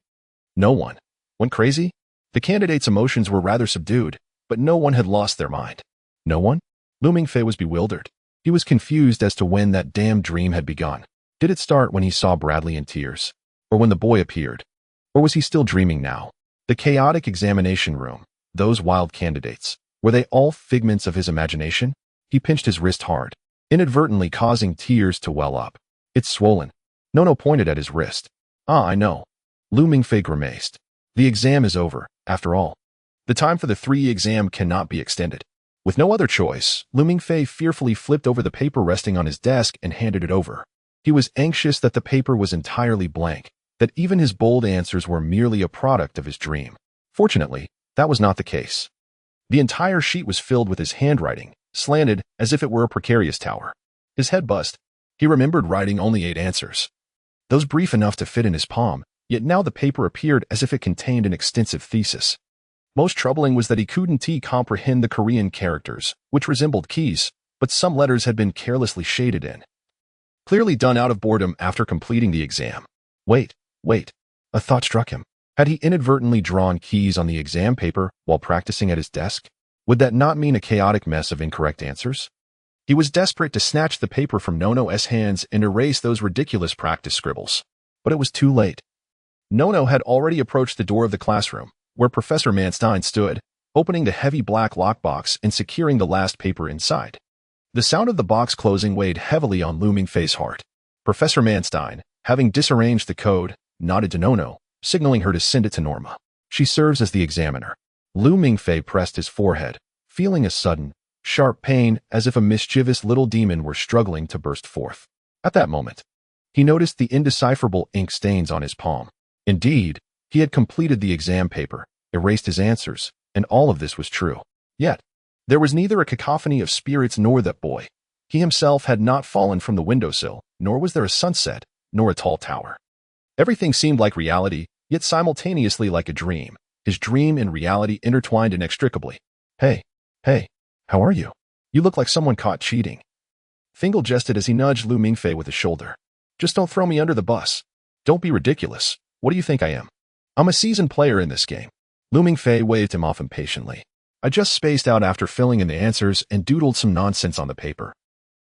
"No one went crazy." The candidates' emotions were rather subdued, but no one had lost their mind. "No one?" Lu Mingfei was bewildered. He was confused as to when that damn dream had begun. Did it start when he saw Bradley in tears? Or when the boy appeared? Or was he still dreaming now? The chaotic examination room, those wild candidates, were they all figments of his imagination? He pinched his wrist hard, inadvertently causing tears to well up. "It's swollen." Nono pointed at his wrist. "Ah, I know." Lu Mingfei grimaced. The exam is over, after all. The time for the 3E exam cannot be extended. With no other choice, Lu Mingfei fearfully flipped over the paper resting on his desk and handed it over. He was anxious that the paper was entirely blank, that even his bold answers were merely a product of his dream. Fortunately, that was not the case. The entire sheet was filled with his handwriting, slanted as if it were a precarious tower. His head buzzed. He remembered writing only 8 answers. Those brief enough to fit in his palm, yet now the paper appeared as if it contained an extensive thesis. Most troubling was that he couldn't comprehend the Korean characters, which resembled keys, but some letters had been carelessly shaded in. Clearly done out of boredom after completing the exam. Wait. A thought struck him. Had he inadvertently drawn keys on the exam paper while practicing at his desk? Would that not mean a chaotic mess of incorrect answers? He was desperate to snatch the paper from Nono's hands and erase those ridiculous practice scribbles. But it was too late. Nono had already approached the door of the classroom, where Professor Manstein stood, opening the heavy black lockbox and securing the last paper inside. The sound of the box closing weighed heavily on Looming Fei's heart. Professor Manstein, having disarranged the code, nodded to Nono, signaling her to send it to Norma. She serves as the examiner. Looming Fei pressed his forehead, feeling a sudden, sharp pain as if a mischievous little demon were struggling to burst forth. At that moment, he noticed the indecipherable ink stains on his palm. Indeed, he had completed the exam paper, erased his answers, and all of this was true. Yet, there was neither a cacophony of spirits nor that boy. He himself had not fallen from the windowsill, nor was there a sunset, nor a tall tower. Everything seemed like reality, yet simultaneously like a dream. His dream and reality intertwined inextricably. Hey, how are you? You look like someone caught cheating. Fingal jested as he nudged Lu Mingfei with his shoulder. Just don't throw me under the bus. Don't be ridiculous. What do you think I am? I'm a seasoned player in this game. Lu Mingfei waved him off impatiently. I just spaced out after filling in the answers and doodled some nonsense on the paper.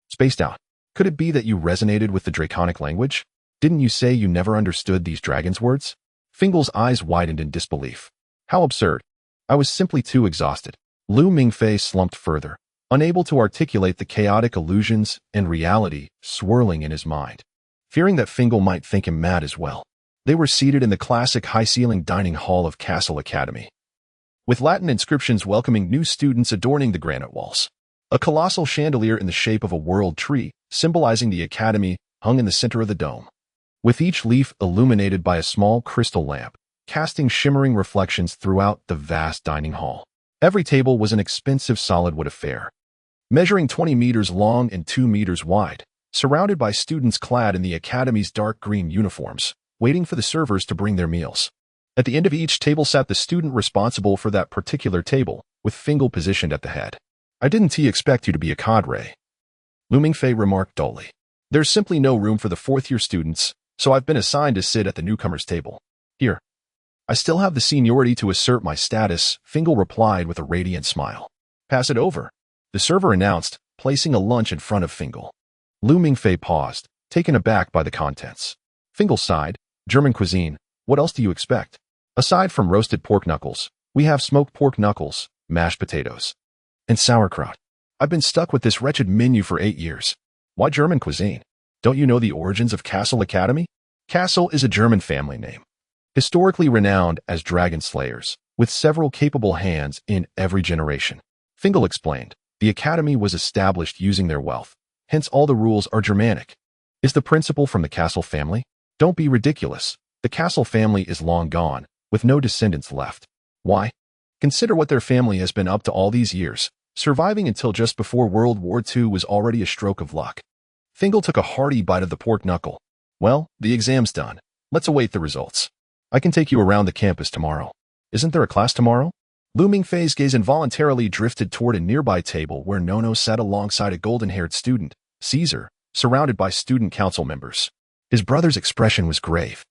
Spaced out. Could it be that you resonated with the draconic language? Didn't you say you never understood these dragons' words? Fingal's eyes widened in disbelief. How absurd. I was simply too exhausted. Lu Mingfei slumped further, unable to articulate the chaotic illusions and reality swirling in his mind, fearing that Fingal might think him mad as well. They were seated in the classic high-ceilinged dining hall of Castle Academy, with Latin inscriptions welcoming new students adorning the granite walls. A colossal chandelier in the shape of a world tree, symbolizing the academy, hung in the center of the dome, with each leaf illuminated by a small crystal lamp, casting shimmering reflections throughout the vast dining hall. Every table was an expensive solid wood affair, measuring 20 meters long and 2 meters wide, surrounded by students clad in the academy's dark green uniforms, waiting for the servers to bring their meals. At the end of each table sat the student responsible for that particular table, with Fingal positioned at the head. I didn't expect you to be a cadre, Lu Mingfei remarked dully. There's simply no room for the fourth-year students, so I've been assigned to sit at the newcomers' table. Here. I still have the seniority to assert my status, Fingal replied with a radiant smile. Pass it over, the server announced, placing a lunch in front of Fingal. Lu Mingfei paused, taken aback by the contents. Fingal sighed. German cuisine, what else do you expect? Aside from roasted pork knuckles, we have smoked pork knuckles, mashed potatoes, and sauerkraut. I've been stuck with this wretched menu for 8 years. Why German cuisine? Don't you know the origins of Castle Academy? Castle is a German family name, historically renowned as dragon slayers, with several capable hands in every generation. Fingal explained, the academy was established using their wealth, hence all the rules are Germanic. Is the principal from the Castle family? Don't be ridiculous. The Castle family is long gone, with no descendants left. Why? Consider what their family has been up to all these years. Surviving until just before World War II was already a stroke of luck. Fingal took a hearty bite of the pork knuckle. Well, the exam's done. Let's await the results. I can take you around the campus tomorrow. Isn't there a class tomorrow? Lu Mingfei's gaze involuntarily drifted toward a nearby table where Nono sat alongside a golden-haired student, Caesar, surrounded by student council members. His brother's expression was grave,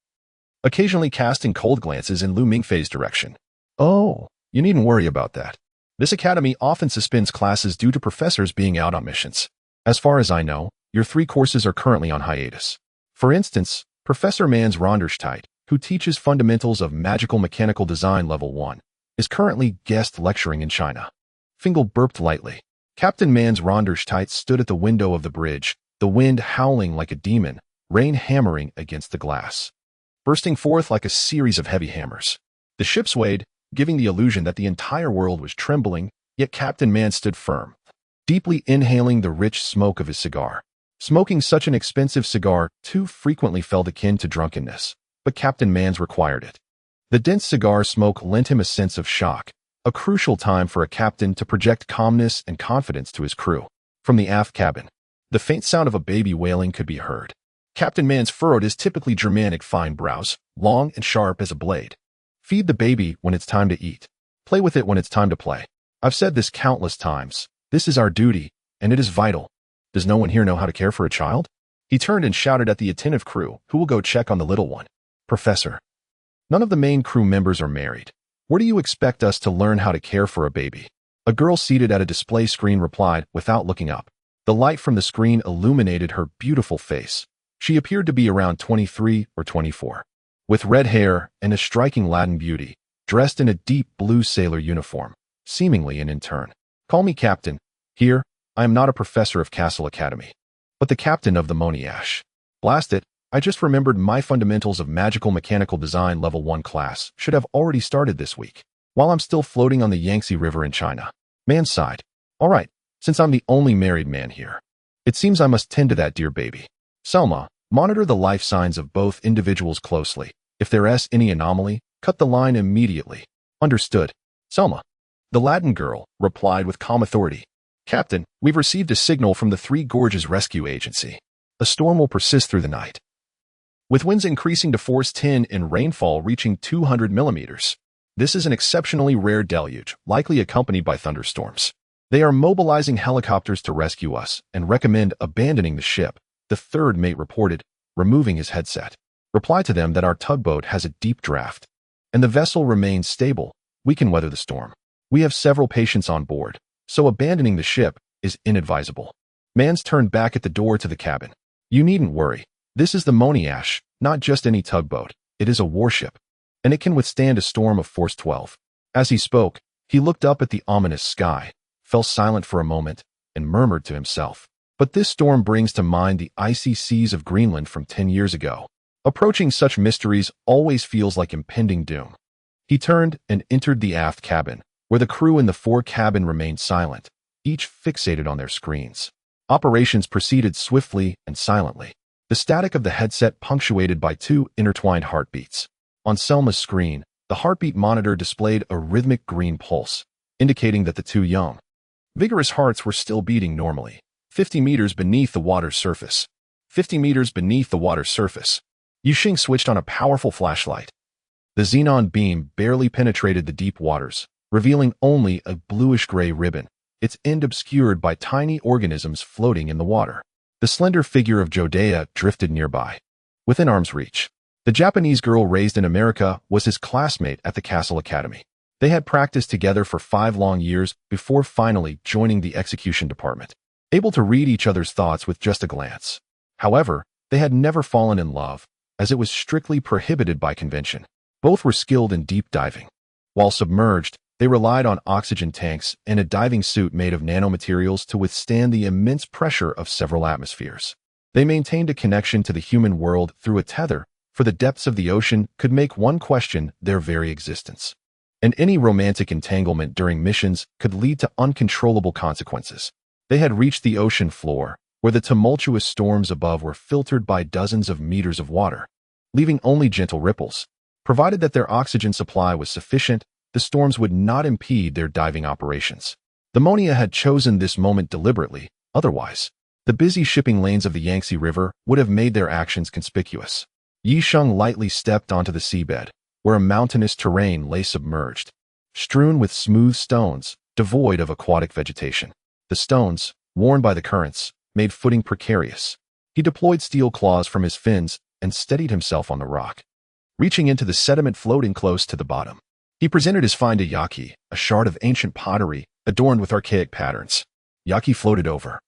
occasionally casting cold glances in Lu Mingfei's direction. Oh, you needn't worry about that. This academy often suspends classes due to professors being out on missions. As far as I know, your 3 courses are currently on hiatus. For instance, Professor Mans Ronderstedt, who teaches fundamentals of magical mechanical design level 1, is currently guest lecturing in China. Fingal burped lightly. Captain Mans Ronderstedt stood at the window of the bridge, the wind howling like a demon, rain hammering against the glass, bursting forth like a series of heavy hammers. The ship swayed, giving the illusion that the entire world was trembling, yet Captain Man stood firm, deeply inhaling the rich smoke of his cigar. Smoking such an expensive cigar too frequently felt akin to drunkenness. but Captain Mans required it. The dense cigar smoke lent him a sense of shock, a crucial time for a captain to project calmness and confidence to his crew. From the aft cabin, the faint sound of a baby wailing could be heard. Captain Mans furrowed his typically Germanic fine brows, long and sharp as a blade. Feed the baby when it's time to eat. Play with it when it's time to play. I've said this countless times. This is our duty, and it is vital. Does no one here know how to care for a child? He turned and shouted at the attentive crew, who will go check on the little one. Professor. None of the main crew members are married. Where do you expect us to learn how to care for a baby? A girl seated at a display screen replied without looking up. The light from the screen illuminated her beautiful face. She appeared to be around 23 or 24. With red hair and a striking Latin beauty, dressed in a deep blue sailor uniform, seemingly an intern. Call me Captain. Here, I am not a professor of Castle Academy, but the captain of the Moniash. Blast it, I just remembered my Fundamentals of Magical Mechanical Design Level 1 class should have already started this week, while I'm still floating on the Yangtze River in China. Man sighed. All right, since I'm the only married man here, it seems I must tend to that dear baby. Selma, monitor the life signs of both individuals closely. If there's any anomaly, cut the line immediately. Understood. Selma. The Latin girl replied with calm authority. Captain, we've received a signal from the Three Gorges Rescue Agency. A storm will persist through the night, with winds increasing to force 10 and rainfall reaching 200 millimeters. This is an exceptionally rare deluge, likely accompanied by thunderstorms. They are mobilizing helicopters to rescue us and recommend abandoning the ship, the third mate reported, removing his headset. Reply to them that our tugboat has a deep draft, and the vessel remains stable. We can weather the storm. We have several patients on board, so abandoning the ship is inadvisable. Mans turned back at the door to the cabin. You needn't worry. This is the Moniash, not just any tugboat. It is a warship, and it can withstand a storm of force 12. As he spoke, he looked up at the ominous sky, fell silent for a moment, and murmured to himself. But this storm brings to mind the icy seas of Greenland from 10 years ago. Approaching such mysteries always feels like impending doom. He turned and entered the aft cabin, where the crew in the fore cabin remained silent, each fixated on their screens. Operations proceeded swiftly and silently, the static of the headset punctuated by two intertwined heartbeats. On Selma's screen, the heartbeat monitor displayed a rhythmic green pulse, indicating that the two young, vigorous hearts were still beating normally. 50 meters beneath the water's surface. 50 meters beneath the water's surface. Yuxing switched on a powerful flashlight. The xenon beam barely penetrated the deep waters, revealing only a bluish-gray ribbon, its end obscured by tiny organisms floating in the water. The slender figure of Jodea drifted nearby, within arm's reach. The Japanese girl raised in America was his classmate at the Castle Academy. They had practiced together for 5 long years before finally joining the execution department, able to read each other's thoughts with just a glance. However, they had never fallen in love, as it was strictly prohibited by convention. Both were skilled in deep diving. While submerged, they relied on oxygen tanks and a diving suit made of nanomaterials to withstand the immense pressure of several atmospheres. They maintained a connection to the human world through a tether, for the depths of the ocean could make one question their very existence. And any romantic entanglement during missions could lead to uncontrollable consequences. They had reached the ocean floor, where the tumultuous storms above were filtered by dozens of meters of water, leaving only gentle ripples. Provided that their oxygen supply was sufficient, the storms would not impede their diving operations. The Monia had chosen this moment deliberately, otherwise, the busy shipping lanes of the Yangtze River would have made their actions conspicuous. Yisheng lightly stepped onto the seabed, where a mountainous terrain lay submerged, strewn with smooth stones, devoid of aquatic vegetation. The stones, worn by the currents, made footing precarious. He deployed steel claws from his fins and steadied himself on the rock, reaching into the sediment floating close to the bottom. He presented his find to Yaki, a shard of ancient pottery adorned with archaic patterns. Yaki floated over.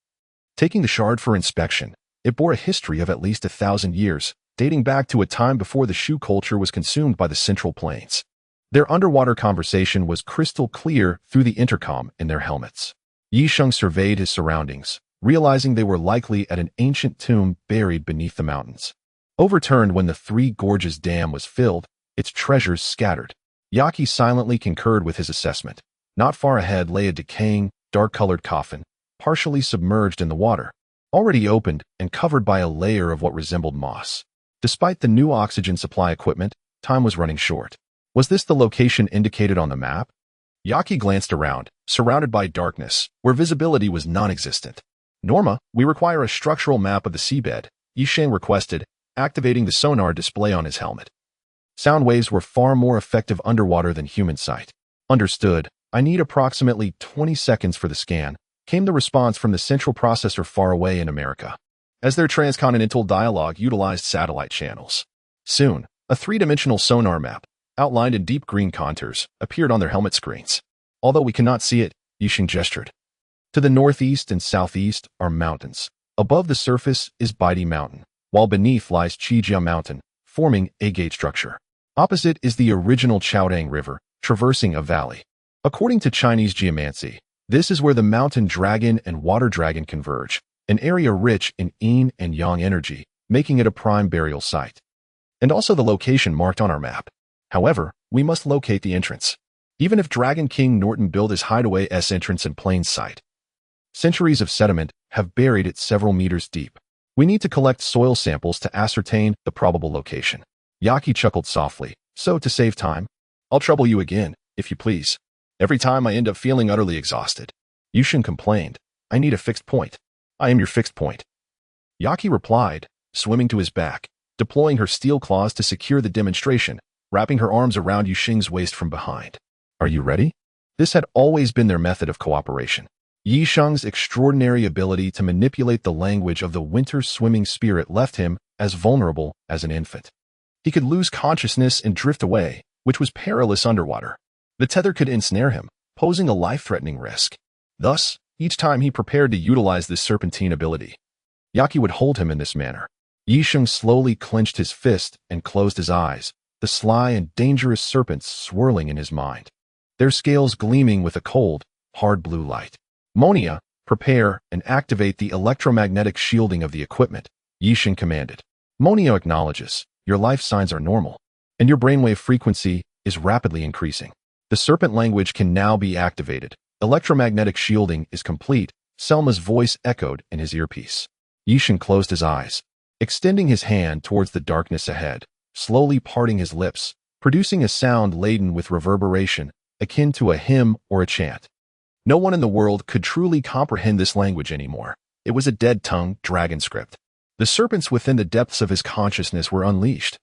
Taking the shard for inspection, it bore a history of at least 1,000 years, dating back to a time before the Shu culture was consumed by the Central Plains. Their underwater conversation was crystal clear through the intercom in their helmets. Yisheng surveyed his surroundings, realizing they were likely at an ancient tomb buried beneath the mountains. Overturned when the Three Gorges Dam was filled, its treasures scattered. Yaki silently concurred with his assessment. Not far ahead lay a decaying, dark-colored coffin, partially submerged in the water, already opened and covered by a layer of what resembled moss. Despite the new oxygen supply equipment, time was running short. Was this the location indicated on the map? Yaki glanced around, surrounded by darkness, where visibility was non-existent. Norma, we require a structural map of the seabed, Yisheng requested, activating the sonar display on his helmet. Sound waves were far more effective underwater than human sight. Understood. I need approximately 20 seconds for the scan, came the response from the central processor far away in America, as their transcontinental dialogue utilized satellite channels. Soon, a three-dimensional sonar map, outlined in deep green contours, appeared on their helmet screens. Although we cannot see it, Yisheng gestured. To the northeast and southeast are mountains. Above the surface is Baidi Mountain, while beneath lies Qijia Mountain, forming a gate structure. Opposite is the original Chaodang River, traversing a valley. According to Chinese geomancy, this is where the mountain dragon and water dragon converge, an area rich in yin and yang energy, making it a prime burial site. And also the location marked on our map. However, we must locate the entrance. Even if Dragon King Norton built his hideaway's entrance in plain sight, centuries of sediment have buried it several meters deep. We need to collect soil samples to ascertain the probable location. Yaki chuckled softly. So, to save time, I'll trouble you again, if you please. Every time I end up feeling utterly exhausted. Yisheng complained. I need a fixed point. I am your fixed point. Yaki replied, swimming to his back, deploying her steel claws to secure the demonstration, wrapping her arms around Yisheng's waist from behind. Are you ready? This had always been their method of cooperation. Yisheng's extraordinary ability to manipulate the language of the winter swimming spirit left him as vulnerable as an infant. He could lose consciousness and drift away, which was perilous underwater. The tether could ensnare him, posing a life-threatening risk. Thus, each time he prepared to utilize this serpentine ability, Yaki would hold him in this manner. Yisheng slowly clenched his fist and closed his eyes, the sly and dangerous serpents swirling in his mind, their scales gleaming with a cold, hard blue light. Monia, prepare and activate the electromagnetic shielding of the equipment, Yisheng commanded. Monia acknowledges. Your life signs are normal, and your brainwave frequency is rapidly increasing. The serpent language can now be activated. Electromagnetic shielding is complete, Selma's voice echoed in his earpiece. Yisheng closed his eyes, extending his hand towards the darkness ahead, slowly parting his lips, producing a sound laden with reverberation, akin to a hymn or a chant. No one in the world could truly comprehend this language anymore. It was a dead-tongue dragon script. The serpents within the depths of his consciousness were unleashed,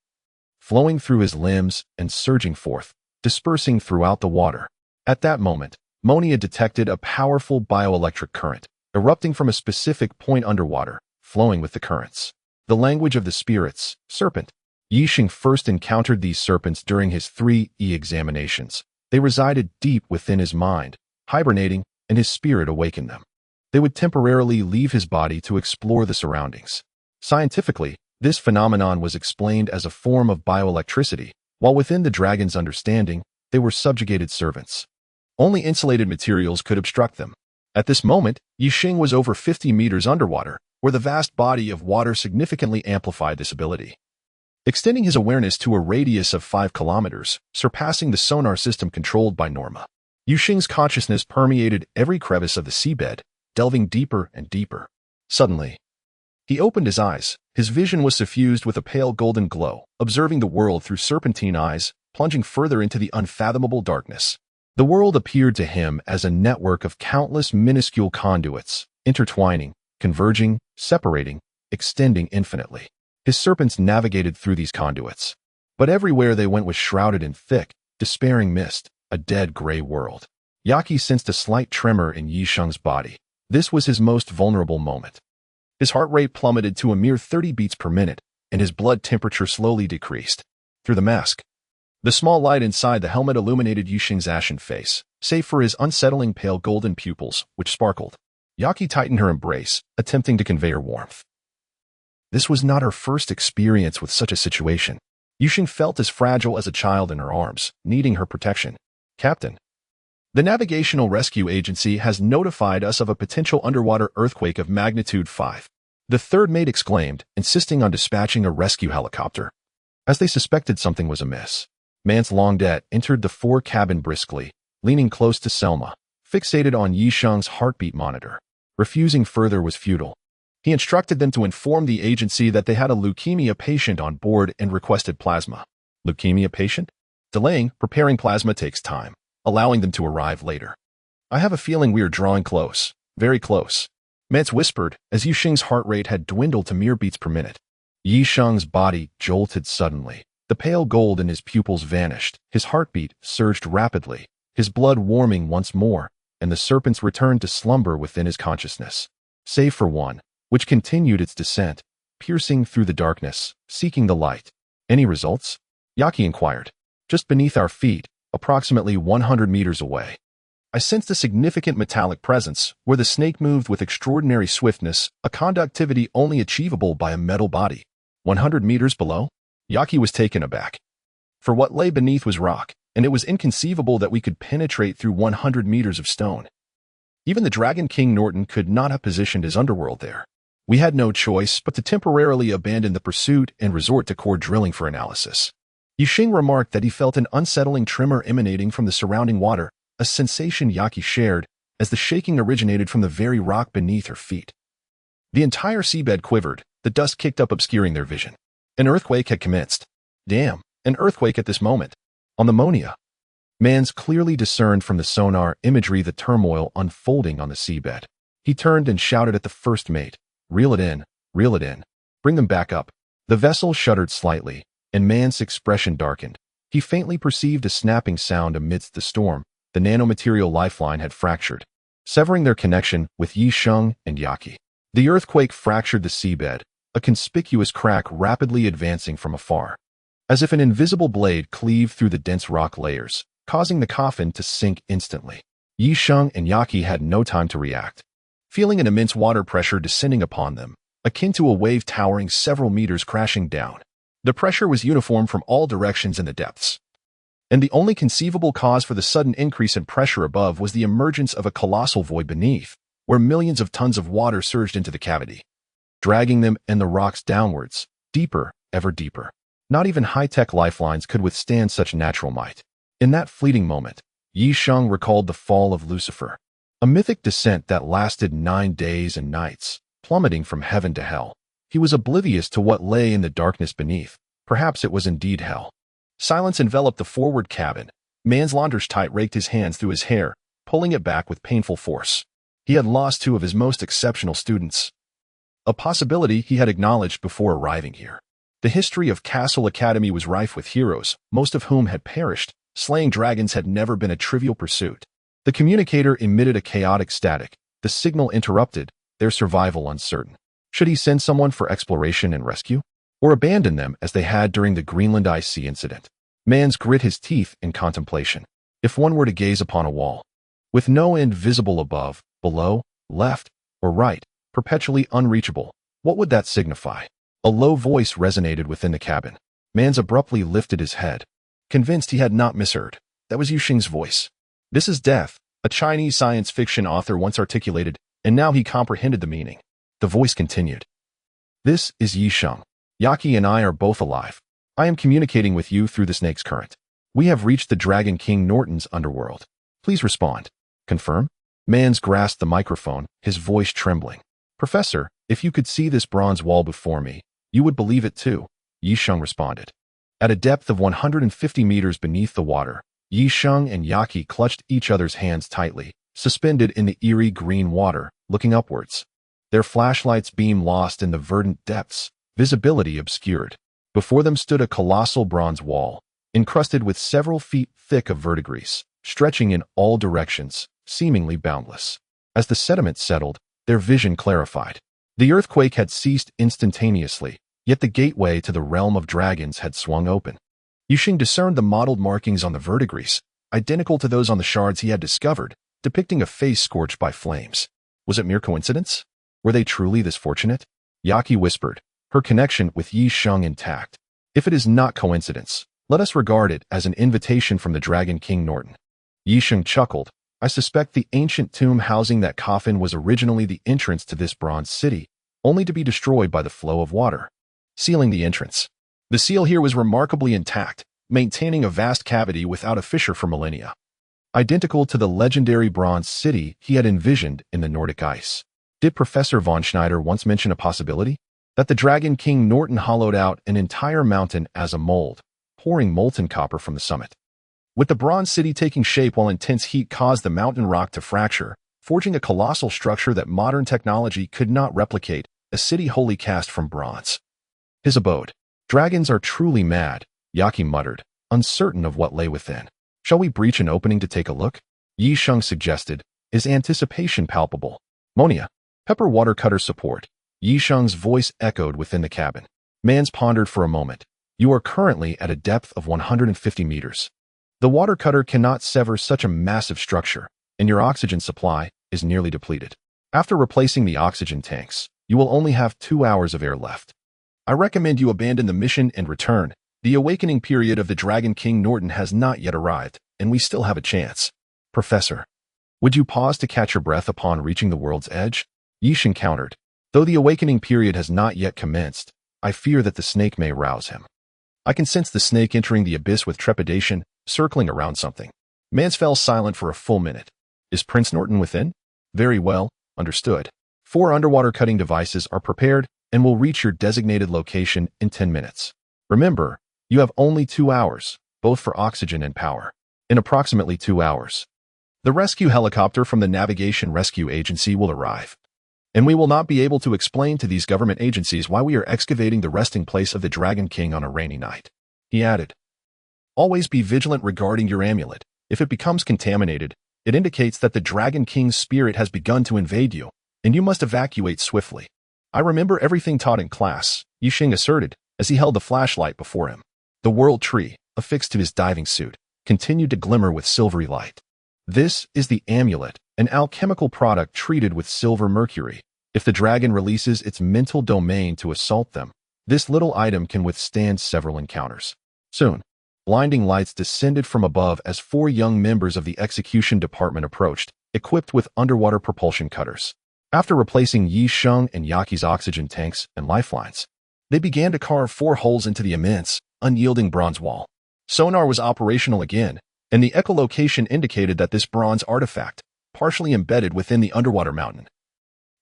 flowing through his limbs and surging forth, dispersing throughout the water. At that moment, Monia detected a powerful bioelectric current, erupting from a specific point underwater, flowing with the currents. The language of the spirits, serpent. Yisheng first encountered these serpents during his 3E examinations. They resided deep within his mind, hibernating, and his spirit awakened them. They would temporarily leave his body to explore the surroundings. Scientifically, this phenomenon was explained as a form of bioelectricity, while within the dragon's understanding, they were subjugated servants. Only insulated materials could obstruct them. At this moment, Yisheng was over 50 meters underwater, where the vast body of water significantly amplified this ability, extending his awareness to a radius of 5 kilometers, surpassing the sonar system controlled by Norma. Yisheng's consciousness permeated every crevice of the seabed, delving deeper and deeper. Suddenly, he opened his eyes. His vision was suffused with a pale golden glow, observing the world through serpentine eyes, plunging further into the unfathomable darkness. The world appeared to him as a network of countless minuscule conduits, intertwining, converging, separating, extending infinitely. His serpents navigated through these conduits, but everywhere they went was shrouded in thick, despairing mist, a dead gray world. Yaki sensed a slight tremor in Yisheng's body. This was his most vulnerable moment. His heart rate plummeted to a mere 30 beats per minute, and his blood temperature slowly decreased. Through the mask, the small light inside the helmet illuminated Yisheng's ashen face, save for his unsettling pale golden pupils, which sparkled. Yaki tightened her embrace, attempting to convey her warmth. This was not her first experience with such a situation. Yisheng felt as fragile as a child in her arms, needing her protection. Captain, the Navigational Rescue Agency has notified us of a potential underwater earthquake of magnitude 5. The third mate exclaimed, insisting on dispatching a rescue helicopter. As they suspected something was amiss, Mance Longdet entered the fore-cabin briskly, leaning close to Selma, fixated on Yisheng's heartbeat monitor. Refusing further was futile. He instructed them to inform the agency that they had a leukemia patient on board and requested plasma. Leukemia patient? Delaying preparing plasma takes time, allowing them to arrive later. I have a feeling we are drawing close, very close. Mance whispered as Yuxing's heart rate had dwindled to mere beats per minute. Yisheng's body jolted suddenly. The pale gold in his pupils vanished. His heartbeat surged rapidly, his blood warming once more, and the serpents returned to slumber within his consciousness. Save for one, which continued its descent, piercing through the darkness, seeking the light. Any results? Yaki inquired. Just beneath our feet, approximately 100 meters away. I sensed a significant metallic presence, where the snake moved with extraordinary swiftness, a conductivity only achievable by a metal body. 100 meters below? Yaki was taken aback. For what lay beneath was rock, and it was inconceivable that we could penetrate through 100 meters of stone. Even the Dragon King Norton could not have positioned his underworld there. We had no choice but to temporarily abandon the pursuit and resort to core drilling for analysis. Yuxing remarked that he felt an unsettling tremor emanating from the surrounding water, a sensation Yaki shared, as the shaking originated from the very rock beneath her feet. The entire seabed quivered, the dust kicked up obscuring their vision. An earthquake had commenced. Damn, an earthquake at this moment. On the Monia. Mans clearly discerned from the sonar imagery the turmoil unfolding on the seabed. He turned and shouted at the first mate, reel it in, bring them back up. The vessel shuddered slightly, and Mans' expression darkened. He faintly perceived a snapping sound amidst the storm. The nanomaterial lifeline had fractured, severing their connection with Yisheng and Yaki. The earthquake fractured the seabed, a conspicuous crack rapidly advancing from afar, as if an invisible blade cleaved through the dense rock layers, causing the coffin to sink instantly. Yisheng and Yaki had no time to react. Feeling an immense water pressure descending upon them, akin to a wave towering several meters crashing down. The pressure was uniform from all directions in the depths. And the only conceivable cause for the sudden increase in pressure above was the emergence of a colossal void beneath, where millions of tons of water surged into the cavity, dragging them and the rocks downwards, deeper, ever deeper. Not even high-tech lifelines could withstand such natural might. In that fleeting moment, Yisheng recalled the fall of Lucifer, a mythic descent that lasted 9 days and nights, plummeting from heaven to hell. He was oblivious to what lay in the darkness beneath. Perhaps it was indeed hell. Silence enveloped the forward cabin. Mans Launderstight raked his hands through his hair, pulling it back with painful force. He had lost 2 of his most exceptional students. A possibility he had acknowledged before arriving here. The history of Castle Academy was rife with heroes, most of whom had perished. Slaying dragons had never been a trivial pursuit. The communicator emitted a chaotic static, the signal interrupted, their survival uncertain. Should he send someone for exploration and rescue? Or abandon them as they had during the Greenland Ice Sea incident? Mans grit his teeth in contemplation. If one were to gaze upon a wall, with no end visible above, below, left, or right, perpetually unreachable, what would that signify? A low voice resonated within the cabin. Mans abruptly lifted his head, convinced he had not misheard. That was Yuxing's voice. This is death, a Chinese science fiction author once articulated, and now he comprehended the meaning. The voice continued. This is Yisheng. Yaki and I are both alive. I am communicating with you through the snake's current. We have reached the Dragon King Norton's underworld. Please respond. Confirm? Mans grasped the microphone, his voice trembling. Professor, if you could see this bronze wall before me, you would believe it too, Yisheng responded. At a depth of 150 meters beneath the water, Yisheng and Yaki clutched each other's hands tightly, suspended in the eerie green water, looking upwards. Their flashlights' beam lost in the verdant depths, visibility obscured. Before them stood a colossal bronze wall, encrusted with several feet thick of verdigris, stretching in all directions, seemingly boundless. As the sediment settled, their vision clarified. The earthquake had ceased instantaneously, yet the gateway to the realm of dragons had swung open. Yuxing discerned the mottled markings on the verdigris, identical to those on the shards he had discovered, depicting a face scorched by flames. Was it mere coincidence? Were they truly this fortunate? Yaki whispered, her connection with Yisheng intact. If it is not coincidence, let us regard it as an invitation from the Dragon King Norton. Yisheng chuckled. I suspect the ancient tomb housing that coffin was originally the entrance to this bronze city, only to be destroyed by the flow of water, sealing the entrance. The seal here was remarkably intact, maintaining a vast cavity without a fissure for millennia, identical to the legendary bronze city he had envisioned in the Nordic ice. Did Professor von Schneider once mention a possibility? That the Dragon King Norton hollowed out an entire mountain as a mold, pouring molten copper from the summit. With the bronze city taking shape while intense heat caused the mountain rock to fracture, forging a colossal structure that modern technology could not replicate, a city wholly cast from bronze. His abode. Dragons are truly mad, Yaki muttered, uncertain of what lay within. Shall we breach an opening to take a look? Yi Sheng suggested, his anticipation palpable. Monia, pepper watercutter support. Yi Sheng's voice echoed within the cabin. Mans pondered for a moment. You are currently at a depth of 150 meters. The watercutter cannot sever such a massive structure, and your oxygen supply is nearly depleted. After replacing the oxygen tanks, you will only have 2 hours of air left. I recommend you abandon the mission and return. The awakening period of the Dragon King Norton has not yet arrived, and we still have a chance. Professor, would you pause to catch your breath upon reaching the world's edge? Yi Sheng countered. Though the awakening period has not yet commenced, I fear that the snake may rouse him. I can sense the snake entering the abyss with trepidation, circling around something. Mans fell silent for a full minute. Is Prince Norton within? Very well, understood. 4 underwater cutting devices are prepared and will reach your designated location in 10 minutes. Remember, you have only 2 hours, both for oxygen and power. In approximately 2 hours, the rescue helicopter from the Navigation Rescue Agency will arrive. And we will not be able to explain to these government agencies why we are excavating the resting place of the Dragon King on a rainy night. He added, always be vigilant regarding your amulet. If it becomes contaminated, it indicates that the Dragon King's spirit has begun to invade you, and you must evacuate swiftly. I remember everything taught in class, Yi Sheng asserted, as he held the flashlight before him. The world tree, affixed to his diving suit, continued to glimmer with silvery light. This is the amulet, an alchemical product treated with silver mercury. If the dragon releases its mental domain to assault them, this little item can withstand several encounters. Soon, blinding lights descended from above as 4 young members of the execution department approached, equipped with underwater propulsion cutters. After replacing Yi Sheng and Yaki's oxygen tanks and lifelines, they began to carve 4 holes into the immense, unyielding bronze wall. Sonar was operational again, and the echolocation indicated that this bronze artifact, partially embedded within the underwater mountain,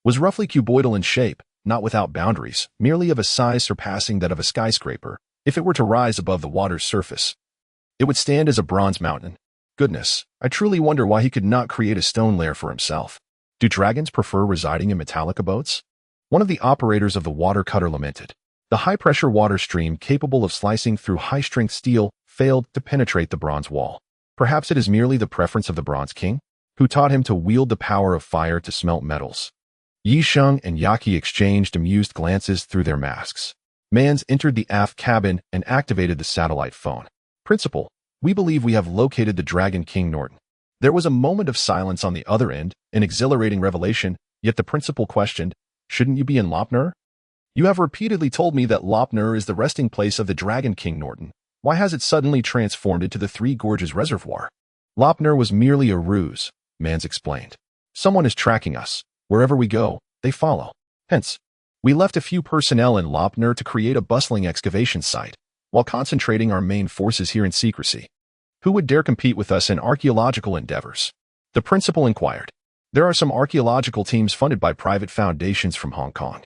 was roughly cuboidal in shape, not without boundaries, merely of a size surpassing that of a skyscraper. If it were to rise above the water's surface, it would stand as a bronze mountain. Goodness, I truly wonder why he could not create a stone lair for himself. Do dragons prefer residing in metallic abodes? One of the operators of the water cutter lamented. The high-pressure water stream capable of slicing through high-strength steel failed to penetrate the bronze wall. Perhaps it is merely the preference of the Bronze King, who taught him to wield the power of fire to smelt metals. Yi Sheng and Yaki exchanged amused glances through their masks. Mans entered the aft cabin and activated the satellite phone. Principal, we believe we have located the Dragon King Norton. There was a moment of silence on the other end, an exhilarating revelation, yet the principal questioned, shouldn't you be in Lopner? You have repeatedly told me that Lopner is the resting place of the Dragon King Norton. Why has it suddenly transformed into the Three Gorges Reservoir? Lopner was merely a ruse, Mans explained. Someone is tracking us. Wherever we go, they follow. Hence, we left a few personnel in Lopner to create a bustling excavation site, while concentrating our main forces here in secrecy. Who would dare compete with us in archaeological endeavors? The principal inquired. There are some archaeological teams funded by private foundations from Hong Kong,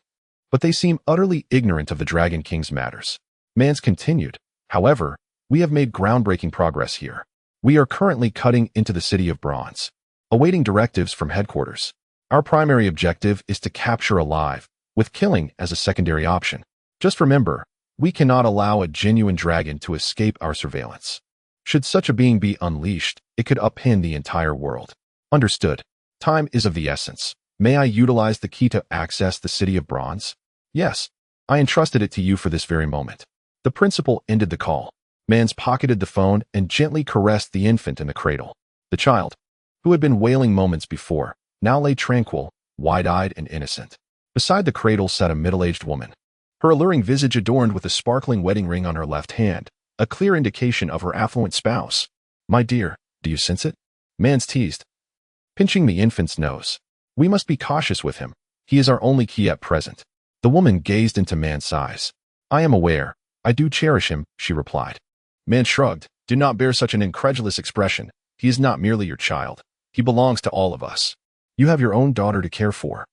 but they seem utterly ignorant of the Dragon King's matters. Mans continued. However, we have made groundbreaking progress here. We are currently cutting into the City of Bronze, awaiting directives from headquarters. Our primary objective is to capture alive, with killing as a secondary option. Just remember, we cannot allow a genuine dragon to escape our surveillance. Should such a being be unleashed, it could upend the entire world. Understood. Time is of the essence. May I utilize the key to access the City of Bronze? Yes. I entrusted it to you for this very moment. The principal ended the call. Mans pocketed the phone and gently caressed the infant in the cradle. The child, who had been wailing moments before, now lay tranquil, wide-eyed and innocent. Beside the cradle sat a middle-aged woman, her alluring visage adorned with a sparkling wedding ring on her left hand, a clear indication of her affluent spouse. My dear, do you sense it? Mans teased, pinching the infant's nose. We must be cautious with him. He is our only key at present. The woman gazed into Man's eyes. I am aware. I do cherish him, she replied. Man shrugged. Do not bear such an incredulous expression. He is not merely your child. He belongs to all of us. You have your own daughter to care for.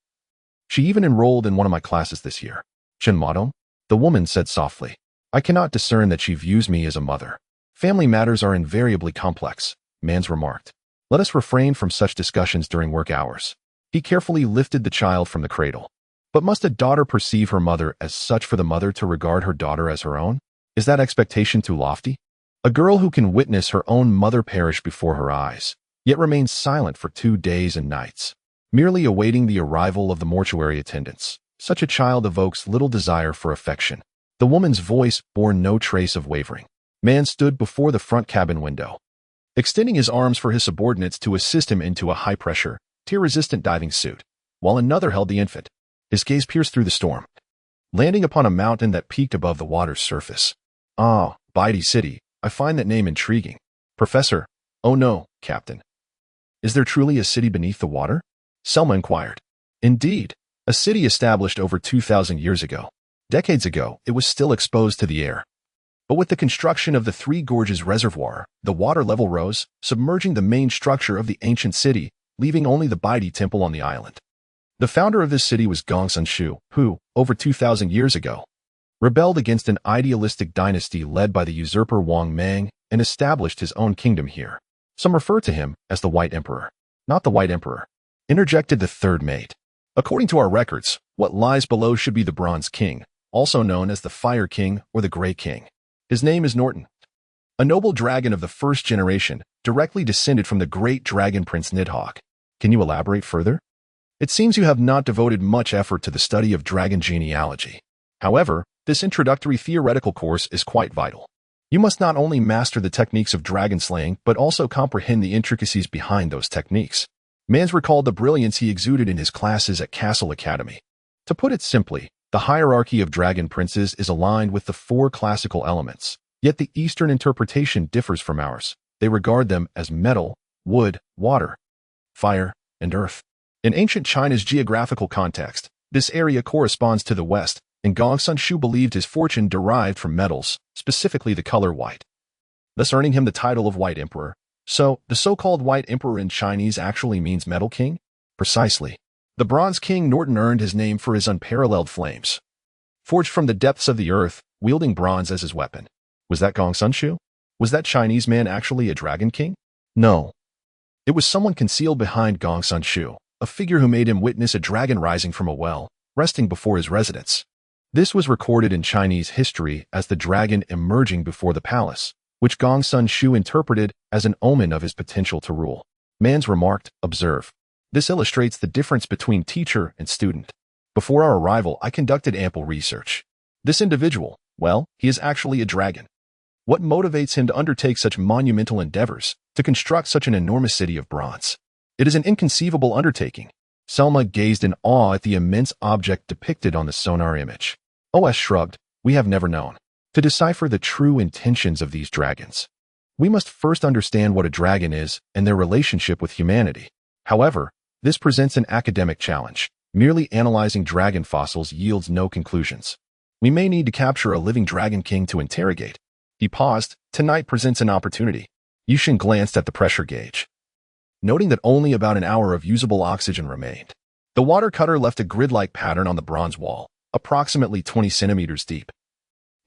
She even enrolled in one of my classes this year. Chinmato? The woman said softly. I cannot discern that she views me as a mother. Family matters are invariably complex, Mans remarked. Let us refrain from such discussions during work hours. He carefully lifted the child from the cradle. But must a daughter perceive her mother as such for the mother to regard her daughter as her own? Is that expectation too lofty? A girl who can witness her own mother perish before her eyes, yet remains silent for 2 days and nights, merely awaiting the arrival of the mortuary attendants. Such a child evokes little desire for affection. The woman's voice bore no trace of wavering. Man stood before the front cabin window, extending his arms for his subordinates to assist him into a high-pressure, tear-resistant diving suit, while another held the infant. His gaze pierced through the storm, landing upon a mountain that peaked above the water's surface. Ah, Baidu City, I find that name intriguing. Professor, oh no, Captain. Is there truly a city beneath the water? Selma inquired. Indeed, a city established over 2,000 years ago. Decades ago, it was still exposed to the air. But with the construction of the Three Gorges Reservoir, the water level rose, submerging the main structure of the ancient city, leaving only the Baidi Temple on the island. The founder of this city was Gongsun Shu, who, over 2,000 years ago, rebelled against an idealistic dynasty led by the usurper Wang Mang and established his own kingdom here. Some refer to him as the White Emperor. Not the White Emperor, interjected the third mate. According to our records, what lies below should be the Bronze King, also known as the Fire King or the Grey King. His name is Norton, a noble dragon of the first generation, directly descended from the great dragon Prince Nidhogg. Can you elaborate further? It seems you have not devoted much effort to the study of dragon genealogy. However, this introductory theoretical course is quite vital. You must not only master the techniques of dragon slaying, but also comprehend the intricacies behind those techniques. Mans recalled the brilliance he exuded in his classes at Castle Academy. To put it simply, the hierarchy of dragon princes is aligned with the 4 classical elements, yet the Eastern interpretation differs from ours. They regard them as metal, wood, water, fire, and earth. In ancient China's geographical context, this area corresponds to the West, and Gongsun Shu believed his fortune derived from metals, specifically the color white, thus earning him the title of White Emperor. So, the so-called White Emperor in Chinese actually means Metal King? Precisely. The Bronze King Norton earned his name for his unparalleled flames, forged from the depths of the earth, wielding bronze as his weapon. Was that Gongsun Shu? Was that Chinese man actually a dragon king? No. It was someone concealed behind Gongsun Shu, a figure who made him witness a dragon rising from a well, resting before his residence. This was recorded in Chinese history as the dragon emerging before the palace, which Gongsun Shu interpreted as an omen of his potential to rule. Mans remarked, observe. This illustrates the difference between teacher and student. Before our arrival, I conducted ample research. This individual, well, he is actually a dragon. What motivates him to undertake such monumental endeavors, to construct such an enormous city of bronze? It is an inconceivable undertaking. Selma gazed in awe at the immense object depicted on the sonar image. OS shrugged. We have never known. To decipher the true intentions of these dragons, we must first understand what a dragon is and their relationship with humanity. However, this presents an academic challenge. Merely analyzing dragon fossils yields no conclusions. We may need to capture a living dragon king to interrogate. He paused. Tonight presents an opportunity. Yushin glanced at the pressure gauge, noting that only about an hour of usable oxygen remained. The water cutter left a grid-like pattern on the bronze wall, approximately 20 centimeters deep.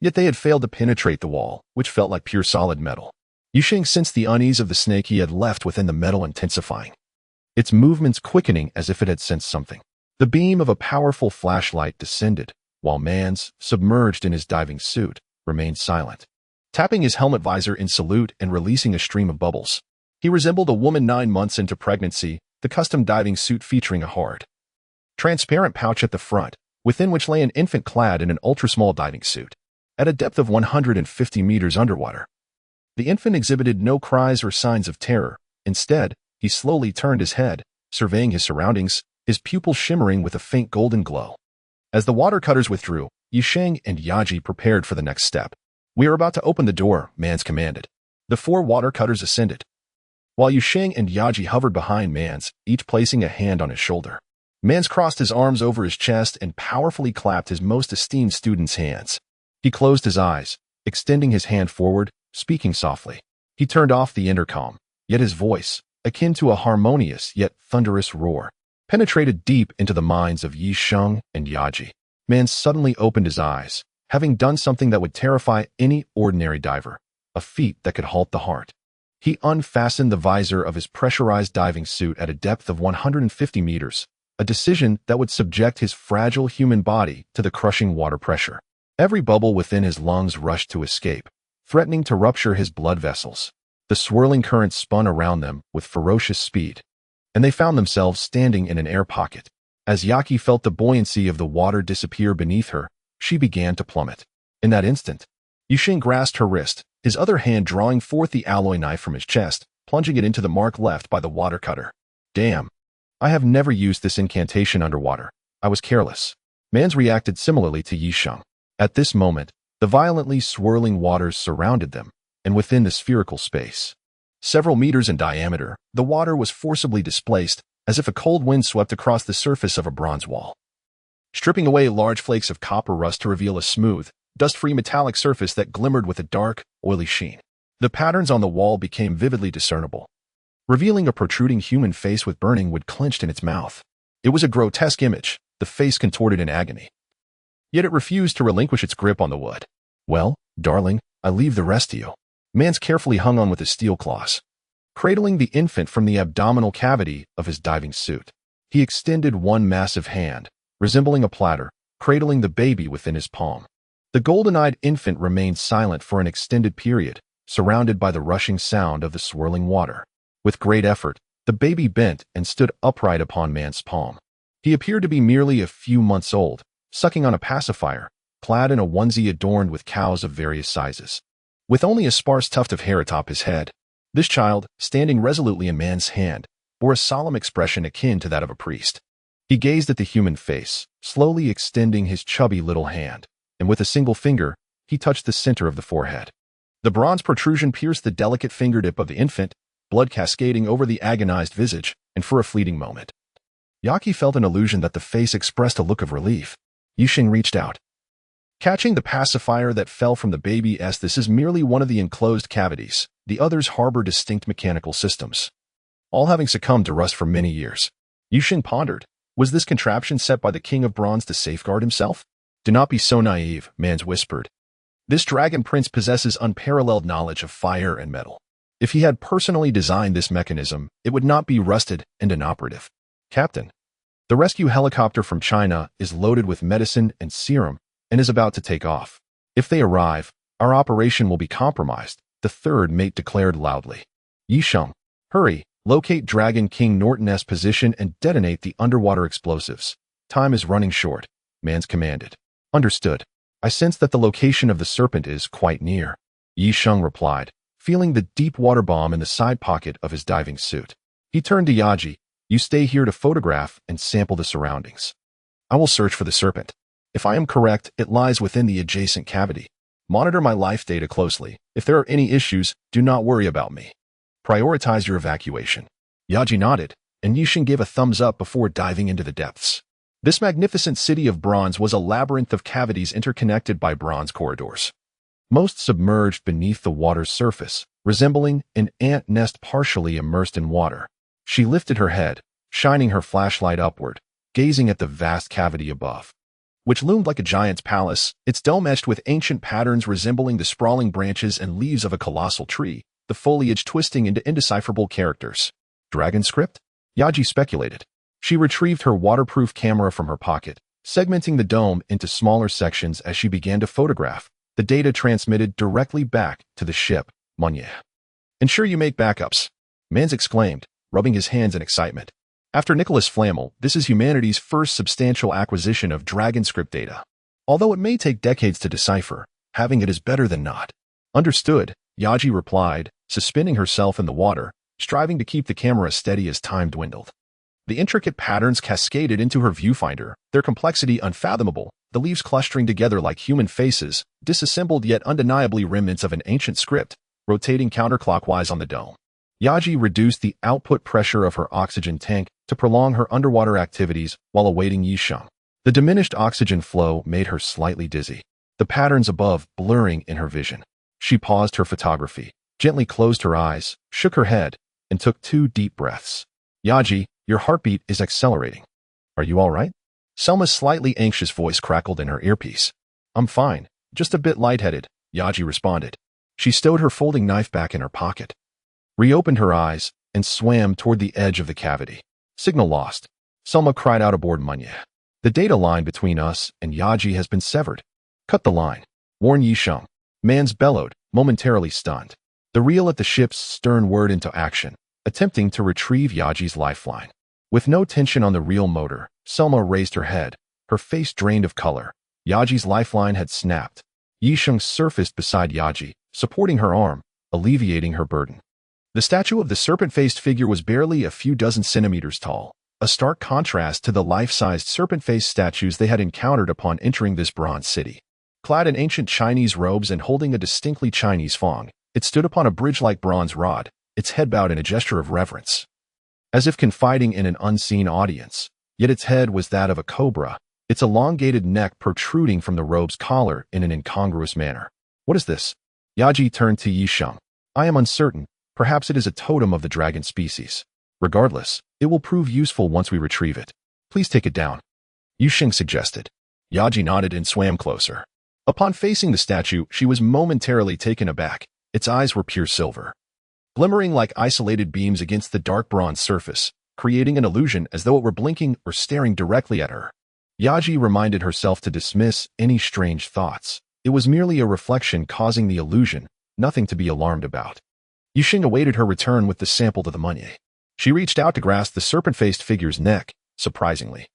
Yet they had failed to penetrate the wall, which felt like pure solid metal. Yushin sensed the unease of the snake he had left within the metal intensifying, its movements quickening as if it had sensed something. The beam of a powerful flashlight descended, while Mans, submerged in his diving suit, remained silent, tapping his helmet visor in salute and releasing a stream of bubbles. He resembled a woman 9 months into pregnancy, the custom diving suit featuring a hard, transparent pouch at the front, within which lay an infant clad in an ultra-small diving suit. At a depth of 150 meters underwater, the infant exhibited no cries or signs of terror. Instead, he slowly turned his head, surveying his surroundings, his pupils shimmering with a faint golden glow. As the water cutters withdrew, Yisheng and Yaji prepared for the next step. We are about to open the door, Mans commanded. The 4 water cutters ascended, while Yisheng and Yaji hovered behind Mans, each placing a hand on his shoulder. Mans crossed his arms over his chest and powerfully clapped his most esteemed student's hands. He closed his eyes, extending his hand forward, speaking softly. He turned off the intercom, yet his voice, akin to a harmonious yet thunderous roar, penetrated deep into the minds of Yi Sheng and Yaji. Man suddenly opened his eyes, having done something that would terrify any ordinary diver, a feat that could halt the heart. He unfastened the visor of his pressurized diving suit at a depth of 150 meters, a decision that would subject his fragile human body to the crushing water pressure. Every bubble within his lungs rushed to escape, threatening to rupture his blood vessels. The swirling current spun around them with ferocious speed, and they found themselves standing in an air pocket. As Yaki felt the buoyancy of the water disappear beneath her, she began to plummet. In that instant, Yixing grasped her wrist, his other hand drawing forth the alloy knife from his chest, plunging it into the mark left by the water cutter. Damn. I have never used this incantation underwater. I was careless. Mans reacted similarly to Yisheng. At this moment, the violently swirling waters surrounded them, and within the spherical space, several meters in diameter, the water was forcibly displaced, as if a cold wind swept across the surface of a bronze wall, stripping away large flakes of copper rust to reveal a smooth, dust-free metallic surface that glimmered with a dark, oily sheen. The patterns on the wall became vividly discernible, revealing a protruding human face with burning wood clenched in its mouth. It was a grotesque image, the face contorted in agony. Yet it refused to relinquish its grip on the wood. Well, darling, I leave the rest to you. Mans carefully hung on with his steel claws, cradling the infant from the abdominal cavity of his diving suit. He extended one massive hand, resembling a platter, cradling the baby within his palm. The golden-eyed infant remained silent for an extended period, surrounded by the rushing sound of the swirling water. With great effort, the baby bent and stood upright upon Man's palm. He appeared to be merely a few months old, sucking on a pacifier, clad in a onesie adorned with cows of various sizes. With only a sparse tuft of hair atop his head, this child, standing resolutely in Man's hand, bore a solemn expression akin to that of a priest. He gazed at the human face, slowly extending his chubby little hand, and with a single finger, he touched the center of the forehead. The bronze protrusion pierced the delicate fingertip of the infant, blood cascading over the agonized visage, and for a fleeting moment, Yaki felt an illusion that the face expressed a look of relief. Yixing reached out, catching the pacifier that fell from the baby's. This is merely one of the enclosed cavities. The others harbor distinct mechanical systems, all having succumbed to rust for many years. Yixing pondered. Was this contraption set by the King of Bronze to safeguard himself? Do not be so naive, Mans whispered. This dragon prince possesses unparalleled knowledge of fire and metal. If he had personally designed this mechanism, it would not be rusted and inoperative. Captain, the rescue helicopter from China is loaded with medicine and serum and is about to take off. If they arrive, our operation will be compromised, the third mate declared loudly. Yisheng, hurry, locate Dragon King Norton's position and detonate the underwater explosives. Time is running short, Mans commanded. Understood. I sense that the location of the serpent is quite near, Yisheng replied, feeling the deep water bomb in the side pocket of his diving suit. He turned to Yaji. You stay here to photograph and sample the surroundings. I will search for the serpent. If I am correct, it lies within the adjacent cavity. Monitor my life data closely. If there are any issues, do not worry about me. Prioritize your evacuation. Yaji nodded, and Yixing gave a thumbs up before diving into the depths. This magnificent city of bronze was a labyrinth of cavities interconnected by bronze corridors, most submerged beneath the water's surface, resembling an ant nest partially immersed in water. She lifted her head, shining her flashlight upward, gazing at the vast cavity above, which loomed like a giant's palace, its dome etched with ancient patterns resembling the sprawling branches and leaves of a colossal tree, the foliage twisting into indecipherable characters. Dragon script? Yaji speculated. She retrieved her waterproof camera from her pocket, segmenting the dome into smaller sections as she began to photograph. The data transmitted directly back to the ship, Monye. Ensure you make backups, Mans exclaimed, rubbing his hands in excitement. After Nicholas Flamel, this is humanity's first substantial acquisition of dragon script data. Although it may take decades to decipher, having it is better than not. Understood, Yaji replied, suspending herself in the water, striving to keep the camera steady as time dwindled. The intricate patterns cascaded into her viewfinder, their complexity unfathomable, the leaves clustering together like human faces, disassembled yet undeniably remnants of an ancient script, rotating counterclockwise on the dome. Yaji reduced the output pressure of her oxygen tank to prolong her underwater activities while awaiting Yisheng. The diminished oxygen flow made her slightly dizzy, the patterns above blurring in her vision. She paused her photography, gently closed her eyes, shook her head, and took 2 deep breaths. Yaji, Your heartbeat is accelerating. Are you all right? Selma's slightly anxious voice crackled in her earpiece. I'm fine, just a bit lightheaded, Yaji responded. She stowed her folding knife back in her pocket, reopened her eyes, and swam toward the edge of the cavity. Signal lost. Selma cried out aboard Munya. The data line between us and Yaji has been severed. Cut the line. Warn Yisheng. Mans bellowed, momentarily stunned. The reel at the ship's stern whirred into action, attempting to retrieve Yaji's lifeline. With no tension on the reel motor, Selma raised her head, her face drained of color. Yaji's lifeline had snapped. Yisheng surfaced beside Yaji, supporting her arm, alleviating her burden. The statue of the serpent-faced figure was barely a few dozen centimeters tall, a stark contrast to the life-sized serpent-faced statues they had encountered upon entering this bronze city. Clad in ancient Chinese robes and holding a distinctly Chinese fong, it stood upon a bridge-like bronze rod, its head bowed in a gesture of reverence, as if confiding in an unseen audience. Yet its head was that of a cobra, its elongated neck protruding from the robe's collar in an incongruous manner. What is this? Yaji turned to Yisheng. I am uncertain. Perhaps it is a totem of the dragon species. Regardless, it will prove useful once we retrieve it. Please take it down, Yisheng suggested. Yaji nodded and swam closer. Upon facing the statue, she was momentarily taken aback. Its eyes were pure silver, glimmering like isolated beams against the dark bronze surface, creating an illusion as though it were blinking or staring directly at her. Yaji reminded herself to dismiss any strange thoughts. It was merely a reflection causing the illusion, nothing to be alarmed about. Yisheng awaited her return with the sample to the money. She reached out to grasp the serpent-faced figure's neck, surprisingly.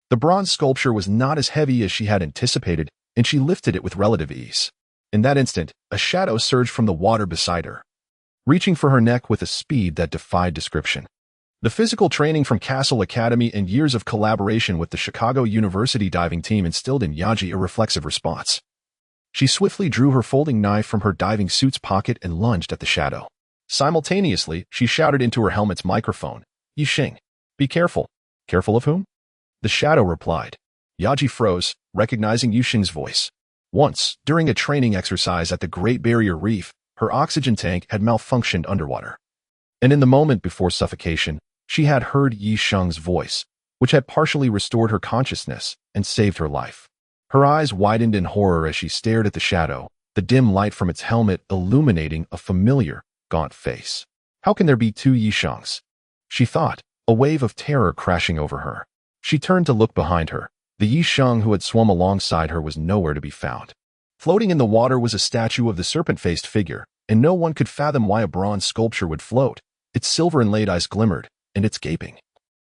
The bronze sculpture was not as heavy as she had anticipated, and she lifted it with relative ease. In that instant, a shadow surged from the water beside her, reaching for her neck with a speed that defied description. The physical training from Castle Academy and years of collaboration with the Chicago University diving team instilled in Yaji a reflexive response. She swiftly drew her folding knife from her diving suit's pocket and lunged at the shadow. Simultaneously, she shouted into her helmet's microphone, Yisheng, be careful. Careful of whom? The shadow replied. Yaji froze, recognizing Yisheng's voice. Once, during a training exercise at the Great Barrier Reef, her oxygen tank had malfunctioned underwater. And in the moment before suffocation, she had heard Yisheng's voice, which had partially restored her consciousness and saved her life. Her eyes widened in horror as she stared at the shadow, the dim light from its helmet illuminating a familiar, gaunt face. How can there be two Yishengs? She thought, a wave of terror crashing over her. She turned to look behind her. The Yisheng who had swum alongside her was nowhere to be found. Floating in the water was a statue of the serpent-faced figure, and no one could fathom why a bronze sculpture would float. Its silver inlaid eyes glimmered, and its gaping,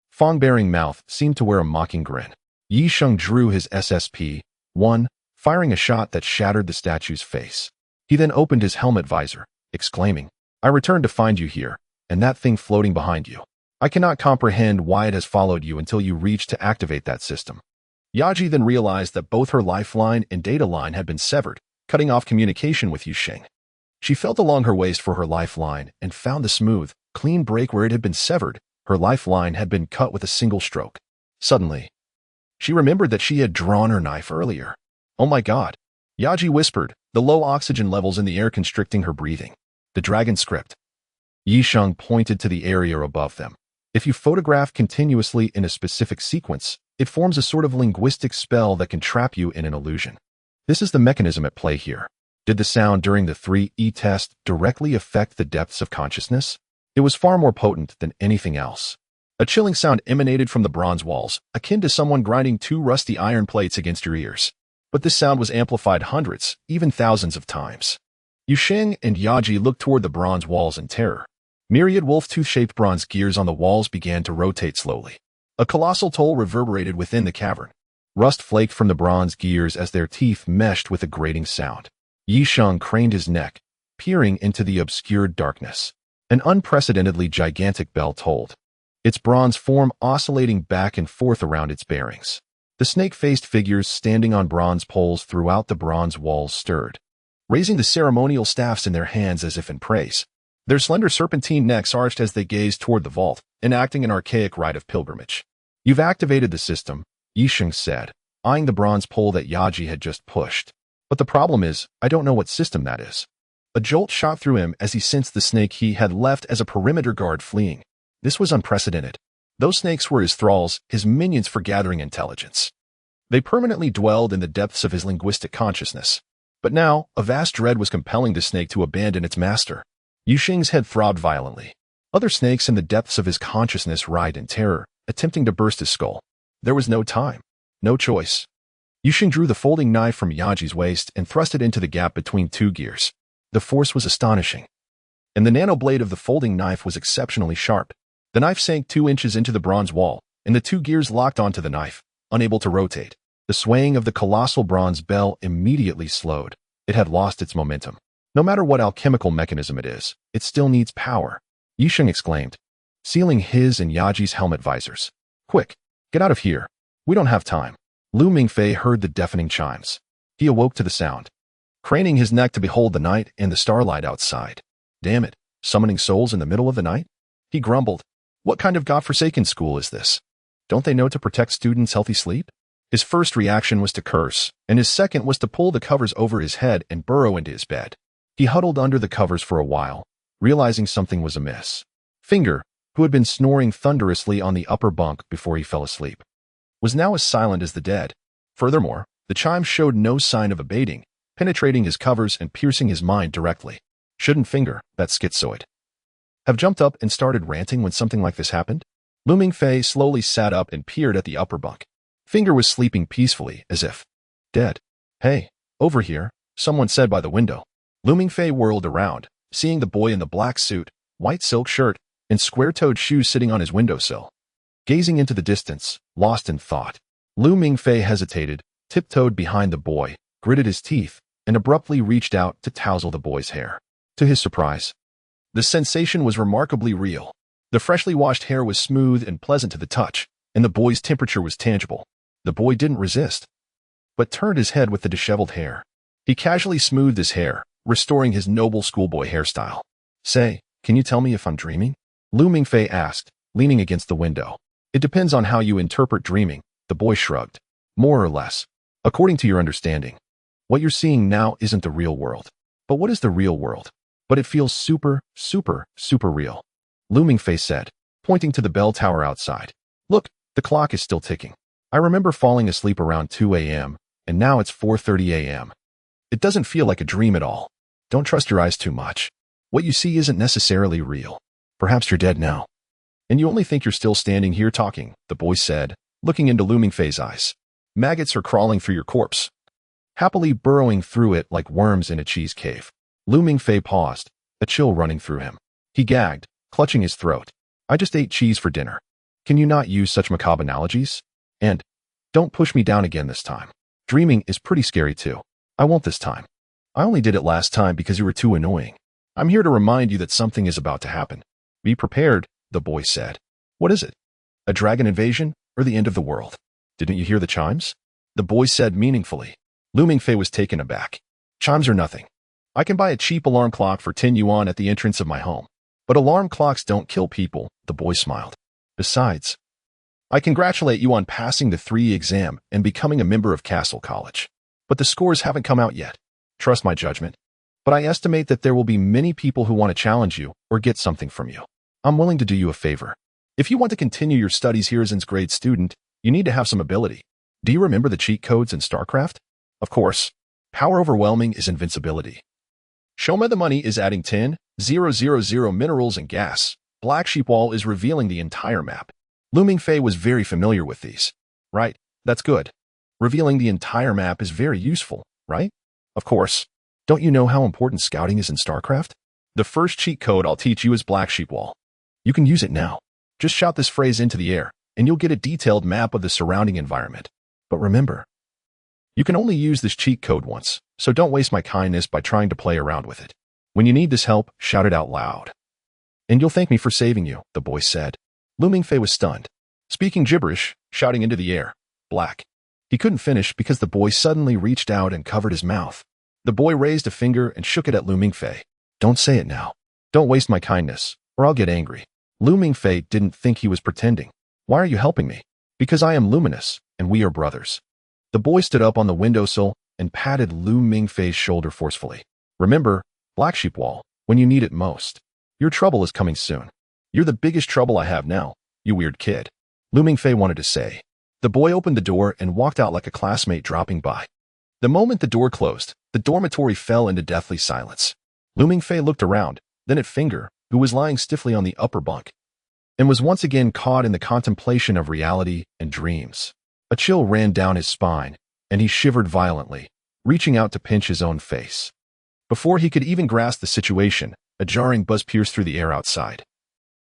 fong-bearing mouth seemed to wear a mocking grin. Yisheng drew his SSP-1, firing a shot that shattered the statue's face. He then opened his helmet visor, exclaiming, I returned to find you here, and that thing floating behind you. I cannot comprehend why it has followed you until you reached to activate that system. Yaji then realized that both her lifeline and data line had been severed, cutting off communication with Yisheng. She felt along her waist for her lifeline and found the smooth, clean break where it had been severed. Her lifeline had been cut with a single stroke. Suddenly, she remembered that she had drawn her knife earlier. Oh my God, Yaji whispered, the low oxygen levels in the air constricting her breathing. The dragon script. Yisheng pointed to the area above them. If you photograph continuously in a specific sequence, it forms a sort of linguistic spell that can trap you in an illusion. This is the mechanism at play here. Did the sound during the 3E test directly affect the depths of consciousness? It was far more potent than anything else. A chilling sound emanated from the bronze walls, akin to someone grinding two rusty iron plates against your ears. But this sound was amplified hundreds, even thousands of times. Yisheng and Yaji looked toward the bronze walls in terror. Myriad wolf-tooth-shaped bronze gears on the walls began to rotate slowly. A colossal toll reverberated within the cavern. Rust flaked from the bronze gears as their teeth meshed with a grating sound. Yisheng craned his neck, peering into the obscured darkness. An unprecedentedly gigantic bell tolled, its bronze form oscillating back and forth around its bearings. The snake-faced figures standing on bronze poles throughout the bronze walls stirred, raising the ceremonial staffs in their hands as if in praise. Their slender serpentine necks arched as they gazed toward the vault, enacting an archaic rite of pilgrimage. You've activated the system, Yisheng said, eyeing the bronze pole that Yaji had just pushed. But the problem is, I don't know what system that is. A jolt shot through him as he sensed the snake he had left as a perimeter guard fleeing. This was unprecedented. Those snakes were his thralls, his minions for gathering intelligence. They permanently dwelled in the depths of his linguistic consciousness. But now, a vast dread was compelling the snake to abandon its master. Yuxing's head throbbed violently. Other snakes in the depths of his consciousness writhed in terror, attempting to burst his skull. There was no time. No choice. Yuxing drew the folding knife from Yaji's waist and thrust it into the gap between two gears. The force was astonishing. And the nano blade of the folding knife was exceptionally sharp. The knife sank 2 inches into the bronze wall, and the two gears locked onto the knife, unable to rotate. The swaying of the colossal bronze bell immediately slowed. It had lost its momentum. No matter what alchemical mechanism it is, it still needs power, Yuxing exclaimed, sealing his and Yaji's helmet visors. Quick, get out of here. We don't have time. Lu Mingfei heard the deafening chimes. He awoke to the sound, craning his neck to behold the night and the starlight outside. Damn it, summoning souls in the middle of the night? He grumbled. What kind of godforsaken school is this? Don't they know to protect students' healthy sleep? His first reaction was to curse, and his second was to pull the covers over his head and burrow into his bed. He huddled under the covers for a while, realizing something was amiss. Finger, who had been snoring thunderously on the upper bunk before he fell asleep, was now as silent as the dead. Furthermore, the chimes showed no sign of abating, penetrating his covers and piercing his mind directly. Shouldn't Finger, that schizoid, have jumped up and started ranting when something like this happened? Lu Mingfei slowly sat up and peered at the upper bunk. Finger was sleeping peacefully, as if dead. Hey, over here, someone said by the window. Lu Mingfei whirled around, seeing the boy in the black suit, white silk shirt, and square-toed shoes sitting on his windowsill. Gazing into the distance, lost in thought, Lu Mingfei hesitated, tiptoed behind the boy, gritted his teeth, and abruptly reached out to tousle the boy's hair. To his surprise, the sensation was remarkably real. The freshly washed hair was smooth and pleasant to the touch, and the boy's temperature was tangible. The boy didn't resist, but turned his head with the disheveled hair. He casually smoothed his hair, restoring his noble schoolboy hairstyle. Say, can you tell me if I'm dreaming? Lu Mingfei asked, leaning against the window. It depends on how you interpret dreaming, the boy shrugged. More or less, according to your understanding. What you're seeing now isn't the real world. But what is the real world? But it feels super, super, super real. Lu Mingfei said, pointing to the bell tower outside. Look, the clock is still ticking. I remember falling asleep around 2 a.m., and now it's 4:30 a.m. It doesn't feel like a dream at all. Don't trust your eyes too much. What you see isn't necessarily real. Perhaps you're dead now. And you only think you're still standing here talking, the boy said, looking into Lu Mingfei's eyes. Maggots are crawling through your corpse, happily burrowing through it like worms in a cheese cave. Lu Mingfei paused, a chill running through him. He gagged, clutching his throat. I just ate cheese for dinner. Can you not use such macabre analogies? And don't push me down again this time. Dreaming is pretty scary too. I won't this time. I only did it last time because you were too annoying. I'm here to remind you that something is about to happen. Be prepared, the boy said. What is it? A dragon invasion or the end of the world? Didn't you hear the chimes? The boy said meaningfully. Lu Mingfei was taken aback. Chimes are nothing. I can buy a cheap alarm clock for 10 yuan at the entrance of my home. But alarm clocks don't kill people, the boy smiled. Besides, I congratulate you on passing the 3 exam and becoming a member of Castle College. But the scores haven't come out yet. Trust my judgment. But I estimate that there will be many people who want to challenge you or get something from you. I'm willing to do you a favor. If you want to continue your studies here as a grade student, you need to have some ability. Do you remember the cheat codes in StarCraft? Of course. Power overwhelming is invincibility. Show me the money is adding 10,000 minerals and gas. Black Sheep Wall is revealing the entire map. Lu Mingfei was very familiar with these. Right, that's good. Revealing the entire map is very useful, right? Of course. Don't you know how important scouting is in StarCraft? The first cheat code I'll teach you is Black Sheep Wall. You can use it now. Just shout this phrase into the air, and you'll get a detailed map of the surrounding environment. But remember, you can only use this cheat code once, so don't waste my kindness by trying to play around with it. When you need this help, shout it out loud. And you'll thank me for saving you, the boy said. Lu Mingfei was stunned, speaking gibberish, shouting into the air. Black. He couldn't finish because the boy suddenly reached out and covered his mouth. The boy raised a finger and shook it at Lu Mingfei. Don't say it now. Don't waste my kindness, or I'll get angry. Lu Mingfei didn't think he was pretending. Why are you helping me? Because I am luminous, and we are brothers. The boy stood up on the windowsill and patted Lu Mingfei's shoulder forcefully. Remember, Black Sheep Wall, when you need it most. Your trouble is coming soon. You're the biggest trouble I have now, you weird kid," Lu Mingfei wanted to say. The boy opened the door and walked out like a classmate dropping by. The moment the door closed, the dormitory fell into deathly silence. Lu Mingfei looked around, then at Finger, who was lying stiffly on the upper bunk, and was once again caught in the contemplation of reality and dreams. A chill ran down his spine, and he shivered violently, reaching out to pinch his own face. Before he could even grasp the situation, a jarring buzz pierced through the air outside,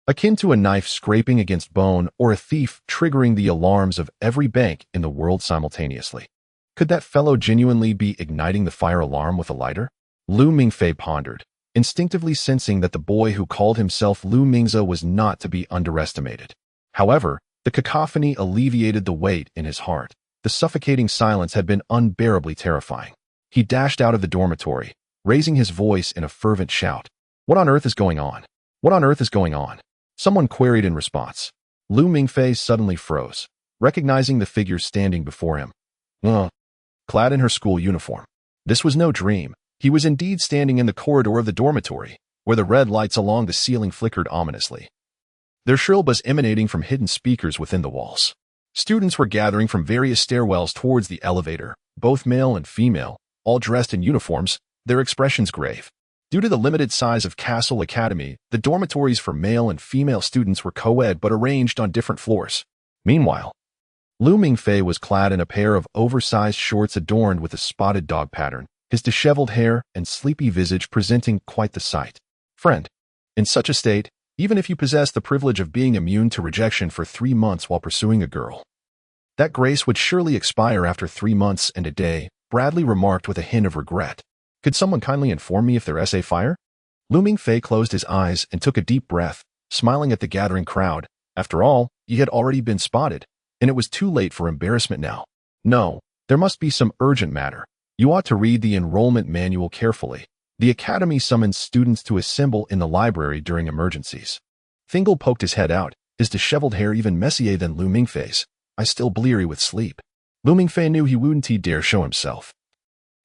akin to a knife scraping against bone or a thief triggering the alarms of every bank in the world simultaneously. Could that fellow genuinely be igniting the fire alarm with a lighter? Lu Mingfei pondered, instinctively sensing that the boy who called himself Lu Mingze was not to be underestimated. However, the cacophony alleviated the weight in his heart. The suffocating silence had been unbearably terrifying. He dashed out of the dormitory, raising his voice in a fervent shout. "What on earth is going on? What on earth is going on?" Someone queried in response. Lu Mingfei suddenly froze, recognizing the figure standing before him. Clad in her school uniform. This was no dream. He was indeed standing in the corridor of the dormitory, where the red lights along the ceiling flickered ominously, their shrill buzz emanating from hidden speakers within the walls. Students were gathering from various stairwells towards the elevator, both male and female, all dressed in uniforms, their expressions grave. Due to the limited size of Castle Academy, the dormitories for male and female students were co-ed but arranged on different floors. Meanwhile, Lu Mingfei was clad in a pair of oversized shorts adorned with a spotted dog pattern, his disheveled hair and sleepy visage presenting quite the sight. Friend, in such a state, even if you possess the privilege of being immune to rejection for 3 months while pursuing a girl, that grace would surely expire after 3 months and a day, Bradley remarked with a hint of regret. Could someone kindly inform me if their essay fire? Lu Mingfei closed his eyes and took a deep breath, smiling at the gathering crowd. After all, he had already been spotted, and it was too late for embarrassment now. No, there must be some urgent matter. You ought to read the enrollment manual carefully. The academy summons students to assemble in the library during emergencies. Fingal poked his head out, his disheveled hair even messier than Lu Mingfei's. I still bleary with sleep. Lu Mingfei knew he wouldn't dare show himself.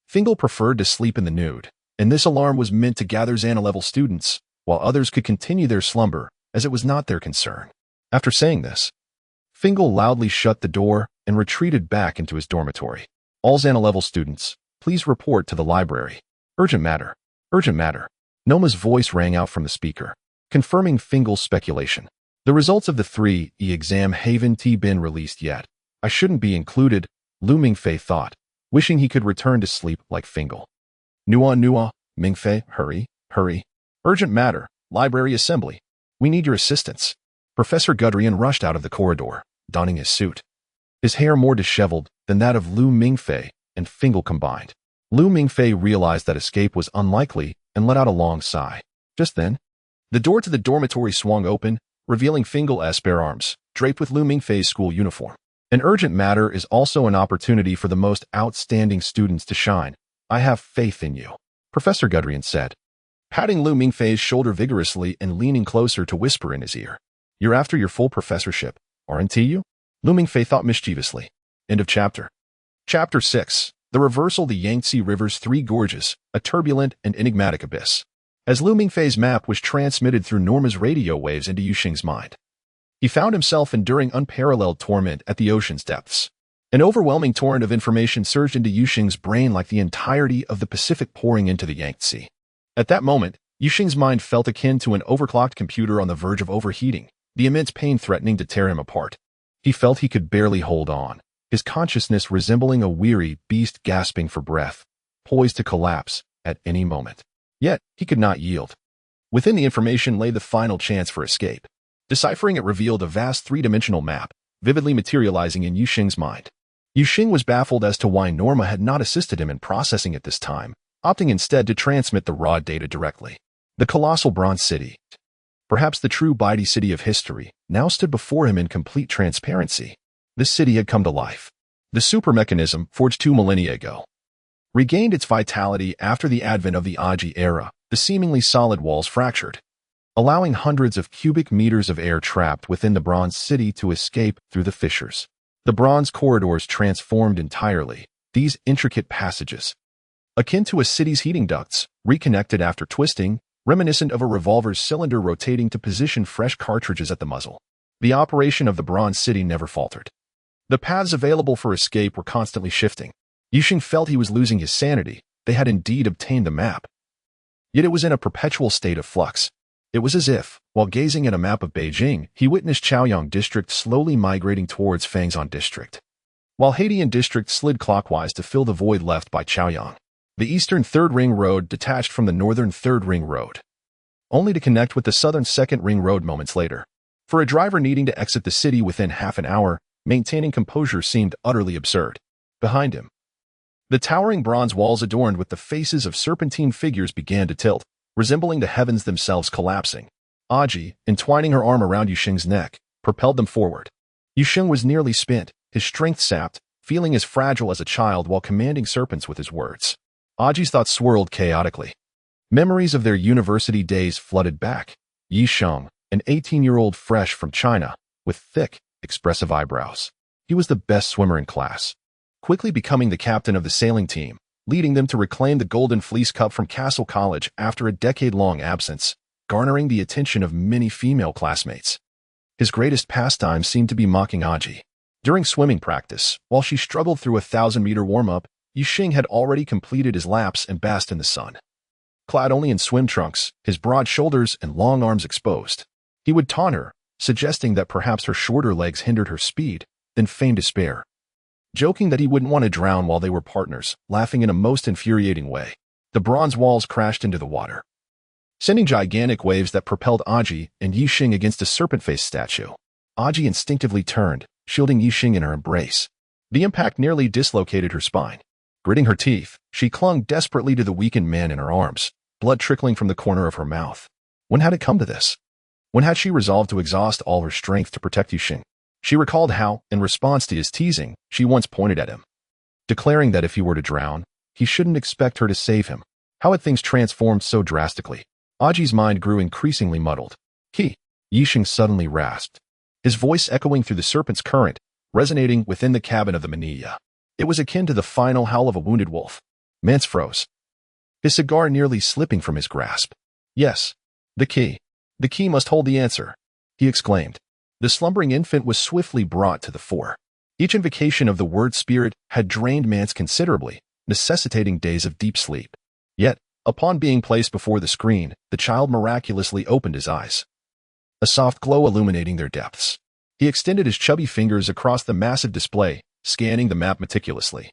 Fingal preferred to sleep in the nude, and this alarm was meant to gather Xana-level students, while others could continue their slumber, as it was not their concern. After saying this, Fingal loudly shut the door and retreated back into his dormitory. All Xana-level students, please report to the library. Urgent matter. Urgent matter. Noma's voice rang out from the speaker, confirming Fingal's speculation. The results of the 3E exam haven't been released yet. I shouldn't be included, Lu Mingfei thought, wishing he could return to sleep like Fingal. Nua, Mingfei, hurry, hurry. Urgent matter, library assembly. We need your assistance. Professor Gudrian rushed out of the corridor, donning his suit, his hair more disheveled than that of Lu Mingfei and Fingal combined. Lu Mingfei realized that escape was unlikely and let out a long sigh. Just then, the door to the dormitory swung open, revealing Fingal's bare arms, draped with Lu Mingfei's school uniform. An urgent matter is also an opportunity for the most outstanding students to shine. I have faith in you, Professor Gudrian said, patting Lu Mingfei's shoulder vigorously and leaning closer to whisper in his ear. You're after your full professorship, aren't you? Lu Mingfei thought mischievously. End of chapter. Chapter 6. The Reversal. The Yangtze River's Three Gorges, a turbulent and enigmatic abyss. As Lu Mingfei's map was transmitted through Norma's radio waves into Yuxing's mind, he found himself enduring unparalleled torment at the ocean's depths. An overwhelming torrent of information surged into Yuxing's brain like the entirety of the Pacific pouring into the Yangtze. At that moment, Yuxing's mind felt akin to an overclocked computer on the verge of overheating, the immense pain threatening to tear him apart. He felt he could barely hold on, his consciousness resembling a weary beast gasping for breath, poised to collapse at any moment. Yet, he could not yield. Within the information lay the final chance for escape. Deciphering it revealed a vast three-dimensional map, vividly materializing in Yuxing's mind. Yuxing was baffled as to why Norma had not assisted him in processing it this time, opting instead to transmit the raw data directly. The colossal bronze city, perhaps the true Baidu city of history, now stood before him in complete transparency. This city had come to life. The super mechanism, forged 2 millennia ago, regained its vitality after the advent of the Aji era. The seemingly solid walls fractured, allowing hundreds of cubic meters of air trapped within the bronze city to escape through the fissures. The bronze corridors transformed entirely, these intricate passages, akin to a city's heating ducts, reconnected after twisting, reminiscent of a revolver's cylinder rotating to position fresh cartridges at the muzzle. The operation of the Bronze City never faltered. The paths available for escape were constantly shifting. Yixing felt he was losing his sanity. They had indeed obtained the map. Yet it was in a perpetual state of flux. It was as if, while gazing at a map of Beijing, he witnessed Chaoyang District slowly migrating towards Fangzhou District, while Haidian District slid clockwise to fill the void left by Chaoyang. The eastern Third Ring Road detached from the northern Third Ring Road, only to connect with the southern Second Ring Road moments later. For a driver needing to exit the city within half an hour, maintaining composure seemed utterly absurd. Behind him, the towering bronze walls adorned with the faces of serpentine figures began to tilt, resembling the heavens themselves collapsing. Aji, entwining her arm around Yixing's neck, propelled them forward. Yixing was nearly spent, his strength sapped, feeling as fragile as a child while commanding serpents with his words. Aji's thoughts swirled chaotically. Memories of their university days flooded back. Yixing, an 18-year-old fresh from China, with thick, expressive eyebrows. He was the best swimmer in class, quickly becoming the captain of the sailing team, leading them to reclaim the Golden Fleece Cup from Castle College after a decade-long absence, garnering the attention of many female classmates. His greatest pastime seemed to be mocking Aji. During swimming practice, while she struggled through a 1,000-meter warm-up, Yixing had already completed his laps and basked in the sun. Clad only in swim trunks, his broad shoulders and long arms exposed, he would taunt her, suggesting that perhaps her shorter legs hindered her speed, then feign despair, joking that he wouldn't want to drown while they were partners, laughing in a most infuriating way. The bronze walls crashed into the water, sending gigantic waves that propelled Aji and Yixing against a serpent-faced statue. Aji instinctively turned, shielding Yixing in her embrace. The impact nearly dislocated her spine. Gritting her teeth, she clung desperately to the weakened man in her arms, blood trickling from the corner of her mouth. When had it come to this? When had she resolved to exhaust all her strength to protect Yixing? She recalled how, in response to his teasing, she once pointed at him, declaring that if he were to drown, he shouldn't expect her to save him. How had things transformed so drastically? Aji's mind grew increasingly muddled. Yixing suddenly rasped, his voice echoing through the serpent's current, resonating within the cabin of the Manilla. It was akin to the final howl of a wounded wolf. Mance froze, his cigar nearly slipping from his grasp. Yes, the key. The key must hold the answer, he exclaimed. The slumbering infant was swiftly brought to the fore. Each invocation of the word spirit had drained Mance considerably, necessitating days of deep sleep. Yet, upon being placed before the screen, the child miraculously opened his eyes, a soft glow illuminating their depths. He extended his chubby fingers across the massive display, scanning the map meticulously.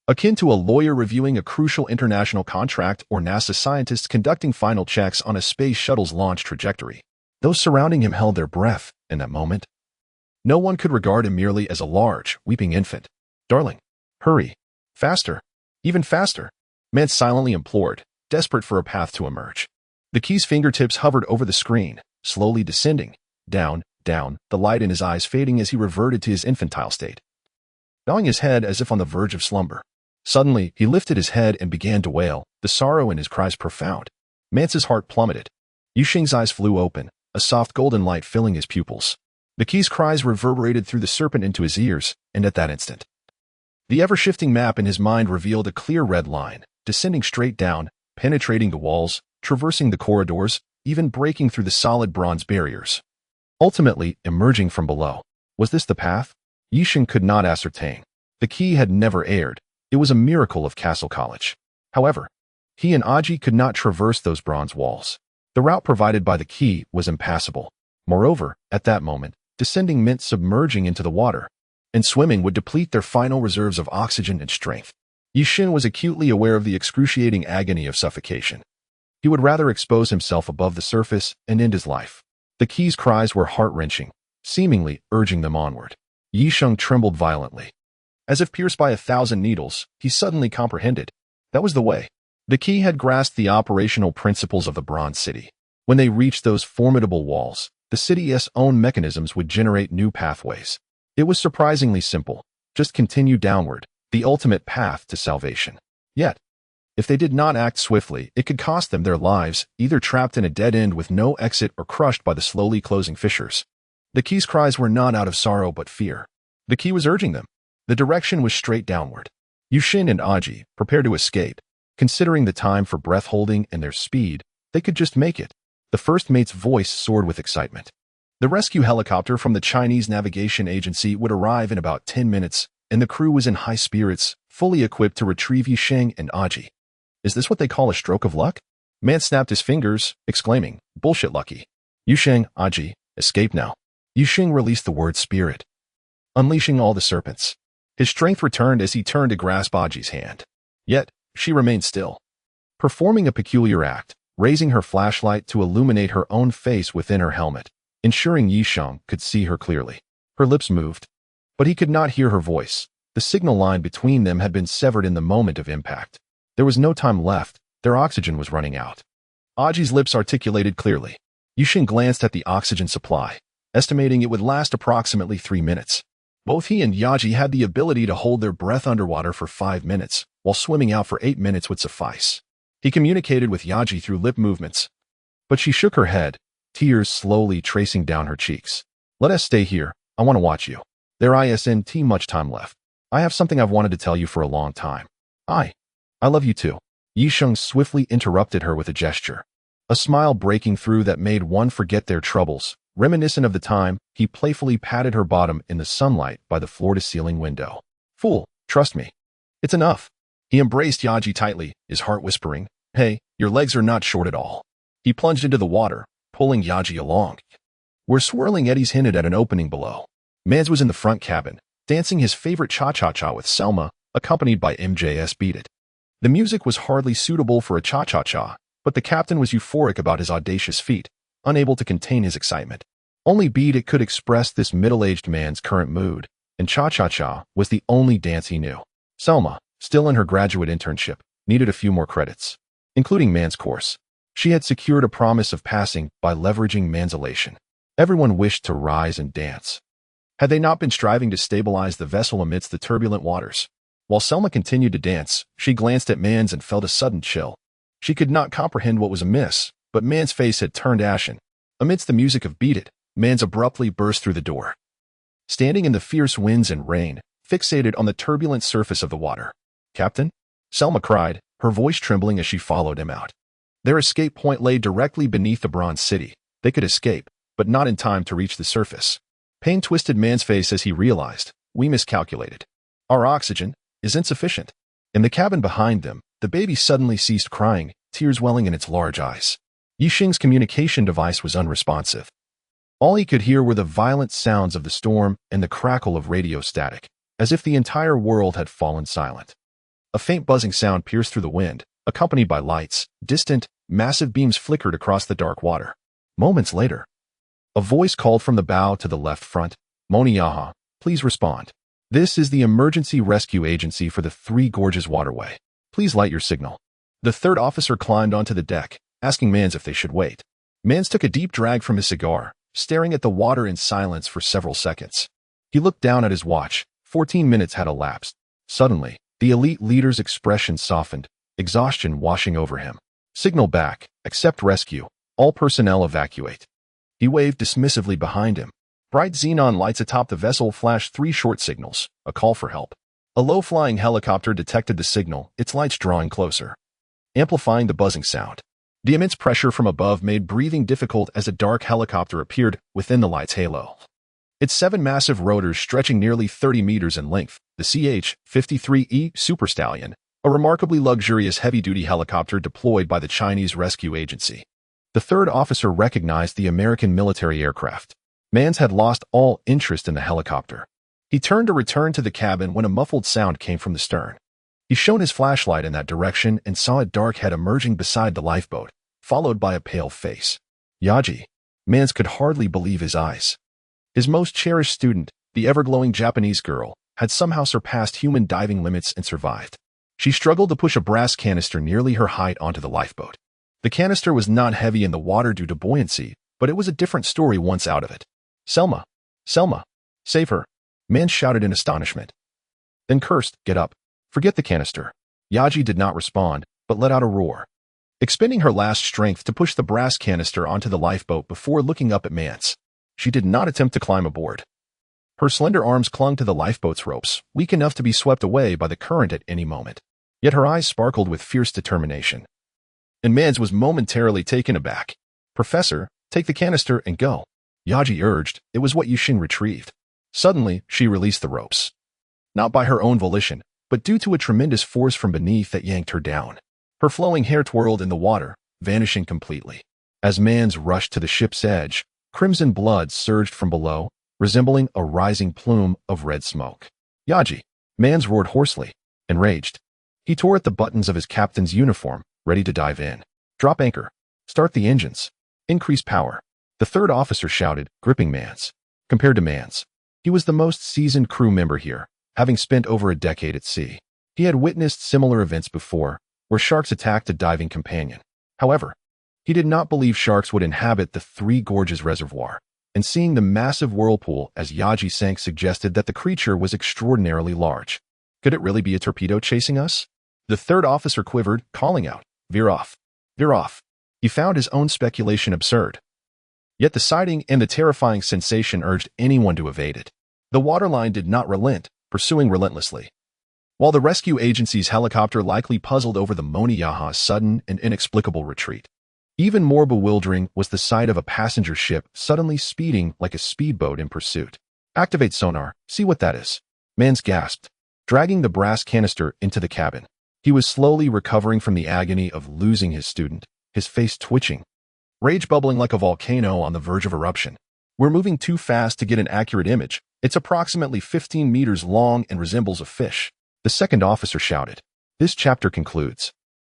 Akin to a lawyer reviewing a crucial international contract or NASA scientists conducting final checks on a space shuttle's launch trajectory. Those surrounding him held their breath in that moment. No one could regard him merely as a large, weeping infant. Darling, hurry. Faster. Even faster. Mance silently implored, desperate for a path to emerge. The key's fingertips hovered over the screen, slowly descending, down, the light in his eyes fading as he reverted to his infantile state, bowing his head as if on the verge of slumber. Suddenly, he lifted his head and began to wail, the sorrow in his cries profound. Mance's heart plummeted. Yixing's eyes flew open, a soft golden light filling his pupils. The key's cries reverberated through the serpent into his ears, and at that instant, the ever-shifting map in his mind revealed a clear red line, descending straight down, penetrating the walls, traversing the corridors, even breaking through the solid bronze barriers, ultimately emerging from below. Was this the path? Yixing could not ascertain. The key had never erred. It was a miracle of Castle College. However, he and Aji could not traverse those bronze walls. The route provided by the key was impassable. Moreover, at that moment, descending meant submerging into the water, and swimming would deplete their final reserves of oxygen and strength. Yixing was acutely aware of the excruciating agony of suffocation. He would rather expose himself above the surface and end his life. The key's cries were heart-wrenching, seemingly urging them onward. Yixing trembled violently. As if pierced by 1,000 needles, he suddenly comprehended. That was the way. The key had grasped the operational principles of the Bronze City. When they reached those formidable walls, the city's own mechanisms would generate new pathways. It was surprisingly simple. Just continue downward, the ultimate path to salvation. Yet, if they did not act swiftly, it could cost them their lives, either trapped in a dead end with no exit or crushed by the slowly closing fissures. The key's cries were not out of sorrow but fear. The key was urging them. The direction was straight downward. Yixing and Aji prepared to escape. Considering the time for breath-holding and their speed, they could just make it. The first mate's voice soared with excitement. The rescue helicopter from the Chinese navigation agency would arrive in about 10 minutes, and the crew was in high spirits, fully equipped to retrieve Yisheng and Aji. Is this what they call a stroke of luck? Man snapped his fingers, exclaiming, "Bullshit lucky. Yisheng, Aji, escape now." Yisheng released the word spirit, unleashing all the serpents. His strength returned as he turned to grasp Aji's hand. Yet, she remained still, performing a peculiar act, raising her flashlight to illuminate her own face within her helmet, ensuring Yisheng could see her clearly. Her lips moved, but he could not hear her voice. The signal line between them had been severed in the moment of impact. There was no time left. Their oxygen was running out. Aji's lips articulated clearly. Yisheng glanced at the oxygen supply, estimating it would last approximately 3 minutes. Both he and Yaji had the ability to hold their breath underwater for 5 minutes, while swimming out for 8 minutes would suffice. He communicated with Yaji through lip movements, but she shook her head, tears slowly tracing down her cheeks. "Let us stay here. I want to watch you. There isn't much time left. I have something I've wanted to tell you for a long time. I love you too." Yisheng swiftly interrupted her with a gesture, a smile breaking through that made one forget their troubles. Reminiscent of the time, he playfully patted her bottom in the sunlight by the floor-to-ceiling window. "Fool, trust me. It's enough." He embraced Yaji tightly, his heart whispering, "Hey, your legs are not short at all." He plunged into the water, pulling Yaji along. Where swirling eddies hinted at an opening below. Mans was in the front cabin, dancing his favorite cha-cha-cha with Selma, accompanied by MJ's Beat It. The music was hardly suitable for a cha-cha-cha, but the captain was euphoric about his audacious feat, unable to contain his excitement. Only Beat It could express this middle-aged man's current mood, and cha-cha-cha was the only dance he knew. Selma, still in her graduate internship, needed a few more credits, including Man's course. She had secured a promise of passing by leveraging Man's elation. Everyone wished to rise and dance. Had they not been striving to stabilize the vessel amidst the turbulent waters? While Selma continued to dance, she glanced at Mans and felt a sudden chill. She could not comprehend what was amiss, but Mans' face had turned ashen. Amidst the music of Beat It, Mans abruptly burst through the door. Standing in the fierce winds and rain, fixated on the turbulent surface of the water. "Captain?" Selma cried, her voice trembling as she followed him out. Their escape point lay directly beneath the Bronze City. They could escape, but not in time to reach the surface. Pain twisted Man's face as he realized, "We miscalculated. Our oxygen is insufficient." In the cabin behind them, the baby suddenly ceased crying, tears welling in its large eyes. Yisheng's communication device was unresponsive. All he could hear were the violent sounds of the storm and the crackle of radio static, as if the entire world had fallen silent. A faint buzzing sound pierced through the wind, accompanied by lights. Distant, massive beams flickered across the dark water. Moments later, a voice called from the bow to the left front, "Moniyaha, please respond. This is the emergency rescue agency for the Three Gorges waterway. Please light your signal." The third officer climbed onto the deck, asking Mans if they should wait. Mans took a deep drag from his cigar, staring at the water in silence for several seconds. He looked down at his watch. 14 minutes had elapsed. Suddenly, the elite leader's expression softened, exhaustion washing over him. "Signal back, accept rescue, all personnel evacuate." He waved dismissively behind him. Bright xenon lights atop the vessel flashed 3 short signals, a call for help. A low-flying helicopter detected the signal, its lights drawing closer, amplifying the buzzing sound. The immense pressure from above made breathing difficult as a dark helicopter appeared within the light's halo. Its 7 massive rotors stretching nearly 30 meters in length, the CH-53E Super Stallion, a remarkably luxurious heavy-duty helicopter deployed by the Chinese Rescue Agency. The third officer recognized the American military aircraft. Mans had lost all interest in the helicopter. He turned to return to the cabin when a muffled sound came from the stern. He shone his flashlight in that direction and saw a dark head emerging beside the lifeboat, followed by a pale face. Yaji. Mans could hardly believe his eyes. His most cherished student, the ever-glowing Japanese girl, had somehow surpassed human diving limits and survived. She struggled to push a brass canister nearly her height onto the lifeboat. The canister was not heavy in the water due to buoyancy, but it was a different story once out of it. "Selma! Selma! Save her!" Mans shouted in astonishment. Then cursed, "Get up. Forget the canister." Yaji did not respond, but let out a roar, expending her last strength to push the brass canister onto the lifeboat before looking up at Mans. She did not attempt to climb aboard. Her slender arms clung to the lifeboat's ropes, weak enough to be swept away by the current at any moment. Yet her eyes sparkled with fierce determination. And Mans was momentarily taken aback. "Professor, take the canister and go." Yaji urged. It was what Yushin retrieved. Suddenly, she released the ropes. Not by her own volition, but due to a tremendous force from beneath that yanked her down. Her flowing hair twirled in the water, vanishing completely. As Mans rushed to the ship's edge, crimson blood surged from below, resembling a rising plume of red smoke. Yaji! Mans roared hoarsely, enraged. He tore at the buttons of his captain's uniform, ready to dive in. Drop anchor. Start the engines. Increase power. The third officer shouted, gripping Mans. Compared to Mans, he was the most seasoned crew member here, having spent over a decade at sea. He had witnessed similar events before, where sharks attacked a diving companion. However, he did not believe sharks would inhabit the Three Gorges Reservoir, and seeing the massive whirlpool as Yaji sank suggested that the creature was extraordinarily large. Could it really be a torpedo chasing us? The third officer quivered, calling out, "Veer off! Veer off!" He found his own speculation absurd. Yet the sighting and the terrifying sensation urged anyone to evade it. The waterline did not relent, pursuing relentlessly. While the rescue agency's helicopter likely puzzled over the Moniyaha's sudden and inexplicable retreat. Even more bewildering was the sight of a passenger ship suddenly speeding like a speedboat in pursuit. Activate sonar, see what that is. Mans gasped, dragging the brass canister into the cabin. He was slowly recovering from the agony of losing his student, his face twitching, rage bubbling like a volcano on the verge of eruption. We're moving too fast to get an accurate image. It's approximately 15 meters long and resembles a fish. The second officer shouted. This chapter concludes.